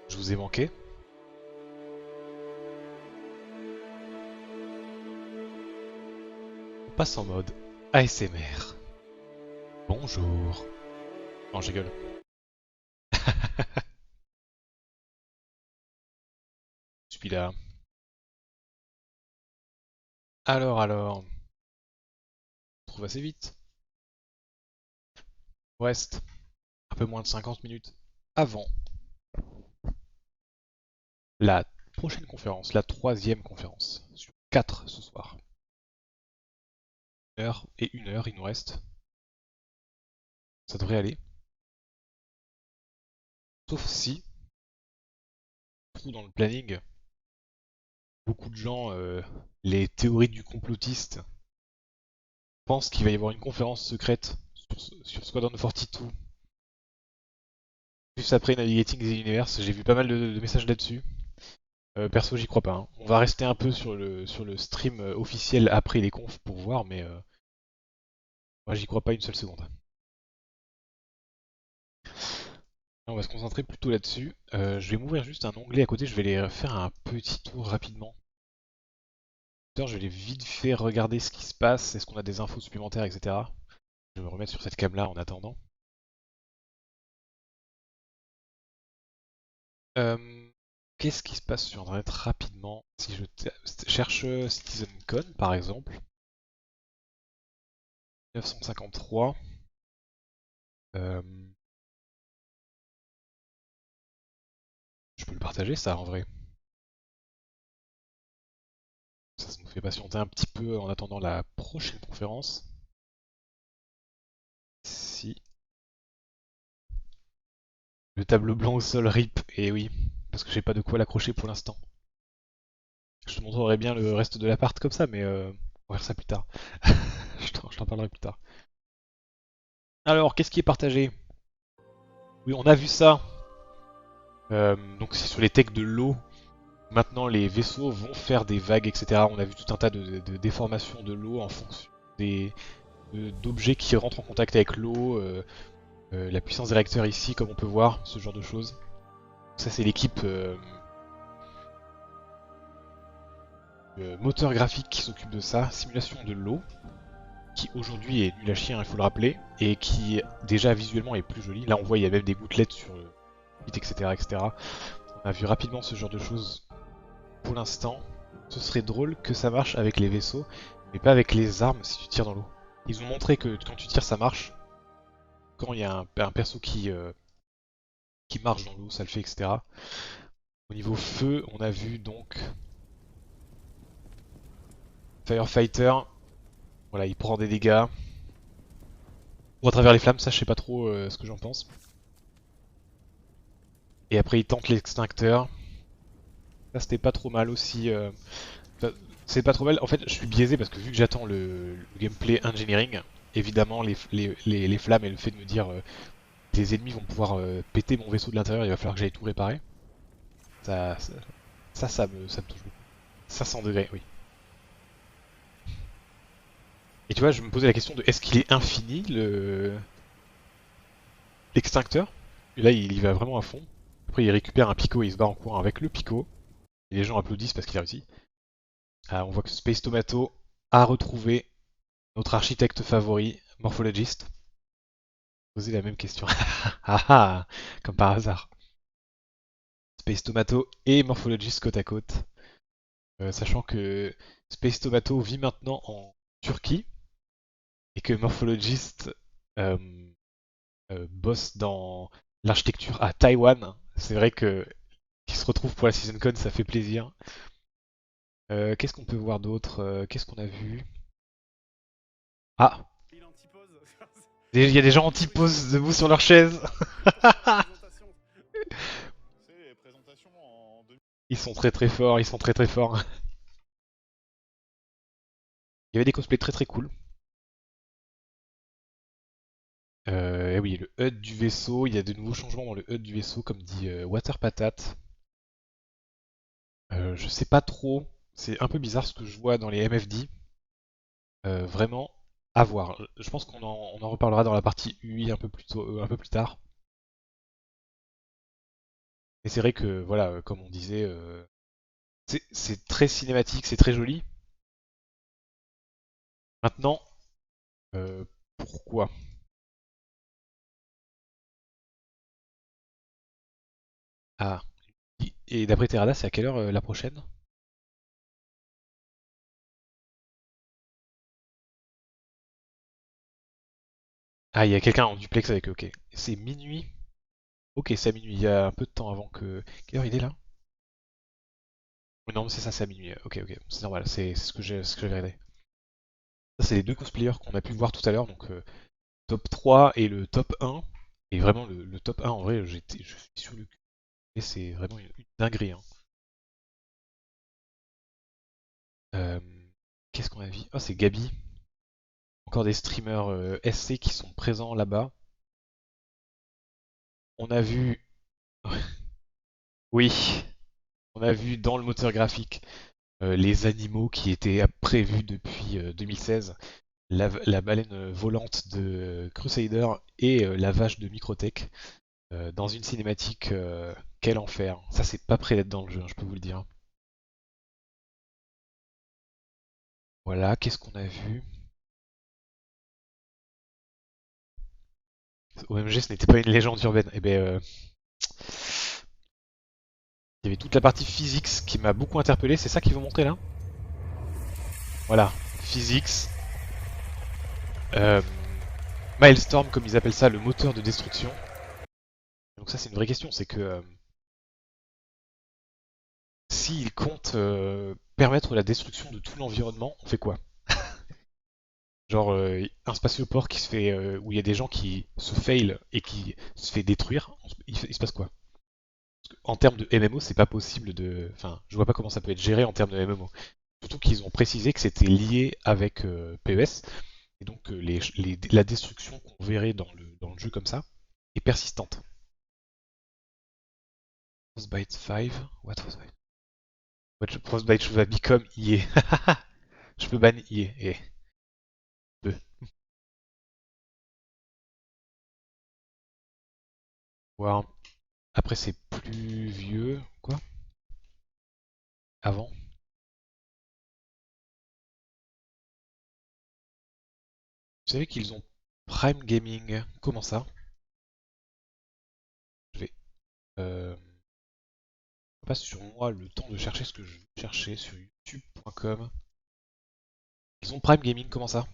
Je vous ai manqué. On passe en mode ASMR. Bonjour. Non, je rigole. Je suis là. Alors. On trouve assez vite. Il reste un peu moins de 50 minutes avant la prochaine conférence, la 3e conférence, sur 4 ce soir. 1 heure et 1 heure, il nous reste. Ça devrait aller. Sauf si, trou dans le planning, beaucoup de gens, les théories du complotiste, pensent qu'il va y avoir une conférence secrète sur Squadron 42. Juste après Navigating the Universe, j'ai vu pas mal de messages là-dessus. Perso, j'y crois pas. Hein. On va rester un peu sur le stream officiel après les confs pour voir, mais moi j'y crois pas une seule seconde. On va se concentrer plutôt là-dessus. Je vais m'ouvrir juste un onglet à côté, je vais aller faire un petit tour rapidement. Je vais vite fait regarder ce qui se passe, est-ce qu'on a des infos supplémentaires, etc. Je vais me remettre sur cette cam là en attendant. Qu'est-ce qui se passe sur internet rapidement? Si je cherche CitizenCon par exemple. 1953. Je peux le partager ça en vrai. Ça nous fait patienter un petit peu en attendant la prochaine conférence. Si. Le tableau blanc au sol RIP, et oui, parce que j'ai pas de quoi l'accrocher pour l'instant. Je te montrerai bien le reste de l'appart comme ça, mais on va faire ça plus tard. Je t'en parlerai plus tard. Alors, qu'est-ce qui est partagé? Oui, on a vu ça. Donc c'est sur les techs de l'eau. Maintenant, les vaisseaux vont faire des vagues, etc. On a vu tout un tas de déformations de l'eau en fonction d'objets qui rentrent en contact avec l'eau. La puissance des réacteurs ici, comme on peut voir, ce genre de choses. Ça, c'est l'équipe moteur graphique qui s'occupe de ça. Simulation de l'eau, qui aujourd'hui est nul à chier, il faut le rappeler, et qui déjà visuellement est plus jolie. Là, on voit, il y a même des gouttelettes sur le site, etc., etc. On a vu rapidement ce genre de choses pour l'instant. Ce serait drôle que ça marche avec les vaisseaux, mais pas avec les armes si tu tires dans l'eau. Ils ont montré que quand tu tires, ça marche. Quand il y a un perso qui marche dans l'eau, ça le fait, etc. Au niveau feu, on a vu donc Firefighter. Voilà, il prend des dégâts. Ou à travers les flammes, ça je sais pas trop ce que j'en pense. Et après il tente l'extincteur. Ça c'était pas trop mal aussi. C'est pas trop mal. En fait, je suis biaisé parce que vu que j'attends le gameplay engineering, évidemment les flammes et le fait de me dire les ennemis vont pouvoir péter mon vaisseau de l'intérieur, il va falloir que j'aille tout réparer. Ça me touche beaucoup. 500 degrés, oui. Et tu vois, je me posais la question de est-ce qu'il est infini l'extincteur? Et là, il y va vraiment à fond. Après, il récupère un picot et il se bat en courant avec le picot. Et les gens applaudissent parce qu'il a réussi. Ah, on voit que Space Tomato a retrouvé notre architecte favori, Morphologist. Poser la même question. Ah ah, comme par hasard. Space Tomato et Morphologist côte à côte. Sachant que Space Tomato vit maintenant en Turquie et que Morphologist bosse dans l'architecture à Taïwan. C'est vrai que qu'il se retrouve pour la CitizenCon, ça fait plaisir. Qu'est-ce qu'on peut voir d'autre? Qu'est-ce qu'on a vu? Ah! Il y a des gens anti-pose debout sur leur chaise. Ils sont très très forts, ils sont très très forts. Il y avait des cosplays très très cool. Et oui, le HUD du vaisseau, il y a de nouveaux changements dans le HUD du vaisseau, comme dit Water Patate. Je sais pas trop, c'est un peu bizarre ce que je vois dans les MFD. Vraiment À voir. Je pense on en reparlera dans la partie UI un peu un peu plus tard. Mais c'est vrai que, voilà, comme on disait, c'est très cinématique, c'est très joli. Maintenant, pourquoi? Ah. Et d'après Terada, c'est à quelle heure la prochaine? Ah, il y a quelqu'un en duplex avec eux, ok. C'est minuit? Ok, c'est à minuit, il y a un peu de temps avant que... Quelle heure il est là? Oui, non, c'est ça, c'est à minuit. Ok, ok, c'est normal, c'est ce que j'avais regardé. Ça, c'est les deux cosplayers qu'on a pu voir tout à l'heure, donc top 3 et le top 1. Et vraiment, le top 1, en vrai, je suis sur le cul. Et c'est vraiment une dinguerie, hein. Euh, Qu'est-ce qu'on a vu? Oh, c'est Gabi. Encore des streamers SC qui sont présents là-bas. On a vu... Oui, on a vu dans le moteur graphique les animaux qui étaient prévus depuis 2016. La baleine volante de Crusader et la vache de Microtech dans une cinématique. Quel enfer. Ça, c'est pas prêt d'être dans le jeu, hein, je peux vous le dire. Voilà, qu'est-ce qu'on a vu? OMG, ce n'était pas une légende urbaine. Eh ben, il y avait toute la partie physics qui m'a beaucoup interpellé. C'est ça qu'ils vont montrer là? Voilà, physics. Euh, Milestorm, comme ils appellent ça, le moteur de destruction. Donc ça, c'est une vraie question. C'est que s'ils comptent permettre la destruction de tout l'environnement, on fait quoi? Genre un spatioport qui se fait où il y a des gens qui se fail et qui se fait détruire, il se passe quoi? En termes de MMO, c'est pas possible de. Enfin, je vois pas comment ça peut être géré en termes de MMO. Surtout qu'ils ont précisé que c'était lié avec PES, et donc la destruction qu'on verrait dans le jeu comme ça est persistante. Frostbite 5, what Frostbite? What Frostbite should have become EA. Je peux ban EA. Peu. Wow. Après, c'est plus vieux. Quoi? Avant? Vous savez qu'ils ont Prime Gaming. Comment ça? Je vais. Pas sur moi le temps de chercher ce que je cherchais sur youtube.com. Ils ont Prime Gaming, comment ça?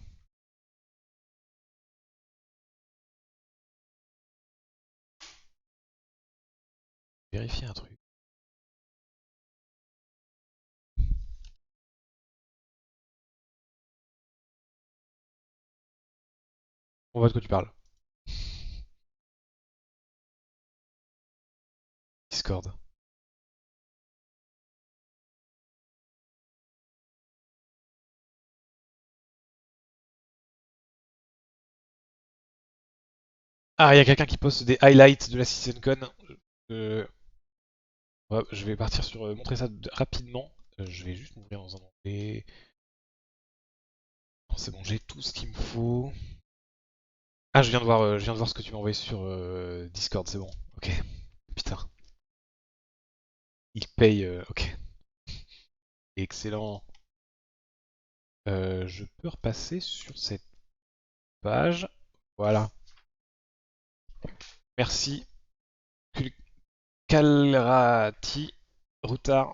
Vérifier un truc. On voit de quoi tu parles. Discord. Ah, il y a quelqu'un qui poste des highlights de la CitizenCon. Ouais, je vais partir sur montrer ça rapidement. Je vais juste m'ouvrir dans un onglet. Non, c'est bon, j'ai tout ce qu'il me faut. Ah, je viens de voir ce que tu m'as envoyé sur Discord, c'est bon. Ok. Putain. Il paye. Ok. Excellent. Je peux repasser sur cette page. Voilà. Merci Kalrati Routard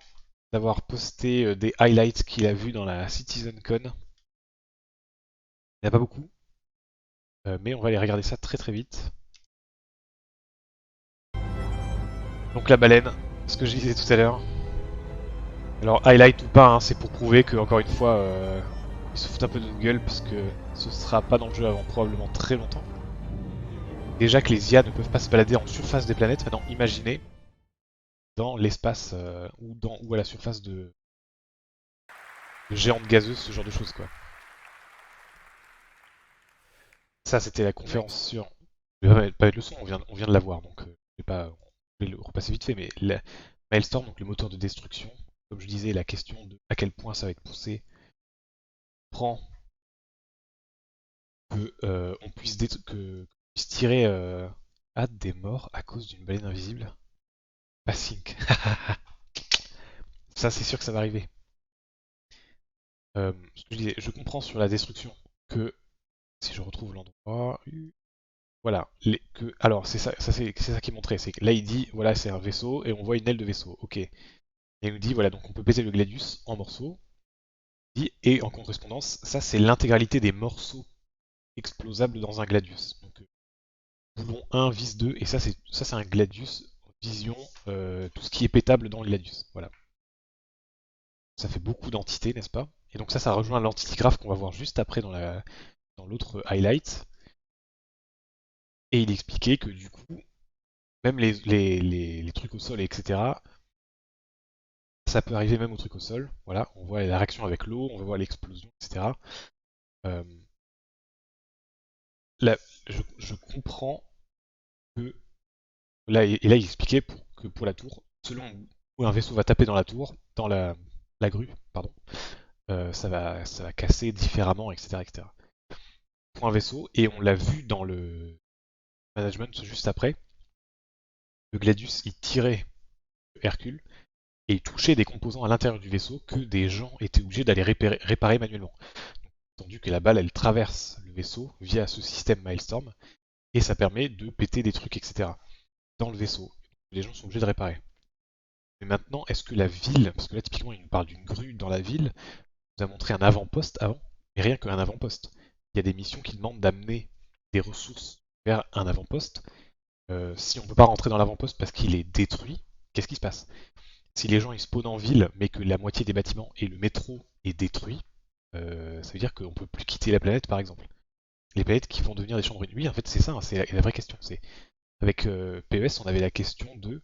d'avoir posté des highlights qu'il a vus dans la CitizenCon. Il n'y en a pas beaucoup, mais on va aller regarder ça très très vite. Donc la baleine, ce que je disais tout à l'heure. Alors highlight ou pas, hein, c'est pour prouver que encore une fois, ils se foutent un peu de notre gueule parce que ce sera pas dans le jeu avant probablement très longtemps. Déjà que les IA ne peuvent pas se balader en surface des planètes, maintenant imaginez dans l'espace ou à la surface de géantes gazeuses, ce genre de choses quoi. Ça c'était la conférence sur... Je vais pas mettre le son, on vient de la voir, donc je vais le repasser vite fait, mais Milestorm, donc le moteur de destruction, comme je disais, la question de à quel point ça va être poussé, prend on puisse, tirer des morts à cause d'une baleine invisible. Passing. Ça, c'est sûr que ça va arriver. Ce que je disais, je comprends sur la destruction que, si je retrouve l'endroit, voilà, alors c'est ça qui est montré, c'est que là il dit, voilà c'est un vaisseau et on voit une aile de vaisseau, ok. Et il nous dit, voilà, donc on peut péter le Gladius en morceaux, et en correspondance, ça c'est l'intégralité des morceaux explosables dans un Gladius. Donc boulon 1, vis 2, et ça c'est un Gladius, vision, tout ce qui est pétable dans le Gladius, voilà. Ça fait beaucoup d'entités, n'est-ce pas? Et donc ça rejoint l'entity graph qu'on va voir juste après dans l'autre highlight. Et il expliquait que du coup, même les trucs au sol, etc., ça peut arriver même aux trucs au sol. Voilà, on voit la réaction avec l'eau, on voit l'explosion, etc. Là, je comprends que... Là, et là, il expliquait que pour la tour, selon où un vaisseau va taper dans la tour, dans la grue, pardon, ça va casser différemment, etc., etc. Pour un vaisseau, et on l'a vu dans le management juste après, le Gladius, il tirait Hercule, et il touchait des composants à l'intérieur du vaisseau que des gens étaient obligés d'aller réparer manuellement. Entendu que la balle, elle traverse le vaisseau via ce système Milestorm, et ça permet de péter des trucs, etc. dans le vaisseau. Les gens sont obligés de réparer. Mais maintenant, est-ce que la ville, parce que là typiquement il nous parle d'une grue dans la ville, nous a montré un avant-poste avant, mais rien qu'un avant-poste. Il y a des missions qui demandent d'amener des ressources vers un avant-poste. Si on ne peut pas rentrer dans l'avant-poste parce qu'il est détruit, qu'est-ce qui se passe? Si les gens ils spawnent en ville, mais que la moitié des bâtiments et le métro est détruit, ça veut dire qu'on peut plus quitter la planète, par exemple. Les planètes qui vont devenir des champs de ruines. Oui, en fait, c'est ça, hein, c'est la vraie question. Avec PES, on avait la question de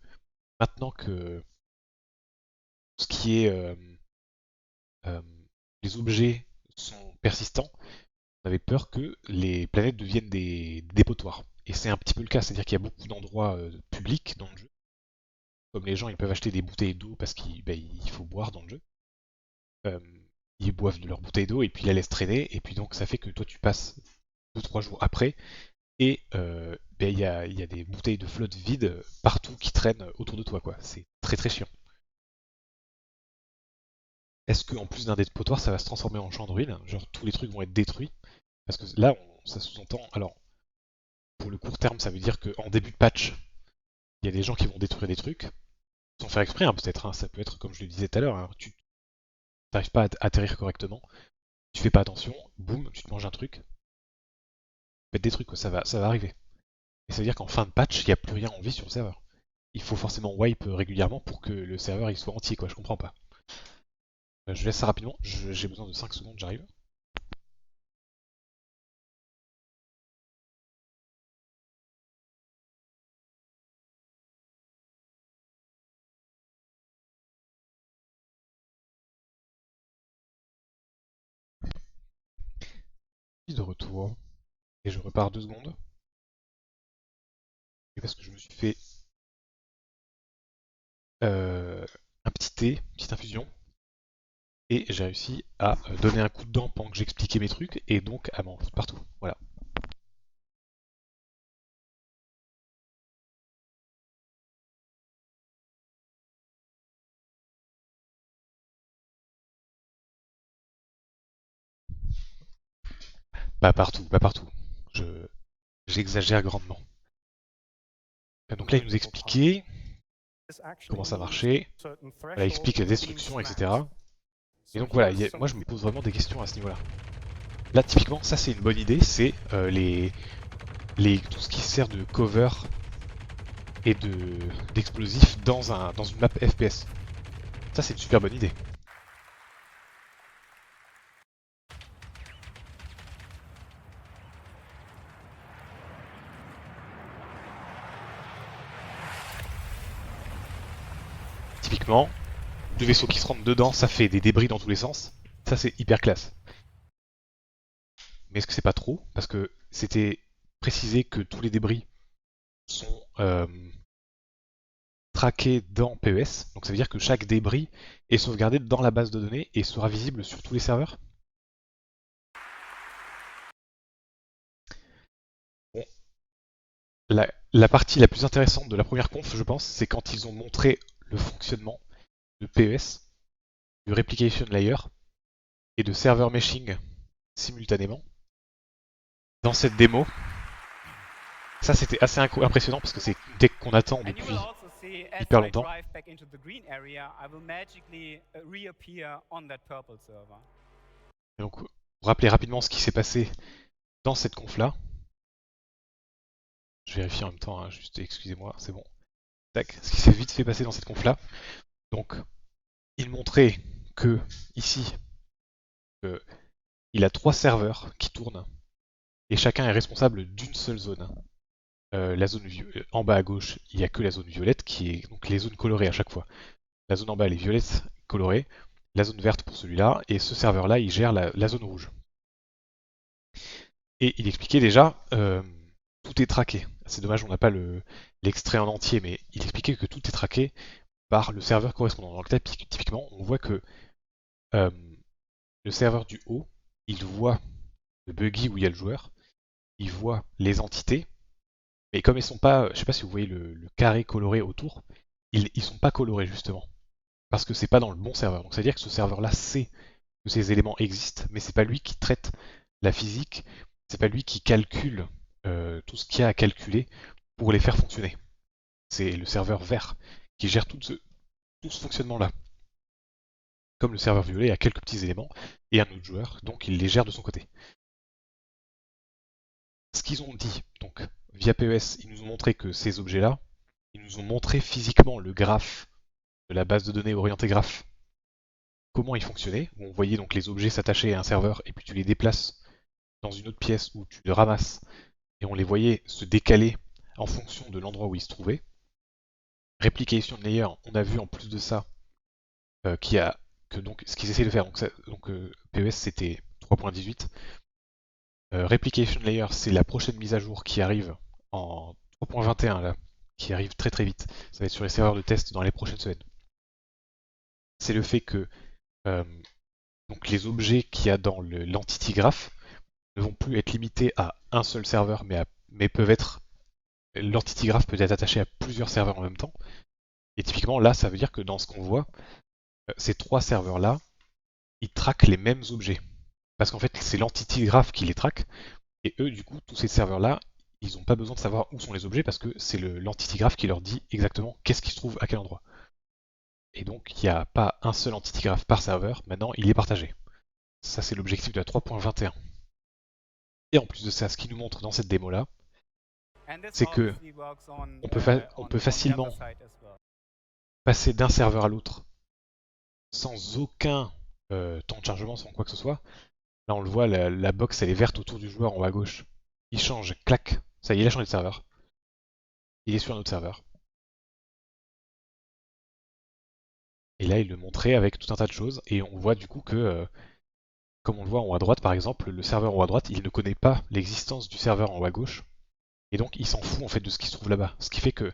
maintenant que ce qui est les objets sont persistants, on avait peur que les planètes deviennent des dépotoirs. Et c'est un petit peu le cas, c'est-à-dire qu'il y a beaucoup d'endroits publics dans le jeu. Comme les gens, ils peuvent acheter des bouteilles d'eau parce qu'il faut boire dans le jeu. Ils boivent de leur bouteille d'eau et puis ils la laissent traîner. Et puis donc ça fait que toi tu passes 2-3 jours après et il y a des bouteilles de flotte vides partout qui traînent autour de toi, quoi. C'est très très chiant. Est-ce qu'en plus d'un dépotoir, ça va se transformer en champ de ruines? Genre tous les trucs vont être détruits? Parce que là, ça sous-entend. Alors, pour le court terme, ça veut dire qu'en début de patch, il y a des gens qui vont détruire des trucs, sans faire exprès, hein, peut-être. Hein, ça peut être comme je le disais tout à l'heure, hein, tu n'arrives pas à atterrir correctement, tu fais pas attention, boum, tu te manges un truc. Faites des trucs, quoi, ça va arriver. Et ça veut dire qu'en fin de patch, il n'y a plus rien en vie sur le serveur. Il faut forcément wipe régulièrement pour que le serveur il soit entier, quoi, je comprends pas. Je laisse ça rapidement, j'ai besoin de 5 secondes, j'arrive. De retour, et je repars 2 secondes. Et parce que je me suis fait un petit thé, petite infusion, et j'ai réussi à donner un coup de dent pendant que j'expliquais mes trucs, et donc à m'en foutre partout. Voilà. Pas partout, pas partout. J'exagère grandement. Donc là, il nous expliquait comment ça marchait. Voilà, il explique la destruction, etc. Et donc voilà, moi je me pose vraiment des questions à ce niveau-là. Là, typiquement, ça c'est une bonne idée, c'est tout ce qui sert de cover et d'explosifs dans une map FPS. Ça c'est une super bonne idée. Typiquement, deux vaisseaux qui se rentrent dedans, ça fait des débris dans tous les sens. Ça c'est hyper classe. Mais est-ce que c'est pas trop? Parce que c'était précisé que tous les débris sont traqués dans PES. Donc ça veut dire que chaque débris est sauvegardé dans la base de données et sera visible sur tous les serveurs. la partie la plus intéressante de la première conf, je pense, c'est quand ils ont montré le fonctionnement de PES, du replication layer et de server meshing simultanément dans cette démo. Ça, c'était assez impressionnant parce que c'est une tech qu'on attend And you depuis will also see, as hyper I longtemps. drive back into the green area, I will magically reappear on that purple server. Et donc, pour rappeler rapidement ce qui s'est passé dans cette conf-là. Je vérifie en même temps, hein, juste excusez-moi, c'est bon. Tac, ce qui s'est vite fait passer dans cette conf-là. Donc, il montrait que, ici, il a 3 serveurs qui tournent et chacun est responsable d'une seule zone. La zone en bas à gauche, il n'y a que la zone violette qui est donc les zones colorées à chaque fois. La zone en bas elle est violette colorée, la zone verte pour celui-là, et ce serveur-là il gère la zone rouge. Et il expliquait déjà, tout est traqué. C'est dommage on n'a pas l'extrait en entier, mais il expliquait que tout est traqué par le serveur correspondant. Donc là, typiquement, on voit que le serveur du haut, il voit le buggy où il y a le joueur, il voit les entités, mais comme ils sont pas, je sais pas si vous voyez le carré coloré autour, ils sont pas colorés justement, parce que c'est pas dans le bon serveur. Donc c'est à dire que ce serveur-là sait que ces éléments existent, mais c'est pas lui qui traite la physique, c'est pas lui qui calcule tout ce qu'il y a à calculer pour les faire fonctionner. C'est le serveur vert qui gère tout ce fonctionnement-là. Comme le serveur violet a quelques petits éléments et un autre joueur, donc il les gère de son côté. Ce qu'ils ont dit, donc via PES, ils nous ont montré que ces objets-là, ils nous ont montré physiquement le graphe de la base de données orientée graphe, comment il fonctionnait, où on voyait donc les objets s'attacher à un serveur et puis tu les déplaces dans une autre pièce où tu les ramasses et on les voyait se décaler en fonction de l'endroit où ils se trouvaient. Replication layer, on a vu en plus de ça que donc ce qu'ils essaient de faire, donc PES c'était 3.18. Replication layer, c'est la prochaine mise à jour qui arrive en 3.21 là, qui arrive très très vite. Ça va être sur les serveurs de test dans les prochaines semaines. C'est le fait que donc les objets qu'il y a dans l'entity graph ne vont plus être limités à un seul serveur, mais peuvent être l'entity graph peut être attaché à plusieurs serveurs en même temps. Et typiquement là, ça veut dire que dans ce qu'on voit, ces 3 serveurs là, ils traquent les mêmes objets. Parce qu'en fait, c'est l'entity graph qui les traque. Et eux, du coup, tous ces serveurs-là, ils n'ont pas besoin de savoir où sont les objets parce que c'est l'entity graph qui leur dit exactement qu'est-ce qui se trouve à quel endroit. Et donc, il n'y a pas un seul entity graph par serveur, maintenant il est partagé. Ça, c'est l'objectif de la 3.21. Et en plus de ça, ce qu'il nous montre dans cette démo-là, c'est que on peut facilement passer d'un serveur à l'autre sans aucun temps de chargement, sans quoi que ce soit. Là, on le voit, la box, elle est verte autour du joueur en haut à gauche. Il change, clac, ça y est, il a changé de serveur. Il est sur un autre serveur. Et là, il le montrait avec tout un tas de choses. Et on voit du coup que, comme on le voit en haut à droite par exemple, le serveur en haut à droite, il ne connaît pas l'existence du serveur en haut à gauche. Et donc, il s'en fout en fait de ce qui se trouve là-bas. Ce qui fait que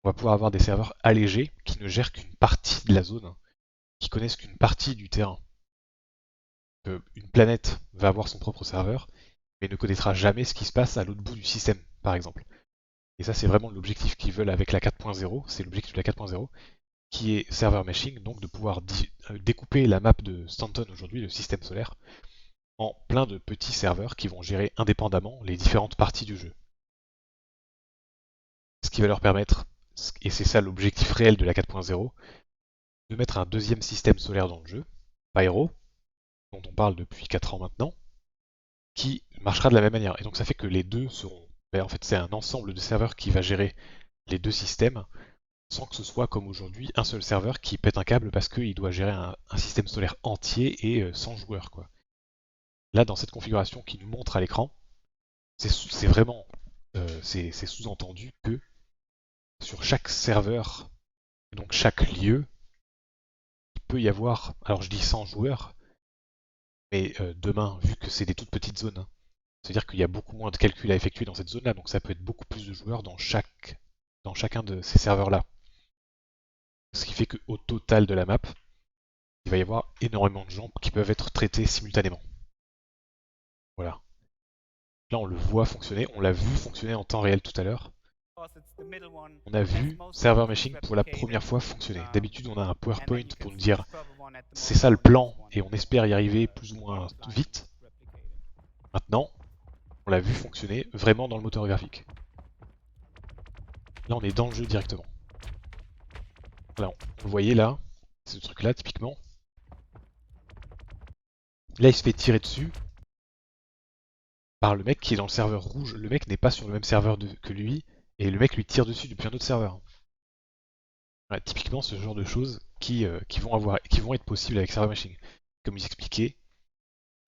on va pouvoir avoir des serveurs allégés qui ne gèrent qu'une partie de la zone, qui connaissent qu'une partie du terrain. Une planète va avoir son propre serveur, mais ne connaîtra jamais ce qui se passe à l'autre bout du système, par exemple. Et ça, c'est vraiment l'objectif qu'ils veulent avec la 4.0, c'est l'objectif de la 4.0, qui est server meshing, donc de pouvoir découper la map de Stanton aujourd'hui, le système solaire, en plein de petits serveurs qui vont gérer indépendamment les différentes parties du jeu. Ce qui va leur permettre, et c'est ça l'objectif réel de la 4.0, de mettre un deuxième système solaire dans le jeu, Pyro, dont on parle depuis 4 ans maintenant, qui marchera de la même manière. Et donc ça fait que les deux seront... en fait c'est un ensemble de serveurs qui va gérer les deux systèmes, sans que ce soit comme aujourd'hui un seul serveur qui pète un câble parce qu'il doit gérer un système solaire entier et 100 joueurs, quoi. Là, dans cette configuration qui nous montre à l'écran, c'est vraiment... c'est sous-entendu que sur chaque serveur, donc chaque lieu, il peut y avoir... Alors je dis 100 joueurs, mais demain, vu que c'est des toutes petites zones, c'est-à-dire qu'il y a beaucoup moins de calculs à effectuer dans cette zone-là, donc ça peut être beaucoup plus de joueurs dans chacun de ces serveurs-là. Ce qui fait qu'au total de la map, il va y avoir énormément de gens qui peuvent être traités simultanément. Voilà. Là, on le voit fonctionner, on l'a vu fonctionner en temps réel tout à l'heure. on a vu server meshing pour la première fois fonctionner. D'habitude, on a un PowerPoint pour nous dire c'est ça le plan et on espère y arriver plus ou moins vite. Maintenant, on l'a vu fonctionner vraiment dans le moteur graphique. Là, on est dans le jeu directement. Voilà, on le voyait là, ce truc là typiquement. Là, il se fait tirer dessus par le mec qui est dans le serveur rouge. Le mec n'est pas sur le même serveur que lui, et le mec lui tire dessus depuis un autre serveur. Voilà, typiquement ce genre de choses qui vont être possibles avec server meshing. Comme ils expliquaient,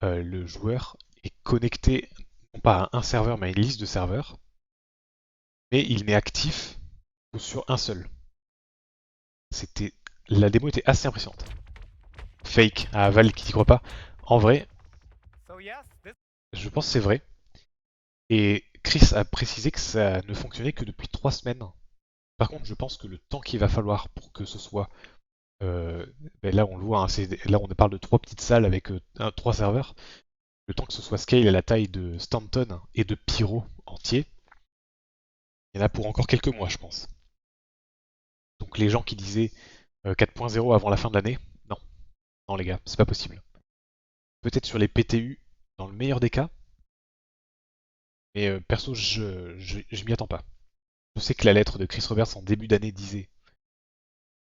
le joueur est connecté non pas à un serveur mais à une liste de serveurs, mais il n'est actif que sur un seul. La démo était assez impressionnante. Fake, à Val qui n'y croit pas. En vrai, je pense que c'est vrai. Et Chris a précisé que ça ne fonctionnait que depuis 3 semaines. Par contre, je pense que le temps qu'il va falloir pour que ce soit... là, on le voit, hein, là on parle de 3 petites salles avec 3 serveurs. Le temps que ce soit scale à la taille de Stanton et de Pyro entier, il y en a pour encore quelques mois, je pense. Donc les gens qui disaient 4.0 avant la fin de l'année, non. Non les gars, c'est pas possible. Peut-être sur les PTU, dans le meilleur des cas, mais perso, je m'y attends pas. Je sais que la lettre de Chris Roberts en début d'année disait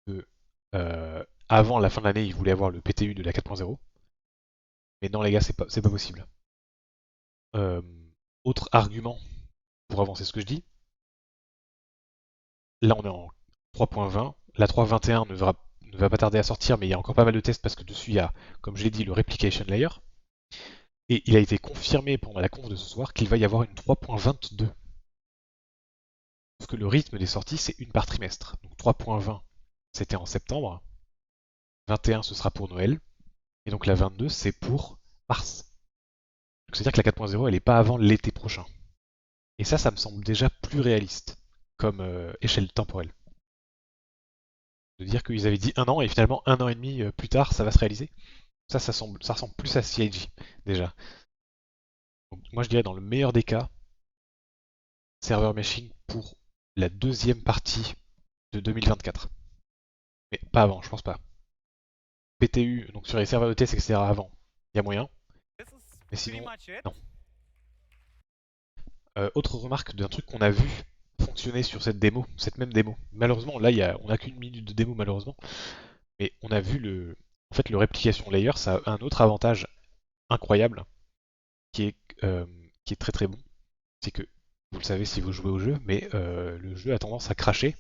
que avant la fin de l'année, il voulait avoir le PTU de la 4.0. Mais non les gars, c'est pas possible. Autre argument pour avancer ce que je dis. Là on est en 3.20. La 3.21 ne va pas tarder à sortir, mais il y a encore pas mal de tests parce que dessus il y a, comme je l'ai dit, le replication layer. Et il a été confirmé pendant la conf de ce soir qu'il va y avoir une 3.22. Sauf que le rythme des sorties, c'est une par trimestre. Donc 3.20, c'était en septembre. 21, ce sera pour Noël. Et donc la 22, c'est pour mars. Donc c'est-à-dire que la 4.0, elle n'est pas avant l'été prochain. Et ça me semble déjà plus réaliste comme échelle temporelle. De dire qu'ils avaient dit 1 an et finalement 1 an et demi plus tard, ça va se réaliser. Ça ressemble plus à CIG déjà. Donc, moi je dirais dans le meilleur des cas, server meshing pour la deuxième partie de 2024. Mais pas avant, je pense pas. PTU, donc sur les serveurs de test, etc. avant, il y a moyen. Mais sinon, non. Autre remarque d'un truc qu'on a vu fonctionner sur cette même démo. Malheureusement, là, on n'a qu'une minute de démo malheureusement. Mais on a vu le replication layer, ça a un autre avantage incroyable qui est très très bon. C'est que, vous le savez si vous jouez au jeu, mais le jeu a tendance à cracher.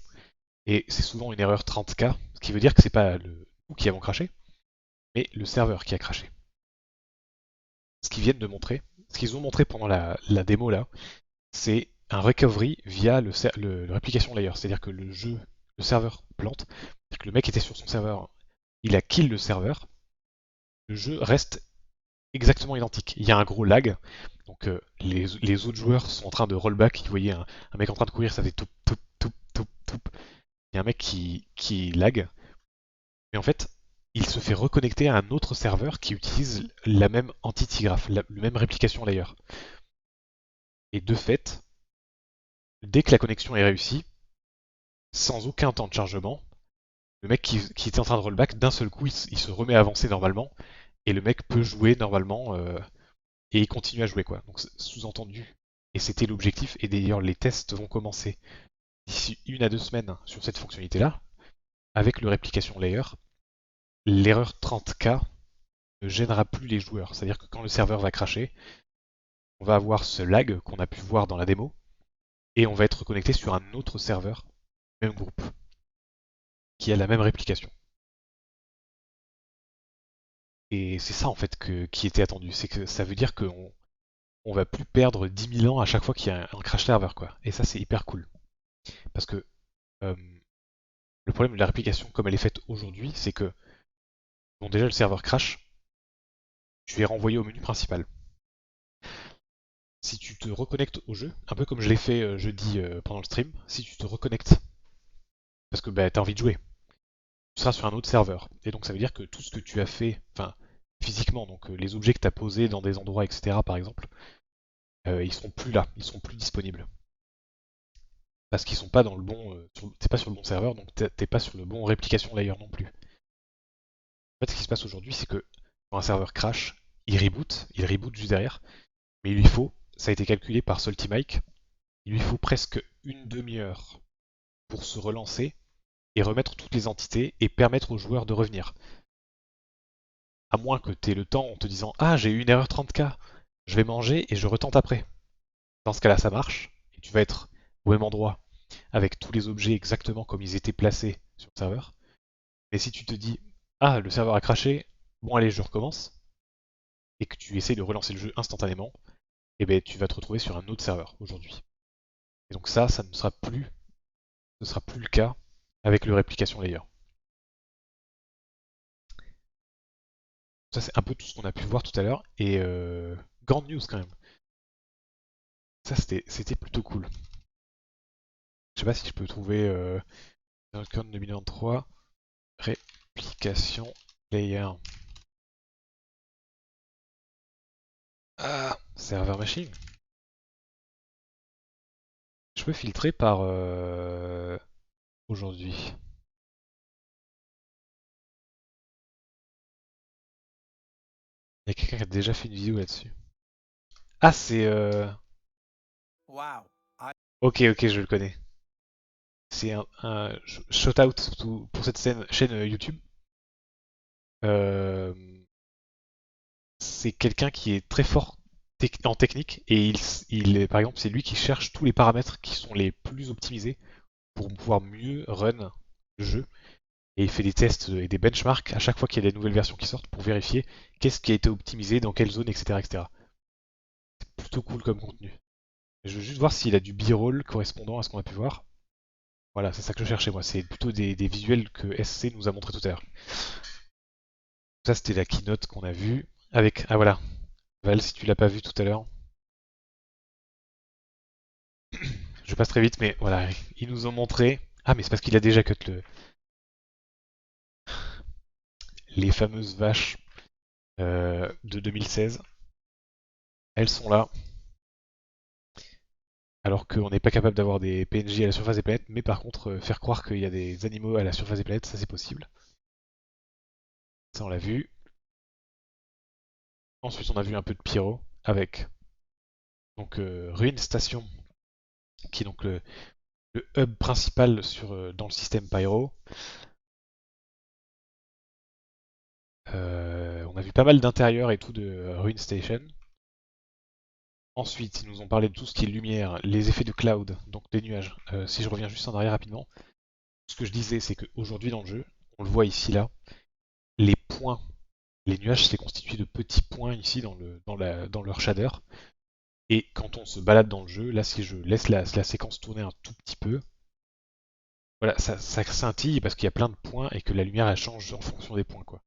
Et c'est souvent une erreur 30K, ce qui veut dire que c'est pas nous qui avons craché, mais le serveur qui a craché. Ce qu'ils ont montré pendant la démo là, c'est un recovery via le replication layer. C'est-à-dire que le serveur plante, c'est-à-dire que le mec était sur son serveur, il a kill le serveur, le jeu reste exactement identique. Il y a un gros lag, donc les autres joueurs sont en train de rollback, ils voyaient un mec en train de courir, ça fait toup toup toup toup toup. Il y a un mec qui lag, mais en fait, il se fait reconnecter à un autre serveur qui utilise la même entity graph, le même replication layer. Et de fait, dès que la connexion est réussie, sans aucun temps de chargement, le mec qui était en train de rollback, d'un seul coup, il se remet à avancer normalement, et le mec peut jouer normalement, et il continue à jouer quoi. Donc sous-entendu, et c'était l'objectif, et d'ailleurs les tests vont commencer d'ici 1 à 2 semaines sur cette fonctionnalité-là, avec le replication layer, l'erreur 30K ne gênera plus les joueurs. C'est-à-dire que quand le serveur va cracher, on va avoir ce lag qu'on a pu voir dans la démo, et on va être connecté sur un autre serveur, même groupe, qui a la même réplication. Et c'est ça en fait qui était attendu, c'est que ça veut dire qu'on va plus perdre 10 000 ans à chaque fois qu'il y a un crash server quoi. Et ça c'est hyper cool. Parce que le problème de la réplication comme elle est faite aujourd'hui, c'est que bon déjà le serveur crash, tu es renvoyé au menu principal. Si tu te reconnectes au jeu, un peu comme je l'ai fait jeudi pendant le stream, si tu te reconnectes parce que bah, tu as envie de jouer, tu seras sur un autre serveur. Et donc ça veut dire que tout ce que tu as fait, enfin physiquement, donc les objets que tu as posés dans des endroits, etc. par exemple, ils seront plus là, ils seront plus disponibles. parce qu'ils sont pas dans le bon, t'es pas sur le bon serveur, donc t'es pas sur le bon réplication layer non plus. En fait, ce qui se passe aujourd'hui, c'est que quand un serveur crash, il reboot juste derrière, mais il lui faut, ça a été calculé par SaltyMike, il lui faut presque une demi-heure pour se relancer et remettre toutes les entités et permettre aux joueurs de revenir. À moins que tu aies le temps en te disant « Ah, j'ai eu une erreur 30K, je vais manger et je retente après ». Dans ce cas-là, ça marche, et tu vas être au même endroit, avec tous les objets exactement comme ils étaient placés sur le serveur. Mais si tu te dis « Ah, le serveur a craché, bon allez, je recommence », et que tu essaies de relancer le jeu instantanément, et ben tu vas te retrouver sur un autre serveur aujourd'hui. Et donc ça ne sera plus le cas avec le réplication layer. Ça c'est un peu tout ce qu'on a pu voir tout à l'heure, et grande news quand même. Ça c'était plutôt cool. Je sais pas si je peux trouver dans le code 2023 réplication layer. Ah, serveur machine. Je peux filtrer par aujourd'hui. Il y a quelqu'un qui a déjà fait une vidéo là-dessus. Ah, c'est Wow. Ok, je le connais. C'est un shout-out pour cette chaîne YouTube. Euh, c'est quelqu'un qui est très fort en technique et par exemple, c'est lui qui cherche tous les paramètres qui sont les plus optimisés pour pouvoir mieux run le jeu. Et il fait des tests et des benchmarks à chaque fois qu'il y a des nouvelles versions qui sortent pour vérifier qu'est-ce qui a été optimisé, dans quelle zone, etc. etc. C'est plutôt cool comme contenu. Je veux juste voir s'il a du b-roll correspondant à ce qu'on a pu voir. Voilà, c'est ça que je cherchais moi, c'est plutôt des visuels que SC nous a montré tout à l'heure. Ça c'était la keynote qu'on a vue avec... Ah voilà, Val, si tu l'as pas vu tout à l'heure. Je passe très vite, mais voilà, ils nous ont montré... Ah mais c'est parce qu'il a déjà cut les fameuses vaches de 2016. Elles sont là. Alors qu'on n'est pas capable d'avoir des PNJ à la surface des planètes, mais par contre faire croire qu'il y a des animaux à la surface des planètes, ça c'est possible. Ça on l'a vu. Ensuite on a vu un peu de pyro avec donc Ruin Station, qui est donc le hub principal dans le système Pyro. On a vu pas mal d'intérieur et tout de Ruin Station. Ensuite, ils nous ont parlé de tout ce qui est lumière, les effets de cloud, donc des nuages. Si je reviens juste en arrière rapidement, ce que je disais, c'est qu'aujourd'hui dans le jeu, on le voit ici là, les points, les nuages, c'est constitué de petits points ici dans leur shader. Et quand on se balade dans le jeu, là si je laisse la séquence tourner un tout petit peu, voilà, ça scintille parce qu'il y a plein de points et que la lumière elle change en fonction des points quoi.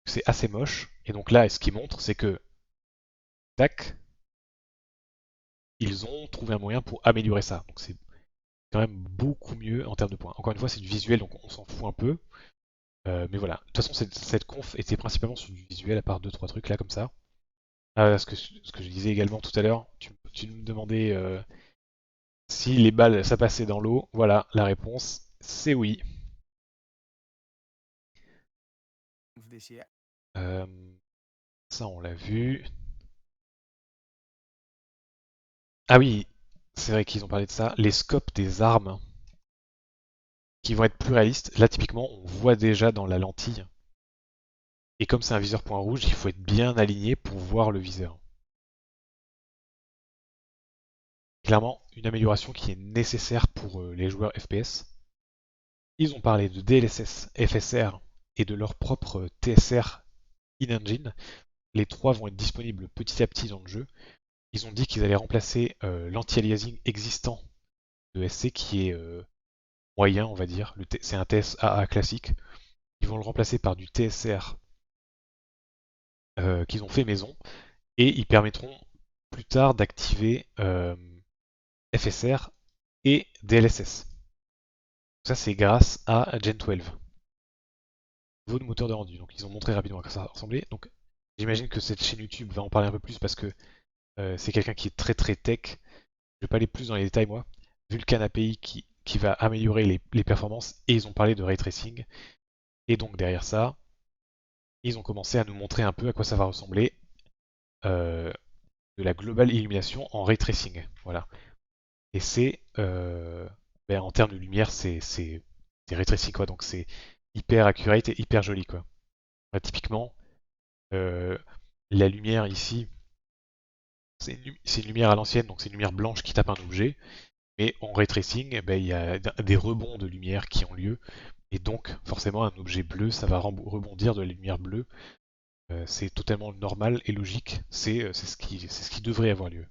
C'est assez moche. Et donc là, ce qu'il montre, c'est que tac, ils ont trouvé un moyen pour améliorer ça. Donc c'est quand même beaucoup mieux en termes de points. Encore une fois, c'est du visuel, donc on s'en fout un peu. Mais voilà. De toute façon, cette conf était principalement sur du visuel, à part 2-3 trucs là comme ça. Ce que je disais également tout à l'heure, tu me demandais si les balles ça passait dans l'eau. Voilà, la réponse, c'est oui. Ça, on l'a vu. Ah oui, c'est vrai qu'ils ont parlé de ça. Les scopes des armes qui vont être plus réalistes. Là, typiquement, on voit déjà dans la lentille. Et comme c'est un viseur point rouge, il faut être bien aligné pour voir le viseur. Clairement, une amélioration qui est nécessaire pour les joueurs FPS. Ils ont parlé de DLSS, FSR et de leur propre TSR in-engine. Les trois vont être disponibles petit à petit dans le jeu. Ils ont dit qu'ils allaient remplacer l'anti-aliasing existant de SC qui est moyen, on va dire. C'est un TSAA classique. Ils vont le remplacer par du TSR qu'ils ont fait maison. Et ils permettront plus tard d'activer FSR et DLSS. Ça, c'est grâce à Gen 12. Nouveau moteur de rendu. Donc, ils ont montré rapidement à quoi ça ressemblait. Donc, j'imagine que cette chaîne YouTube va en parler un peu plus parce que c'est quelqu'un qui est très très tech. Je vais pas aller plus dans les détails moi. Vulkan API qui va améliorer les performances, et ils ont parlé de ray tracing. Et donc derrière ça, ils ont commencé à nous montrer un peu à quoi ça va ressembler de la global illumination en ray tracing. Voilà. Et c'est, en termes de lumière, c'est ray tracing, quoi. Donc c'est hyper accurate et hyper joli, quoi. Typiquement, la lumière ici, c'est une lumière à l'ancienne, donc c'est une lumière blanche qui tape un objet. Mais en ray tracing, il y a des rebonds de lumière qui ont lieu. Et donc, forcément, un objet bleu, ça va rebondir de la lumière bleue. C'est totalement normal et logique. C'est ce qui devrait avoir lieu.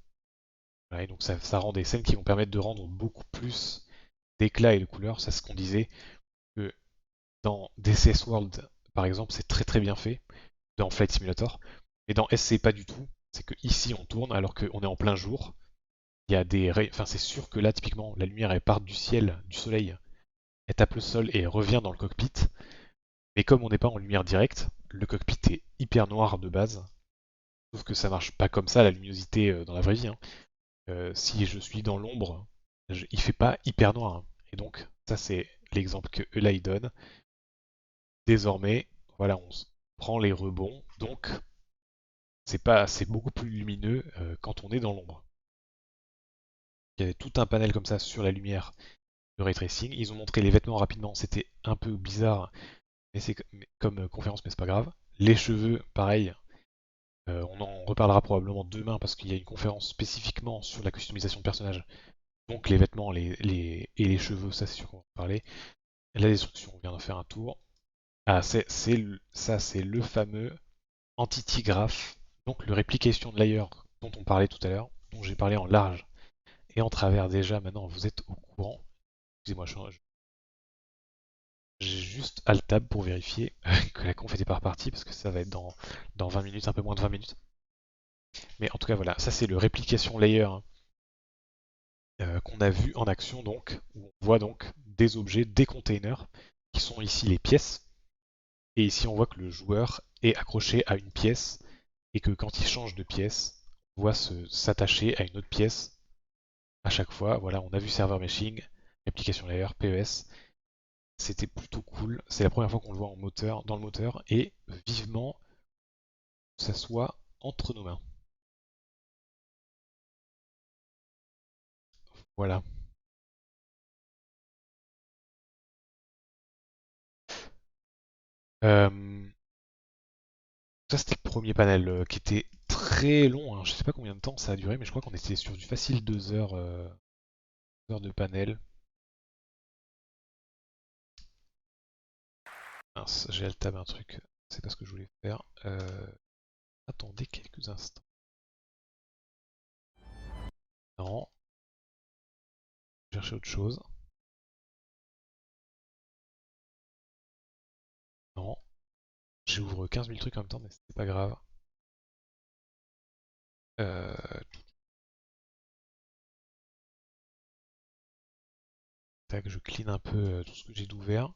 Voilà, et donc ça rend des scènes qui vont permettre de rendre beaucoup plus d'éclat et de couleurs. C'est ce qu'on disait, que dans DCS World, par exemple, c'est très très bien fait, dans Flight Simulator. Mais dans SC, pas du tout. C'est que ici, on tourne alors qu'on est en plein jour. Il y a des enfin, c'est sûr que là, typiquement, la lumière, elle part du ciel, du soleil, elle tape le sol et elle revient dans le cockpit. Mais comme on n'est pas en lumière directe, le cockpit est hyper noir de base. Sauf que ça marche pas comme ça, la luminosité dans la vraie vie. Hein. Si je suis dans l'ombre, il fait pas hyper noir. Hein. Et donc, ça c'est l'exemple que eux là ils donnent. Désormais, voilà, on prend les rebonds, donc c'est beaucoup plus lumineux quand on est dans l'ombre. Il y avait tout un panel comme ça sur la lumière de ray tracing. Ils ont montré les vêtements rapidement, c'était un peu bizarre, mais c'est comme conférence, mais c'est pas grave. Les cheveux, pareil. On en reparlera probablement demain parce qu'il y a une conférence spécifiquement sur la customisation de personnages. Donc les vêtements et les cheveux, ça c'est sûr qu'on va en parler. La destruction, on vient d'en faire un tour. Ah, ça c'est le fameux Entity Graph, donc le Replication Layer dont on parlait tout à l'heure, dont j'ai parlé en large et en travers déjà. Maintenant vous êtes au courant. Excusez-moi, j'ai juste Alt-Tab pour vérifier que la conf était pas repartie parce que ça va être dans 20 minutes, un peu moins de 20 minutes. Mais en tout cas voilà, ça c'est le Replication Layer qu'on a vu en action, donc, où on voit donc des objets, des containers, qui sont ici les pièces. Et ici on voit que le joueur est accroché à une pièce et que quand il change de pièce, on voit s'attacher à une autre pièce à chaque fois. Voilà, on a vu server meshing, application layer, PES. C'était plutôt cool. C'est la première fois qu'on le voit en moteur, dans le moteur, et vivement que ça soit entre nos mains. Voilà. Ça c'était le premier panel qui était très long. Hein. Je sais pas combien de temps ça a duré, mais je crois qu'on était sur du facile 2 heures, heures de panel. Mince, j'ai alt-tab un truc. C'est pas ce que je voulais faire. Attendez quelques instants. Non. Chercher autre chose. Non. J'ouvre 15 000 trucs en même temps, mais c'est pas grave. Tac, je clean un peu tout ce que j'ai d'ouvert.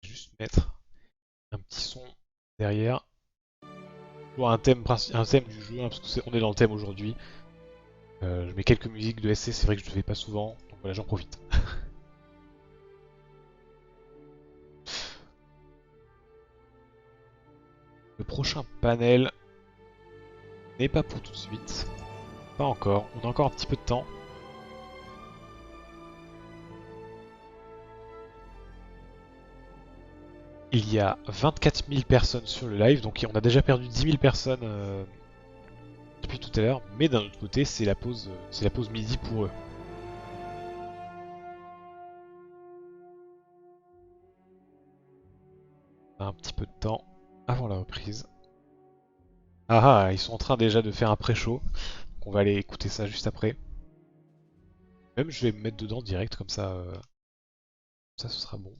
Juste mettre un petit son derrière. Pour un thème du jeu, hein, parce qu'on est dans le thème aujourd'hui. Je mets quelques musiques de SC, c'est vrai que je le fais pas souvent, donc voilà, j'en profite. Le prochain panel n'est pas pour tout de suite. Pas encore, on a encore un petit peu de temps. Il y a 24 000 personnes sur le live, donc on a déjà perdu 10 000 personnes depuis tout à l'heure. Mais d'un autre côté, c'est la pause midi pour eux. On a un petit peu de temps avant la reprise. Ah ah, ils sont en train déjà de faire un pré-show. Donc on va aller écouter ça juste après. Même je vais me mettre dedans direct, comme ça, ça ce sera bon.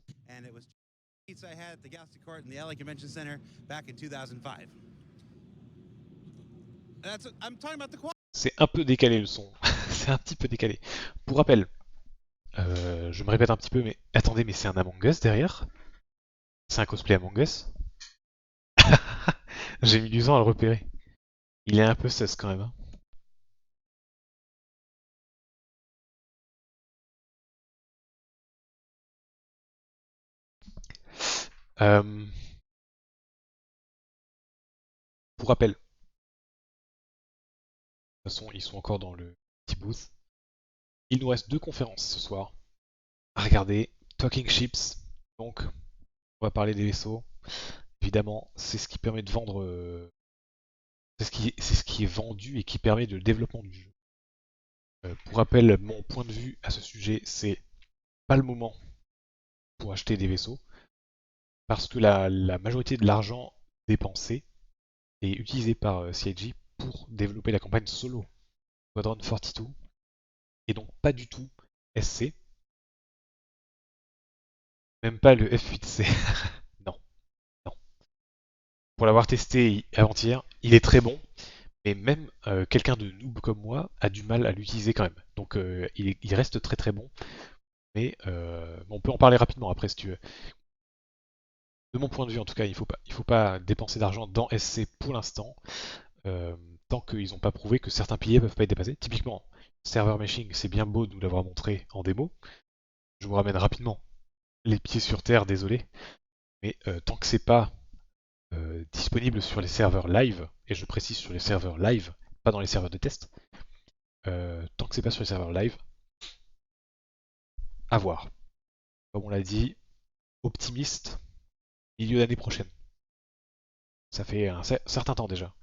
C'est un peu décalé le son. C'est un petit peu décalé. Pour rappel, je me répète un petit peu, mais attendez, mais c'est un Among Us derrière? C'est un cosplay Among Us? J'ai mis du temps à le repérer. Il est un peu sus quand même. Hein. Euh, Pour rappel, de toute façon, ils sont encore dans le petit booth. Il nous reste 2 conférences ce soir à regarder. Talking Ships, donc on va parler des vaisseaux. Évidemment, c'est ce qui permet de vendre. C'est ce qui est vendu et qui permet le développement du jeu. Pour rappel, mon point de vue à ce sujet, c'est pas le moment pour acheter des vaisseaux, parce que la majorité de l'argent dépensé est utilisé par CIG pour développer la campagne solo Squadron 42, et donc pas du tout SC, même pas le F8C. Non, non. Pour l'avoir testé avant-hier, il est très bon, mais même quelqu'un de noob comme moi a du mal à l'utiliser quand même. Donc il reste très très bon, mais on peut en parler rapidement après si tu veux. De mon point de vue en tout cas, il faut pas dépenser d'argent dans SC pour l'instant, tant qu'ils n'ont pas prouvé que certains piliers peuvent pas être dépassés. Typiquement, server meshing, c'est bien beau de nous l'avoir montré en démo. Je vous ramène rapidement les pieds sur terre, désolé, mais tant que c'est pas disponible sur les serveurs live, et je précise sur les serveurs live, pas dans les serveurs de test, tant que c'est pas sur les serveurs live, à voir. Comme on l'a dit, optimiste, milieu d'année prochaine. Ça fait un certain temps déjà.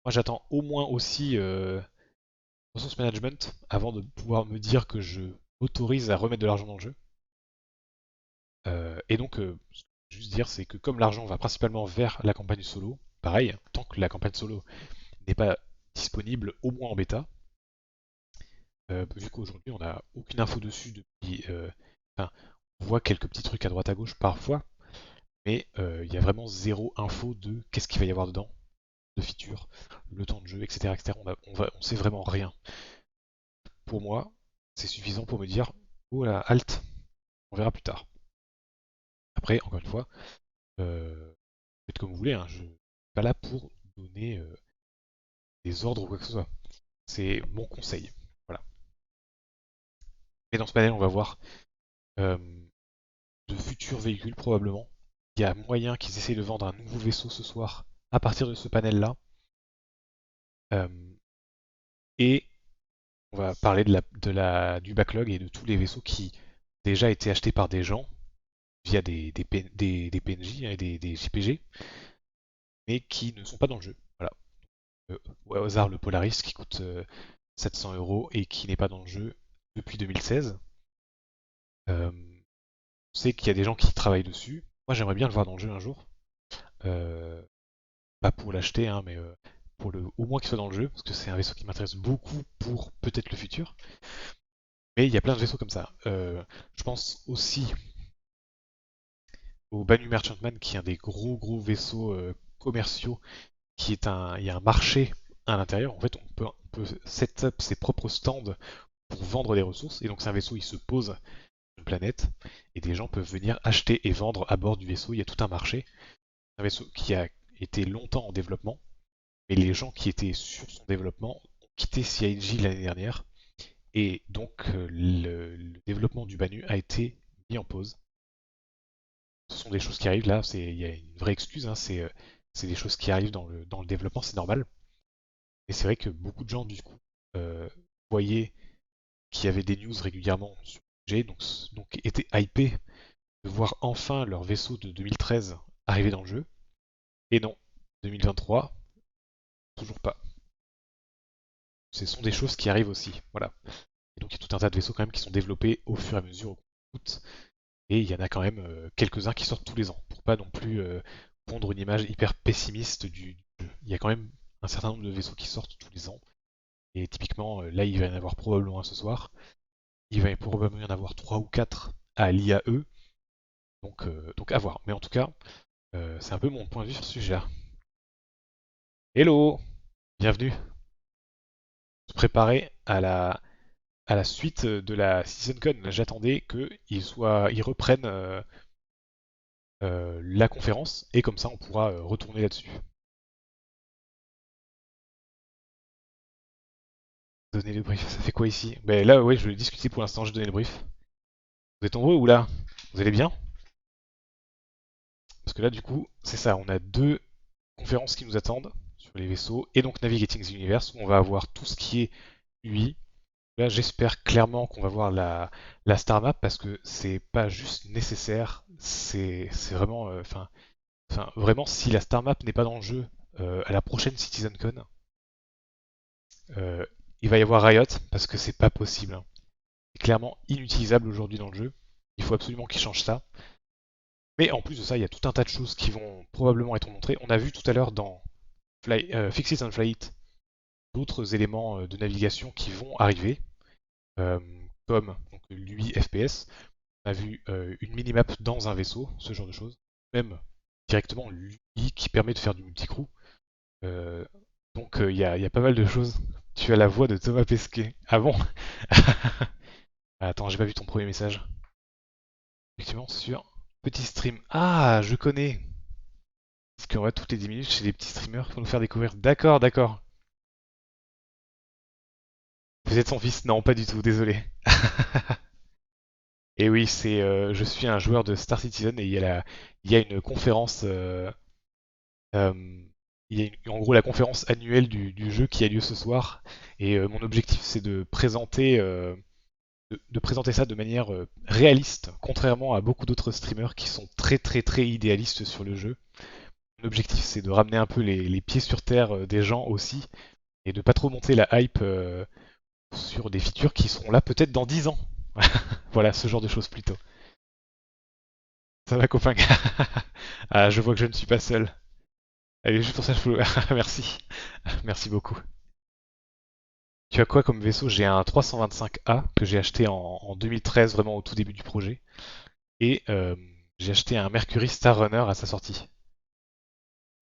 Moi j'attends au moins aussi ressource management avant de pouvoir me dire que je m'autorise à remettre de l'argent dans le jeu. Et donc, juste dire, c'est que comme l'argent va principalement vers la campagne solo, pareil, tant que la campagne solo n'est pas disponible, au moins en bêta, vu qu'aujourd'hui on n'a aucune info dessus depuis. Enfin, on voit quelques petits trucs à droite à gauche parfois, mais il y a vraiment zéro info de qu'est-ce qu'il va y avoir dedans, de features, le temps de jeu, etc. etc. On sait vraiment rien. Pour moi, c'est suffisant pour me dire oh là, halt, on verra plus tard. Après, encore une fois, faites comme vous voulez, hein, je suis pas là pour donner des ordres ou quoi que ce soit. C'est mon conseil. Voilà. Et dans ce panel, on va voir euh, de futurs véhicules probablement. Il y a moyen qu'ils essayent de vendre un nouveau vaisseau ce soir à partir de ce panel-là. Et on va parler du backlog et de tous les vaisseaux qui ont déjà été achetés par des gens via des PNJ et des JPG, mais qui ne sont pas dans le jeu. Voilà. Au hasard, le Polaris qui coûte 700 € et qui n'est pas dans le jeu depuis 2016. On sait qu'il y a des gens qui travaillent dessus. Moi, j'aimerais bien le voir dans le jeu un jour. Pas pour l'acheter, hein, mais pour au moins qu'il soit dans le jeu, parce que c'est un vaisseau qui m'intéresse beaucoup pour peut-être le futur. Mais il y a plein de vaisseaux comme ça. Je pense aussi au Banu Merchantman, qui est un des gros vaisseaux commerciaux, il y a un marché à l'intérieur. En fait, on peut set up ses propres stands pour vendre des ressources. Et donc c'est un vaisseau, il se pose sur une planète, et des gens peuvent venir acheter et vendre à bord du vaisseau. Il y a tout un marché. Un vaisseau qui a été longtemps en développement, mais les gens qui étaient sur son développement ont quitté CIG l'année dernière, et donc le développement du Banu a été mis en pause. Ce sont des choses qui arrivent là, il y a une vraie excuse, hein, c'est des choses qui arrivent dans le développement, c'est normal. Et c'est vrai que beaucoup de gens du coup voyaient qu'il y avait des news régulièrement sur le sujet, donc étaient hypés de voir enfin leur vaisseau de 2013 arriver dans le jeu. Et non, 2023, toujours pas. Ce sont des choses qui arrivent aussi, voilà. Et donc il y a tout un tas de vaisseaux quand même qui sont développés au fur et à mesure au compte. Et il y en a quand même quelques-uns qui sortent tous les ans, pour pas non plus pondre une image hyper pessimiste du jeu. Il y a quand même un certain nombre de vaisseaux qui sortent tous les ans. Et typiquement, là il va y en avoir probablement un ce soir. Il va probablement y en avoir 3 ou 4 à l'IAE. Donc à voir. Mais en tout cas, c'est un peu mon point de vue sur ce sujet-là. Hello! Bienvenue. Se préparer à la suite de la CitizenCon. J'attendais qu'ils reprennent la conférence, et comme ça on pourra retourner là-dessus. Donner le brief, ça fait quoi ici? Ben là, ouais, je vais discuter pour l'instant, je vais donner le brief. Vous êtes nombreux ou là? Vous allez bien? Parce que là, du coup, c'est ça, on a deux conférences qui nous attendent sur les vaisseaux, et donc Navigating the Universe, où on va avoir tout ce qui est UI. Là, j'espère clairement qu'on va voir la star map, parce que c'est pas juste nécessaire, c'est vraiment... vraiment, si la star map n'est pas dans le jeu à la prochaine CitizenCon, il va y avoir Riot, parce que c'est pas possible, hein. C'est clairement inutilisable aujourd'hui dans le jeu. Il faut absolument qu'ils changent ça. Mais en plus de ça, il y a tout un tas de choses qui vont probablement être montrées. On a vu tout à l'heure dans Fix It and Fly It d'autres éléments de navigation qui vont arriver, comme l'UI FPS. On a vu une minimap dans un vaisseau, ce genre de choses. Même directement l'UI qui permet de faire du multicrew. Donc il y a pas mal de choses. Tu as la voix de Thomas Pesquet. Ah bon? Attends, j'ai pas vu ton premier message. Effectivement, sur petit stream. Ah, je connais. Parce qu'en vrai, toutes les 10 minutes, chez des petits streamers pour nous faire découvrir. D'accord, d'accord. Vous êtes son fils? Non, pas du tout, désolé. Et oui, je suis un joueur de Star Citizen et il y a une conférence, euh, il y a en gros la conférence annuelle du jeu qui a lieu ce soir. Et mon objectif, c'est de présenter ça de manière réaliste, contrairement à beaucoup d'autres streamers qui sont très très très idéalistes sur le jeu. Mon objectif, c'est de ramener un peu les pieds sur terre des gens aussi, et de pas trop monter la hype sur des features qui seront là peut-être dans 10 ans. Voilà, ce genre de choses plutôt. Ça va, copain? Ah, je vois que je ne suis pas seul. Allez, juste pour ça, je peux... Merci. Merci beaucoup. Tu as quoi comme vaisseau? J'ai un 325A que j'ai acheté en 2013, vraiment au tout début du projet. Et j'ai acheté un Mercury Star Runner à sa sortie.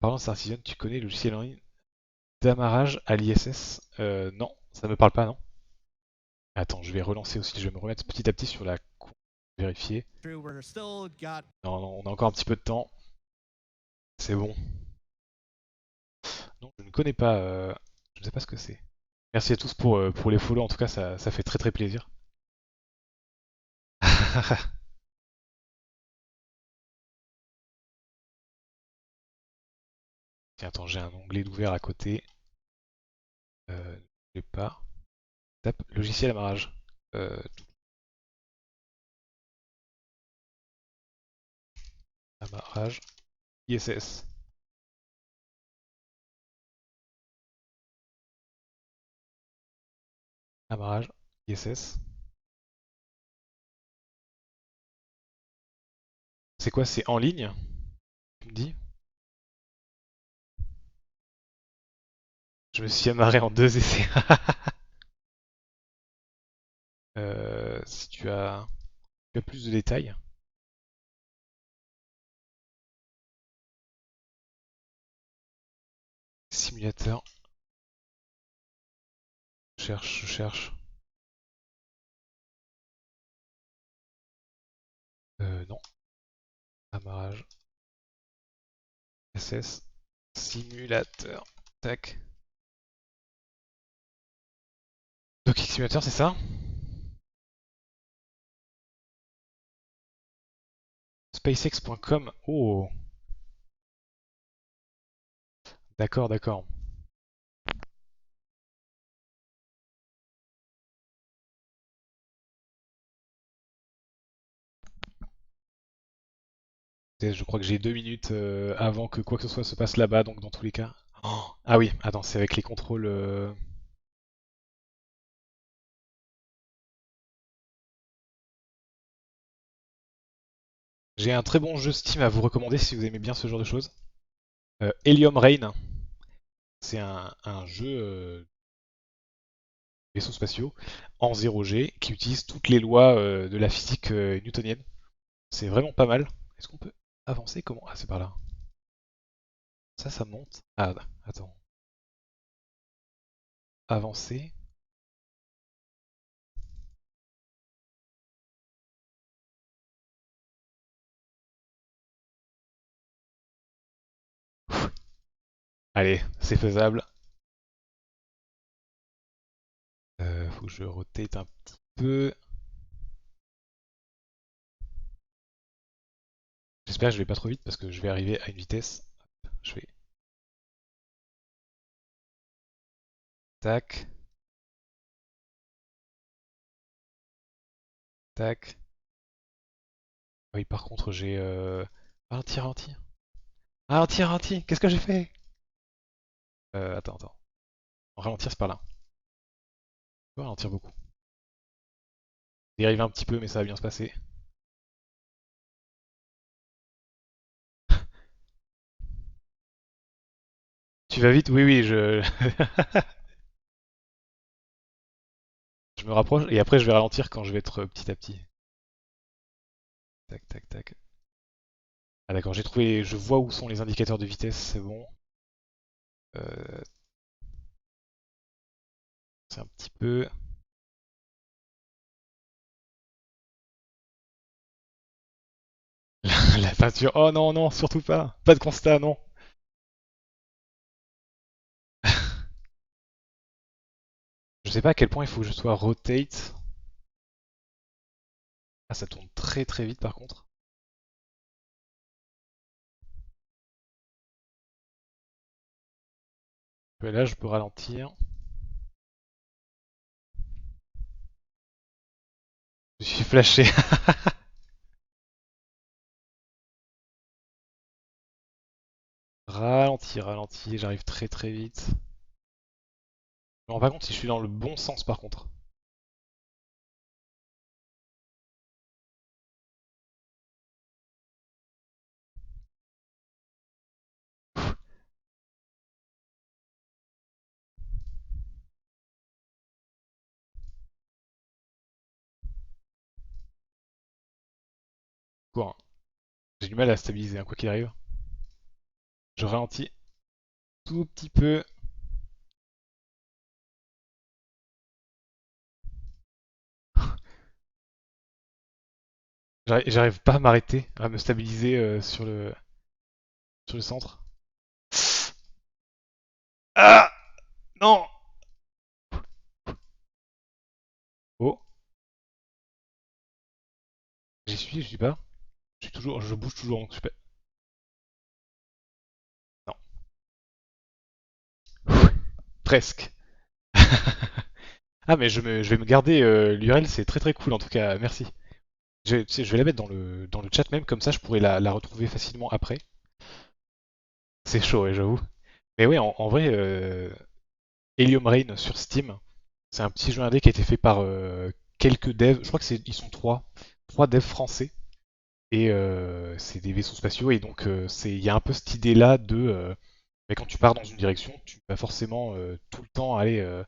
Parlant de Star Citizen, tu connais le logiciel en ligne d'amarrage à l'ISS? Non, ça me parle pas, non. Attends, je vais relancer aussi, je vais me remettre petit à petit sur la courbe, vérifier. Non, non, on a encore un petit peu de temps. C'est bon. Non, je ne connais pas, je ne sais pas ce que c'est. Merci à tous pour les follow, en tout cas, ça fait très très plaisir. Tiens, attends, j'ai un onglet d'ouvert à côté. Je sais pas. Tape logiciel amarrage. Amarrage. ISS. Amarrage. ISS. C'est quoi? C'est en ligne? Tu me dis? Je me suis amarré en 2 essais. Si tu as plus de détails. Simulateur. Je cherche. Non. Amarrage. SS. Simulateur. Tac. Docking Simulator, c'est ça? SpaceX.com. Oh. D'accord, d'accord. Je crois que j'ai 2 minutes avant que quoi que ce soit se passe là-bas, donc dans tous les cas. Oh. Ah oui, attends, c'est avec les contrôles. J'ai un très bon jeu Steam à vous recommander si vous aimez bien ce genre de choses. Helium Rain. C'est un jeu vaisseaux spatiaux en 0G qui utilise toutes les lois de la physique newtonienne. C'est vraiment pas mal. Est-ce qu'on peut avancer? Comment? Ah, c'est par là. Ça monte. Ah, attends. Avancer. Allez, c'est faisable. faut que je rotate un petit peu. J'espère que je vais pas trop vite parce que je vais arriver à une vitesse. Hop, je fais. Tac. Tac. Oui, par contre, j'ai. Ralenti, ralenti. Ralenti, ralenti. Qu'est-ce que j'ai fait? Attends, attends. Ralentir, c'est par là. Je vais ralentir beaucoup. Dérive un petit peu, mais ça va bien se passer. Tu vas vite? Oui, oui, je. Je me rapproche et après je vais ralentir quand je vais être petit à petit. Tac, tac, tac. Ah d'accord, j'ai trouvé. Je vois où sont les indicateurs de vitesse, c'est bon. C'est un petit peu. La peinture. Oh non, non, surtout pas. Pas de constat, non. Je sais pas à quel point il faut que je sois rotate. Ah, ça tourne très très vite par contre. Et là, je peux ralentir. Je suis flashé. Ralenti, ralenti, j'arrive très très vite. Je me rends pas compte si je suis dans le bon sens par contre. Quoi, hein. J'ai du mal à stabiliser, hein, quoi qu'il arrive. Je ralentis tout petit peu. J'arrive pas à m'arrêter, à me stabiliser sur le centre. Ah! Non! Oh! Je suis pas. Je bouge toujours, donc je sais pas. Non. Presque. Ah, mais je vais me garder l'URL, c'est très très cool en tout cas, merci. Tu sais, je vais la mettre dans le chat même, comme ça je pourrais la retrouver facilement après. C'est chaud, ouais, j'avoue. Mais ouais, en vrai, Helium Rain sur Steam, c'est un petit jeu indé qui a été fait par quelques devs. Je crois que ils sont trois devs français. Et c'est des vaisseaux spatiaux. Et donc, il y a un peu cette idée-là de. Mais quand tu pars dans une direction, tu vas forcément tout le temps aller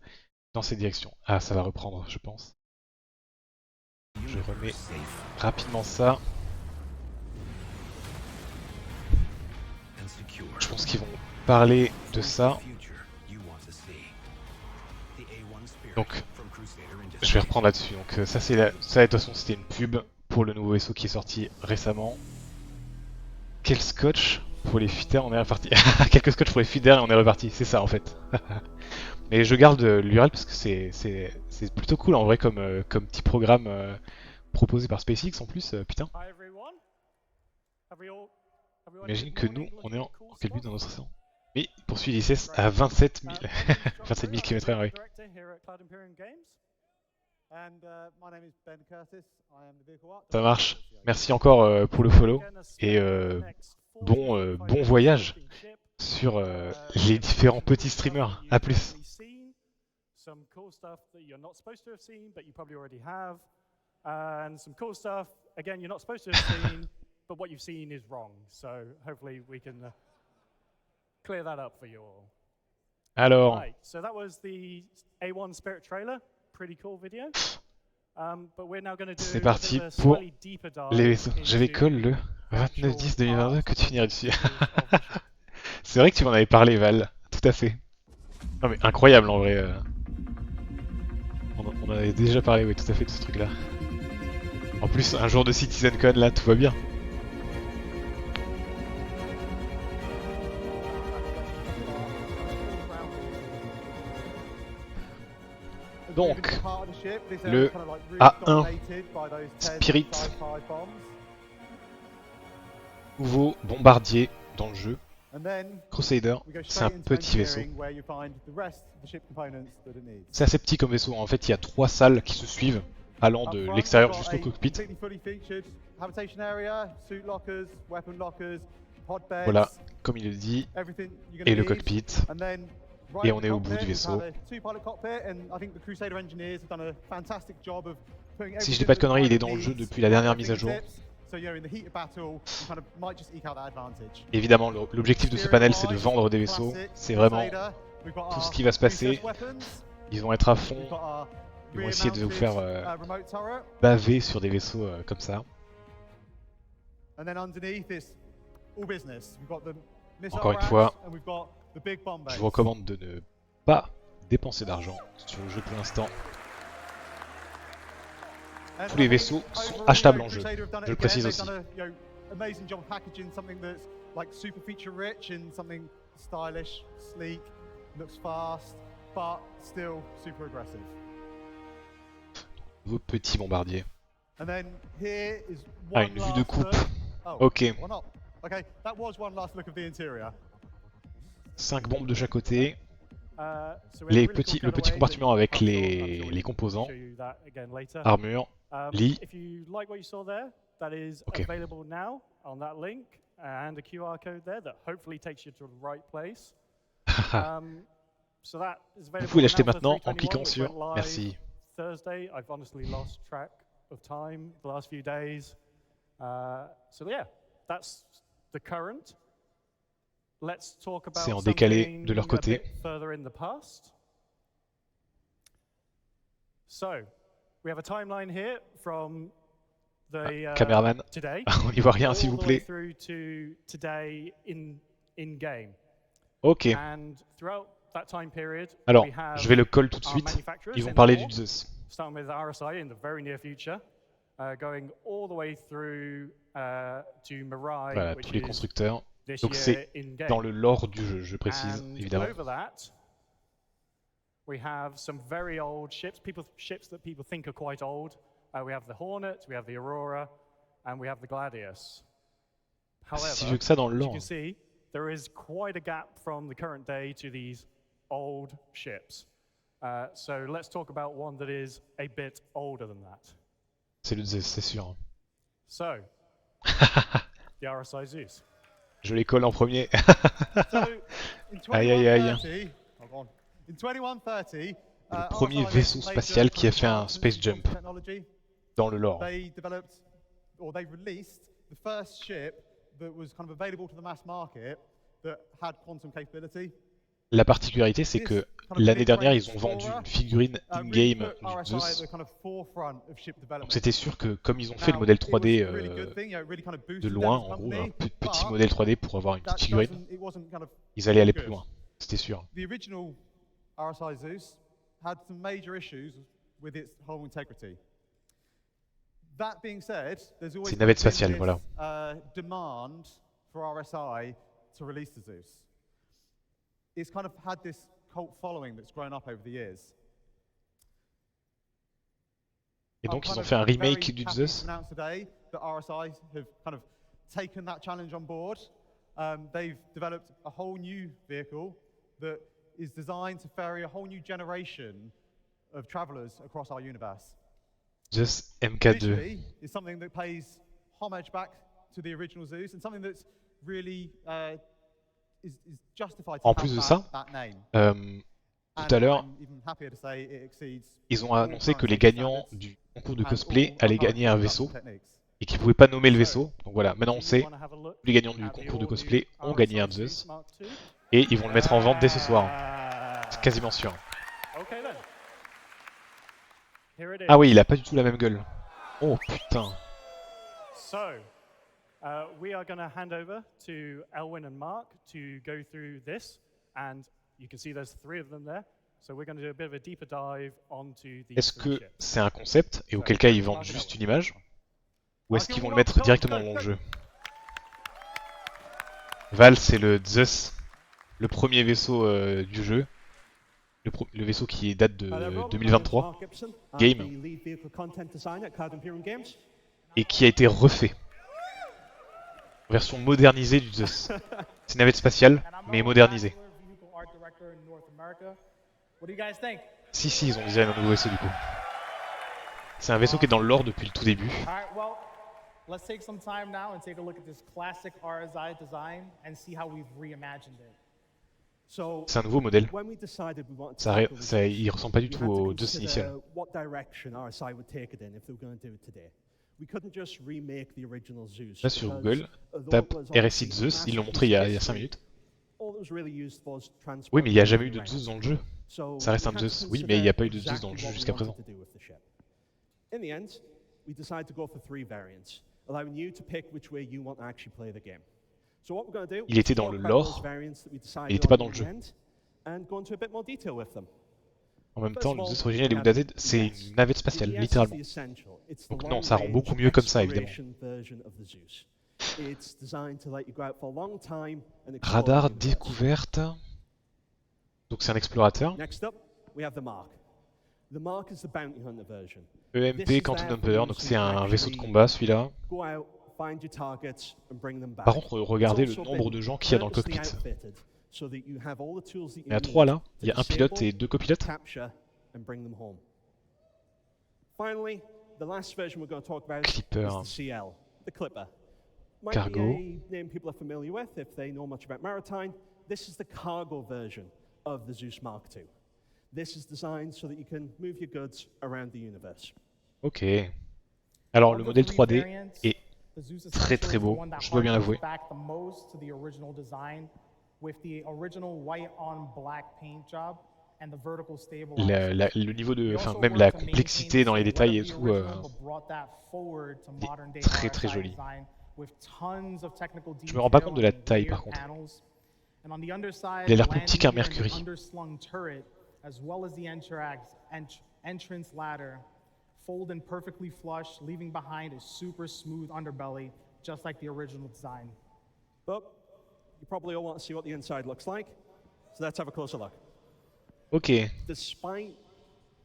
dans cette direction. Ah, ça va reprendre, je pense. Je remets rapidement ça. Je pense qu'ils vont parler de ça. Donc, je vais reprendre là-dessus. Donc, ça, ça, de toute façon, c'était une pub pour le nouveau vaisseau qui est sorti récemment. Quel scotch pour les feeders, on est reparti. Quelques scotch pour les feeders et on est reparti. C'est ça, en fait. Mais je garde l'URL parce que c'est plutôt cool en vrai comme petit programme proposé par SpaceX en plus, putain. Imagine que nous, on est en quel but dans notre océan? Mais il poursuit l'ISS à 27 000, 27 000 km/h, oui. Ça marche. Merci encore pour le follow et bon voyage sur les différents petits streamers. À plus. Some cool stuff that you're not supposed to have seen, but you probably already have. And some cool stuff, again, you're not supposed to have seen, but what you've seen is wrong. So hopefully we can clear that up for you all. Alors. Right, so that was the A1 Spirit trailer. Pretty cool video. But we're now going to do C'est parti pour les vaisseaux. J'avais call le 29-10-2022 que tu finirais dessus. C'est vrai que tu m'en avais parlé, Val. Tout à fait. Non mais incroyable en vrai. On en avait déjà parlé, oui, tout à fait, de ce truc-là. En plus, un jour de CitizenCon, là, tout va bien. Donc, le A1 Spirit, nouveau bombardier dans le jeu. Crusader, c'est un petit vaisseau. C'est assez petit comme vaisseau, en fait il y a 3 salles qui se suivent, allant de l'extérieur jusqu'au cockpit. Voilà, comme il le dit, et le cockpit. Et on est au bout du vaisseau. Si je dis pas de conneries, il est dans le jeu depuis la dernière mise à jour. Évidemment, l'objectif de ce panel, c'est de vendre des vaisseaux. C'est vraiment tout ce qui va se passer. Ils vont être à fond. Ils vont essayer de vous faire baver sur des vaisseaux comme ça. Encore une fois, je vous recommande de ne pas dépenser d'argent sur le jeu pour l'instant. Tous les vaisseaux sont achetables en jeu, je le précise aussi. Vos petits bombardiers. Ah, une vue de coupe. Ok. 5 bombes de chaque côté. Le petit compartiment avec les composants. Armure. Lit. Ok. Vous pouvez l'acheter maintenant en cliquant sur merci. Thursday, I've honestly lost track of time the last few days. So yeah, that's the current. Let's talk about c'est en décalé de leur côté. Further in the past. So, we have a timeline here from the caméraman. Today. On n'y voit rien s'il vous plaît. Through to today in game. Ok. And throughout that time period, alors, we have je vais le call tout de suite. Ils vont parler du Zeus. Starting with RSI in the very near future, going all the way through to Mirai, voilà, which tous les is constructeurs. this Donc year c'est in game. dans le lore du jeu, je précise, And évidemment. over that, we have some very old ships, ships that people think are quite old. We have the Hornet, we have the Aurora, and we have the Gladius. However, si vieux que ça dans le as you lore. can see, there is quite a gap from the current day to these old ships. So let's talk about one that is a bit older than that. C'est le Zeus, c'est sûr. So, the RSI Zeus. Je les colle en premier. So, in Aïe aïe aïe. 2130, in 2130, Le premier vaisseau spatial qui a fait un space jump dans le lore. They developed, or they released the first ship that was kind of available to the mass market that had quantum capability. La particularité, c'est que l'année dernière, ils ont vendu une figurine in-game du Zeus. Donc c'était sûr que, comme ils ont fait le modèle 3D de loin, en gros, un petit modèle 3D pour avoir une petite figurine, ils allaient aller plus loin. C'était sûr. The original RSI Zeus had some major issues with its hull integrity. That being said, there's always C'est une navette been spatiale, this, voilà. Demand for RSI to release the Zeus. It's kind of had this cult following that's grown up over the years. Et donc ils ont fait un remake du Zeus. Announced today that RSI have kind of taken that challenge on board. They've developed a whole new vehicle that is designed to ferry a whole new generation of travelers across our universe. Zeus MK2. Visually, it's something that pays homage back to the original Zeus and something that's really is justified to En have plus de ça, that name. tout à l'heure, I'm even happier to say it exceeds ils ont all annoncé que current les safety gagnants standards du concours de and cosplay all allaient current gagner un production vaisseau techniques. et qu'ils ne pouvaient pas nommer le vaisseau. Donc voilà, maintenant on sait, tous les gagnants du concours de cosplay ont gagné un Zeus et ils vont le mettre en vente dès ce soir. C'est quasiment sûr. Okay then. Here it is. Ah oui, il a pas du tout la même gueule. Oh putain. So, we are going to hand over to Elwin and Mark to go through this, and you can see there's 3 of them there. So we're going to do a bit of a deeper dive onto these Est-ce three que ships. c'est un concept et auquel cas ils vendent juste une image? Ou est-ce qu'ils vont le mettre directement dans le jeu? Val, c'est le Zeus, le premier vaisseau du jeu. le vaisseau qui date de Hello, everyone. My name's 2023, Mark Gibson. I'm Game, the lead vehicle content designer at Cloud Imperium Games. et qui a été refait. Version modernisée du Zeus. C'est une navette spatiale, mais modernisée. Art director in North America. What do you guys think? Si, ils ont designé un nouveau vaisseau du coup. C'est un vaisseau qui est dans le lore depuis le tout début. All right, well, let's take some time now and take a look at this classic RSI design and see how we've reimagined it. So, C'est un nouveau modèle. when we decided we wanted to tackle this Il ressemble pas du we tout had to au Zeus consider initial. what direction RSI would take it in if they were going to do it today. We couldn't just remake the original Zeus. Là sur because Google, although tape it was RSI obviously de Zeus, ils l'ont massive montré il y a piece of 5 history, minutes. all that was really used was transport Oui, mais il n'y a the jamais eu de around. Zeus dans le jeu. So Ça reste we un had to Zeus. Oui, mais il n'y a pas eu de consider Zeus dans le jeu exactly what we jusqu'à wanted présent. to do with the ship. In the end, we decided to go for 3 variants, allowing you to pick which way you want to actually play the game. So what we're going to do Il était is dans talk le about lore, those variants that we decided il était pas on dans in le the jeu. end, and go into a bit more detail with them. En même First temps, of le all, Zeus original we et have Woodazed, the c'est ES. une navette The spatiale, ES is littéralement. the essential. It's the Donc non, long ça rend beaucoup range mieux comme ça, évidemment. exploration version of the Zeus. It's designed to let you go out for a long time and explore Radar the universe. découverte. Donc c'est un explorateur. Next up, we have the Mark. The Mark is the bounty hunter version. EMP This is Quantum there for Dumper, you donc so c'est you can un vaisseau de actually combat celui-là. go out, find your targets and bring them back. Par contre, regardez It's le also nombre been de gens qu'il y a dans le purposely cockpit. outfitted so that you have all the tools that you Il y en a need 3 là. to Il y a un pilote disable, et 2 copilotes. capture and bring them home. Finally, the last version we're going to talk about Clipper. is the CL, the Clipper. Might Cargo. be a name people are familiar with if they know much about maritime. This is the cargo version of the Zeus Mark II. This is designed so that you can move your goods around the universe. Ok. Alors Of le the modèle 3 3D variants, est the Zeus très Essential très is the beau, one that je dois bien harkens l'avouer. back the most to the original design with the original white on black paint job and the vertical stabilizers. Le niveau de, We enfin also même worked la to maintain complexité the dans les silhouette détails et of the tout, original, but brought that forward to est modern day très très RSI joli. design with tons of technical Je me rends pas detail compte de la and taille layered par contre. panels. And on the underside, Il a l'air the plus petit landing qu'un gear and the Mercury. underslung turret, as well as the entrance ladder, fold in perfectly flush, leaving behind a super smooth underbelly, just like the original design. But you probably all want to see what the inside looks like, so let's have a closer look. Ok. Despite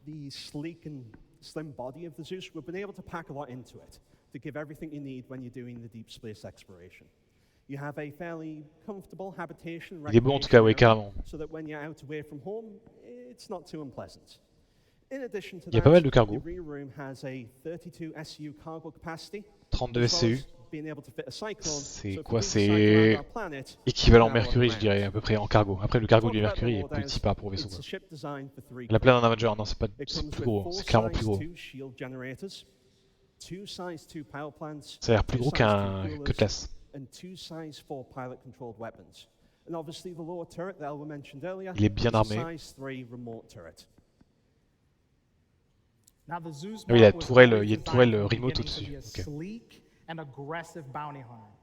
the sleek and slim body of the Zeus, we've been able to pack a lot into it to give everything you need when you're doing the deep space exploration. You have a fairly comfortable habitation Il est beau en tout cas, oui, recreation area, carrément. so that when you're out away from home, it's not too unpleasant. In addition to Il y a that, pas mal de cargo. the rear room has a 32 SU cargo capacity, 32 as well SCU. as being able to fit a cyclone. C'est So if quoi? you do decide to C'est land our planet, équivalent you can have a Mercury, look je dirais, à peu près en cargo. Après, le cargo du Mercury est plus petit par rapport au vaisseau. It's Quoi. a ship designed for 3 Elle a plein crew. d'un Avenger, non, c'est It c'est comes plus with gros, 4 c'est clairement plus size gros. 2 shield generators, 2 size 2 power plants, Ça a l'air plus 2 gros size 2 qu'un coolers, Cutlass. and 2 size 4 pilot controlled weapons. And obviously the lower turret that Elwa mentioned earlier Il est bien is a armé. size 3 remote turret. Now, the Zeus Ah oui, la Mark was tourelle, always il y a une designed tourelle from the remote beginning to be au-dessus. a Ok. sleek and aggressive bounty hunter.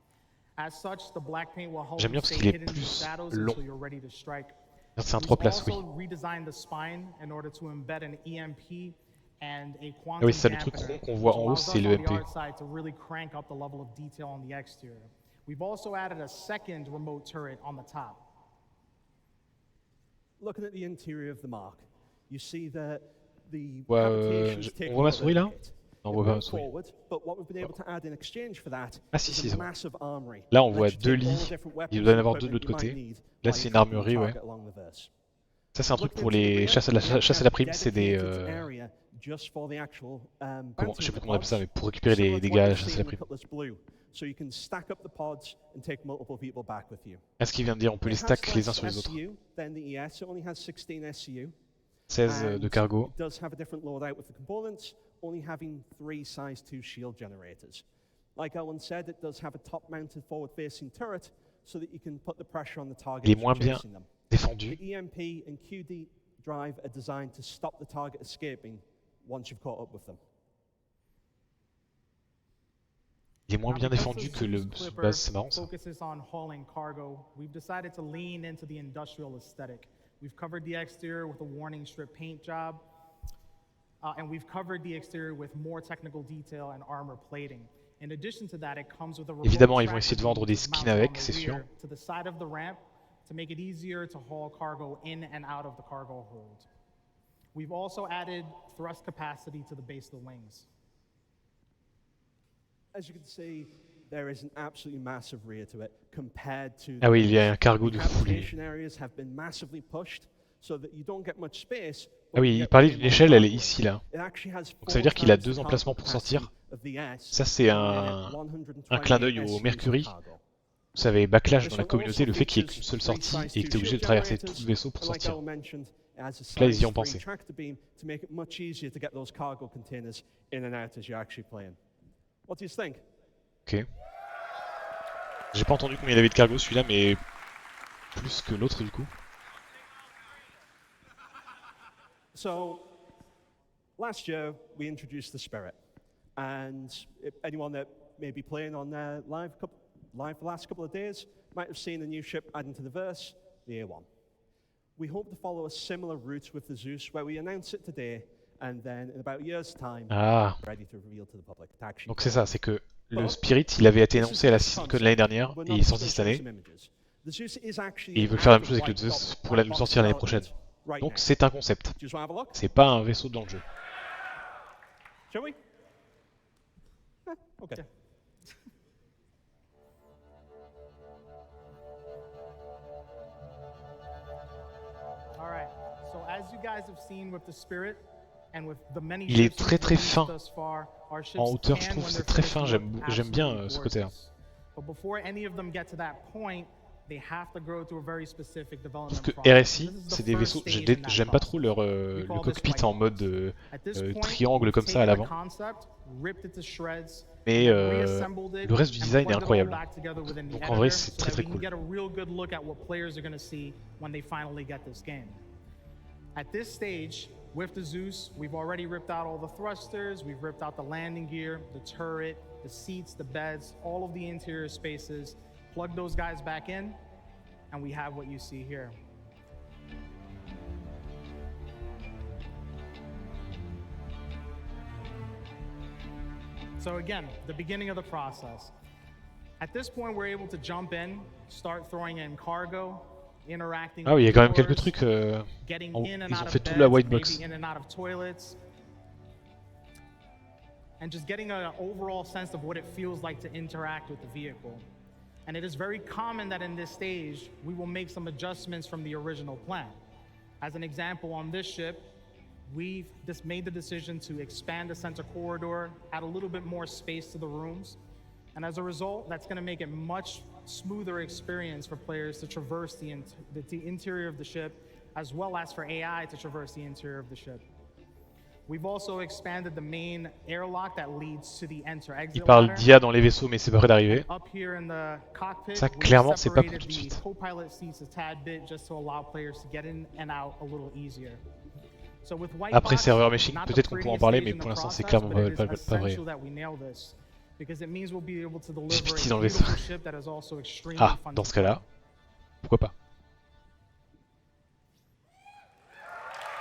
As such, the black paint will help J'aime bien you parce stay qu'il est hidden in the plus shadows long. until you're ready to strike. C'est un We've 3 places, oui. also redesigned the spine in order to embed an EMP and a Ah quantum oui, c'est ça, le truc dampener, rond qu'on voit which en haut, allows c'est us le on the MP. art side to really crank up the level of detail on the exterior. We've also added a second remote turret on the top. Looking at the interior of the Mark, you see that the Ouais, habitation's taken on voit ma a souris bit là? of a hit. Non, on It voit pas ma moved souris. forward, but what we've been able to add in exchange for that Ah si, is si, a c'est bon. massive armory. Là, on Lets voit you 2 take all the lits. different Il weapons doit y en and avoir 2 de equipment l'autre you might côté. need Là, while c'est you're une tracking your armurerie, ouais. target along the verse. Ça, c'est un truc Looking pour into the les rear, chasses à we actually chasse à have la prime, c'est des... dedicated area just for the actual, comment, bounty je sais pas hunter comment on appelle ça, pods, mais pour récupérer similar des to what gars à la you chasse see à la in the prime. Cutlass Blue. So you can stack up the pods and take multiple people back with you. Ah, ce qu'il vient de dire, on peut les It has stack les uns less sur les autres. SCU than the ES. It only has 16 SCU. 16 de And cargo. it does have a different loadout with the components, only having 3 size 2 shield generators. Like Owen said, it does have a top-mounted forward-facing turret so that you can put the pressure on the target Il est as moins you're bien chasing them. défendu. The EMP and QD drive are designed to stop the target escaping once you've caught up with them. Il est moins Now, bien because défendu the que le Zeus Clipper base, c'est marrant ça. focuses on hauling cargo, we've decided to lean into the industrial aesthetic. We've covered the exterior with a warning strip paint job, and we've covered the exterior with more technical detail and armor plating. In addition to that, it comes with a remote Évidemment, ils vont tracker essayer de vendre beam des which is skins mounted on avec, the c'est sûr. rear to the side of the ramp to make it easier to haul cargo in and out of the cargo hold. We've also added thrust capacity to the base of the wings. As you can see, there is an absolutely massive rear to it compared to Ah oui, il y a un cargo the de fou. habitation areas have been massively pushed so that you don't get much space. Ah oui, il parlait d'une échelle, elle est ici là. Donc ça veut dire qu'il a 2 emplacements pour sortir. Ça c'est un clin d'œil au Mercury. Vous savez, backlash dans la communauté, le fait qu'il n'y ait qu'une seule sortie et que tu es obligé de traverser tout le vaisseau pour sortir. Là, ils y ont pensé. Ok. J'ai pas entendu combien il avait de cargo celui-là, mais plus que l'autre du coup. So, last year we introduced the Spirit, and if anyone that may be playing on live for the last couple of days might have seen a new ship adding to the verse, the A1. We hope to follow a similar route with the Zeus, where we announce it today, and then in about a year's time, ready to reveal to the public. Donc c'est ça, c'est que le Spirit, il avait été annoncé à la CITIZENCON l'année dernière et il est sorti cette année. Et ils veulent faire la même chose avec le Zeus pour le sortir l'année prochaine. Donc c'est un concept. C'est pas un vaisseau dans le jeu. Shall we? Okay. All right. So as you guys have seen with the Spirit and with the many Il est ships très très we've fin. released thus far, our ships En hauteur, je can, trouve when c'est they're très finished, fin. look J'aime bien absolutely ce côté-là. gorgeous. But before any of them get to that point, they have to go through a very specific Je development trouve que process. RSI, This is the c'est des first vaisseaux. stage in that J'aime pas process. trop leur, We le call this cockpit white en box. mode At this point, triangle we've comme ça à taken the l'avant. concept, ripped it to shreds, Mais and reassembled it, le reste du and design est plugged it all incroyable. back together within the Donc en vrai, editor c'est so très that très we can cool. get a real good look at what players are going to see when they finally get this game. At this stage, with the Zeus, we've already ripped out all the thrusters, we've ripped out the landing gear, the turret, the seats, the beds, all of the interior spaces, plugged those guys back in, and we have what you see here. So again, the beginning of the process. At this point, we're able to jump in, start throwing in cargo, interacting Ah oui, il y a quand même with quelques doors, trucs. getting in and Ils out ont of fait tout la beds, white box. maybe in and out of toilets, and just getting an overall sense of what it feels like to interact with the vehicle. And it is very common that in this stage, we will make some adjustments from the original plan. As an example, on this ship, we've just made the decision to expand the center corridor, add a little bit more space to the rooms. And as a result, that's going to make it much smoother experience for players to traverse the interior of the ship, as well as for AI to traverse the interior of the ship. We've also expanded the main airlock that leads to the enter-exit Il parle ladder. d'IA dans les vaisseaux, mais c'est pas près d'arriver. Up here in the cockpit, Ça, we've clairement, c'est pas pour separated tout de the suite. co-pilot seats a tad bit just to allow players to get in and out a little easier. So with white Après box, serveur machine, not the peut-être qu'on pourra en prettiest parler, stage mais in pour the l'instant c'est process, clairement but it pas is vrai. essential that we nail this, because it means we'll be able to J'ai deliver pitié a dans le vaisseau. beautiful ship that is also extremely Ah, fun dans to ce cas-là, pourquoi pas.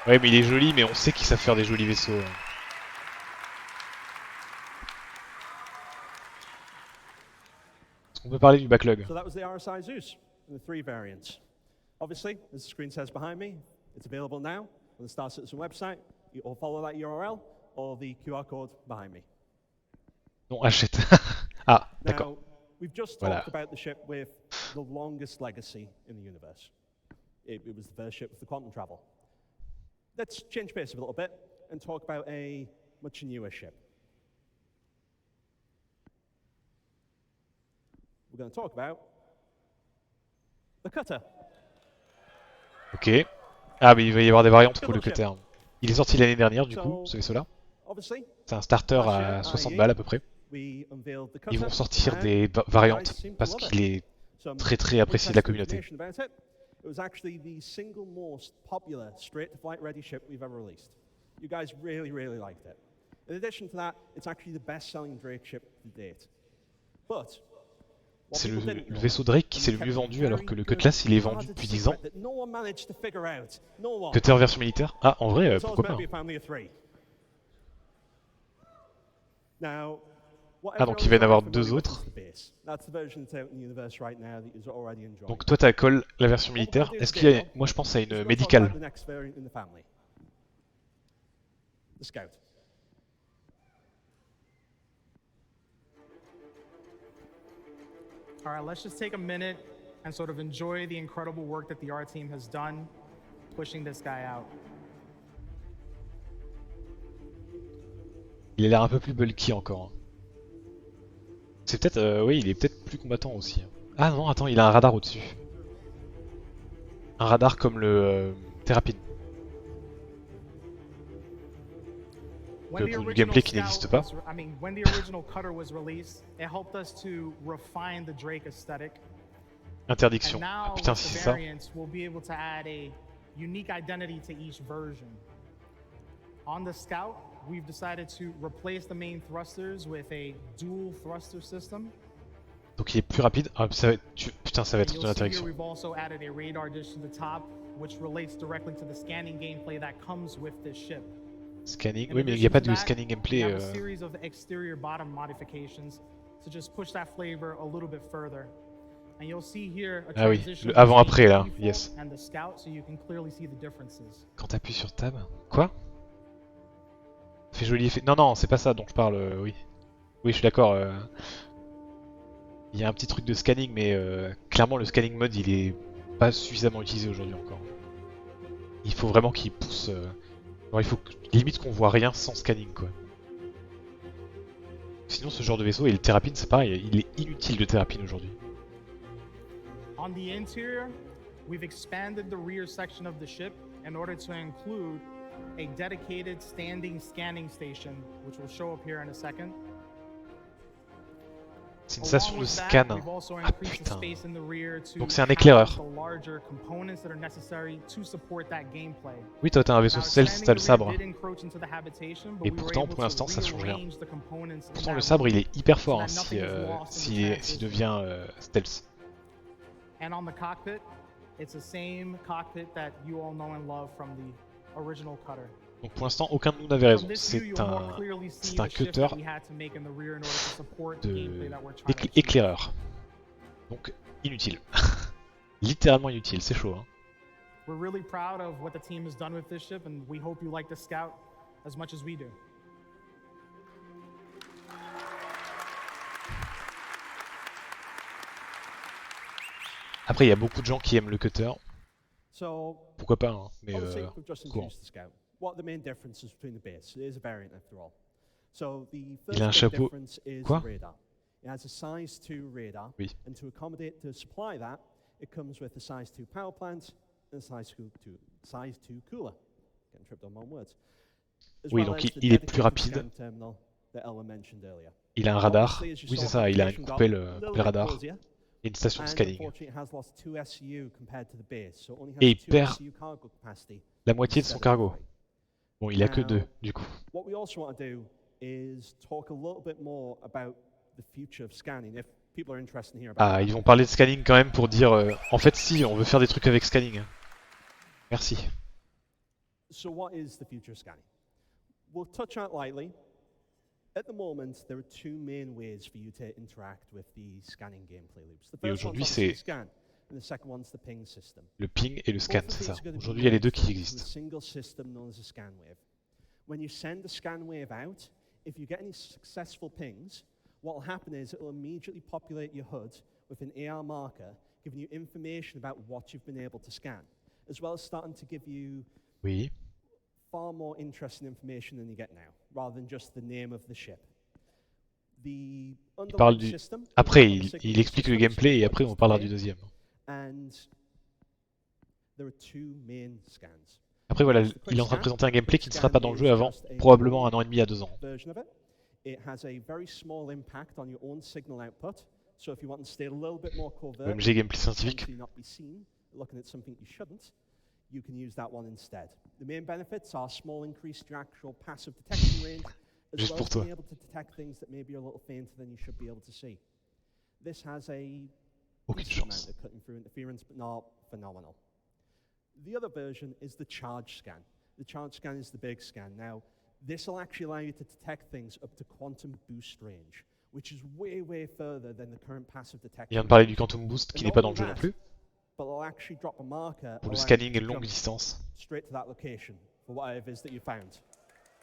Ouais, mais il est joli, mais on sait qu'ils savent faire des jolis vaisseaux. Est-ce qu'on peut parler du backlog? So that was the RSI Zeus in the 3 variants. Obviously, as the screen says behind me, it's available now on the Star Citizen website. You all follow that URL or the QR code behind me. Non, achète. Ah, d'accord. Now, we've just Voilà. talked about the ship with the longest legacy in the universe. It was the first ship with the quantum travel. Let's change pace a little bit and talk about a much newer ship. We're going to talk about the Cutter. Ok. Ah, mais il va y avoir des variantes pour le cutter. Il est sorti l'année dernière, du coup, ce vaisseau-là. Obviously, C'est un starter à 60 balles à peu près. we unveiled the Ils vont Cutter, sortir and des you variantes guys seem to parce love it. qu'il est Some très très apprécié de la communauté. information about it. It was actually the single most popular straight-to-flight ready ship we've ever released. You guys really, really liked it. In addition to that, it's actually the best-selling Drake ship to date. But what C'est people didn't le know, vaisseau Drake qui and c'est we le kept mieux a vendu alors very que le good, Cutlass il est vendu guarded depuis 10 ans. secret that no one managed to figure out. No one. Cutter version militaire? Ah, en vrai, It's all pourquoi about pas. to be a family of 3. Now, Ah, donc il va y en avoir deux autres. Donc toi, t'as Cole, la version militaire. Est-ce qu'il y a... Moi, je pense à une médicale. All right, let's just take a minute and sort of enjoy the incredible work that the art team has done pushing this guy out. Il a l'air un peu plus bulky encore. C'est peut-être... oui, il est peut-être plus combattant aussi. Ah non, attends, il a un radar au-dessus. Un radar comme le Thérapine. Pour du gameplay qui n'existe pas. When the original cutter was released, it helped us to refine the Drake aesthetic. Interdiction. Ah, putain, si c'est ça. We'll be able to add a unique identity to each version. On the Scout, we've decided to replace the main thrusters with a dual thruster system. Donc il est plus rapide. Ah, ça va être... Putain, ça va être de l'interdiction. We've also added a radar dish to the top, which relates directly to the scanning gameplay that comes with this ship. Scanning, oui, mais il n'y a pas de scanning gameplay. A series of exterior bottom modifications to just push that flavor a little bit further. And you'll see here a ah oui, transition le avant-après là, yes. And the Scout, so you can clearly see the differences. Quand t'appuies sur Tab, quoi? Fait joli effet. Non, non, c'est pas ça dont je parle. Oui, oui, je suis d'accord. Il y a un petit truc de scanning, mais clairement le scanning mode, il est pas suffisamment utilisé aujourd'hui encore. Il faut vraiment qu'il pousse. Alors, il faut limite qu'on voit rien sans scanning, quoi. Sinon, ce genre de vaisseau et le Thérapine, c'est pareil, il est inutile de Thérapine aujourd'hui. On the interior, we've expanded the rear section of the ship in order to include a dedicated standing scanning station, which will show up here in a second. C'est une station de scan. Ah putain. Donc c'est un éclaireur. Oui, toi t'as un vaisseau stealth, t'as le sabre. Et pourtant, pour l'instant, ça change rien. Pourtant, le sabre, il est hyper fort hein, s'il devient stealth. And on the cockpit, it's the same cockpit that you all know and love from the original cutter. Donc pour l'instant, aucun de nous n'avait raison. C'est un cutter éclaireur. Donc inutile. Littéralement inutile, c'est chaud. Hein. We're really proud of what the team has done with this ship, and we hope you like the Scout as much as we do. Après, il y a beaucoup de gens qui aiment le cutter. Pourquoi pas, hein, mais courant. What are the main differences between the base? It is a variant after all. So the Il a un first chapeau. difference is Quoi? radar. It has a size 2 radar, Oui. and to accommodate to supply that, it comes with a size 2 power plant and a size 2 cooler. Getting tripped on my own words. As Oui, well donc as the il est plus dedicated rapide. scan terminal that Ella mentioned earlier. Il a un radar. Obviously, as you Oui, c'est saw ça, il a from the une vision coupelle, dock, a little coupelle bit radar. closier. Et une station de And scanning. unfortunately, it has lost 2 SU compared to the base, so it only has Et il 2 perd SU cargo capacity la moitié de son instead of cargo. 3. Bon, il a que Now, 2, du coup. What we also want to do is talk a little bit more about the future of scanning. If people are interested in here about Ah, ils vont parler de scanning quand même pour dire en fait, si, on veut faire des trucs avec scanning. Merci. So what is the future of scanning? We'll touch on it lightly. At the moment, there are 2 main ways for you to interact with the scanning gameplay loops. The Et first one's aujourd'hui, obviously c'est the scan, and the second one's the ping system. le ping et le scan, Both of c'est ça. these are going to be Aujourd'hui, il y a les deux qui linked to a existent. single system known as a scan wave. When you send the scan wave out, if you get any successful pings, what will happen is it will immediately populate your HUD with an AR marker, giving you information about what you've been able to scan, as well as starting to give you Oui. far more interesting information than you get now, rather than just the name of the ship. The Il parle underlying du... system, Après, the il explique le gameplay et après on parlera du deuxième. and there are 2 main scans. Après voilà, il est en train de présenter un gameplay qui ne sera pas dans le jeu avant probablement 1 an et demi à 2 ans. Version of it. It has a very small impact on your own signal output. So if you want to stay a little bit more covert, OMG gameplay scientifique. potentially not be seen, looking at something you shouldn't, you can use that one instead. The main benefits are small increase to your actual passive detection range, as Juste well pour as toi. being able to detect things that maybe are a little fainter than you should be able to see. This has a Aucune decent amount chance. of cutting through interference, but not phenomenal. The other version is the charge scan. The charge scan is the big scan. Now, this will actually allow you to detect things up to quantum boost range, which is way, way further than the current passive Il detection. vient de parler du quantum boost qui And n'est not pas dans only le jeu non that, plus. but it'll actually drop a marker Pour le allowing scanning you et to longue jump distance. straight to that location for whatever it is that you found.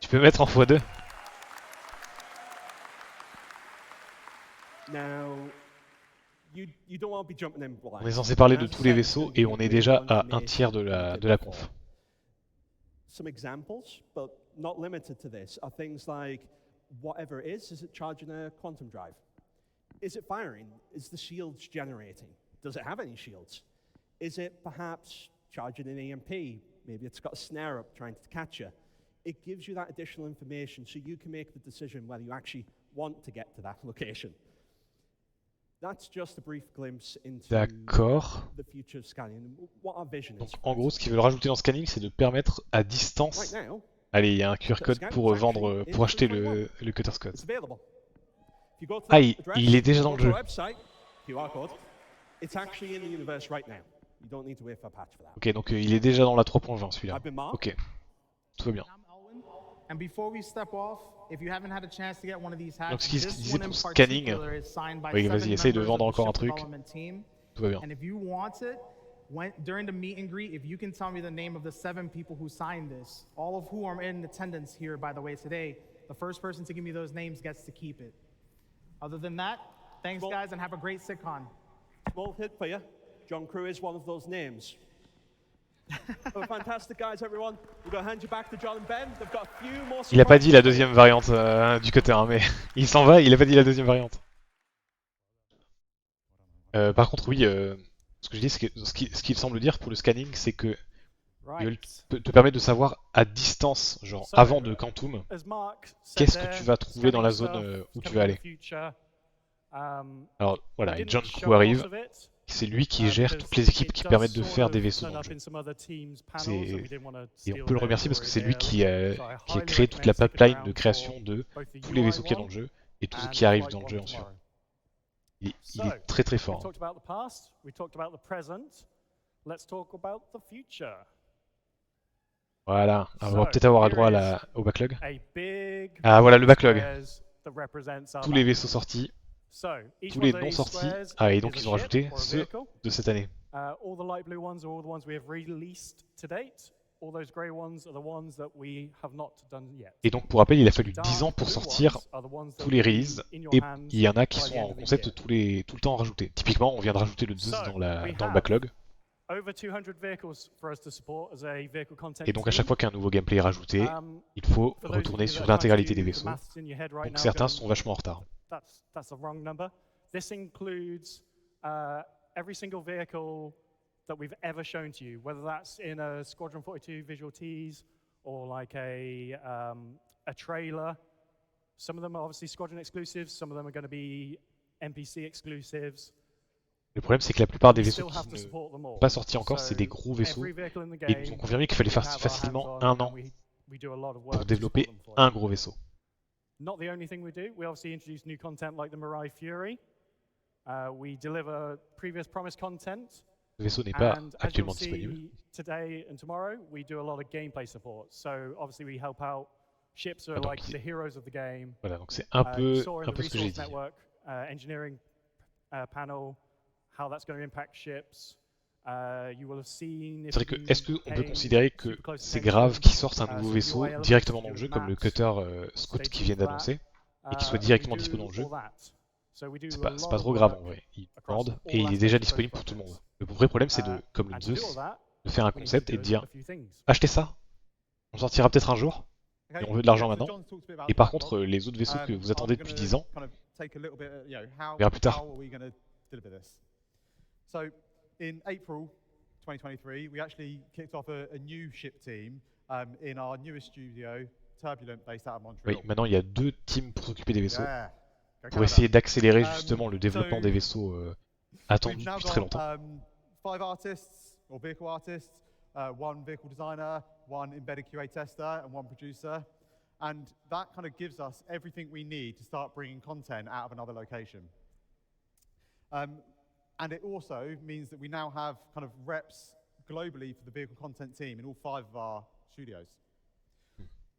Tu peux mettre en x2. Now, you don't want to be jumping in blind. On est censé parler And de as I tous les said, it's vaisseaux gonna et give on you est way déjà more à un information tiers than you did de la before. conf. Some examples, but not limited to this, are things like whatever it is it charging a quantum drive? Is it firing? Is the shields generating? Does it have any shields? Is it perhaps charging an EMP? Maybe it's got a snare up trying to catch you. It gives you that additional information so you can make the decision whether you actually want to get to that location. That's just a brief glimpse into D'accord. the future of scanning, what our vision Donc is. en gros, ce qu'ils veulent rajouter dans scanning, c'est de permettre à distance. Right now, Allez, il y a un QR code pour vendre, pour acheter le Cutter Scott. it's available. If you go to Ah, that address, il est déjà dans go le to jeu. our website, QR code, it's actually in the universe right now. You don't need to wait for a patch for that. Ok, donc il est déjà dans la 3.20 celui-là. I've been marked. Ok, tout va bien. And before we step off, if you haven't had a chance to get one of these hats, Donc ce qu'il this disait one in pour scanning, particular is signed by oui, 7 vas-y, essaye de members vendre of the encore un ship truc. development team. Tout va bien. And if you want it, during the meet and greet, if you can tell me the name of the 7 people who signed this, all of who are in attendance here, by the way, today, the first person to give me those names gets to keep it. Other than that, thanks guys and have a great CITIZENCON. Small hit for you. John Crew is one of those names. Well, fantastic guys, everyone. We're going to hand you back to John and Ben. They've got a few more. Il a pas dit la deuxième variante du cutter, hein, mais il s'en va, il a pas dit la deuxième variante. Par contre, oui, ce que je dis, c'est que ce qu'il semble dire pour le scanning, c'est que ils veulent te permettre de savoir à distance, genre avant de Quantum, qu'est-ce que tu vas trouver dans la zone où tu vas aller. Alors voilà, et John Crew arrive. C'est lui qui gère toutes les équipes qui permettent de faire des vaisseaux dans le jeu. Et on peut le remercier parce que c'est lui qui a créé toute la pipeline de création de tous les vaisseaux qu'il y a dans le jeu et tous ceux qui arrivent dans le jeu ensuite. Il est très très fort. Voilà, on va peut-être avoir droit au backlog. Ah voilà le backlog. Tous les vaisseaux sortis. Tous les non sortis, ah et donc ils ont rajouté ceux de cette année. Et donc pour rappel, il a fallu 10 ans pour sortir tous les releases et il y en a qui sont en concept tout le temps rajoutés. Typiquement, on vient de rajouter le Zeus dans le backlog. Et donc à chaque fois qu'un nouveau gameplay est rajouté, il faut retourner sur l'intégralité des vaisseaux. Donc certains sont vachement en retard. That's the wrong number. This includes every single vehicle that we've ever shown to you, whether that's in a Squadron 42 visual tease or like a trailer. Some of them are obviously Squadron exclusives, some of them are going to be NPC exclusives. Le problème, c'est que la plupart des vaisseaux qui ne sont pas sortis encore, c'est des gros vaisseaux. Et ils nous ont confirmé qu'il fallait faire facilement un an pour développer un gros vaisseau. Not the only thing we do. We obviously introduce new content like the Mirai Fury. We deliver previous promised content. Le vaisseau n'est pas and actuellement as you'll disponible. see today and tomorrow, we do a lot of gameplay support. So obviously we help out ships who are like the heroes of the game. Voilà, donc c'est un peu ce que j'ai dit. Network, engineering panel, how that's going to impact ships. C'est vrai que est-ce qu'on peut considérer que c'est grave qu'ils sortent un nouveau vaisseau directement dans le jeu, comme le cutter Scout qui vient d'annoncer, et qu'il soit directement disponible dans le jeu? C'est pas trop grave en vrai. Il vendent et il est déjà disponible pour tout le monde. Le vrai problème, c'est de, comme le Zeus, de faire un concept et de dire achetez ça, on sortira peut-être un jour, et on veut de l'argent maintenant. Et par contre, les autres vaisseaux que vous attendez depuis 10 ans, on verra plus tard. In April 2023, we actually kicked off a new ship team in our newest studio, Turbulent, based out of Montreal. Oui, maintenant il y a 2 teams pour s'occuper des vaisseaux, pour essayer d'accélérer justement le développement des vaisseaux attendus depuis très longtemps. 5 artists, or vehicle artists, 1 vehicle designer, 1 embedded QA tester, and 1 producer. And that kind of gives us everything we need to start bringing content out of another location. And it also means that we now have kind of reps globally for the vehicle content team in all 5 of our studios.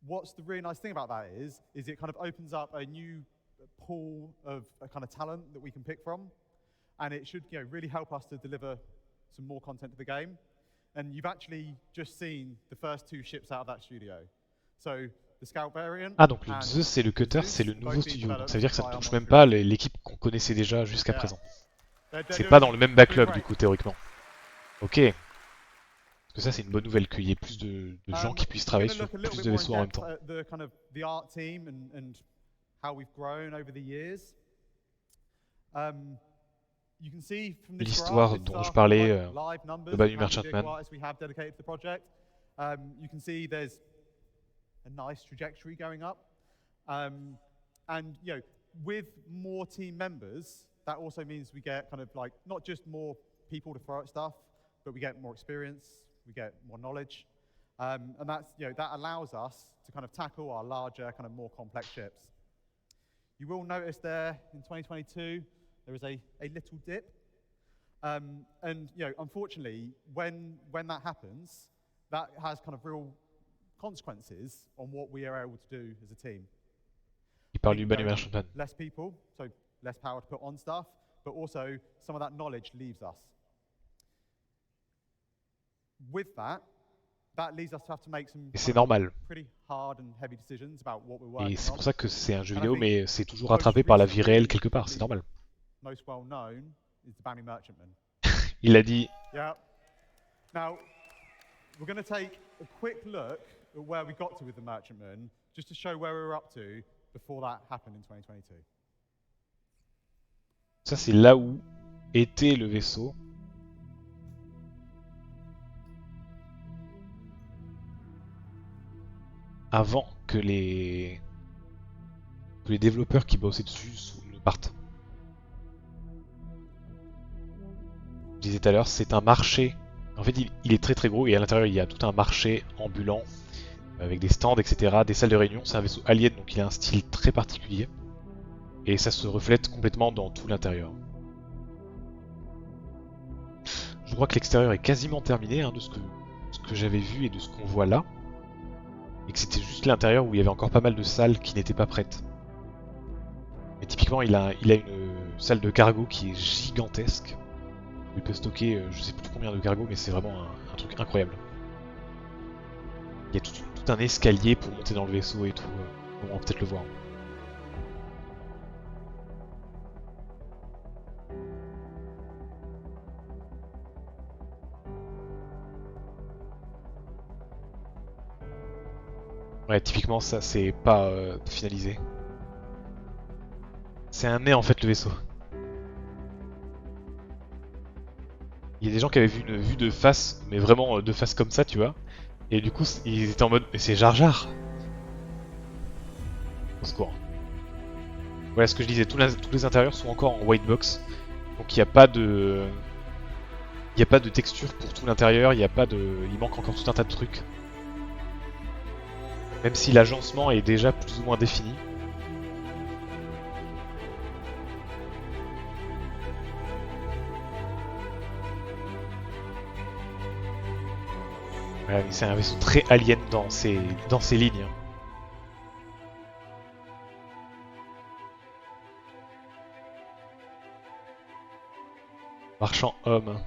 What's the really nice thing about that is it kind of opens up a new pool of kind of talent that we can pick from, and it should really help us to deliver some more content to the game. And you've actually just seen the first 2 ships out of that studio. So the Scout variant. Ah, donc le Zeus et le Cutter, c'est le nouveau studio. Donc ça veut dire que ça ne touche même pas l'équipe qu'on connaissait déjà jusqu'à présent. C'est pas dans le même backlog du coup, théoriquement. Ok. Parce que ça, c'est une bonne nouvelle, qu'il y ait plus de gens qui puissent travailler sur plus de vaisseaux en même temps. The art team and how we've grown over the years. You can see from this L'histoire dont je parlais, le Banu Merchantman. You can see there's a nice trajectory going up. And with more team members, that also means we get kind of like not just more people to throw at stuff, but we get more experience, we get more knowledge. And that's, that allows us to kind of tackle our larger, kind of more complex ships. You will notice there in 2022, there is a little dip. And unfortunately, when that happens, that has kind of real consequences on what we are able to do as a team. Il parle du Banu Merchantman. Less people, so less power to put on stuff, but also some of that knowledge leaves us. With that leads us to have to make some pretty hard and heavy decisions about what we're working on. Et c'est pour ça que c'est un jeu vidéo, mais c'est toujours rattrapé par la vie réelle quelque part, c'est normal. Most well known is the Banu Merchantman. Il l'a dit. Yeah. Now, we're going to take a quick look at where we got to with the Merchantman, just to show where we were up to before that happened in 2022. Ça, c'est là où était le vaisseau. Avant que les développeurs qui bossaient dessus ne partent. Je disais tout à l'heure, c'est un marché. En fait, il est très très gros et à l'intérieur il y a tout un marché ambulant avec des stands, etc., des salles de réunion. C'est un vaisseau alien, donc il a un style très particulier et ça se reflète complètement dans tout l'intérieur. Je crois que l'extérieur est quasiment terminé de ce que j'avais vu et de ce qu'on voit là. Et que c'était juste l'intérieur où il y avait encore pas mal de salles qui n'étaient pas prêtes. Et typiquement, il a une salle de cargo qui est gigantesque. Où il peut stocker je sais plus combien de cargo, mais c'est vraiment un truc incroyable. Il y a tout un escalier pour monter dans le vaisseau et tout. On va peut-être le voir. Ouais, typiquement ça c'est pas finalisé. C'est un nez en fait le vaisseau. Il y a des gens qui avaient vu une vue de face, mais vraiment de face comme ça, tu vois. Et du coup ils étaient en mode mais c'est Jar Jar. Au secours. Voilà ce que je disais, tous les intérieurs sont encore en white box. Donc il n'y a pas de texture pour tout l'intérieur, il manque encore tout un tas de trucs. Même si l'agencement est déjà plus ou moins défini. Voilà, c'est un vaisseau très alien dans ses lignes. Marchand homme.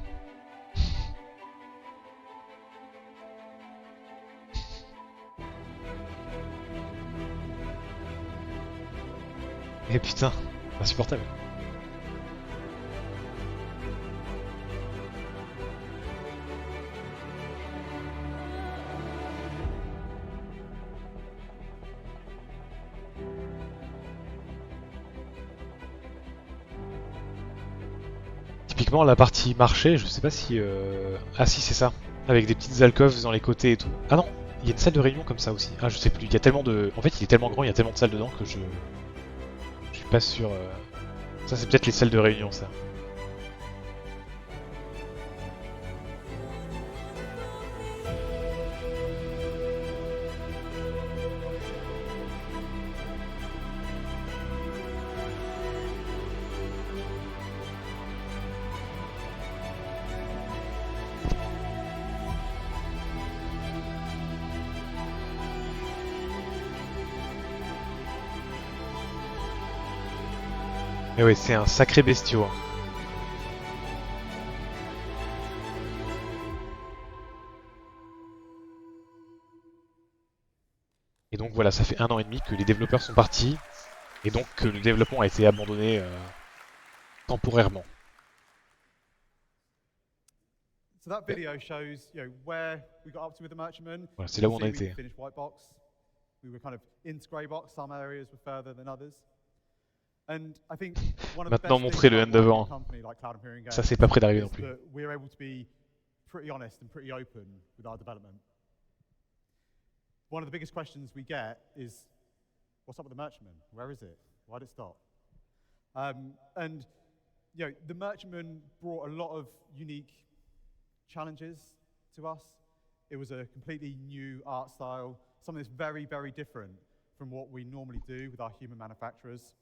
Et putain, insupportable. Typiquement la partie marché, je sais pas si... Ah si c'est ça, avec des petites alcôves dans les côtés et tout. Ah non, il y a une salle de réunion comme ça aussi. Ah je sais plus, il y a tellement de... En fait il est tellement grand, il y a tellement de salles dedans que je suis pas sûr... Ça c'est peut-être les salles de réunion ça. Mais ouais, c'est un sacré bestiau. Hein. Et donc voilà, ça fait 1 an et demi que les développeurs sont partis, et donc que le développement a été abandonné temporairement. So that video shows, where we got up to with the merchantman. Voilà, c'est là où on a We été. finished white box. We were kind of into grey box. Some areas were further than others. And I think one of the Maintenant best montrer things le about end working devant. with a company like Cloud Imperium Games Ça c'est pas près d'arriver is non plus. that we're able to be pretty honest and pretty open with our development. One of the biggest questions we get is, what's up with the merchantman? Where is it? Why did it stop? And the merchantman brought a lot of unique challenges to us. It was a completely new art style, something that's very, very different from what we normally do with our human manufacturers.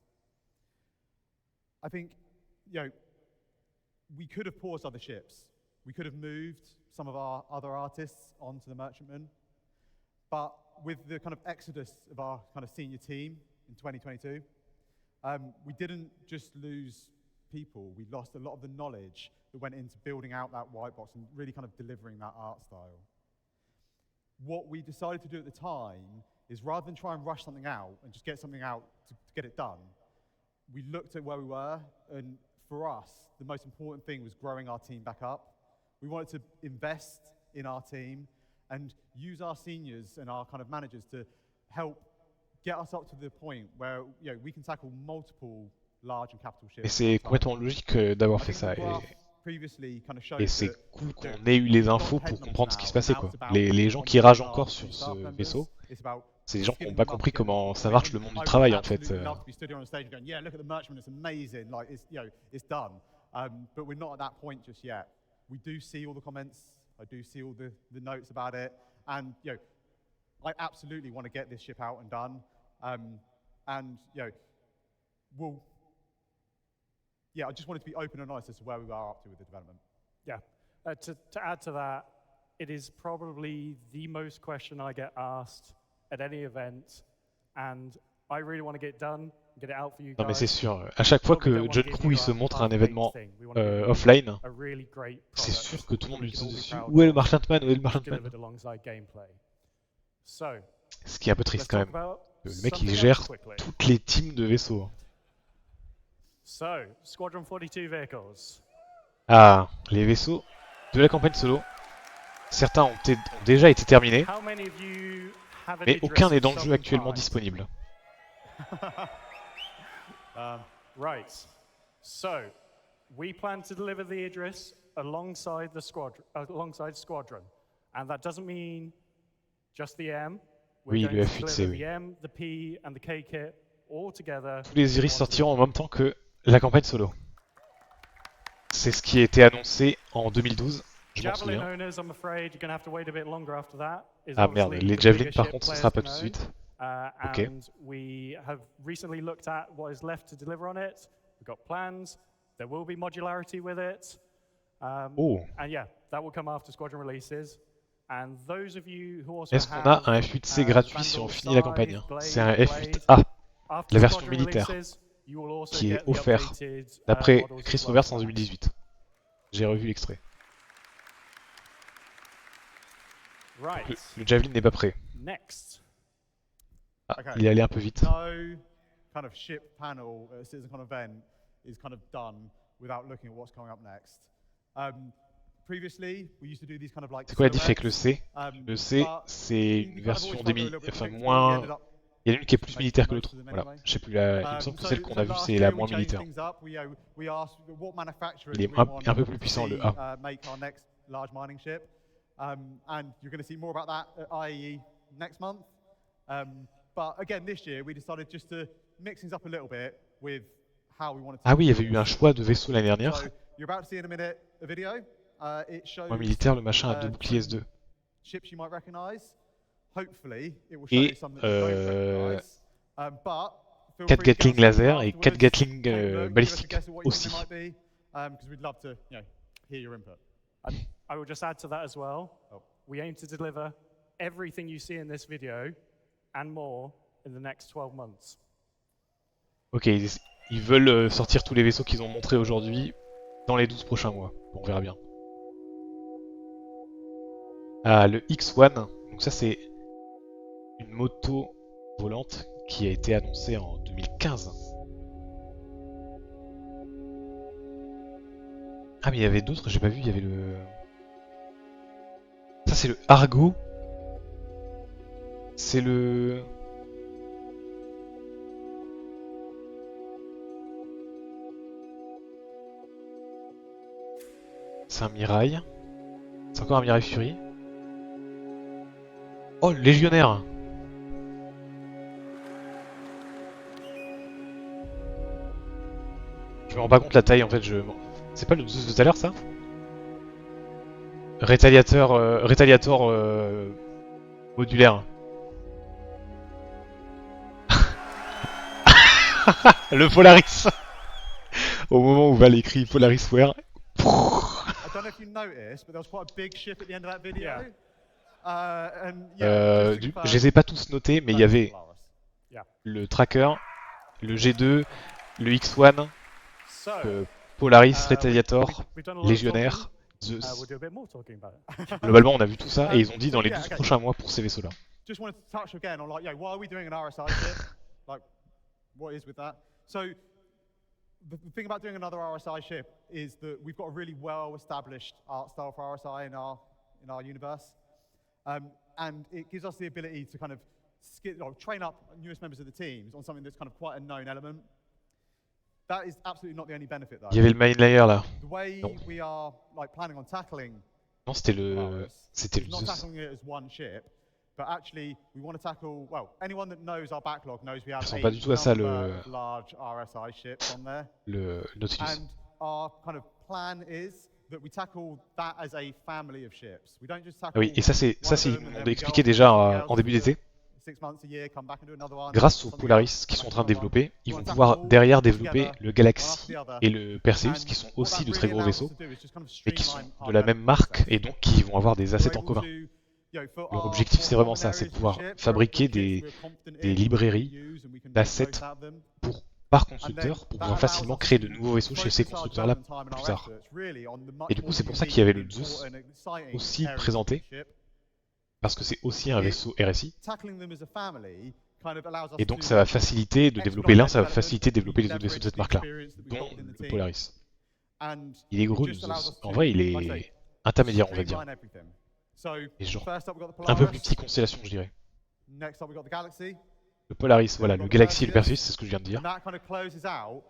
I think, we could have paused other ships. We could have moved some of our other artists onto the merchantman. But with the kind of exodus of our kind of senior team in 2022, we didn't just lose people. We lost a lot of the knowledge that went into building out that white box and really kind of delivering that art style. What we decided to do at the time is, rather than try and rush something out and just get something out to get it done, we looked at where we were, and for us, the most important thing was growing our team back up. We wanted to invest in our team and use our seniors and our kind of managers to help get us up to the point where we can tackle multiple large and capital ships. Et c'est complètement logique d'avoir fait ça. Et c'est cool qu'on ait eu les infos pour comprendre ce qui se passait, quoi. Les gens qui ragent encore sur ce vaisseau, c'est des gens qui n'ont pas compris comment ça marche le monde du travail, en fait. We do see all the comments, I do see all the notes about it, and I absolutely want to get this ship out and done, and we'll. Yeah, I just wanted to be open and honest as to where we are up to with the development. Yeah, to add to that, it is probably the most question I get asked at any event, and I really want to get it done, get it out for you guys. Non mais c'est sûr, à chaque fois que John Crew il se montre à un événement offline, c'est sûr que tout le monde lui dit dessus. Où est le merchantman? Où est le merchantman? Ce qui est un peu triste quand même. Le mec il gère toutes les teams de vaisseaux. So, Squadron 42 vehicles. Ah, les vaisseaux de la campagne solo. Certains ont déjà été terminés, mais aucun n'est dans le jeu actuellement disponible. Right. So, we plan to deliver the Idris alongside Squadron, and that doesn't mean just the M. Oui, le F8C, oui. The M, the P, and the K kit all together. Tous les Iris sortiront en même temps que la campagne solo. C'est ce qui a été annoncé en 2012, je m'en souviens. Ah merde, les Javelin par contre ce sera pas tout de suite. Ok. And we have recently looked at what is left to deliver on it. We've got plans. There will be modularity with it. And yeah, that will come after Squadron releases. And those of you who also Est-ce qu'on a un F8C gratuit si on finit la campagne? C'est un F8A, la version militaire, qui est offert d'après Chris Roberts en 2018. J'ai revu l'extrait. Le Javelin n'est pas prêt. Ah, il est allé un peu vite. No kind of ship panel at a CitizenCon event is kind of done without looking at what's coming up next. Previously, we used to do these kind of like. C'est quoi la diff avec le C? Le C, c'est une version enfin moins. Il y en a une qui est plus militaire que l'autre. Voilà, je sais plus. Il me semble que celle qu'on a vue, c'est la moins militaire. Il est un peu plus puissant, le A. And you're going to see more about that at IAE next month. But again, this year, we decided just to mix things up a little bit with how we wanted to. Ah oui, il y avait eu un choix de vaisseau l'année dernière. So you're about to see in a minute a video. It shows Moins militaire, le machin a 2 boucliers S2. Ships you might recognize. Hopefully, it will show you some that you don't recognize. But 4 Gatling laser et 4 Gatling balistiques aussi. Because we'd love to, hear your input. I will just add to that as well. We aim to deliver everything you see in this video and more in the next 12 months. Ok, il ils veulent sortir tous les vaisseaux qu'ils ont montrés aujourd'hui dans les 12 prochains mois. Bon, on verra bien. Ah, le X1, donc ça c'est une moto volante qui a été annoncée en 2015. Ah mais il y avait d'autres, j'ai pas vu, il y avait le... Ça c'est le Argo. C'est le... C'est un Mirail. C'est encore un Mirail Fury. Oh, le Légionnaire. Je me rends pas compte la taille en fait, C'est pas le Zeus de tout à l'heure ça? Rétaliator modulaire. Le Polaris. Au moment où Val écrit Polaris Wear. I don't know if you noticed, but there was quite a big ship at the end of that video. Je les ai pas tous notés, mais il y avait le Tracker, le G2, le X1, Polaris, Retaliator, Légionnaire, Zeus. Globalement, on a vu tout ça et ils ont dit dans les 12 prochains mois pour ces vaisseaux-là. Just wanted to touch again on like, why are we doing an RSI ship? Like, what is with that? So, the thing about doing another RSI ship is that we've got a really well-established art style for RSI in our universe, and it gives us the ability to kind of train up newest members of the teams on something that's kind of quite a known element. That is absolutely not the only benefit, though. Il y avait le main layer là. The way we are like planning on tackling. Non, c'était le Not Zeus. tackling it as one ship, but actually we want to tackle. Well, anyone that knows our backlog knows we have Ça ressemble pas du tout à ça le large RSI ships on there. le Nautilus. And our kind of plan is that we tackle that as a family of ships. We don't just tackle. Ah oui, et ça c'est one of ils them and m'ont then we expliqué go déjà off to en début d'été. 6 months, a year, come back and do another one, Grâce aux something Polaris else, qui sont en come train de back, another one. développer, ils We vont want to pouvoir tackle derrière together, développer le one Galaxy after the other. et le Perseus And qui sont what aussi that de très really gros allows us vaisseaux to do is just kind of et qui sont streamline our de la même development marque process. et donc qui vont avoir des assets We're en able commun. to, for Leur our objectif c'est more vraiment common ça, c'est de areas of the pouvoir ship, fabriquer for ships we're confident des in, librairies we use and we can make d'assets notes out of them. par And then constructeur pour that pouvoir allows facilement us créer to de nouveaux vaisseaux chez ces focus our constructeurs-là development time and plus our tard. efforts really on the much Et du coup more c'est pour ça unique qu'il y avait and le Zeus important and exciting aussi areas of présenté, the ship. parce que c'est aussi un Et vaisseau RSI. tackling them as a family kind of allows us Et donc to ça va faciliter de développer expedite l'un, that ça va development, faciliter de développer les autres leverage vaisseaux de cette the marque-là, experience that we've dont got within the le team. Polaris. And Il est gros it le just allows Zeus. us En to, vrai il like I est say, intermédiaire on va dire. streamline everything. So, Et genre first up we've got the un peu plus Polaris. petit constellation je dirais. Next up we've got the Galaxy. Le Polaris, voilà, We've le got the Galaxy et le Perseus. Perseus, c'est ce que je viens de dire. And that kind of closes out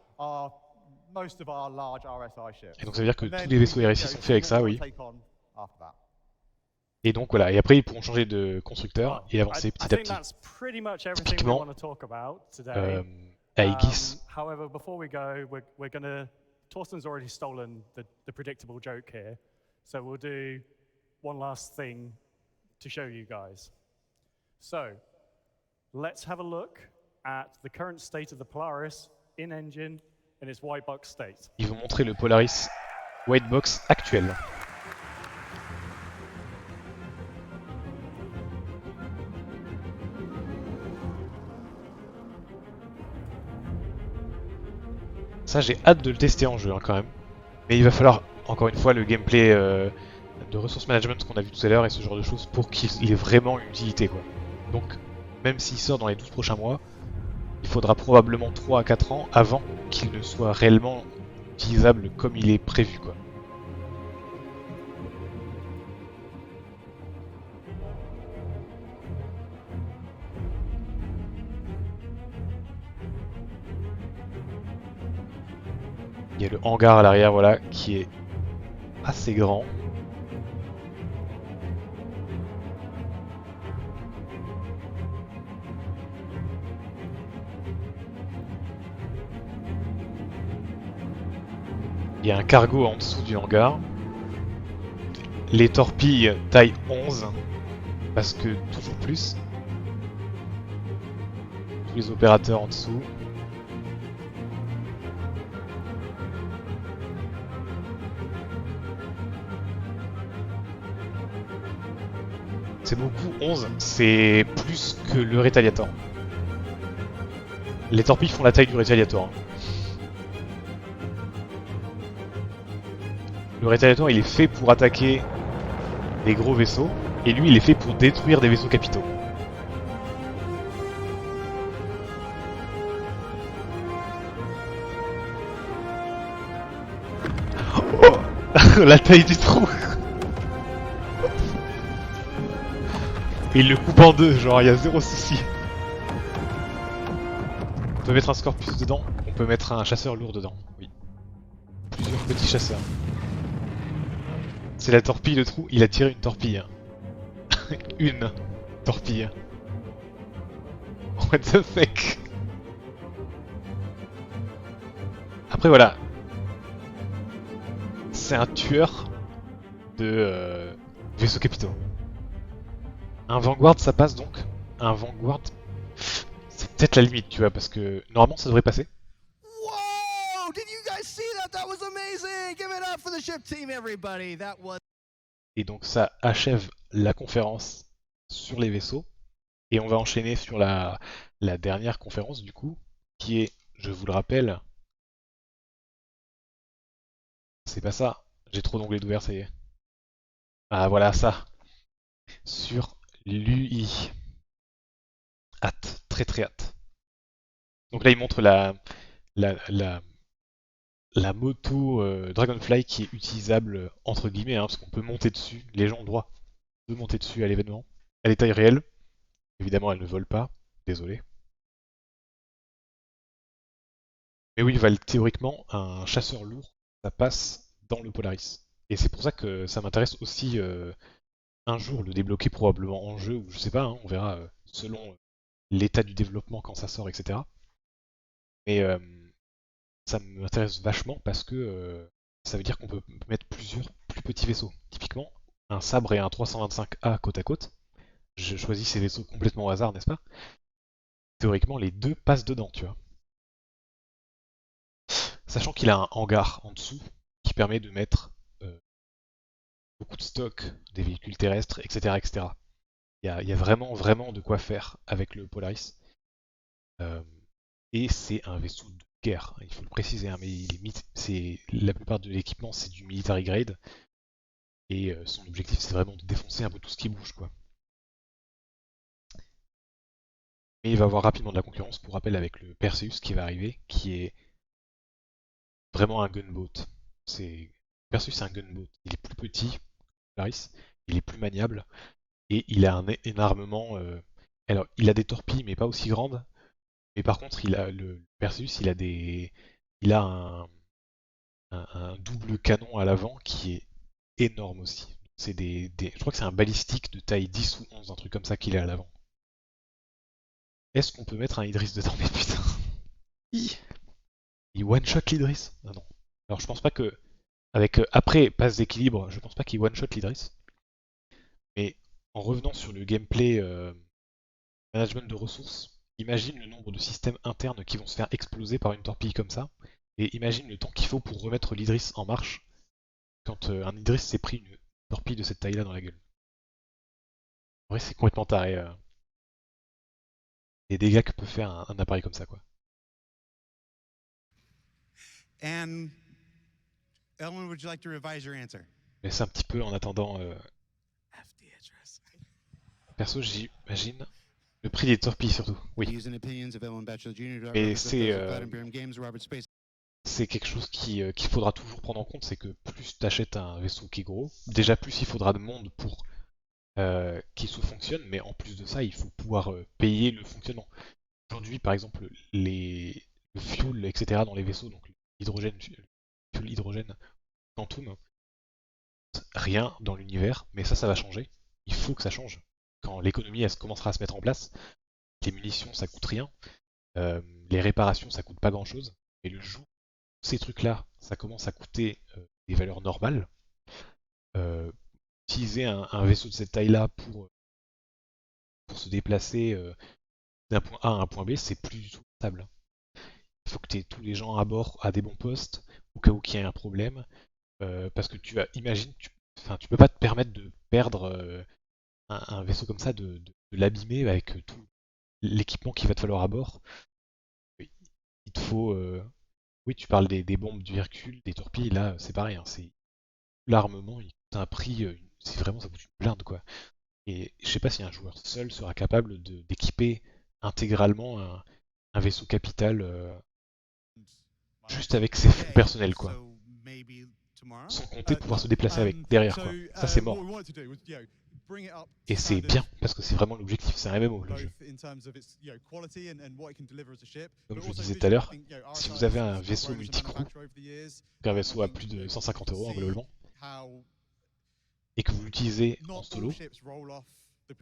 most of our large RSI ships. Et donc ça veut dire que And tous then les vaisseaux we can RSI go sont faits to avec what ça, we oui. wanna take on after that. Et donc voilà, et après ils pourront changer de constructeur et avancer I petit à think petit. that's pretty much everything we Typiquement, want to talk about today. Aegis. However, before we go, we're going to. Torsten's already stolen the predictable joke here, so we'll do one last thing to show you guys. So, let's have a look at the current state of the Polaris in engine in its white box state. Ils vont montrer le Polaris White Box actuel. Ça j'ai hâte de le tester en jeu hein, quand même. Mais il va falloir encore une fois le gameplay de resource management qu'on a vu tout à l'heure et ce genre de choses pour qu'il ait vraiment une utilité quoi. Donc même s'il sort dans les 12 prochains mois, il faudra probablement 3 à 4 ans avant qu'il ne soit réellement utilisable comme il est prévu quoi. Il y a le hangar à l'arrière voilà qui est assez grand. Il y a un cargo en dessous du hangar. Les torpilles taille 11, parce que toujours plus. Tous les opérateurs en dessous. C'est beaucoup, 11, c'est plus que le Retaliator. Les torpilles font la taille du Retaliator. Hein. Le rétaliateur, il est fait pour attaquer des gros vaisseaux, et lui, il est fait pour détruire des vaisseaux capitaux. Oh la taille du trou. Et il le coupe en deux, genre il y a zéro souci. On peut mettre un Scorpius dedans, on peut mettre un chasseur lourd dedans, oui. Plusieurs petits chasseurs. C'est la torpille le trou, il a tiré une torpille. Une torpille. What the fuck. Après voilà. C'est un tueur de vaisseaux capitaux. Un Vanguard ça passe donc. Un Vanguard, c'est peut-être la limite tu vois, parce que normalement ça devrait passer. Whoa! Did you guys see that? That was amazing! Give it up for the ship team, everybody! That was... Et donc ça achève la conférence sur les vaisseaux. Et on va enchaîner sur la dernière conférence du coup, qui est, je vous le rappelle, c'est pas ça, j'ai trop d'onglets d'ouvert, ça y est. Ah voilà ça, sur l'UI. Hâte, très très hâte. Donc là il montre la moto Dragonfly qui est utilisable entre guillemets, hein, parce qu'on peut monter dessus, les gens ont le droit de monter dessus à l'événement. Elle est taille réelle, évidemment elle ne vole pas, désolé. Mais oui, théoriquement, un chasseur lourd, ça passe dans le Polaris. Et c'est pour ça que ça m'intéresse aussi un jour le débloquer probablement en jeu, ou je sais pas, hein, on verra selon l'état du développement quand ça sort, etc. Mais ça m'intéresse vachement parce que ça veut dire qu'on peut mettre plusieurs plus petits vaisseaux. Typiquement, un sabre et un 325A côte à côte. Je choisis ces vaisseaux complètement au hasard, n'est-ce pas? Théoriquement, les deux passent dedans, tu vois. Sachant qu'il a un hangar en dessous qui permet de mettre beaucoup de stock, des véhicules terrestres, etc. etc. Il y a vraiment, vraiment de quoi faire avec le Polaris. Et c'est un vaisseau de guerre, il faut le préciser, hein, mais la plupart de l'équipement c'est du military grade. Et son objectif c'est vraiment de défoncer un peu tout ce qui bouge, quoi. Mais il va avoir rapidement de la concurrence, pour rappel, avec le Perseus qui va arriver, qui est vraiment un gunboat. Perseus c'est un gunboat, il est plus petit, Polaris, il est plus maniable, et il a un armement... alors, il a des torpilles, mais pas aussi grandes. Mais par contre, le Perseus, il a un double canon à l'avant qui est énorme aussi. Je crois que c'est un balistique de taille 10 ou 11, un truc comme ça qu'il a à l'avant. Est-ce qu'on peut mettre un Idriss dedans? Mais putain, il one-shot l'Idriss? Ah non. Alors je pense pas que... Avec après passe d'équilibre, je pense pas qu'il one-shot l'Idriss. Mais en revenant sur le gameplay management de ressources, imagine le nombre de systèmes internes qui vont se faire exploser par une torpille comme ça, et imagine le temps qu'il faut pour remettre l'Idriss en marche quand un Idriss s'est pris une torpille de cette taille-là dans la gueule. En vrai, c'est complètement taré. Les dégâts que peut faire un appareil comme ça, quoi. And Ellen, would you like to revise your answer? Mais c'est un petit peu en attendant. Perso, j'imagine le prix des torpilles surtout. Oui. Mais c'est quelque chose qu'il faudra toujours prendre en compte, c'est que plus tu achètes un vaisseau qui est gros, déjà plus il faudra de monde pour qu'il fonctionne, mais en plus de ça, il faut pouvoir payer le fonctionnement. Aujourd'hui, par exemple, le fuel, etc. dans les vaisseaux, donc l'hydrogène, fuel hydrogène, quantum, rien dans l'univers, mais ça va changer. Il faut que ça change. Quand l'économie commencera à se mettre en place, les munitions ça coûte rien, les réparations ça coûte pas grand chose, et le jour où ces trucs-là, ça commence à coûter des valeurs normales, utiliser un vaisseau de cette taille-là pour se déplacer d'un point A à un point B, c'est plus du tout stable. Il faut que tu aies tous les gens à bord à des bons postes, au cas où il y ait un problème, parce que imagine, tu peux pas te permettre de perdre un vaisseau comme ça, de l'abîmer avec tout l'équipement qu'il va te falloir à bord. Il te faut... oui, tu parles des bombes du Hercule, des torpilles, là c'est pareil, hein, l'armement, il coûte un prix, c'est vraiment, ça coûte une blinde, quoi. Et je sais pas si un joueur seul sera capable d'équiper intégralement un vaisseau capital juste avec ses fonds personnels, quoi. Sans compter pouvoir se déplacer avec derrière, quoi. Ça, c'est mort. Et c'est bien, parce que c'est vraiment l'objectif, c'est un MMO, le jeu. Comme je vous disais tout à l'heure, si vous avez un vaisseau multicrew, un vaisseau à plus de 150 € globalement, et que vous l'utilisez en solo,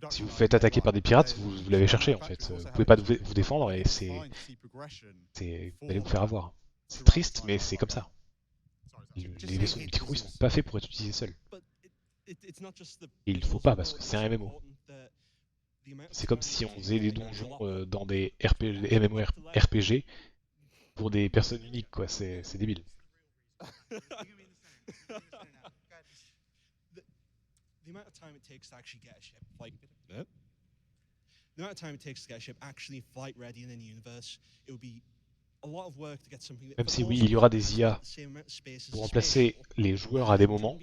si vous vous faites attaquer par des pirates, vous l'avez cherché en fait. Vous pouvez pas vous défendre et vous allez vous faire avoir. C'est triste, mais c'est comme ça. Les vaisseaux multicrew, ils sont pas faits pour être utilisés seuls. Et il faut pas parce que c'est un MMO. C'est comme si on faisait des donjons dans des RPG, MMORPG pour des personnes uniques, quoi. C'est débile. The amount of time it takes to actually get a ship the amount of time it takes to get a ship actually flight ready in the universe, it would be a lot of work to get something that, même si oui, il y aura des IA pour remplacer les joueurs à des moments,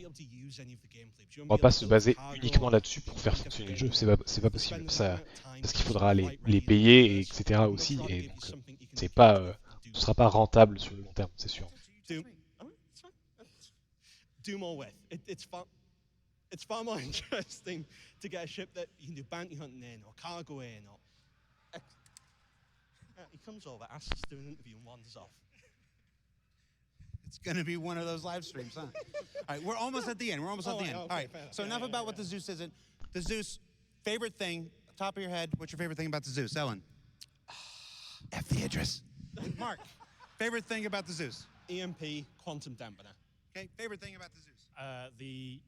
on va pas se baser uniquement là-dessus pour faire fonctionner le jeu, c'est pas possible. Ça, parce qu'il faudra les payer, etc. aussi, et donc c'est pas, ce sera pas rentable sur le long terme, c'est sûr. Do more with. It's far more interesting to get a ship that you can do bounty hunting in or cargo in or. He comes over, asks us to do an interview and wanders off. It's going to be one of those live streams, huh? All right, we're almost at the end. All right, so enough about what the Zeus isn't. The Zeus, favorite thing, top of your head, what's your favorite thing about the Zeus? Ellen? F the Idris. Mark, favorite thing about the Zeus? EMP, quantum dampener. Okay, favorite thing about the Zeus? The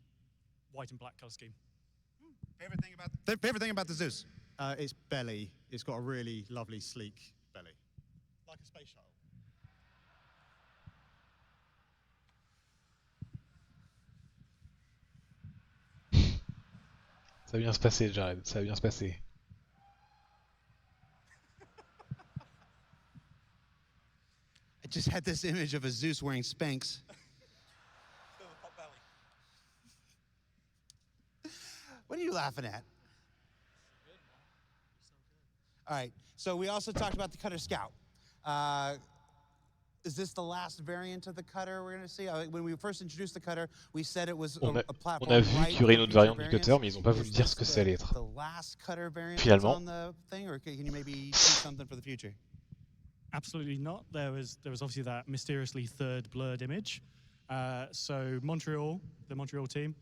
white and black color scheme. Favorite thing about the Zeus? Its belly. It's got a really lovely, sleek belly. Like a space shuttle. Ça va bien se passer, Jared, ça va bien se passer. I just had this image of a Zeus wearing Spanx. What are you laughing at? All right, so we also talked about the Cutter Scout. Is this the last variant of the Cutter we're going to see? When we first introduced the Cutter, we said it was a platform. On a vu qu'il y aurait une autre variante du Cutter, mais ils n'ont pas voulu dire ce que ça allait être. Finalement. Absolutely not. There was obviously that mysteriously third blurred image. So Montreal, the Montreal team,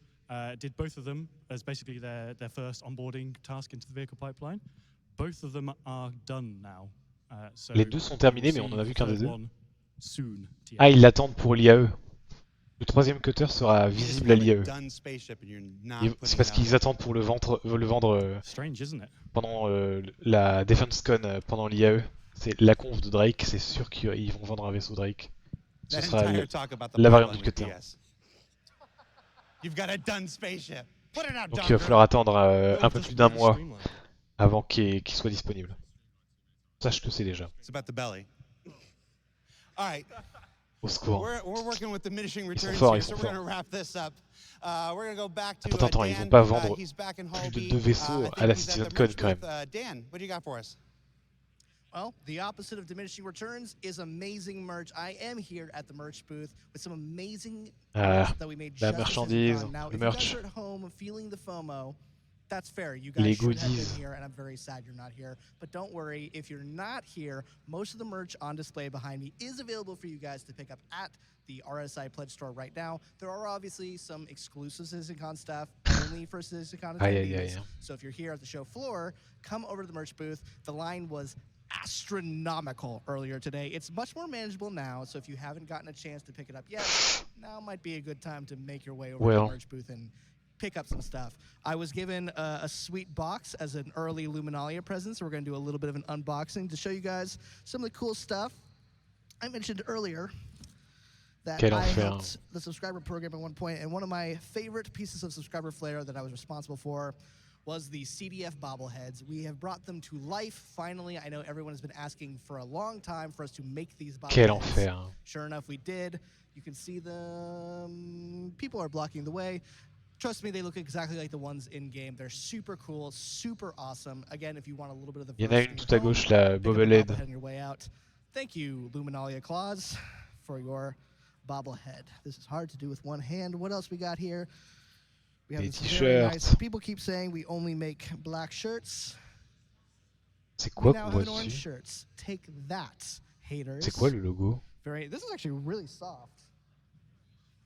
did both of them as basically their first onboarding task into the vehicle pipeline. Both of them are done now. Les deux sont terminés, mais on en a vu qu'un des deux. Ah, ils l'attendent pour l'IAE. Le troisième cutter sera visible à l'IAE. C'est parce qu'ils attendent pour le vendre pendant la DefenseCon, pendant l'IAE. C'est la conf de Drake, c'est sûr qu'ils vont vendre un vaisseau Drake. Ce sera la variante du cutter. Donc il va falloir attendre un peu plus d'un mois avant qu'il soit disponible. Sache que c'est déjà. Au secours. Ils sont forts, ils sont forts. Attends, ils vont pas vendre plus de 2 vaisseaux à la CitizenCon quand même. Dan, what do you got for us? Well, the opposite of diminishing returns is amazing merch. I am here at the merch booth with some amazing merch that we made la just marchandise, now, le if merch. you guys are at home feeling the FOMO, that's fair. You guys should have been here, and I'm very sad you're not here. But don't worry, if you're not here, most of the merch on display behind me is available for you guys to pick up at the RSI Pledge Store right now. There are obviously some exclusive CitizenCon stuff only for CitizenCon attendees. So if you're here at the show floor, come over to the merch booth. The line was astronomical earlier today. It's much more manageable now, so if you haven't gotten a chance to pick it up yet, now might be a good time to make your way over to the merch booth and pick up some stuff. I was given a sweet box as an early Luminalia present, so we're going to do a little bit of an unboxing to show you guys some of the cool stuff. I mentioned earlier that I helped the subscriber program at one point, and one of my favorite pieces of subscriber flair that I was responsible for was the CDF bobbleheads. We have brought them to life finally. I know everyone has been asking for a long time for us to make these Quel bobbleheads. enfer. Hein. Sure enough, we did. You can see them. People are blocking the way. Trust me, they look exactly like the ones in game. They're super cool, super awesome. Again, if you want a little bit of the Il y en a verse une in tout your à phone, gauche, la pick up a bobblehead. bobblehead on your way out. Thank you, Luminalia Claus, for your bobblehead. This is hard to do with one hand. What else we got here? We have Des this very nice. t-shirts. People keep saying we only make black shirts. C'est We quoi now qu'on have voit an orange dessus? shirts. Take that, haters. C'est quoi le logo? This is actually really soft.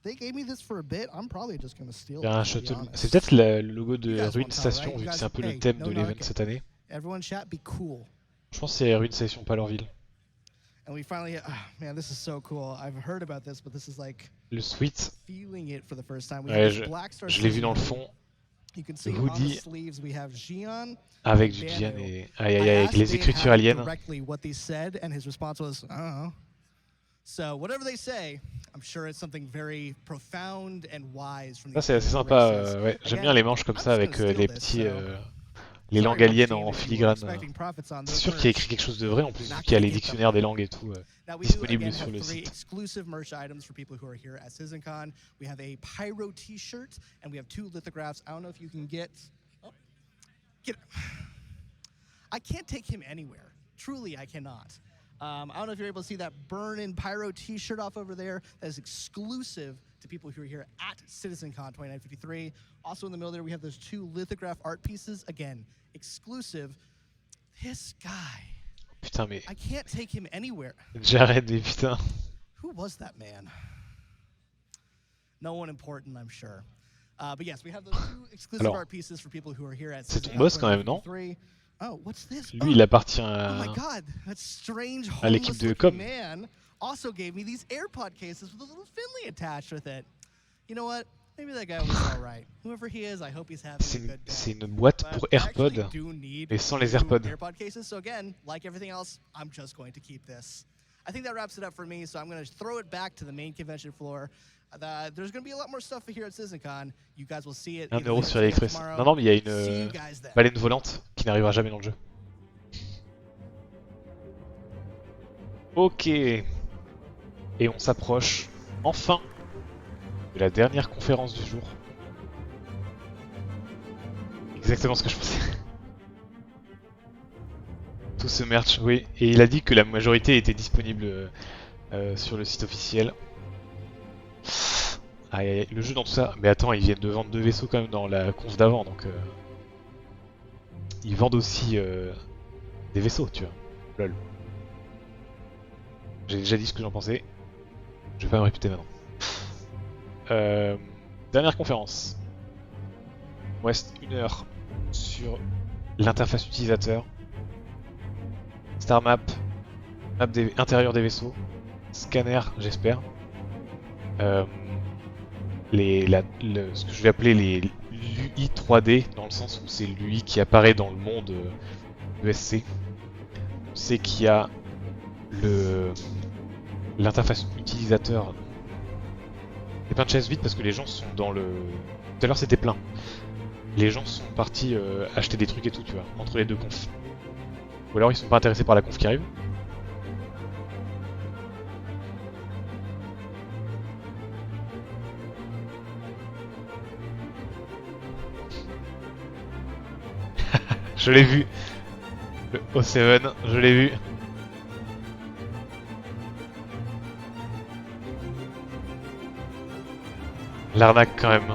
They gave me this for a bit. I'm probably just gonna steal Il y a un it. To be shuttle. honest. C'est peut-être le logo You de guys Ruin won't tell, Station, right? vu You que guys- c'est un peu hey, le thème no de l'event narking. cette année. Everyone chat, be cool. Je pense que c'est Ruin Station, pas leur ville. And we finally, man, this is so cool. I've heard about this, but this is like Le suite. feeling it for the first time. We Ouais, have this Black Star je l'ai vu dans le Citizen fond. You can see Le on the hoodie sleeves we have Gian avec and du Gian Bano. et aïe aïe I aïe avec asked les Dan écritures Hammond aliens. directly what they said, and his response was, I don't know. So whatever they say, I'm sure it's something very profound and wise from Ça these c'est assez people sympa. races. Ouais. J'aime Again, bien les manches comme I'm ça just avec gonna steal les this, petits, so les sorry, langues aliennes Martine, en if you were filigrane. expecting profits on C'est those sûr qu'il y a écrit merch. quelque chose de vrai en plus, Not vu qu'il y a gonna les get them. dictionnaires des langues et tout Now we do disponibles again sur have le 3 site. exclusive merch items for people who are here at CitizenCon. We have a Pyro T-shirt, and we have 2 lithographs. I don't know if you can get. Oh, get. I can't take him anywhere. Truly, I cannot. I don't know if you're able to see that Burn-In Pyro T-shirt off over there. That is exclusive to people who are here at CitizenCon 2953. Also in the middle there, we have those 2 lithograph art pieces. Again, exclusive. This guy. Putain mais. I can't take him anywhere. Jared mais putain. Who was that man? No one important, I'm sure. But yes, we have those 2 exclusive Alors, art pieces for people who are here at c'est ton CitizenCon boss quand même, non? 2023. Oh, what's this? Lui, il appartient Oh my à, God, that strange à l'équipe homeless de com. man also gave me these AirPod cases with a little Finley attached with it. You know what? Maybe that guy was all right. Whoever he is, I hope he's having a good day. C'est une boîte But pour I actually AirPod, do need mais sans les 2 AirPods. AirPod cases. So again, like everything else, I'm just going to keep this. I think that wraps it up for me. So I'm going to throw it back to the main convention floor. There's going to be a lot more stuff here at CitizenCon. You guys will see it. 1 either euro later sur today or AliExpress. tomorrow. Non, non, mais il y a See you une guys then. baleine volante qui n'arrivera jamais dans le jeu. Ok. Et on s'approche enfin de la dernière conférence du jour. Exactement ce que je pensais. Tout ce merch, oui. Et il a dit que la majorité était disponible sur le site officiel. Aïe, aïe, le jeu dans tout ça. Mais attends, ils viennent de vendre 2 vaisseaux quand même dans la conf d'avant, donc ils vendent aussi des vaisseaux, tu vois. Lol. J'ai déjà dit ce que j'en pensais. Je vais pas me répéter maintenant. Dernière conférence. Il me reste 1 heure sur l'interface utilisateur. Star map, map intérieur des vaisseaux, scanner, j'espère. Ce que je vais appeler les l'UI 3D, dans le sens où c'est l'UI qui apparaît dans le monde ESC. On sait qu'il y a l'interface utilisateur. Il y a plein de chaises vides parce que les gens sont dans le... Tout à l'heure c'était plein. Les gens sont partis acheter des trucs et tout, tu vois, entre les 2 confs. Ou alors ils sont pas intéressés par la conf qui arrive. Je l'ai vu. Le O7, je l'ai vu. L'arnaque quand même.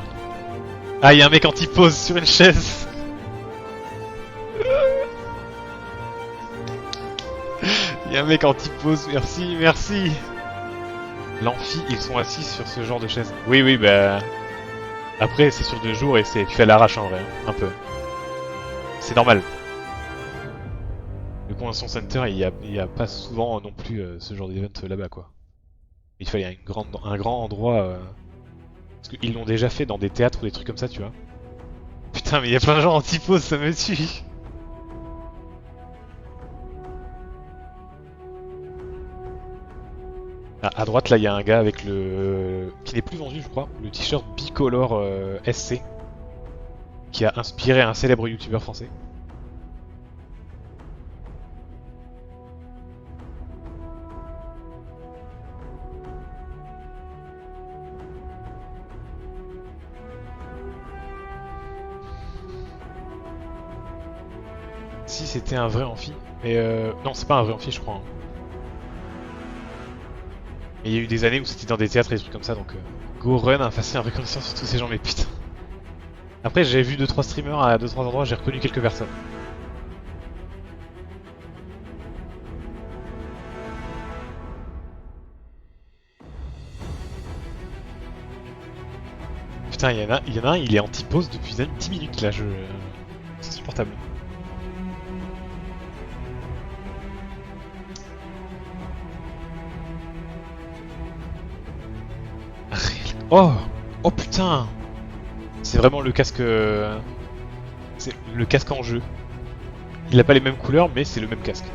Ah, il y a un mec anti-pose sur une chaise. Il y a un mec anti-pose, merci, merci. L'amphi, ils sont assis sur ce genre de chaise. Oui, oui, bah... Après, c'est sur 2 jours et c'est fait à l'arrache en vrai, hein, un peu. C'est normal. Le Convention Center, il y a pas souvent non plus ce genre d'event là-bas, quoi. Il fallait un grand endroit... Parce qu'ils l'ont déjà fait dans des théâtres ou des trucs comme ça, tu vois. Putain, mais il y a plein de gens anti-pause, ça me tue. Ah, à droite, là, il y a un gars avec le... qui n'est plus vendu, je crois, le t-shirt bicolore SC. qui a inspiré un célèbre youtubeur français. Si c'était un vrai amphi, mais non, c'est pas un vrai amphi, je crois. Hein. Et il y a eu des années où c'était dans des théâtres et des trucs comme ça, donc go run, hein, facile reconnaissance sur tous ces gens, mais putain. Après, j'ai vu 2-3 streamers à 2-3 endroits, j'ai reconnu quelques personnes. Putain, il y en a un, il est anti-pause depuis 10 minutes là, c'est insupportable. Oh! Oh putain! C'est vraiment le casque... C'est le casque en jeu. Il a pas les mêmes couleurs, mais c'est le même casque.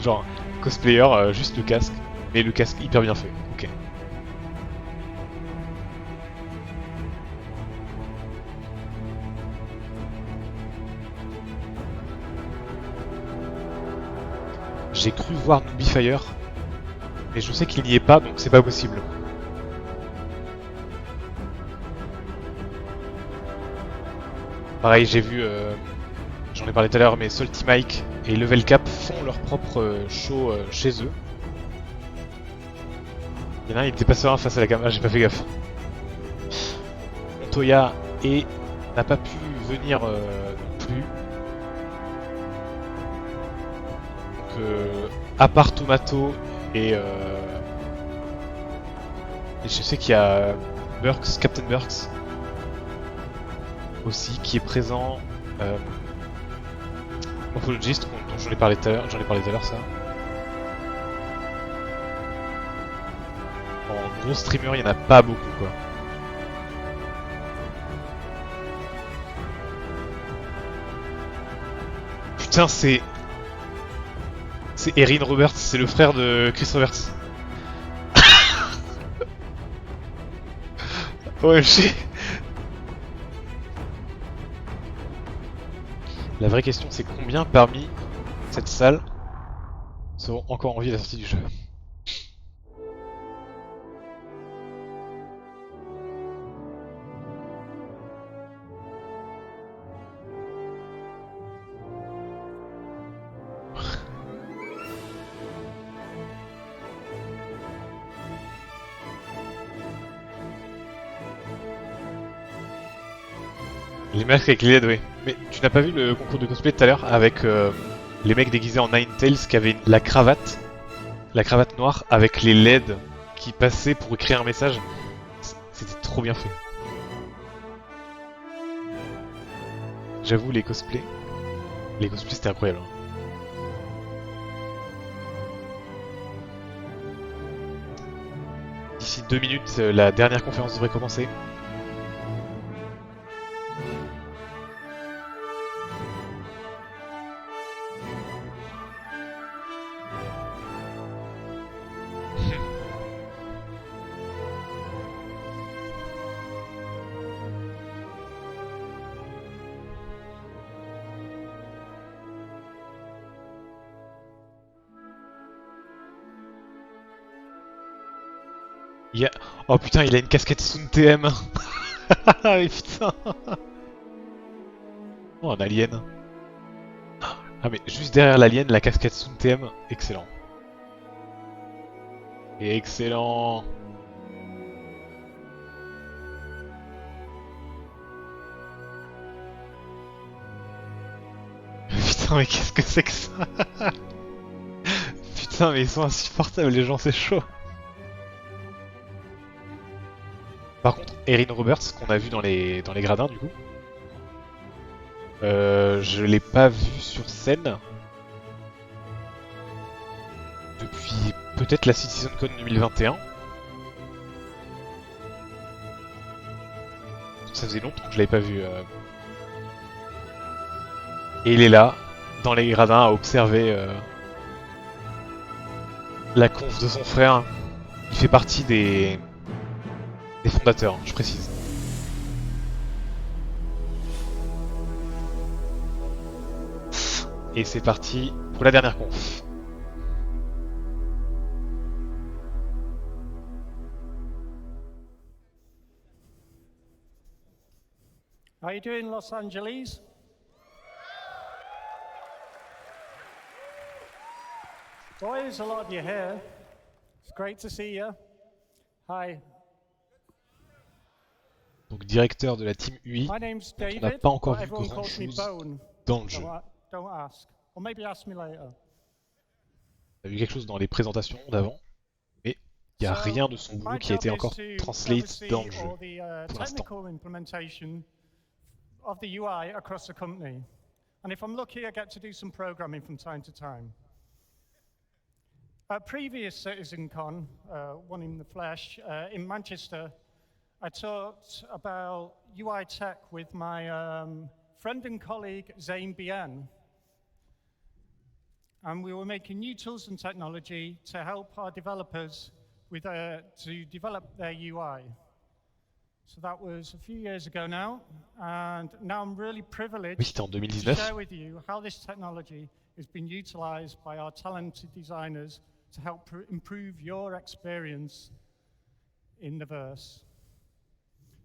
Genre, cosplayer, juste le casque. Mais le casque hyper bien fait. Ok. J'ai cru voir Nooby Fire, mais je sais qu'il n'y est pas, donc c'est pas possible. Pareil, j'ai vu, j'en ai parlé tout à l'heure, mais Salty Mike et Level Cap font leur propre show chez eux. Il y en a un, il était pas serein face à la caméra, j'ai pas fait gaffe. Montoya n'a pas pu venir non plus. Donc, à part Tomato et je sais qu'il y a Burks, Captain Burks aussi qui est présent. Morphologist, dont j'en ai parlé tout à l'heure, ça. En gros streamer, il n'y en a pas beaucoup, quoi. Putain, c'est Erin Roberts, c'est le frère de Chris Roberts. OMG. La vraie question, c'est combien parmi cette salle seront encore en vie à la sortie du jeu? Les masques avec les LED, oui. Mais tu n'as pas vu le concours de cosplay tout à l'heure avec les mecs déguisés en Ninetales qui avaient la cravate noire avec les LED qui passaient pour écrire un message? C'était trop bien fait. J'avoue, les cosplays c'était incroyable. D'ici 2 minutes, la dernière conférence devrait commencer. Oh putain, il a une casquette Sun TM. Ah mais putain. Oh, un alien. Ah mais juste derrière l'alien, la casquette Sun TM, excellent. Excellent. Putain, mais qu'est-ce que c'est que ça? Putain, mais ils sont insupportables, les gens, c'est chaud. Par contre, Erin Roberts, qu'on a vu dans les gradins, du coup, je l'ai pas vu sur scène depuis peut-être la CitizenCon 2021. Ça faisait longtemps que je l'avais pas vu. Et il est là, dans les gradins, à observer la conf de son frère. Il fait partie des fondateurs, je précise. Et c'est parti pour la dernière conf. How you doing, Los Angeles? Boys, a lot of you here. It's great to see you. Hi. Donc directeur de la team UI, My name's dont on David, n'a pas encore but vu everyone grand calls me chose Bone. dans le jeu. Don't ask. Or maybe ask me later. On a vu quelque chose dans les présentations d'avant, mais il n'y a rien de son boulot qui a été encore translate dans le jeu pour l'instant. Technical implementation of the UI across the company. And if I'm lucky, I get to do some programming from time to time. At previous CitizenCon, one in the flesh, in Manchester, I talked about UI tech with my friend and colleague, Zain Bien. And we were making new tools and technology to help our developers with, to develop their UI. So that was a few years ago now, and now I'm really privileged to share with you how this technology has been utilized by our talented designers to help improve your experience in the verse.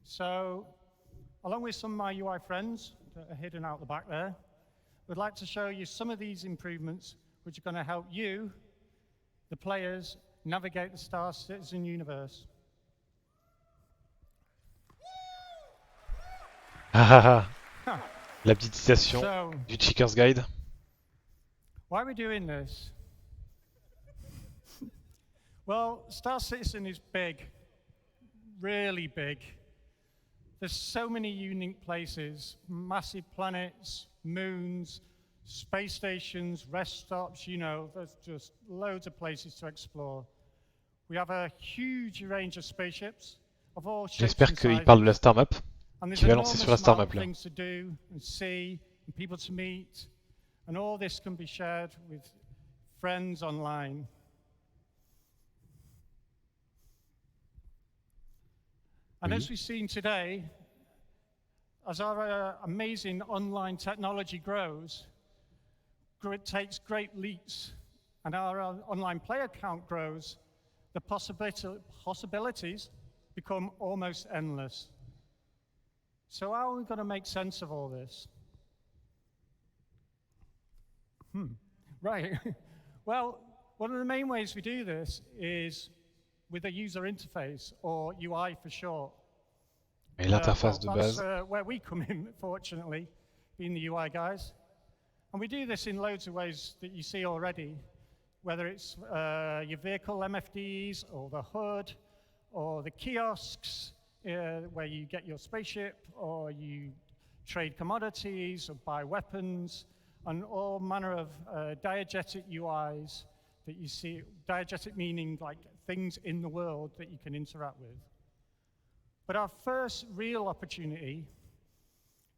So, along with some of my UI friends that are hidden out the back there, we'd like to show you some of these improvements which are going to help you, the players, navigate the Star Citizen universe. Ah, la petite citation du Chicker's Guide. Why are we doing this? Well, Star Citizen is big, really big. There's so many unique places, massive planets, moons, space stations, rest stops, you know, there's just loads of places to explore. We have a huge range of spaceships of all shapes and J'espère qu'il parle de la Star Map, qui va lancer sur la Star Map là. Things to do and see, and people to meet, and all this can be shared with friends online. And as we've seen today, as our amazing online technology grows, it takes great leaps, and our online player count grows, the possibilities become almost endless. So how are we going to make sense of all this? Right. Well, one of the main ways we do this is with a user interface, or UI for short. Et l'interface de base. That's where we come in, fortunately, being the UI guys. And we do this in loads of ways that you see already, whether it's your vehicle MFDs, or the HUD, or the kiosks, where you get your spaceship, or you trade commodities, or buy weapons, and all manner of diegetic UIs that you see, diegetic meaning like things in the world that you can interact with. But our first real opportunity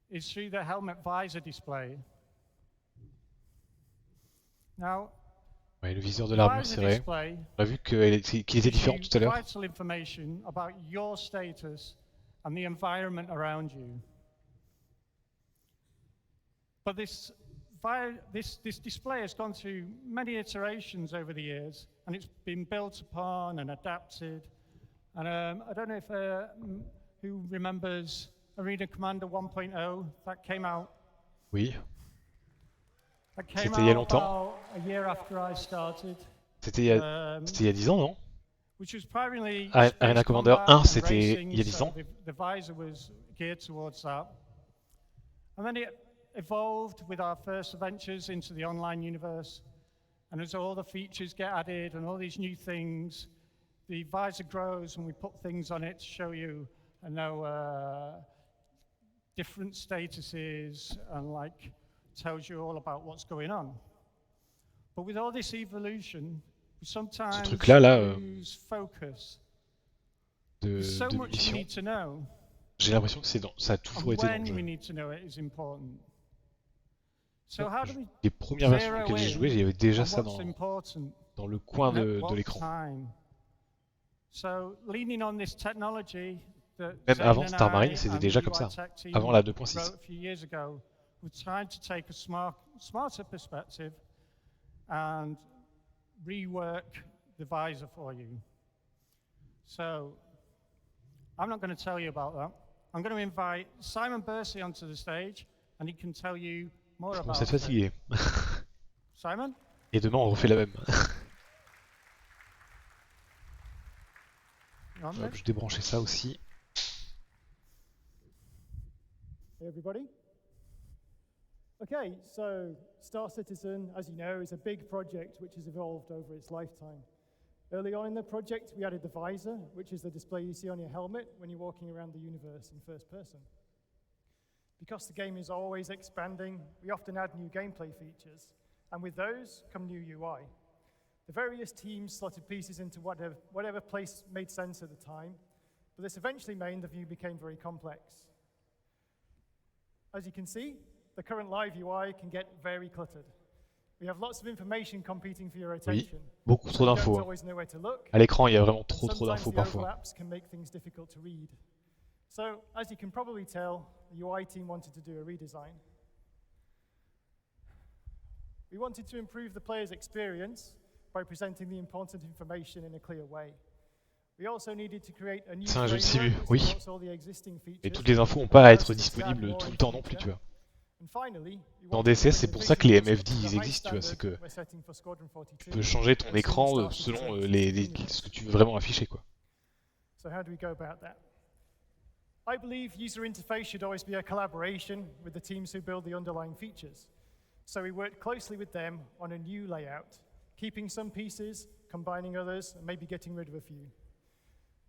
is through the helmet visor display. Now, ouais, le viseur de l'armure, c'est vrai. On a vu qu'il était différent tout à l'heure. Vital information about your status and the environment around you. But this display has gone through many iterations over the years, and it's been built upon and adapted. And I don't know if who remembers Arena Commander 1.0 that came out. Oui. That came C'était il y a out longtemps. about a year after I started. C'était il y a 10 ans, non? Which was primarily Arena Commander 1, c'était il y a 10 ans. The visor was geared towards that. And then it evolved with our first adventures into the online universe. And as all the features get added and all these new things, the visor grows and we put things on it to show you, different statuses and like tells you all about what's going on. But with all this evolution, we sometimes lose focus. There's so much we need to know. J'ai l'impression que ça a toujours été dans le jeu. We need to know it is important. So how do we les premières versions auxquelles j'ai joué, il y avait déjà ça dans le coin de l'écran. So, leaning on this technology that Même avant Star Marine, c'était déjà comme ça. Avant la 2.6. we've tried to take a smarter perspective and rework the visor for you. So I'm not going to tell you about that. I'm going to invite Simon Bursey onto the stage, and he can tell you more Je about commence à être fatigué. Simon? Et demain on refait la même. Hop, je débranchais ça aussi. Hey everybody. Okay, so Star Citizen, as you know, is a big project which has evolved over its lifetime. Early on in the project, we added the visor, which is the display you see on your helmet when you're walking around the universe in first person. Because the game is always expanding, we often add new gameplay features, and with those come new UI. The various teams slotted pieces into whatever place made sense at the time, but this eventually meant the view became very complex. As you can see, the current live UI can get very cluttered. We have lots of information competing for your attention. Oui, beaucoup trop d'infos. À l'écran, il y a vraiment trop d'infos parfois. Can make things difficult to read. So, as you can probably tell, the UI team wanted to do a redesign. We wanted to improve the player's experience by presenting the important information in a clear way. We also needed to create a new C'est un jeu de simu, framework oui. that supports all the existing features. Et toutes les infos n'ont pas à être disponibles tout le temps non plus, tu vois. Dans DCS, c'est pour ça que les MFD ils existent, tu vois, c'est que tu peux changer ton écran selon ce que tu veux vraiment afficher, quoi. So how do we go about that? I believe user interface should always be a collaboration with the teams who build the underlying features. So we worked closely with them on a new layout, keeping some pieces, combining others, and maybe getting rid of a few.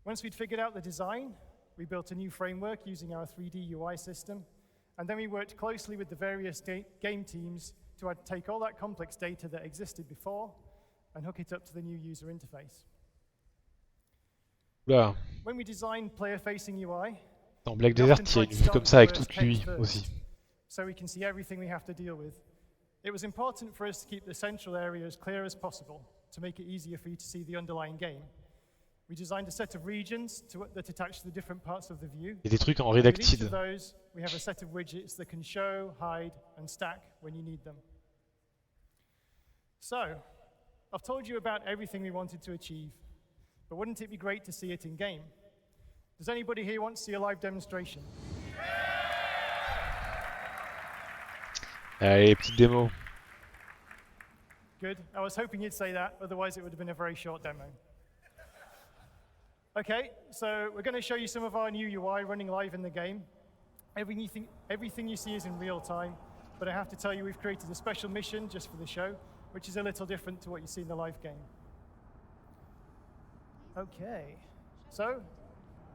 Once we'd figured out the design, we built a new framework using our 3D UI system, and then we worked closely with the various game teams to take all that complex data that existed before and hook it up to the new user interface. Oula. When we designed player-facing UI, dans Black Desert, il y a une vue comme ça avec toute l'UI aussi. So we can see everything we have to deal with. It was important for us to keep the central area as clear as possible to make it easier for you to see the underlying game. We designed a set of regions that attach to the different parts of the view. Il y a des trucs en With each redacted. of those, we have a set of widgets that can show, hide, and stack when you need them. So, I've told you about everything we wanted to achieve, but wouldn't it be great to see it in game? Does anybody here want to see a live demonstration? Allez, petite démo. Good. I was hoping you'd say that, otherwise it would have been a very short demo. Okay, so we're going to show you some of our new UI running live in the game. Everything you see is in real time, but I have to tell you we've created a special mission just for the show, which is a little different to what you see in the live game. Okay, so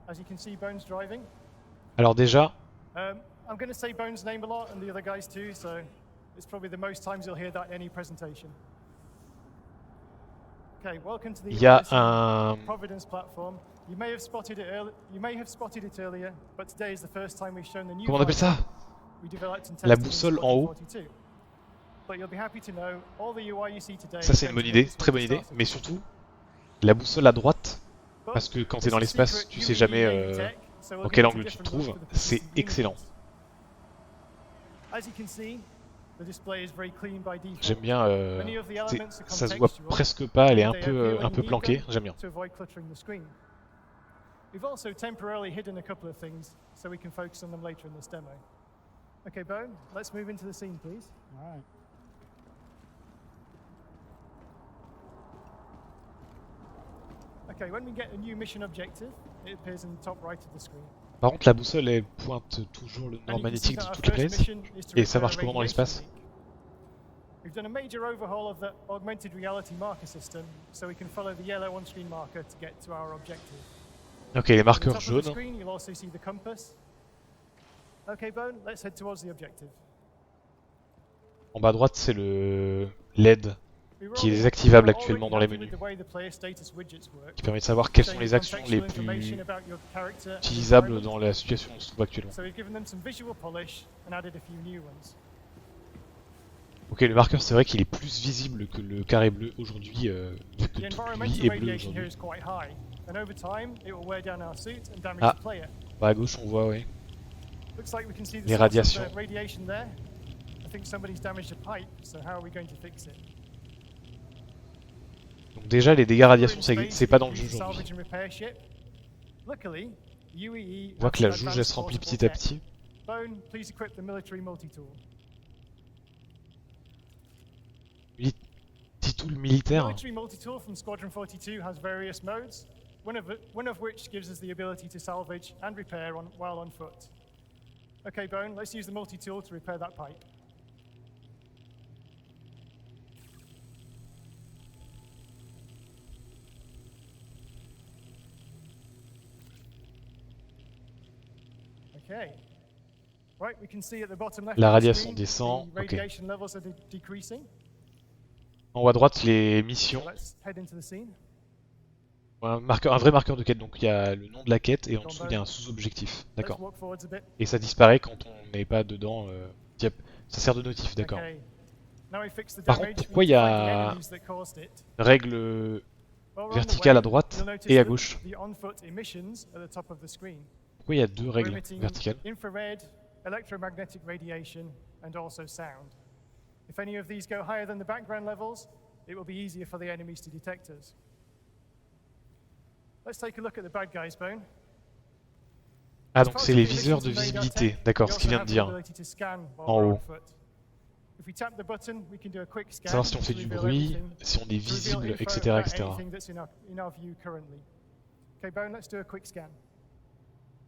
as you can see, Bones driving. Alors déjà, I'm going to say Bones' name a lot, and the other guys too, so it's probably the most times you'll hear that in any presentation. Okay, welcome to the il y a un... Providence platform. You may have spotted it earlier, but today is the first time we've shown the new Comment on appelle ça? we developed and La tested in boussole en haut. 42. But you'll be happy to know all the UI you see today. Ça c'est une bonne idée, très bonne idée, mais surtout la boussole à droite, parce que quand t'es dans l'espace, tu sais jamais dans quel angle tu te trouves, c'est excellent. As you can see, the display is very clean by default. J'aime bien, Many of the elements are ça se voit contextual, presque pas, elle est but they appear when un peu you need planquée, them j'aime bien. to avoid cluttering the screen. We've also temporarily hidden a couple of things so we can focus on them later in this demo. Okay, Bone, let's move into the scene, please. All right. Okay, when we get a new mission objective, it appears in the top right of the screen. Par contre la boussole elle pointe toujours le nord magnétique de toutes les planètes, et ça marche comment dans l'espace? We've done a major overhaul of the augmented reality marker system, so we can follow the yellow on-screen marker to get to our objective. Ok, les At the marqueurs top of the jaunes. screen, you'll also see the compass. Okay, Bone, let's head towards the objective. En bas à droite c'est le LED qui est désactivable actuellement dans les menus, qui permet de savoir quelles sont les actions les plus utilisables dans la situation où on se trouve actuellement. So we've given them some visual polish and added a few new ones. Ok, le marqueur c'est vrai qu'il est plus visible que le carré bleu aujourd'hui, vu que The toute environmental l'UI est bleue radiation here aujourd'hui. is quite high, and over time it will wear down our suit and damage Ah, the player. bah à gauche on voit, ouais. Looks like we can see the Les source of radiations. the radiation there. I think somebody's damaged a pipe, so how are we going to fix it? Donc déjà, les dégâts radiation, c'est pas dans le jeu aujourd'hui. Luckily, UEE On voit que la jauge elle se remplit petit à petit. Bone, please equip the military multi-tool. Multi-tool militaire. The military multi-tool from Squadron 42 has various modes, one of which gives us the ability to salvage and repair while on foot. Okay, Bone, let's use the multi-tool to repair that pipe. Okay. Right, we can see at the bottom left La of the radiation screen, descend. the Ok. radiation levels are decreasing. En haut à droite, les missions. So let's head into the scene. Un vrai marqueur de quête. Donc il y a le nom de la quête et en dessous il y a un sous-objectif. D'accord. Et ça disparaît quand on n'est pas dedans. Ça sert de notif, d'accord. Okay. Now we fix the Par damage, contre, pourquoi il we y need to find the a enemies that caused it. règle While we're on the verticale à way, droite you'll notice et à that gauche? the on-foot emissions at the top of the screen. Pourquoi il y a deux We're règles emitting verticales? infrared, electromagnetic radiation, and also sound. If any of these go higher than the background levels, it will be easier for the enemies to detect us. Let's take a look at the bad guys, Bone. Ah, donc c'est les viseurs de visibilité. D'accord, ce qu'il vient de dire. En haut. Savoir si on fait du bruit, si on est visible, etc. etc.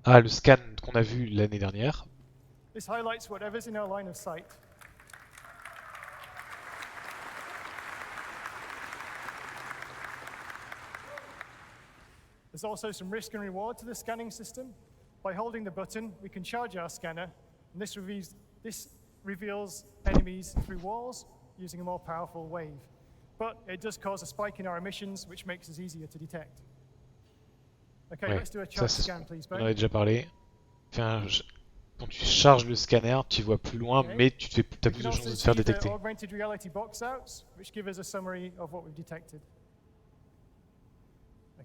Ah, le scan qu'on a vu l'année dernière. This highlights whatever's in our line of sight. There's also some risk and reward to the scanning system. By holding the button, we can charge our scanner, and this reveals enemies through walls using a more powerful wave. But it does cause a spike in our emissions, which makes us easier to detect. Okay, Ouais, let's do a ça charge c'est scan, please, on Bone. avait déjà parlé. Quand tu charges le scanner, tu vois plus loin, mais tu as We plus can de also chances de te faire see the détecter. augmented reality box outs, which give us a summary of what we've detected.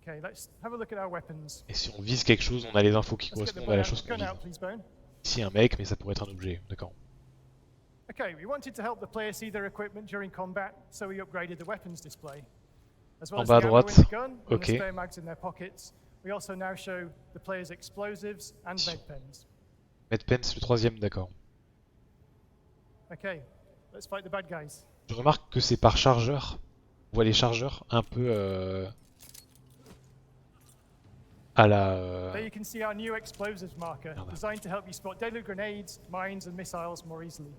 Okay, let's have a look at our weapons. Et si on vise quelque chose, on a les infos qui Let's get the correspondent à la chose qu'on gun vise. out, please, Bone. Ici un mec, mais ça pourrait être un objet, d'accord. Okay, we wanted to help the player see their equipment during combat, so we upgraded the weapons display. As well En as bas à the ammo in droite, the gun and ok. the spare mags in their pockets, we also now show the player's explosives and med pens. Medpens, le troisième, d'accord. Okay, let's fight the bad guys. Je remarque que c'est par chargeur. On voit les chargeurs un peu à la... There you can see our new explosives marker, designed to help you spot deadly grenades, mines, and missiles more easily.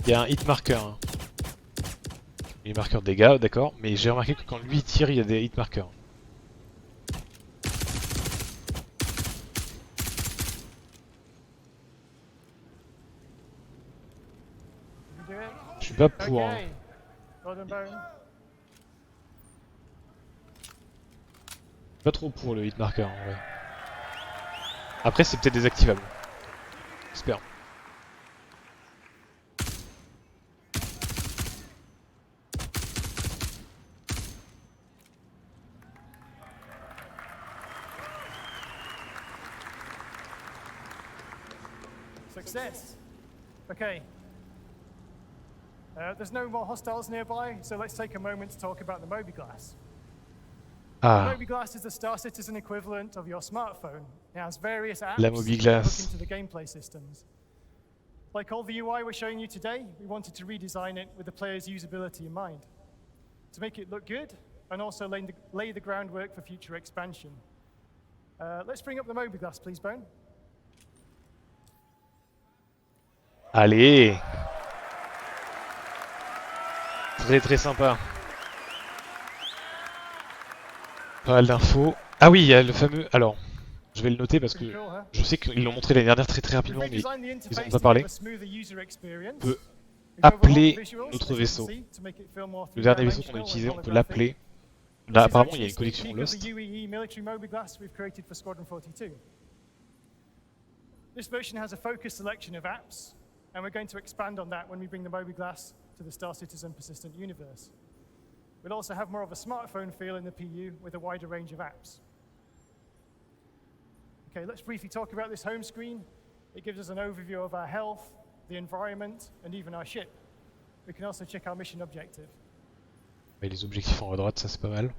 Il y a un hit marker. Hein. Les marqueurs dégâts, d'accord, mais j'ai remarqué que quand lui tire, il y a des hit markers. Je suis pas pour. Hein. Okay. Golden Bone. Pas trop pour le hit marker en vrai. Après, c'est peut-être désactivable. J'espère. Success. Okay. There's no more hostiles nearby, so let's take a moment to talk about the Mobiglass. Ah. The Mobiglass is the Star Citizen equivalent of your smartphone. It has various apps La that Mobiglass. hook into the gameplay systems. Like all the UI we're showing you today, we wanted to redesign it with the player's usability in mind. To make it look good, and also lay the groundwork for future expansion. Let's bring up the Mobiglass, please, Bone. Allez. Très très sympa. Pas mal d'infos. Ah oui, il y a le fameux... Alors, je vais le noter parce que je sais qu'ils l'ont montré l'année dernière très très rapidement, mais ils n'en ont pas parlé. On peut appeler notre vaisseau. Le dernier vaisseau qu'on a utilisé, on peut l'appeler. Là, apparemment, il y a une connexion Lost. This version has a focused selection of apps, and we're going to expand on that when we bring the Mobiglass to the Star Citizen Persistent universe. We'll also have more of a smartphone feel in the PU with a wider range of apps. Okay, let's briefly talk about this home screen. It gives us an overview of our health, the environment, and even our ship. We can also check our mission objective. Et les objectifs en haut à droite, ça c'est pas mal.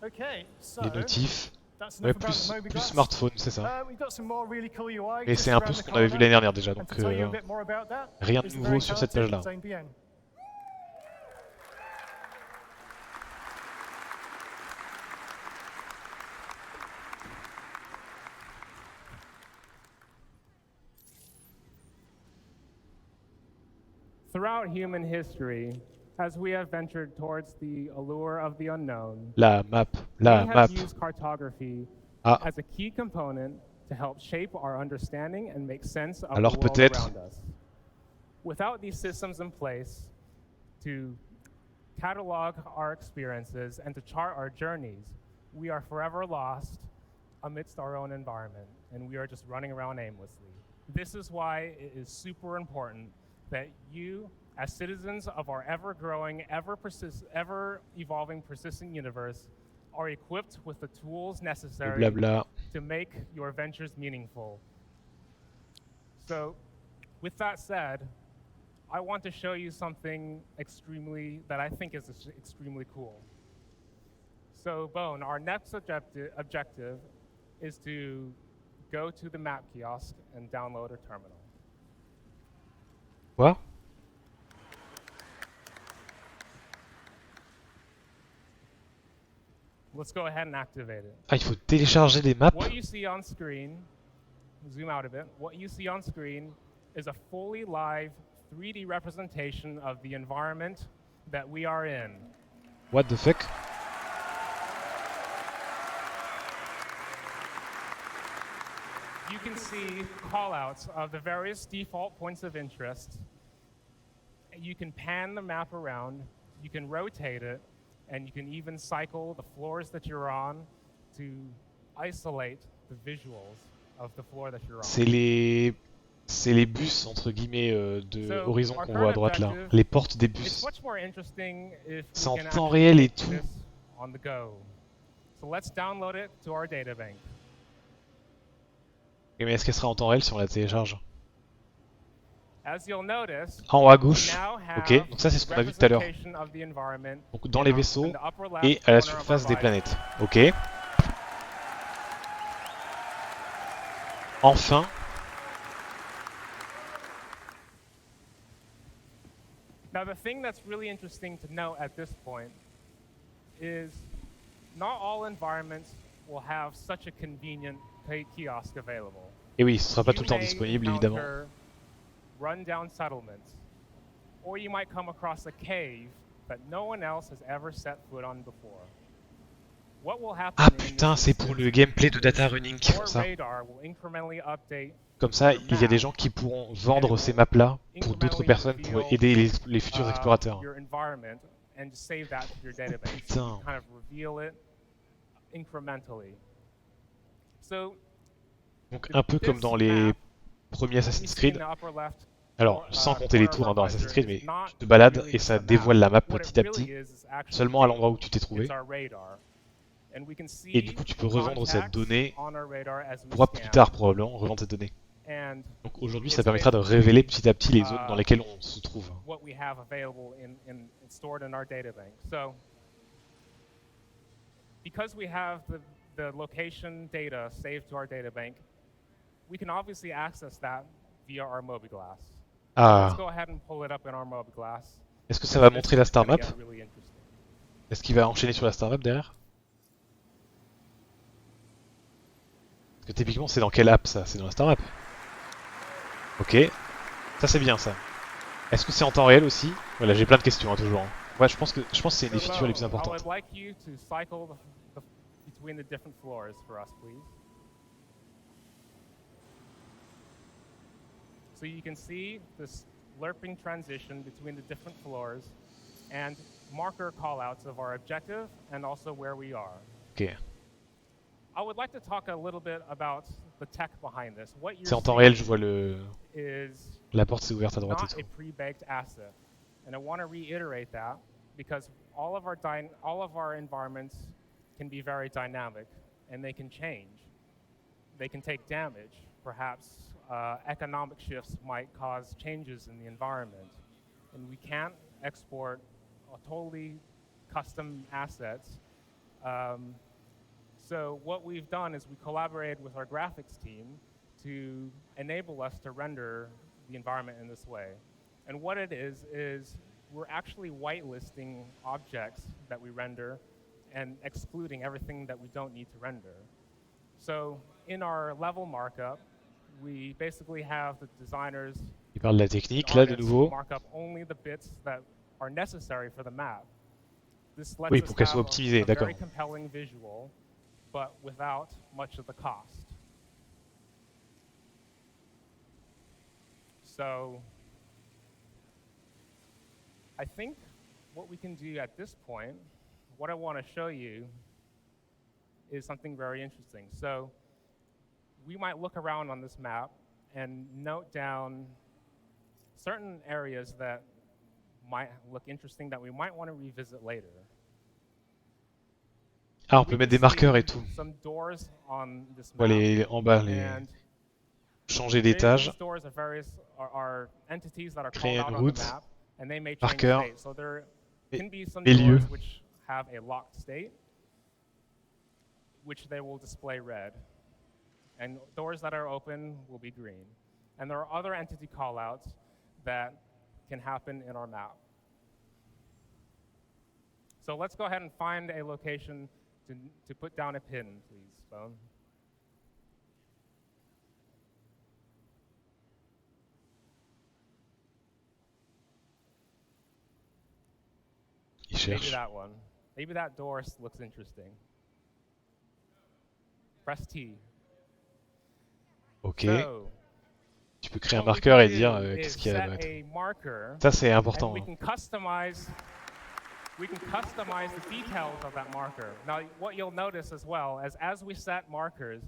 Okay, so Les notifs. that's Ouais, enough about the plus Moby Glass. smartphone, c'est ça. We've got some more really cool UI Mais just c'est un peu around ce the qu'on avait vu corner. l'année dernière déjà, And donc to tell you a bit more about that rien de is the nouveau very sur cette talented page-là. Zane BN. Throughout human history, as we have ventured towards the allure of the unknown, La map, we la have map. used cartography Ah. as a key component to help shape our understanding and make sense of Alors the world peut-être. around us. Without these systems in place to catalog our experiences and to chart our journeys, we are forever lost amidst our own environment, and we are just running around aimlessly. This is why it is super important that you, as citizens of our ever-growing, ever-evolving, persistent universe, are equipped with the tools necessary Blabla. to make your ventures meaningful. So, with that said, I want to show you something that I think is extremely cool. So, Bone, our next objective is to go to the map kiosk and download a terminal. Quoi? Let's go ahead and activate it. Ah, il faut télécharger des maps? What you see on screen, zoom out a bit, what you see on screen is a fully live 3D representation of the environment that we are in. What the fuck? You can see callouts of the various default points of interest. You can pan the map around, you can rotate it, and you can even cycle the floors that you're on to isolate the visuals of the floor that you're on. C'est les bus entre guillemets de Horizon qu'on voit à droite là, les portes des bus. C'est en temps réel et tout. On the go. So let's download it to our databank. Et mais est-ce qu'elle sera en temps réel si on la télécharge? As you'll notice, en haut à gauche. Ok, donc ça c'est ce qu'on a vu tout à l'heure. Donc dans les vaisseaux et à la surface des planètes. Ok. Enfin. Now the thing that's really interesting to note at this point is not all environments will have such a convenient kiosk available. Et oui, ce sera pas tout le temps disponible évidemment. Run-down settlements, or you might come across a cave that no one else has ever set foot on before. What will happen Ah putain, c'est pour le gameplay de data running qu'ils font ça. Comme ça, il y a des gens qui pourront vendre ces maps-là pour d'autres personnes pour aider les futurs explorateurs. Putain. Donc un peu comme dans les premiers Assassin's Creed. Alors, sans compter les tours hein, dans Assassin's Creed, mais tu te balades et ça dévoile la map petit à petit, seulement à l'endroit où tu t'es trouvé. Et du coup, tu peux revendre cette donnée pour plus tard, probablement, revendre cette donnée. Donc aujourd'hui, ça permettra de révéler petit à petit les zones dans lesquelles on se trouve. Because we have the location data saved to our databank, we can obviously access that via our Moby Glass. Ah. Let's go ahead and pull it up in our Moby Glass. Est-ce que ça va montrer la star map? Est-ce qu'il va enchaîner sur la star map derrière? Parce que typiquement, c'est dans quelle app ça? C'est dans la star map. Ok. Ça c'est bien ça. Est-ce que c'est en temps réel aussi? Voilà, j'ai plein de questions hein, toujours. Ouais, je pense que c'est une des features les plus importantes. Between the different floors for us, please. So you can see this lerping transition between the different floors and marker callouts of our objective and also where we are. Okay. I would like to talk a little bit about the tech behind this. What you're C'est en temps réel, je vois is la porte s'est ouverte à droite et not tout. a pre-baked asset, and I want to reiterate that because all of our environments can be very dynamic and they can change. they can take damage. Perhaps economic shifts might cause changes in the environment. And we can't export totally custom assets. So what we've done is we collaborated with our graphics team to enable us to render the environment in this way. And what it is we're actually whitelisting objects that we render and excluding everything that we don't need to render. So in our level markup, we basically have the designers Il parle de la technique, là, de nouveau. mark up only the bits that are necessary for the map. This lets Oui, us pour qu'elle soit have optimisée, a d'accord. very compelling visual, but without much of the cost. So I think what we can do at this point, what I want to show you is something very interesting. So we might look around on this map and note down certain areas that might look interesting that we might want to revisit later. Ah, on peut mettre des marqueurs et tout. Some doors on this On va map, les, en bas, les and changer d'étage, these doors are entities that are créer called une out on the route, map, and they may change marqueur, state. So there can be some les lieux. doors which have a locked state, which they will display red. And doors that are open will be green. And there are other entity callouts that can happen in our map. So let's go ahead and find a location to put down a pin, please, Bone. Il Maybe cherche. that one. Maybe that door looks interesting. Press T. Ok. So, Tu peux créer un what we marqueur can et dire do qu'est-ce is qu'il y a set là-bas. a marker, Ça, c'est and important. we Hein. can customize the details of that marker. Now, what you'll notice as well as we set markers,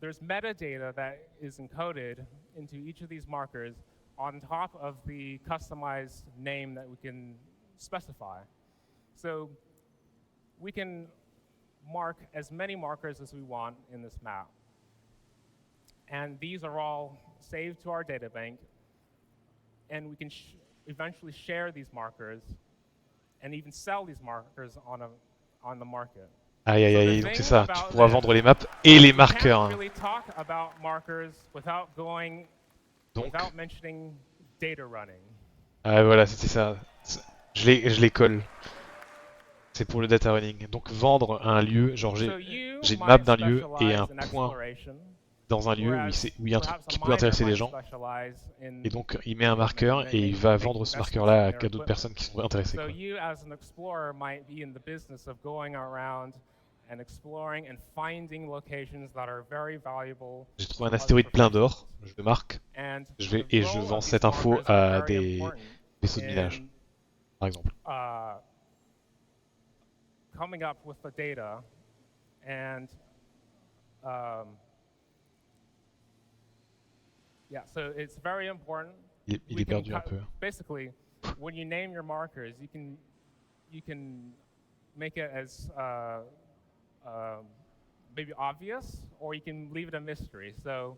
there's metadata that is encoded into each of these markers on top of the customized name that we can specify. So we can mark as many markers as we want in this map. And these are all saved to our data bank, and we can eventually share these markers and even sell these markers on the market. Aïe aïe So the aïe, donc thing c'est ça, tu about pourras this vendre les maps et les is we marqueurs. can't Hein. really talk about markers without Donc, without mentioning data running. ah voilà, c'était ça. Je les colle. C'est pour le data running. Donc vendre un lieu, genre So j'ai you une map might d'un lieu et un specialize in point exploration, dans un lieu où whereas il y a un truc perhaps a qui peut miner intéresser les might gens. specialize in Et donc il met un you know, marqueur et il va make vendre ce investments marqueur-là in à their d'autres equipment. personnes qui sont intéressées. So Quoi. you as an explorer might be in the business of going around and exploring and finding locations that are very valuable. J'ai trouvé un astéroïde plein d'or, je le marque, And et je vends cette info à des vaisseaux de minage, par exemple. Coming up with the data and yeah, so it's very important. Il est perdu un peu. Basically, when you name your markers, you can make it as maybe obvious, or you can leave it a mystery. So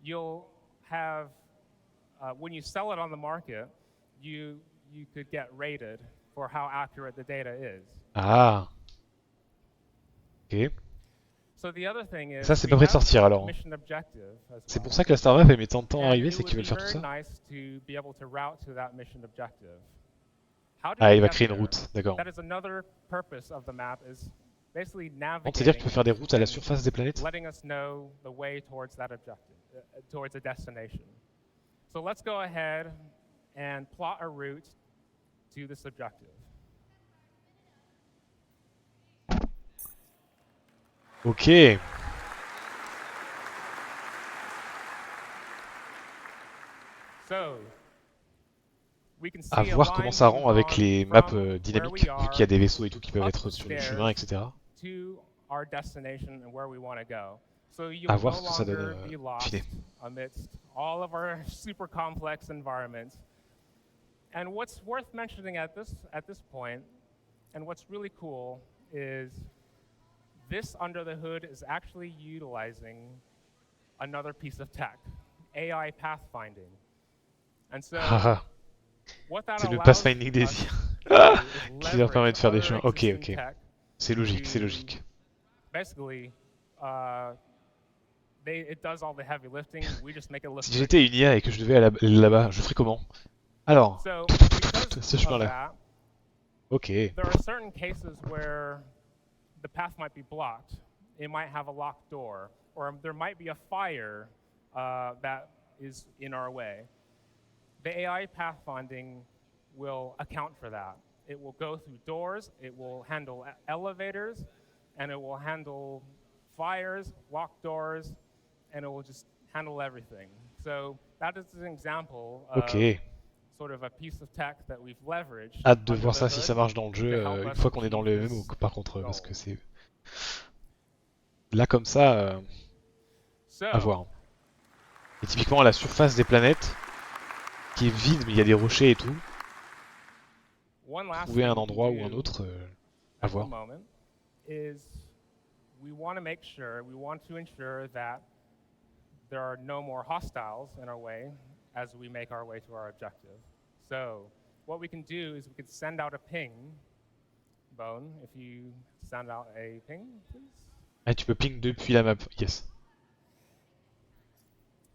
you'll have when you sell it on the market, you could get rated for how accurate the data is. Ah. Ok. So the other thing is, ça, c'est pas prêt de sortir alors. mission objective as C'est well. pour ça que la Star Map elle met tant de temps à And arriver, it c'est would qu'ils veulent be faire tout very ça. nice to be able to route to that mission objective. How did Ah, we il va get créer une there? route, d'accord. That is another purpose of the map, is basically Donc, c'est-à-dire que tu peux faire des routes à la and surface des planètes? letting us know the way towards that objective, towards a destination. So let's go ahead and plot a route to this objective. Ok. So, we can see À voir comment ça rend avec les maps dynamiques, vu qu'il y a des vaisseaux et tout qui peuvent être sur le chemin, etc. To our destination and where we want to go. So you À will voir no ce que ça longer donne be in lost fine. amidst all of our super complex environments. And what's worth mentioning at this point, and what's really cool, is this under the hood is actually utilizing another piece of tech, AI pathfinding. And so, Ah, what that c'est le allows pathfinding des us îles to do is qui leur permet de faire des leverage chemins. other Ok, existing ok. tech C'est logique, c'est to logique. basically, it does all the heavy lifting. We just make it look Si pretty. j'étais une IA et que je devais aller là-bas, je ferais comment? Alors, So, ce because of chemin-là. that, Ok. there are certain cases where the path might be blocked. It might have a locked door, or there might be a fire that is in our way. The AI pathfinding will account for that. It will go through doors, it will handle elevators, and it will handle fires, locked doors, and it will just handle everything. So that is an example of Ok. sort of a piece of tech that we've leveraged. Hâte de under voir the ça si hood ça marche dans le jeu to help une us fois qu'on est dans achieve le MMO, this par contre, parce goal. que c'est. Là, comme ça, à So, voir. Et typiquement, la surface des planètes, qui est vide, mais il y a des rochers et tout. one last Trouver thing un we can endroit ou un do autre, à at the voir. moment is we want to ensure that there are no more hostiles in our way as we make our way to our objective. So what we can do is we could send out a ping. Bone, if you send out a ping, please. Ah, tu peux ping depuis la map, yes.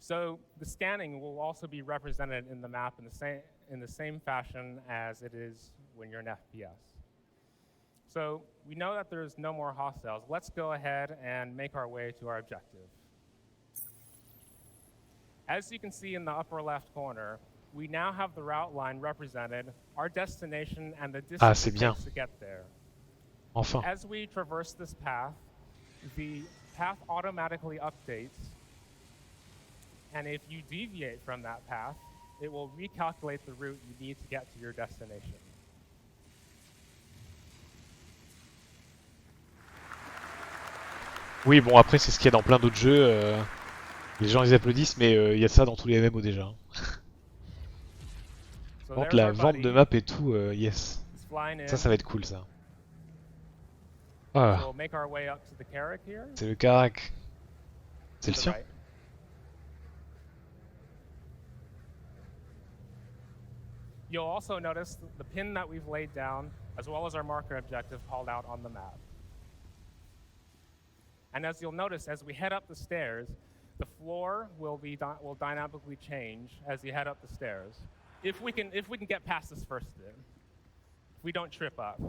So the scanning will also be represented in the map in the same fashion as it is when you're in FPS. So we know that there's no more hostiles. Let's go ahead and make our way to our objective. As you can see in the upper left corner, we now have the route line represented, our destination, and the Ah, distance c'est it bien. takes to get there. Enfin. As we traverse this path, the path automatically updates, and if you deviate from that path, it will recalculate the route you need to get to your destination. Oui, bon, après, c'est ce qu'il y a dans plein d'autres jeux. Les gens, ils applaudissent, mais il y a ça dans tous les MMO déjà. So Par contre, there's la our vente buddy. de map et tout, yes. He's flying in. Ça va être cool, ça. Ah, So we'll make our way up to the Carrack here. c'est le Carac. C'est le To the sien? right. You'll also notice the pin that we've laid down, as well as our marker objective called out on the map. And as you'll notice, as we head up the stairs, the floor will dynamically change as you head up the stairs. If we can get past this first bit, if we don't trip up.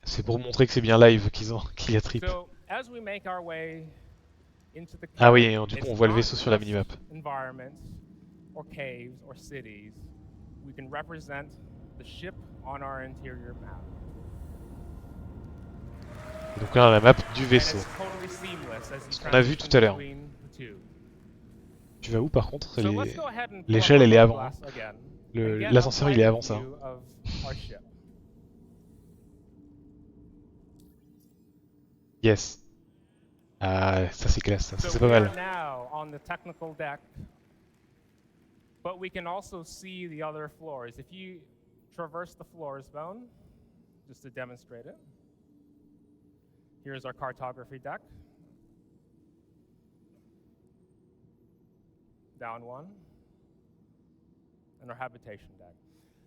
C'est pour montrer que c'est bien live qu'il y a trip. So as we make our way into the Ah oui, Carrack, du coup, it's on voit le not vaisseau sur la just minimap. Environments, or caves, or cities. We can represent the ship on our interior map. Et donc là, la map du And vaisseau. it's totally seamless as you Ce qu'on a vu tout transition à l'heure. between the two. Tu vas où par contre? So let's go ahead and pull L'échelle, up elle est our avant. glass again and get L'ascenseur, a il est wide avant ça. view of our ship. Yes. Ah, ça c'est classe, ça So c'est pas we mal. are now on the technical deck, but we can also see the other floors. If you traverse the floors, Bone, just to demonstrate it. Here's our cartography deck. Down one. And our habitation deck.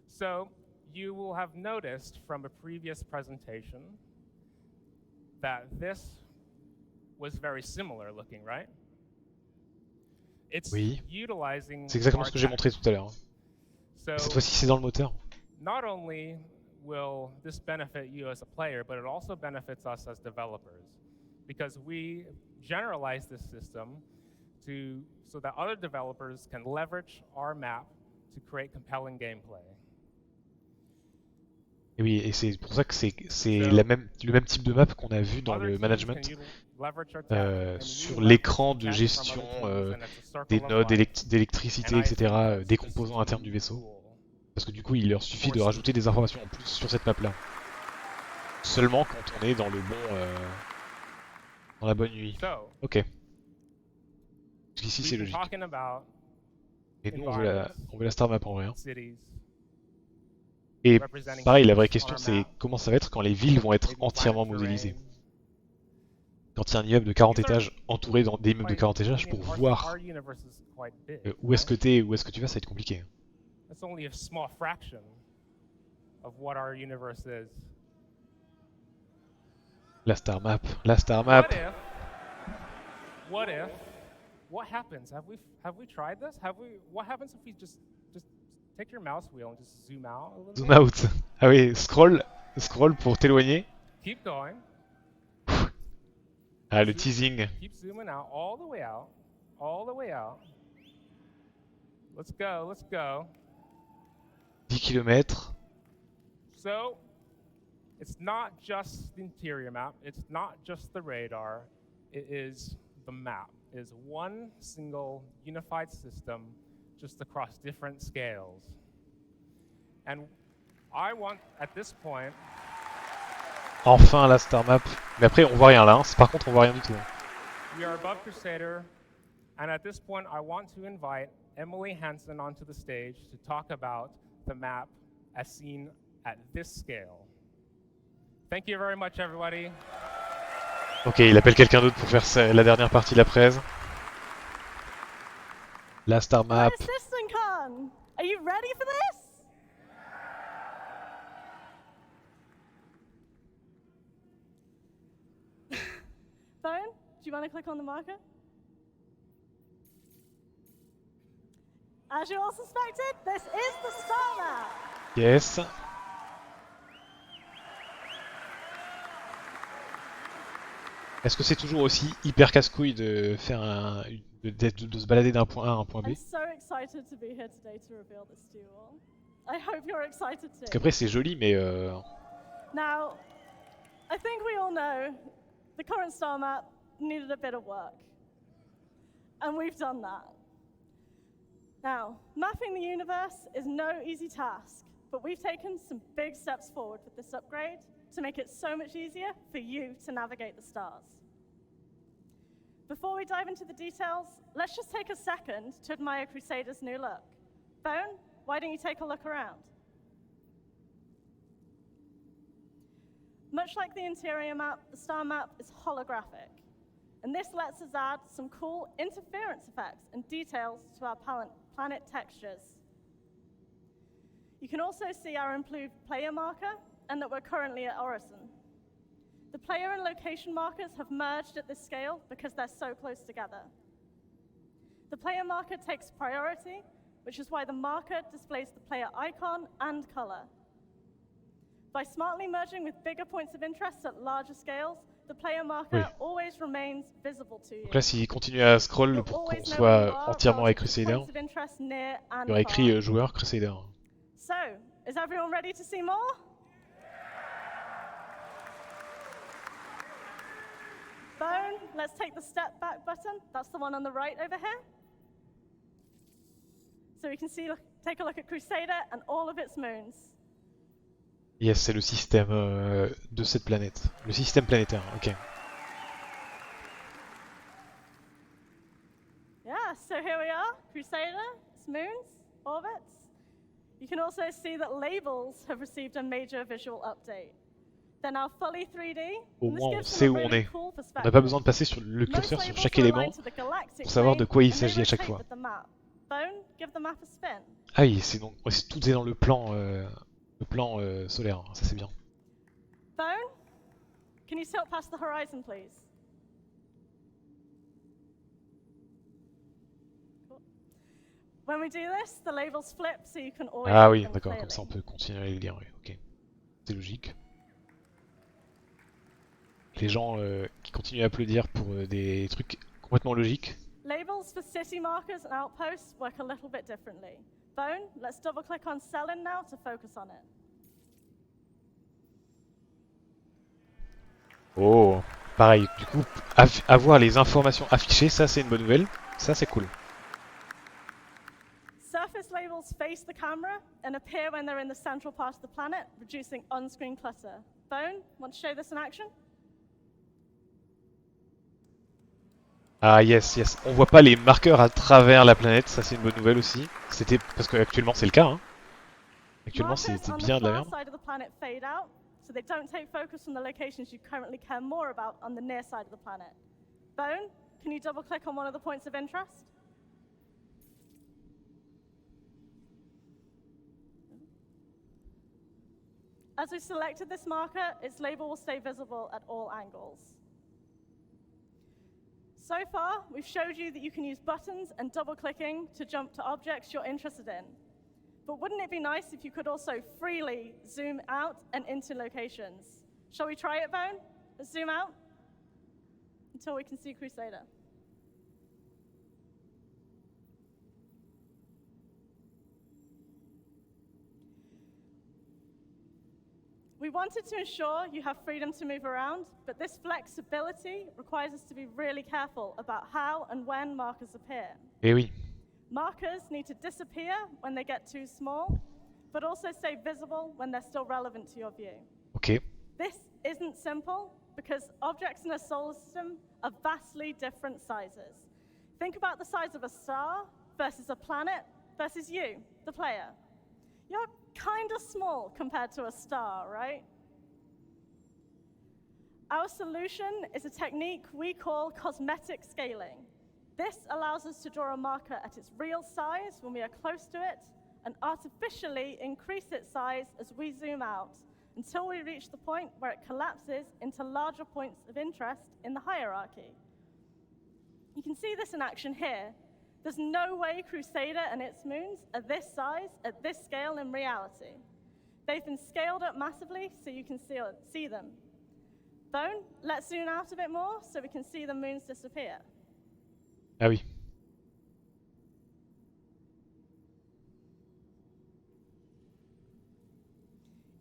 So you will have noticed from a previous presentation that this was very similar looking, right? It's Oui. utilizing C'est exactement our ce que j'ai tech. montré tout à l'heure. So Cette fois-ci, c'est dans le moteur. not only will this benefit you as a player, but it also benefits us as developers, because we generalize this system so that other developers can leverage our map to create compelling gameplay. Et oui, et c'est pour ça que c'est le même type de map qu'on a vu dans le management sur l'écran de gestion des nodes d'électricité, etc., des composants internes du vaisseau. Parce que du coup, il leur suffit de rajouter des informations en plus sur cette map-là. Seulement quand on est dans le bon, dans la bonne nuit. Ok. Jusqu'ici, c'est logique. Et nous, on veut la star map en vrai. Hein. Et pareil, la vraie question, c'est comment ça va être quand les villes vont être entièrement modélisées. Quand il y a un immeuble de 40 étages entouré d'immeubles de 40 étages pour voir où est-ce que t'es, où est-ce que tu vas, ça va être compliqué. That's only a small fraction of what our universe is. La star map, la star map. What if? What happens? Have we tried this? What happens if we just take your mouse wheel and just zoom out a little Zoom bit? out. Ah oui, scroll pour t'éloigner. Keep going. Ah, le teasing. Keep zooming out, all the way out, all the way out. Let's go, let's go. 10 km. So, it's not just the interior map, it's not just the radar, it is the map. It is one single unified system just across different scales. And I want, at this point... Enfin la star map. Mais après on voit rien là, hein. Par contre on voit rien du tout. We are above Crusader, and at this point I want to invite Emily Hansen onto the stage to talk about the map as seen at this scale. Thank you very much, everybody. Ok, il appelle quelqu'un d'autre pour faire la dernière partie de la presse. La star map. CITIZENCON! Are you ready for this? Phone, do you want to click on the marker? As you all suspected, this is the star map. Yes. Est-ce que c'est toujours aussi hyper casse-couille de faire de se balader d'un point A à un point B? I'm so excited to be here today to reveal this to you all. I hope you're excited too. Parce qu'après c'est joli mais Now, I think we all know the current star map needed a bit of work. And we've done that. Now, mapping the universe is no easy task, but we've taken some big steps forward with this upgrade to make it so much easier for you to navigate the stars. Before we dive into the details, let's just take a second to admire Crusader's new look. Bone, why don't you take a look around? Much like the interior map, the star map is holographic. And this lets us add some cool interference effects and details to our planet textures. You can also see our improved player marker and that we're currently at Orison. The player and location markers have merged at this scale because they're so close together. The player marker takes priority, which is why the marker displays the player icon and color. By smartly merging with bigger points of interest at larger scales, the player marker always remains visible to you. Donc là s'il continue à scroll pour qu'on soit entièrement avec Crusader, il y aurait écrit joueur Crusader. So, is everyone ready to see more? Bone, let's take the step back button. That's the one on the right over here. So we can see, take a look at Crusader and all of its moons. Yes, c'est le système de cette planète. Le système planétaire, ok. Yeah, so here we are, Crusader, its moons, orbits. You can also see that labels have received a major visual update. They're now fully 3D. Au moins on sait où on est. On n'a pas besoin de passer sur le curseur sur chaque élément pour savoir de quoi il s'agit à chaque fois. Bone, give the map a spin. Ah oui, c'est donc tout est dans le plan solaire, ça c'est bien. Bone, can you tilt past the horizon, please? Cool. When we do this, the labels flip so you can always. Ah oui, d'accord, comme ça on peut continuer à les lire, oui, ok. C'est logique. Les gens qui continuent à applaudir pour des trucs complètement logiques. Labels for city markers and outposts work a little bit differently. Bone, let's double click on Selin now to focus on it. Oh, pareil, du coup, avoir les informations affichées, ça c'est une bonne nouvelle, ça c'est cool. Surface labels face the camera and appear when they're in the central part of the planet, reducing on-screen clutter. Bone, want to show this in action? Ah yes, yes, on voit pas les marqueurs à travers la planète, ça c'est une bonne nouvelle aussi. C'était parce qu'actuellement c'est le cas, hein. Actuellement c'était bien de la merde. so they don't take focus from the locations you currently care more about on the near side of the planet. Bone, can you double click on one of the points of interest? As we selected this marker, its label will stay visible at all angles. So far, we've showed you that you can use buttons and double-clicking to jump to objects you're interested in. But wouldn't it be nice if you could also freely zoom out and into locations? Shall we try it, Bone? Let's zoom out until we can see Crusader. We wanted to ensure you have freedom to move around, but this flexibility requires us to be really careful about how and when markers appear. Eh oui. Markers need to disappear when they get too small, but also stay visible when they're still relevant to your view. Ok. This isn't simple because objects in a solar system are vastly different sizes. Think about the size of a star versus a planet versus you, the player. You're kind of small compared to a star, right? Our solution is a technique we call cosmetic scaling. This allows us to draw a marker at its real size when we are close to it and artificially increase its size as we zoom out until we reach the point where it collapses into larger points of interest in the hierarchy. You can see this in action here. There's no way Crusader and its moons are this size at this scale in reality. They've been scaled up massively so you can see them. Bone, let's zoom out a bit more so we can see the moons disappear. Ah oui.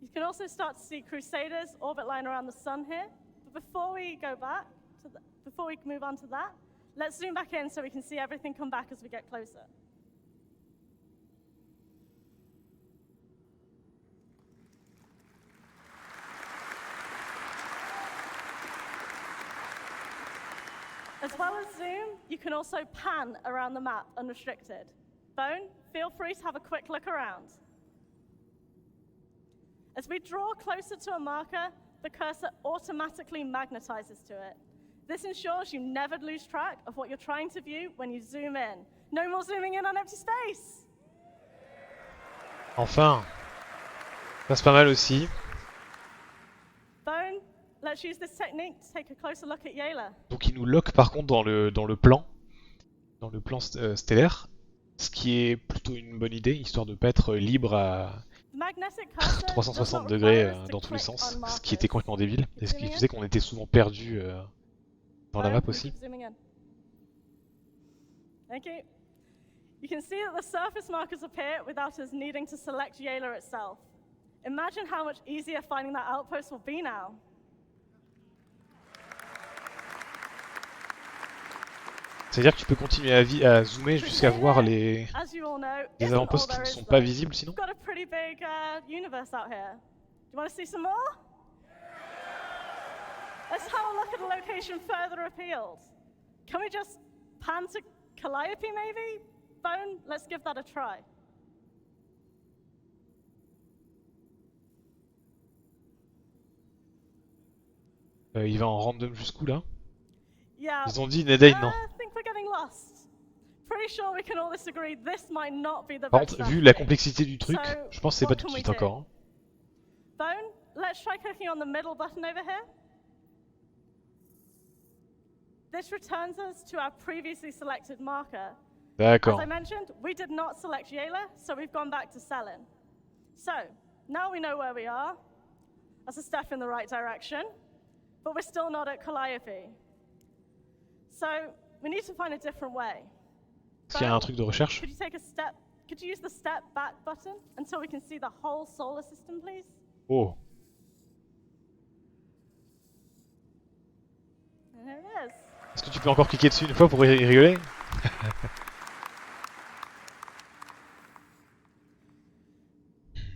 You can also start to see Crusader's orbit line around the sun here. But before we move on to that, let's zoom back in so we can see everything come back as we get closer. As well as zoom, you can also pan around the map unrestricted. Bone, feel free to have a quick look around. As we draw closer to a marker, the cursor automatically magnetizes to it. This ensures you never lose track of what you're trying to view when you zoom in. No more zooming in on empty space. Enfin. Ça c'est pas mal aussi. Bone, let's use this technique to take a closer look at Yayla. Donc il nous lock par contre dans le plan stellaire, ce qui est plutôt une bonne idée, histoire de pas être libre à 360 degrés dans tous les sens, ce qui était complètement débile, et ce qui faisait qu'on était souvent perdu dans la map aussi. Thank you. You can see that the surface markers appear without us needing to select Yayla itself. Imagine how much easier finding that outpost will be now. C'est-à-dire que tu peux continuer à zoomer jusqu'à voir les avant-postes qui ne sont pas visibles sinon. We've got a pretty big universe out here. Do you want to see some more? Let's have a look at a location further afield. Can we just pan to Calliope maybe? Bone, let's give that a try. Il va en random jusqu'où là? Yeah, Ils ont dit Nedane non. I think we're getting lost. Pretty sure we can all disagree this might not be the Par best contre, vu strategy. la complexité du truc, So, je pense que c'est pas what tout de can we suite do? encore. Hein. Bone, let's try clicking on the middle button over here. This returns us to our previously selected marker. D'accord. As I mentioned, we did not select Yayla, so we've gone back to Selin. So, now we know where we are. That's a step in the right direction, but we're still not at Calliope. So, we need to find a different way. Est-ce qu'il y a un truc de recherche? Could you use the step back button until we can see the whole solar system, please? Oh. And there it is. Est-ce que tu peux encore cliquer dessus une fois pour y rigoler?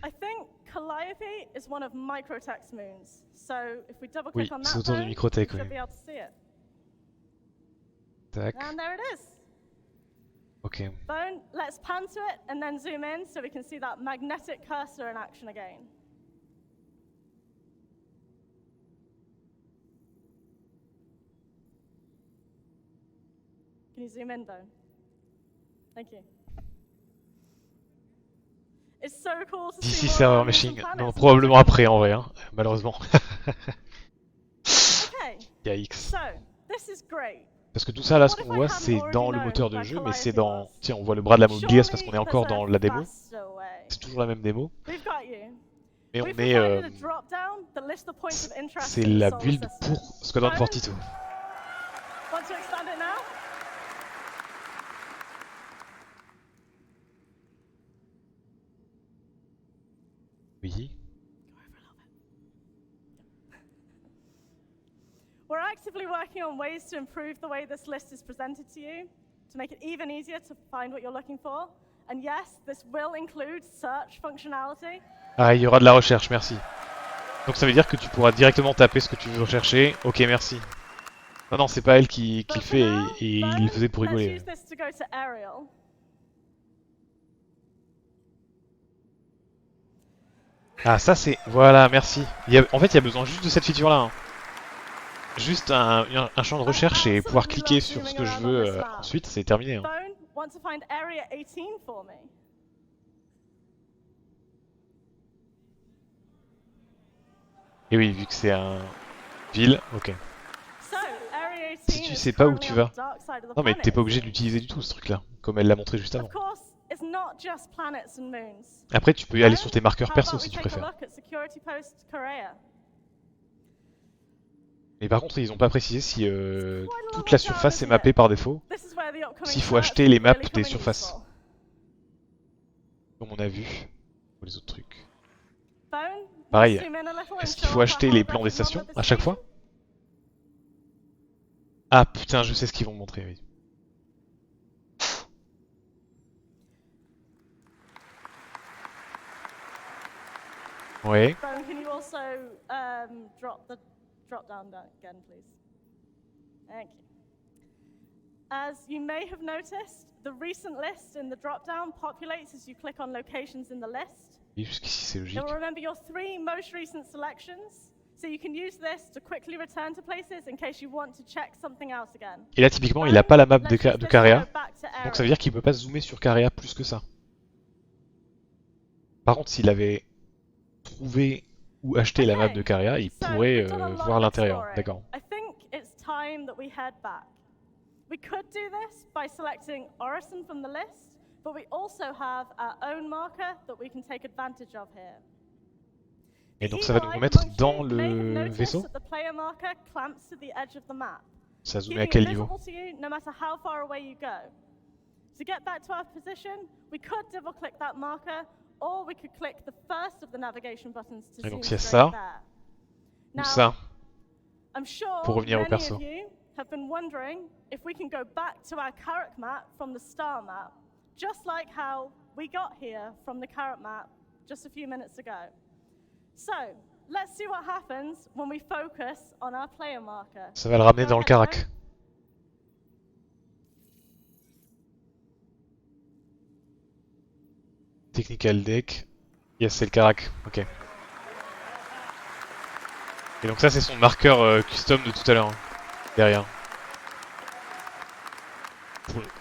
I think Calliope is one of Microtech's moons. So if we double Oui, click on c'est that autour de bone, Microtech, we should oui. be able to see it. Tac. And there it is. Ok. Bone, let's pan to it and then zoom in so we can see that magnetic cursor in action again. Can you zoom in, Bone? Thank you. It's so cool to D'ici see more server animals and meshing. planets Non, and probablement objects. après en vrai, hein, malheureusement. Okay. Yikes. So, this is great. Parce que tout ça là, ce What if qu'on I voit, hadn't c'est already dans le known moteur de where jeu, mais c'est Calliope dans... was? Tiens, on voit le bras de la mob glace parce qu'on est encore Surely dans la démo. there's a faster way. C'est toujours la même démo. We've got you. Mais on We've est... provided a drop-down that lists the points of interest c'est in the la solar build system. pour Squadron Bone, 42. want to expand it now? Oui. We're actively working on ways to improve the way this list is presented to you, to make it even easier to find what you're looking for. And yes, this will include search functionality. Ah, il y aura de la recherche, merci. Donc ça veut dire que tu pourras directement taper ce que tu veux rechercher. Ok, merci. Non, non, c'est pas elle qui le fait et il le faisait pour Let's rigoler. use this to go to Ariel. Ah, ça c'est... Voilà, merci. En fait, il y a besoin juste de cette feature-là. Hein. Juste un champ de recherche et pouvoir cliquer sur ce que je veux ensuite, c'est terminé. Hein. Bone, want to find area 18 for me? Et oui, vu que c'est un ville, ok. So, area 18 Si tu is sais pas où currently tu on vas... the dark side of the Non mais t'es planet. pas obligé de l'utiliser du tout ce truc-là, comme elle l'a montré juste avant. Of course, it's not just planets and moons. Après, tu peux y aller sur tes marqueurs How perso about si we tu take a préfères. look at Security Post Korea? Mais par contre, ils ont pas précisé si toute la surface est mappée par défaut. This is where the upcoming S'il faut search acheter les will maps really des come in surfaces. useful. Comme on a vu pour les autres trucs. Bone, Pareil, zoom in a little and est-ce qu'il show faut off acheter our les plans des holographic stations model of à this chaque region? fois? Ah putain, je sais ce qu'ils vont montrer, oui. Ouais. Bone, can you also drop down again, please? Thank you. As you may have noticed, the recent list in the drop-down populates as you click on locations in the list. Et jusqu'ici c'est logique. It will remember your 3 most recent selections, so you can use this to quickly return to places in case you want to check something else again. Et là typiquement il a pas la map de Karea, donc ça veut dire qu'il peut pas zoomer sur Karea plus que ça. Par contre s'il avait trouvé ou acheté la map de Karea, il pourrait voir l'intérieur, d'accord. I think it's time that we head back. We could do this by selecting Orison from the list, but we also have our own marker that we can take advantage of here. Et donc ça va nous remettre dans le vaisseau. The player marker clamps to the edge of the map. Ça zoomait à quel keeping it niveau? visible to you no matter how far away you go. To get back to our position, we could double-click that marker, or we could click the first of the navigation buttons to Et zoom donc il y a straight ça, there. ou Now, ça, I'm sure pour revenir au many perso. of you have been wondering if we can go back to our Carrack map from the star map, just like how we got here from the Carrack map just a few minutes ago. So, let's see what happens when we focus on our player marker. Ça va le ramener Go dans le ahead, Karak. Bone. Technical deck. Yes, c'est le Karak, ok. Et donc ça c'est son marqueur custom de tout à l'heure, hein, derrière.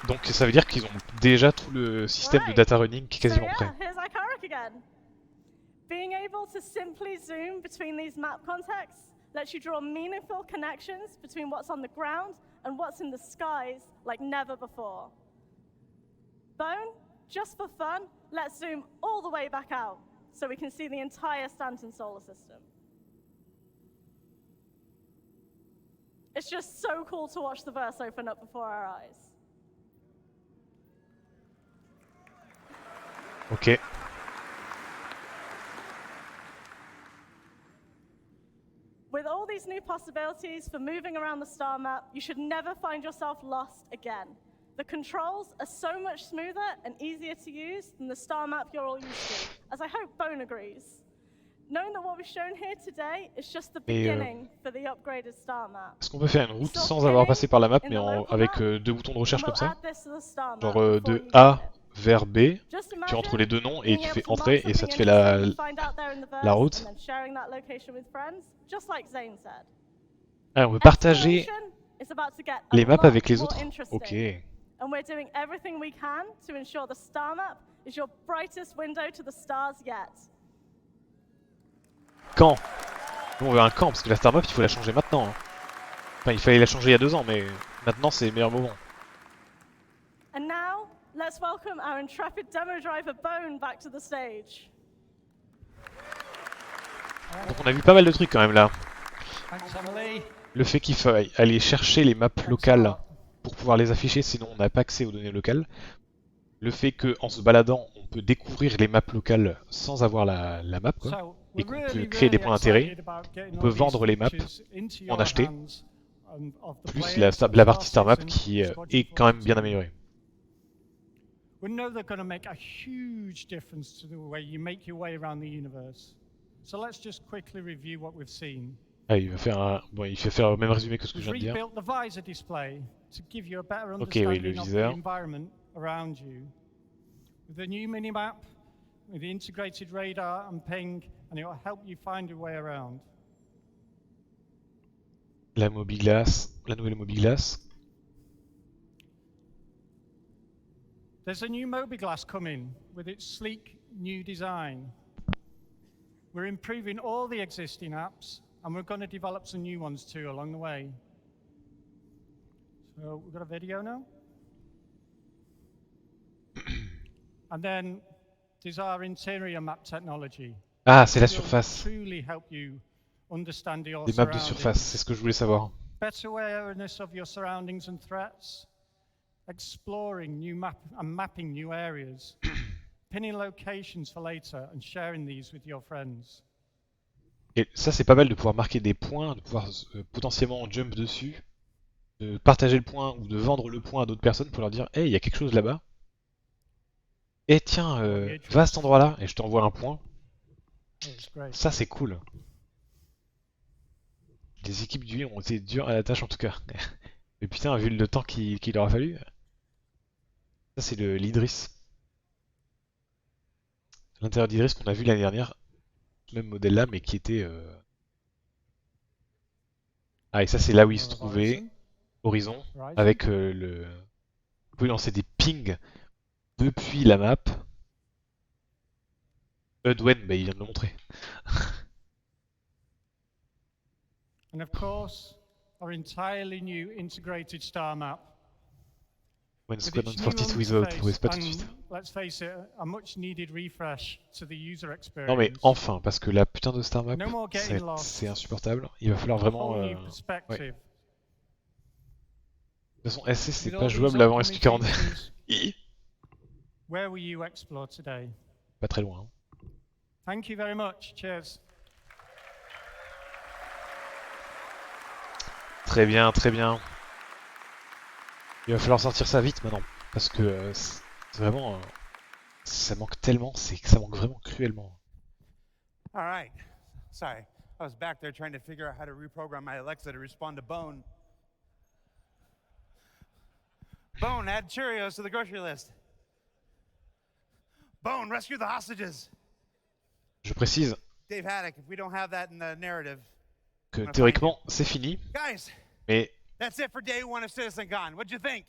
Donc ça veut dire qu'ils ont déjà tout le système de data running qui est quasiment prêt. Here's our Carrack again. Being able to simply zoom between these map contexts lets you draw meaningful connections between what's on the ground and what's in the skies like never before. Bone, just for fun, let's zoom all the way back out so we can see the entire Stanton solar system. It's just so cool to watch the verse open up before our eyes. Ok. With all these new possibilities for moving around the star map, you should never find yourself lost again. The controls are so much smoother and easier to use than the star map you're all used to, as I hope Bone agrees. Knowing that what we've shown here today is just the beginning for the upgraded star map. Est-ce qu'on peut faire une route sans avoir passé par la map, mais avec 2 boutons de recherche comme ça? Genre de A vers B, tu entres les 2 noms et tu fais entrer et ça te fait la route. And then sharing that location with friends, just like Zane said. Ah, on peut partager is about to get a Les maps lot avec les more autres. interesting. Ok. And we're doing everything we can to ensure the star map is your brightest window to the stars yet. Quand? Nous on veut un camp parce que la star map il faut la changer maintenant. Hein. Enfin il fallait la changer il y a 2 ans mais maintenant c'est le meilleur moment. And now, let's welcome our intrepid demo driver Bone back to the stage. Donc on a vu pas mal de trucs quand même là. Thanks, Emily. Le fait qu'il faille aller chercher les maps locales pour pouvoir les afficher, sinon on n'a pas accès aux données locales. Le fait qu'en se baladant, on peut découvrir les maps locales sans avoir la map, quoi. Et qu'on peut créer des points d'intérêt. On peut vendre les maps, en acheter. Plus la partie star map qui est quand même bien améliorée. We know they're going to make a huge difference to the way you make your way around the universe. So let's just quickly review what we've seen. Ah, il va faire il fait faire le même résumé que ce que je viens de dire. Rebuilt the visor display to give you a better Ok, oui, le understanding of the viseur. environment around you. With the new minimap, with the integrated radar and ping, and it will help you find your way around. La nouvelle Mobiglass. There's a new Mobiglass coming with its sleek new design. We're improving all the existing apps, and we're going to develop some new ones too along the way. So we've got a video now. And then there's our interior map technology. Ah, c'est la surface. Truly help you understand your Les maps de surroundings. surface, c'est ce que je voulais savoir. Better awareness of your surroundings and threats. Exploring new mapping new areas. Pinning locations for later and sharing these with your friends. Et ça c'est pas mal de pouvoir marquer des points, de pouvoir potentiellement jump dessus, de partager le point ou de vendre le point à d'autres personnes pour leur dire hey, il y a quelque chose là-bas. Eh tiens, va à cet endroit-là et je t'envoie un point. Ça c'est cool. Les équipes du ont été dures à la tâche en tout cas. Mais putain, vu le temps qu'il leur a fallu. Ça c'est l'Idris. L'intérieur d'Idris qu'on a vu l'année dernière. Ce même modèle là mais qui était... Ah et ça c'est là où il se trouvait. Horizon. Avec le... On peut lancer des pings depuis la map. Dwen, bah il vient de le montrer. And of course, our entirely new integrated star map. When Squadron 42 is out, trouvez pas tout de suite. Let's face it, a much needed refresh to the user experience. Non mais enfin, parce que la putain de star map, c'est insupportable. Il va falloir vraiment... Ouais. De toute façon, SC c'est pas jouable avant SQ42. Where will you explore today? Pas très loin. Hein. Thank you very much. Cheers. Très bien, très bien. Il va falloir sortir ça vite maintenant, parce que c'est vraiment... ça manque tellement, c'est que ça manque vraiment cruellement. All right. Sorry, I was back there trying to figure out how to reprogram my Alexa to respond to Bone. Bone, add Cheerios to the grocery list. Bone, rescue the hostages. Je précise Dave Haddock, if we don't have that in the narrative, que théoriquement c'est fini, guys, mais... that's it for day one of CitizenCon. What'd you think?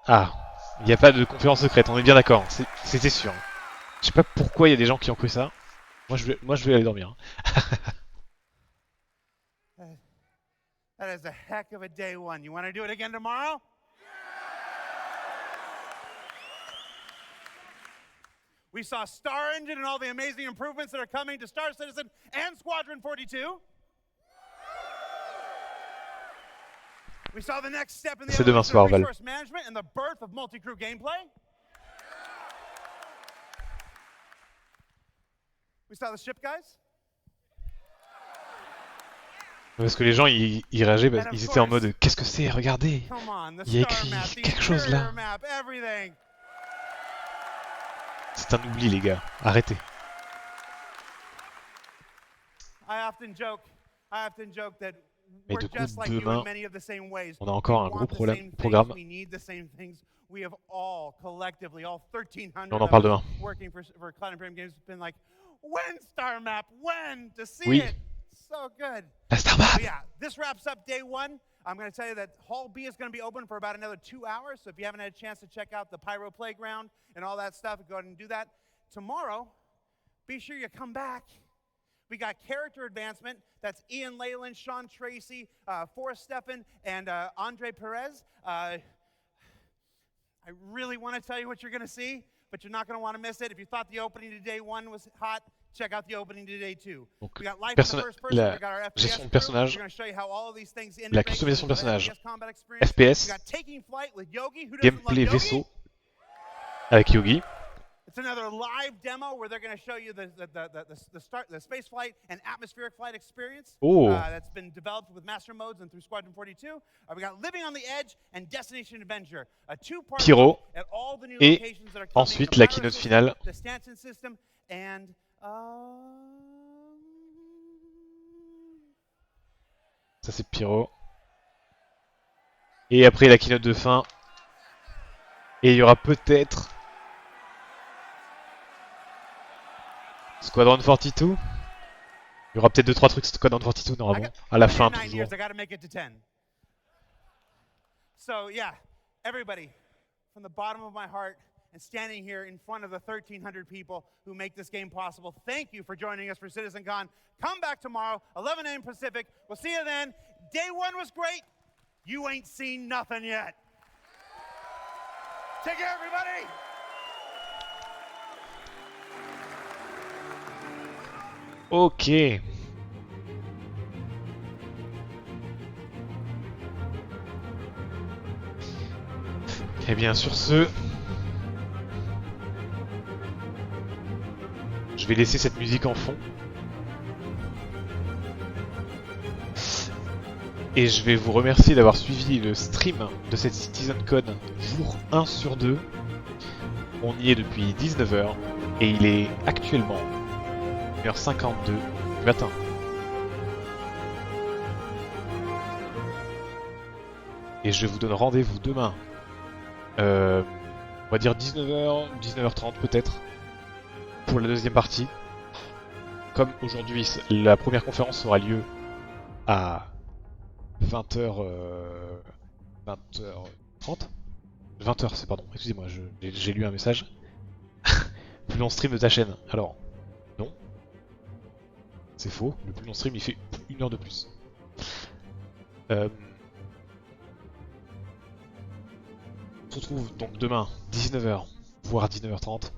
Ah, il n'y a pas de conférence secrète, on est bien d'accord, c'était sûr. Je sais pas pourquoi il y a des gens qui ont cru ça. Moi je vais aller dormir. That is a heck of a day one. You want to do it again tomorrow? We saw Star Engine and all the amazing improvements that are coming to Star Citizen and Squadron 42. We saw the next step in the evolution of resource management and the birth of multi-crew gameplay. We saw the ship, guys. Parce que les gens ils réagissaient, ils étaient en mode qu'est-ce que c'est, regardez, il y a écrit quelque chose là. C'est un oubli les gars, arrêtez. Mais du coup demain, on a encore un gros programme. Mais on en parle demain. Oui, So good. La Starbab. So yeah, this wraps up day one. I'm going to tell you that Hall B is going to be open for about another 2 hours. So if you haven't had a chance to check out the Pyro Playground and all that stuff, go ahead and do that. Tomorrow, be sure you come back. We got character advancement. That's Ian Leyland, Sean Tracy, Forrest Steffen, and Andre Perez. I really want to tell you what you're going to see, but you're not going to want to miss it. If you thought the opening to day one was hot, check out the opening to day two. Donc, we got life in the first person. la We got our gestion de FPS personnage, crew. We're going to show you how all of these things la integrate customisation de into the personnage, FPS combat experience. FPS, We got taking flight with Yogi. Who doesn't love gameplay Yogi? vaisseau avec Yogi. It's another live demo where they're going to show you the space flight and atmospheric flight experience that's been developed with master modes and through Squadron 42. We got Living on the Edge and Destination Adventure, a two-part Pyro, look at all the new et locations that are coming, ensuite the la Pyro keynote system, finale. the Stanton system, and Ça c'est Pyro. Et après la keynote de fin. Et il y aura peut-être Squadron 42. Il y aura peut-être 2-3 trucs Squadron 42 normalement. À la fin toujours. I gotta make it to 10. So yeah, everybody, from the bottom of my heart and standing here in front of the 1,300 people who make this game possible, thank you for joining us for CitizenCon. Come back tomorrow, 11 a.m. Pacific. We'll see you then. Day one was great. You ain't seen nothing yet. Take care, everybody. Ok. Et bien sur ce, je vais laisser cette musique en fond. Et je vais vous remercier d'avoir suivi le stream de cette CitizenCon jour 1 sur 2. On y est depuis 19h et il est actuellement 1h52 du matin. Et je vous donne rendez-vous demain. On va dire 19h, 19h30 peut-être. Pour la deuxième partie. Comme aujourd'hui, la première conférence aura lieu à 20h... 20h30 20h, c'est pardon, excusez-moi, j'ai lu un message. Plus long stream de ta chaîne. Alors, non. C'est faux, le plus long stream il fait 1 heure de plus. On se retrouve donc demain, 19h, voire 19h30.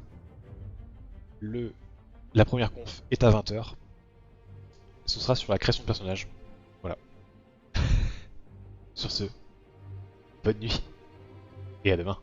La première conf est à 20h. Ce sera sur la création de personnages. Voilà. Sur ce, bonne nuit et à demain.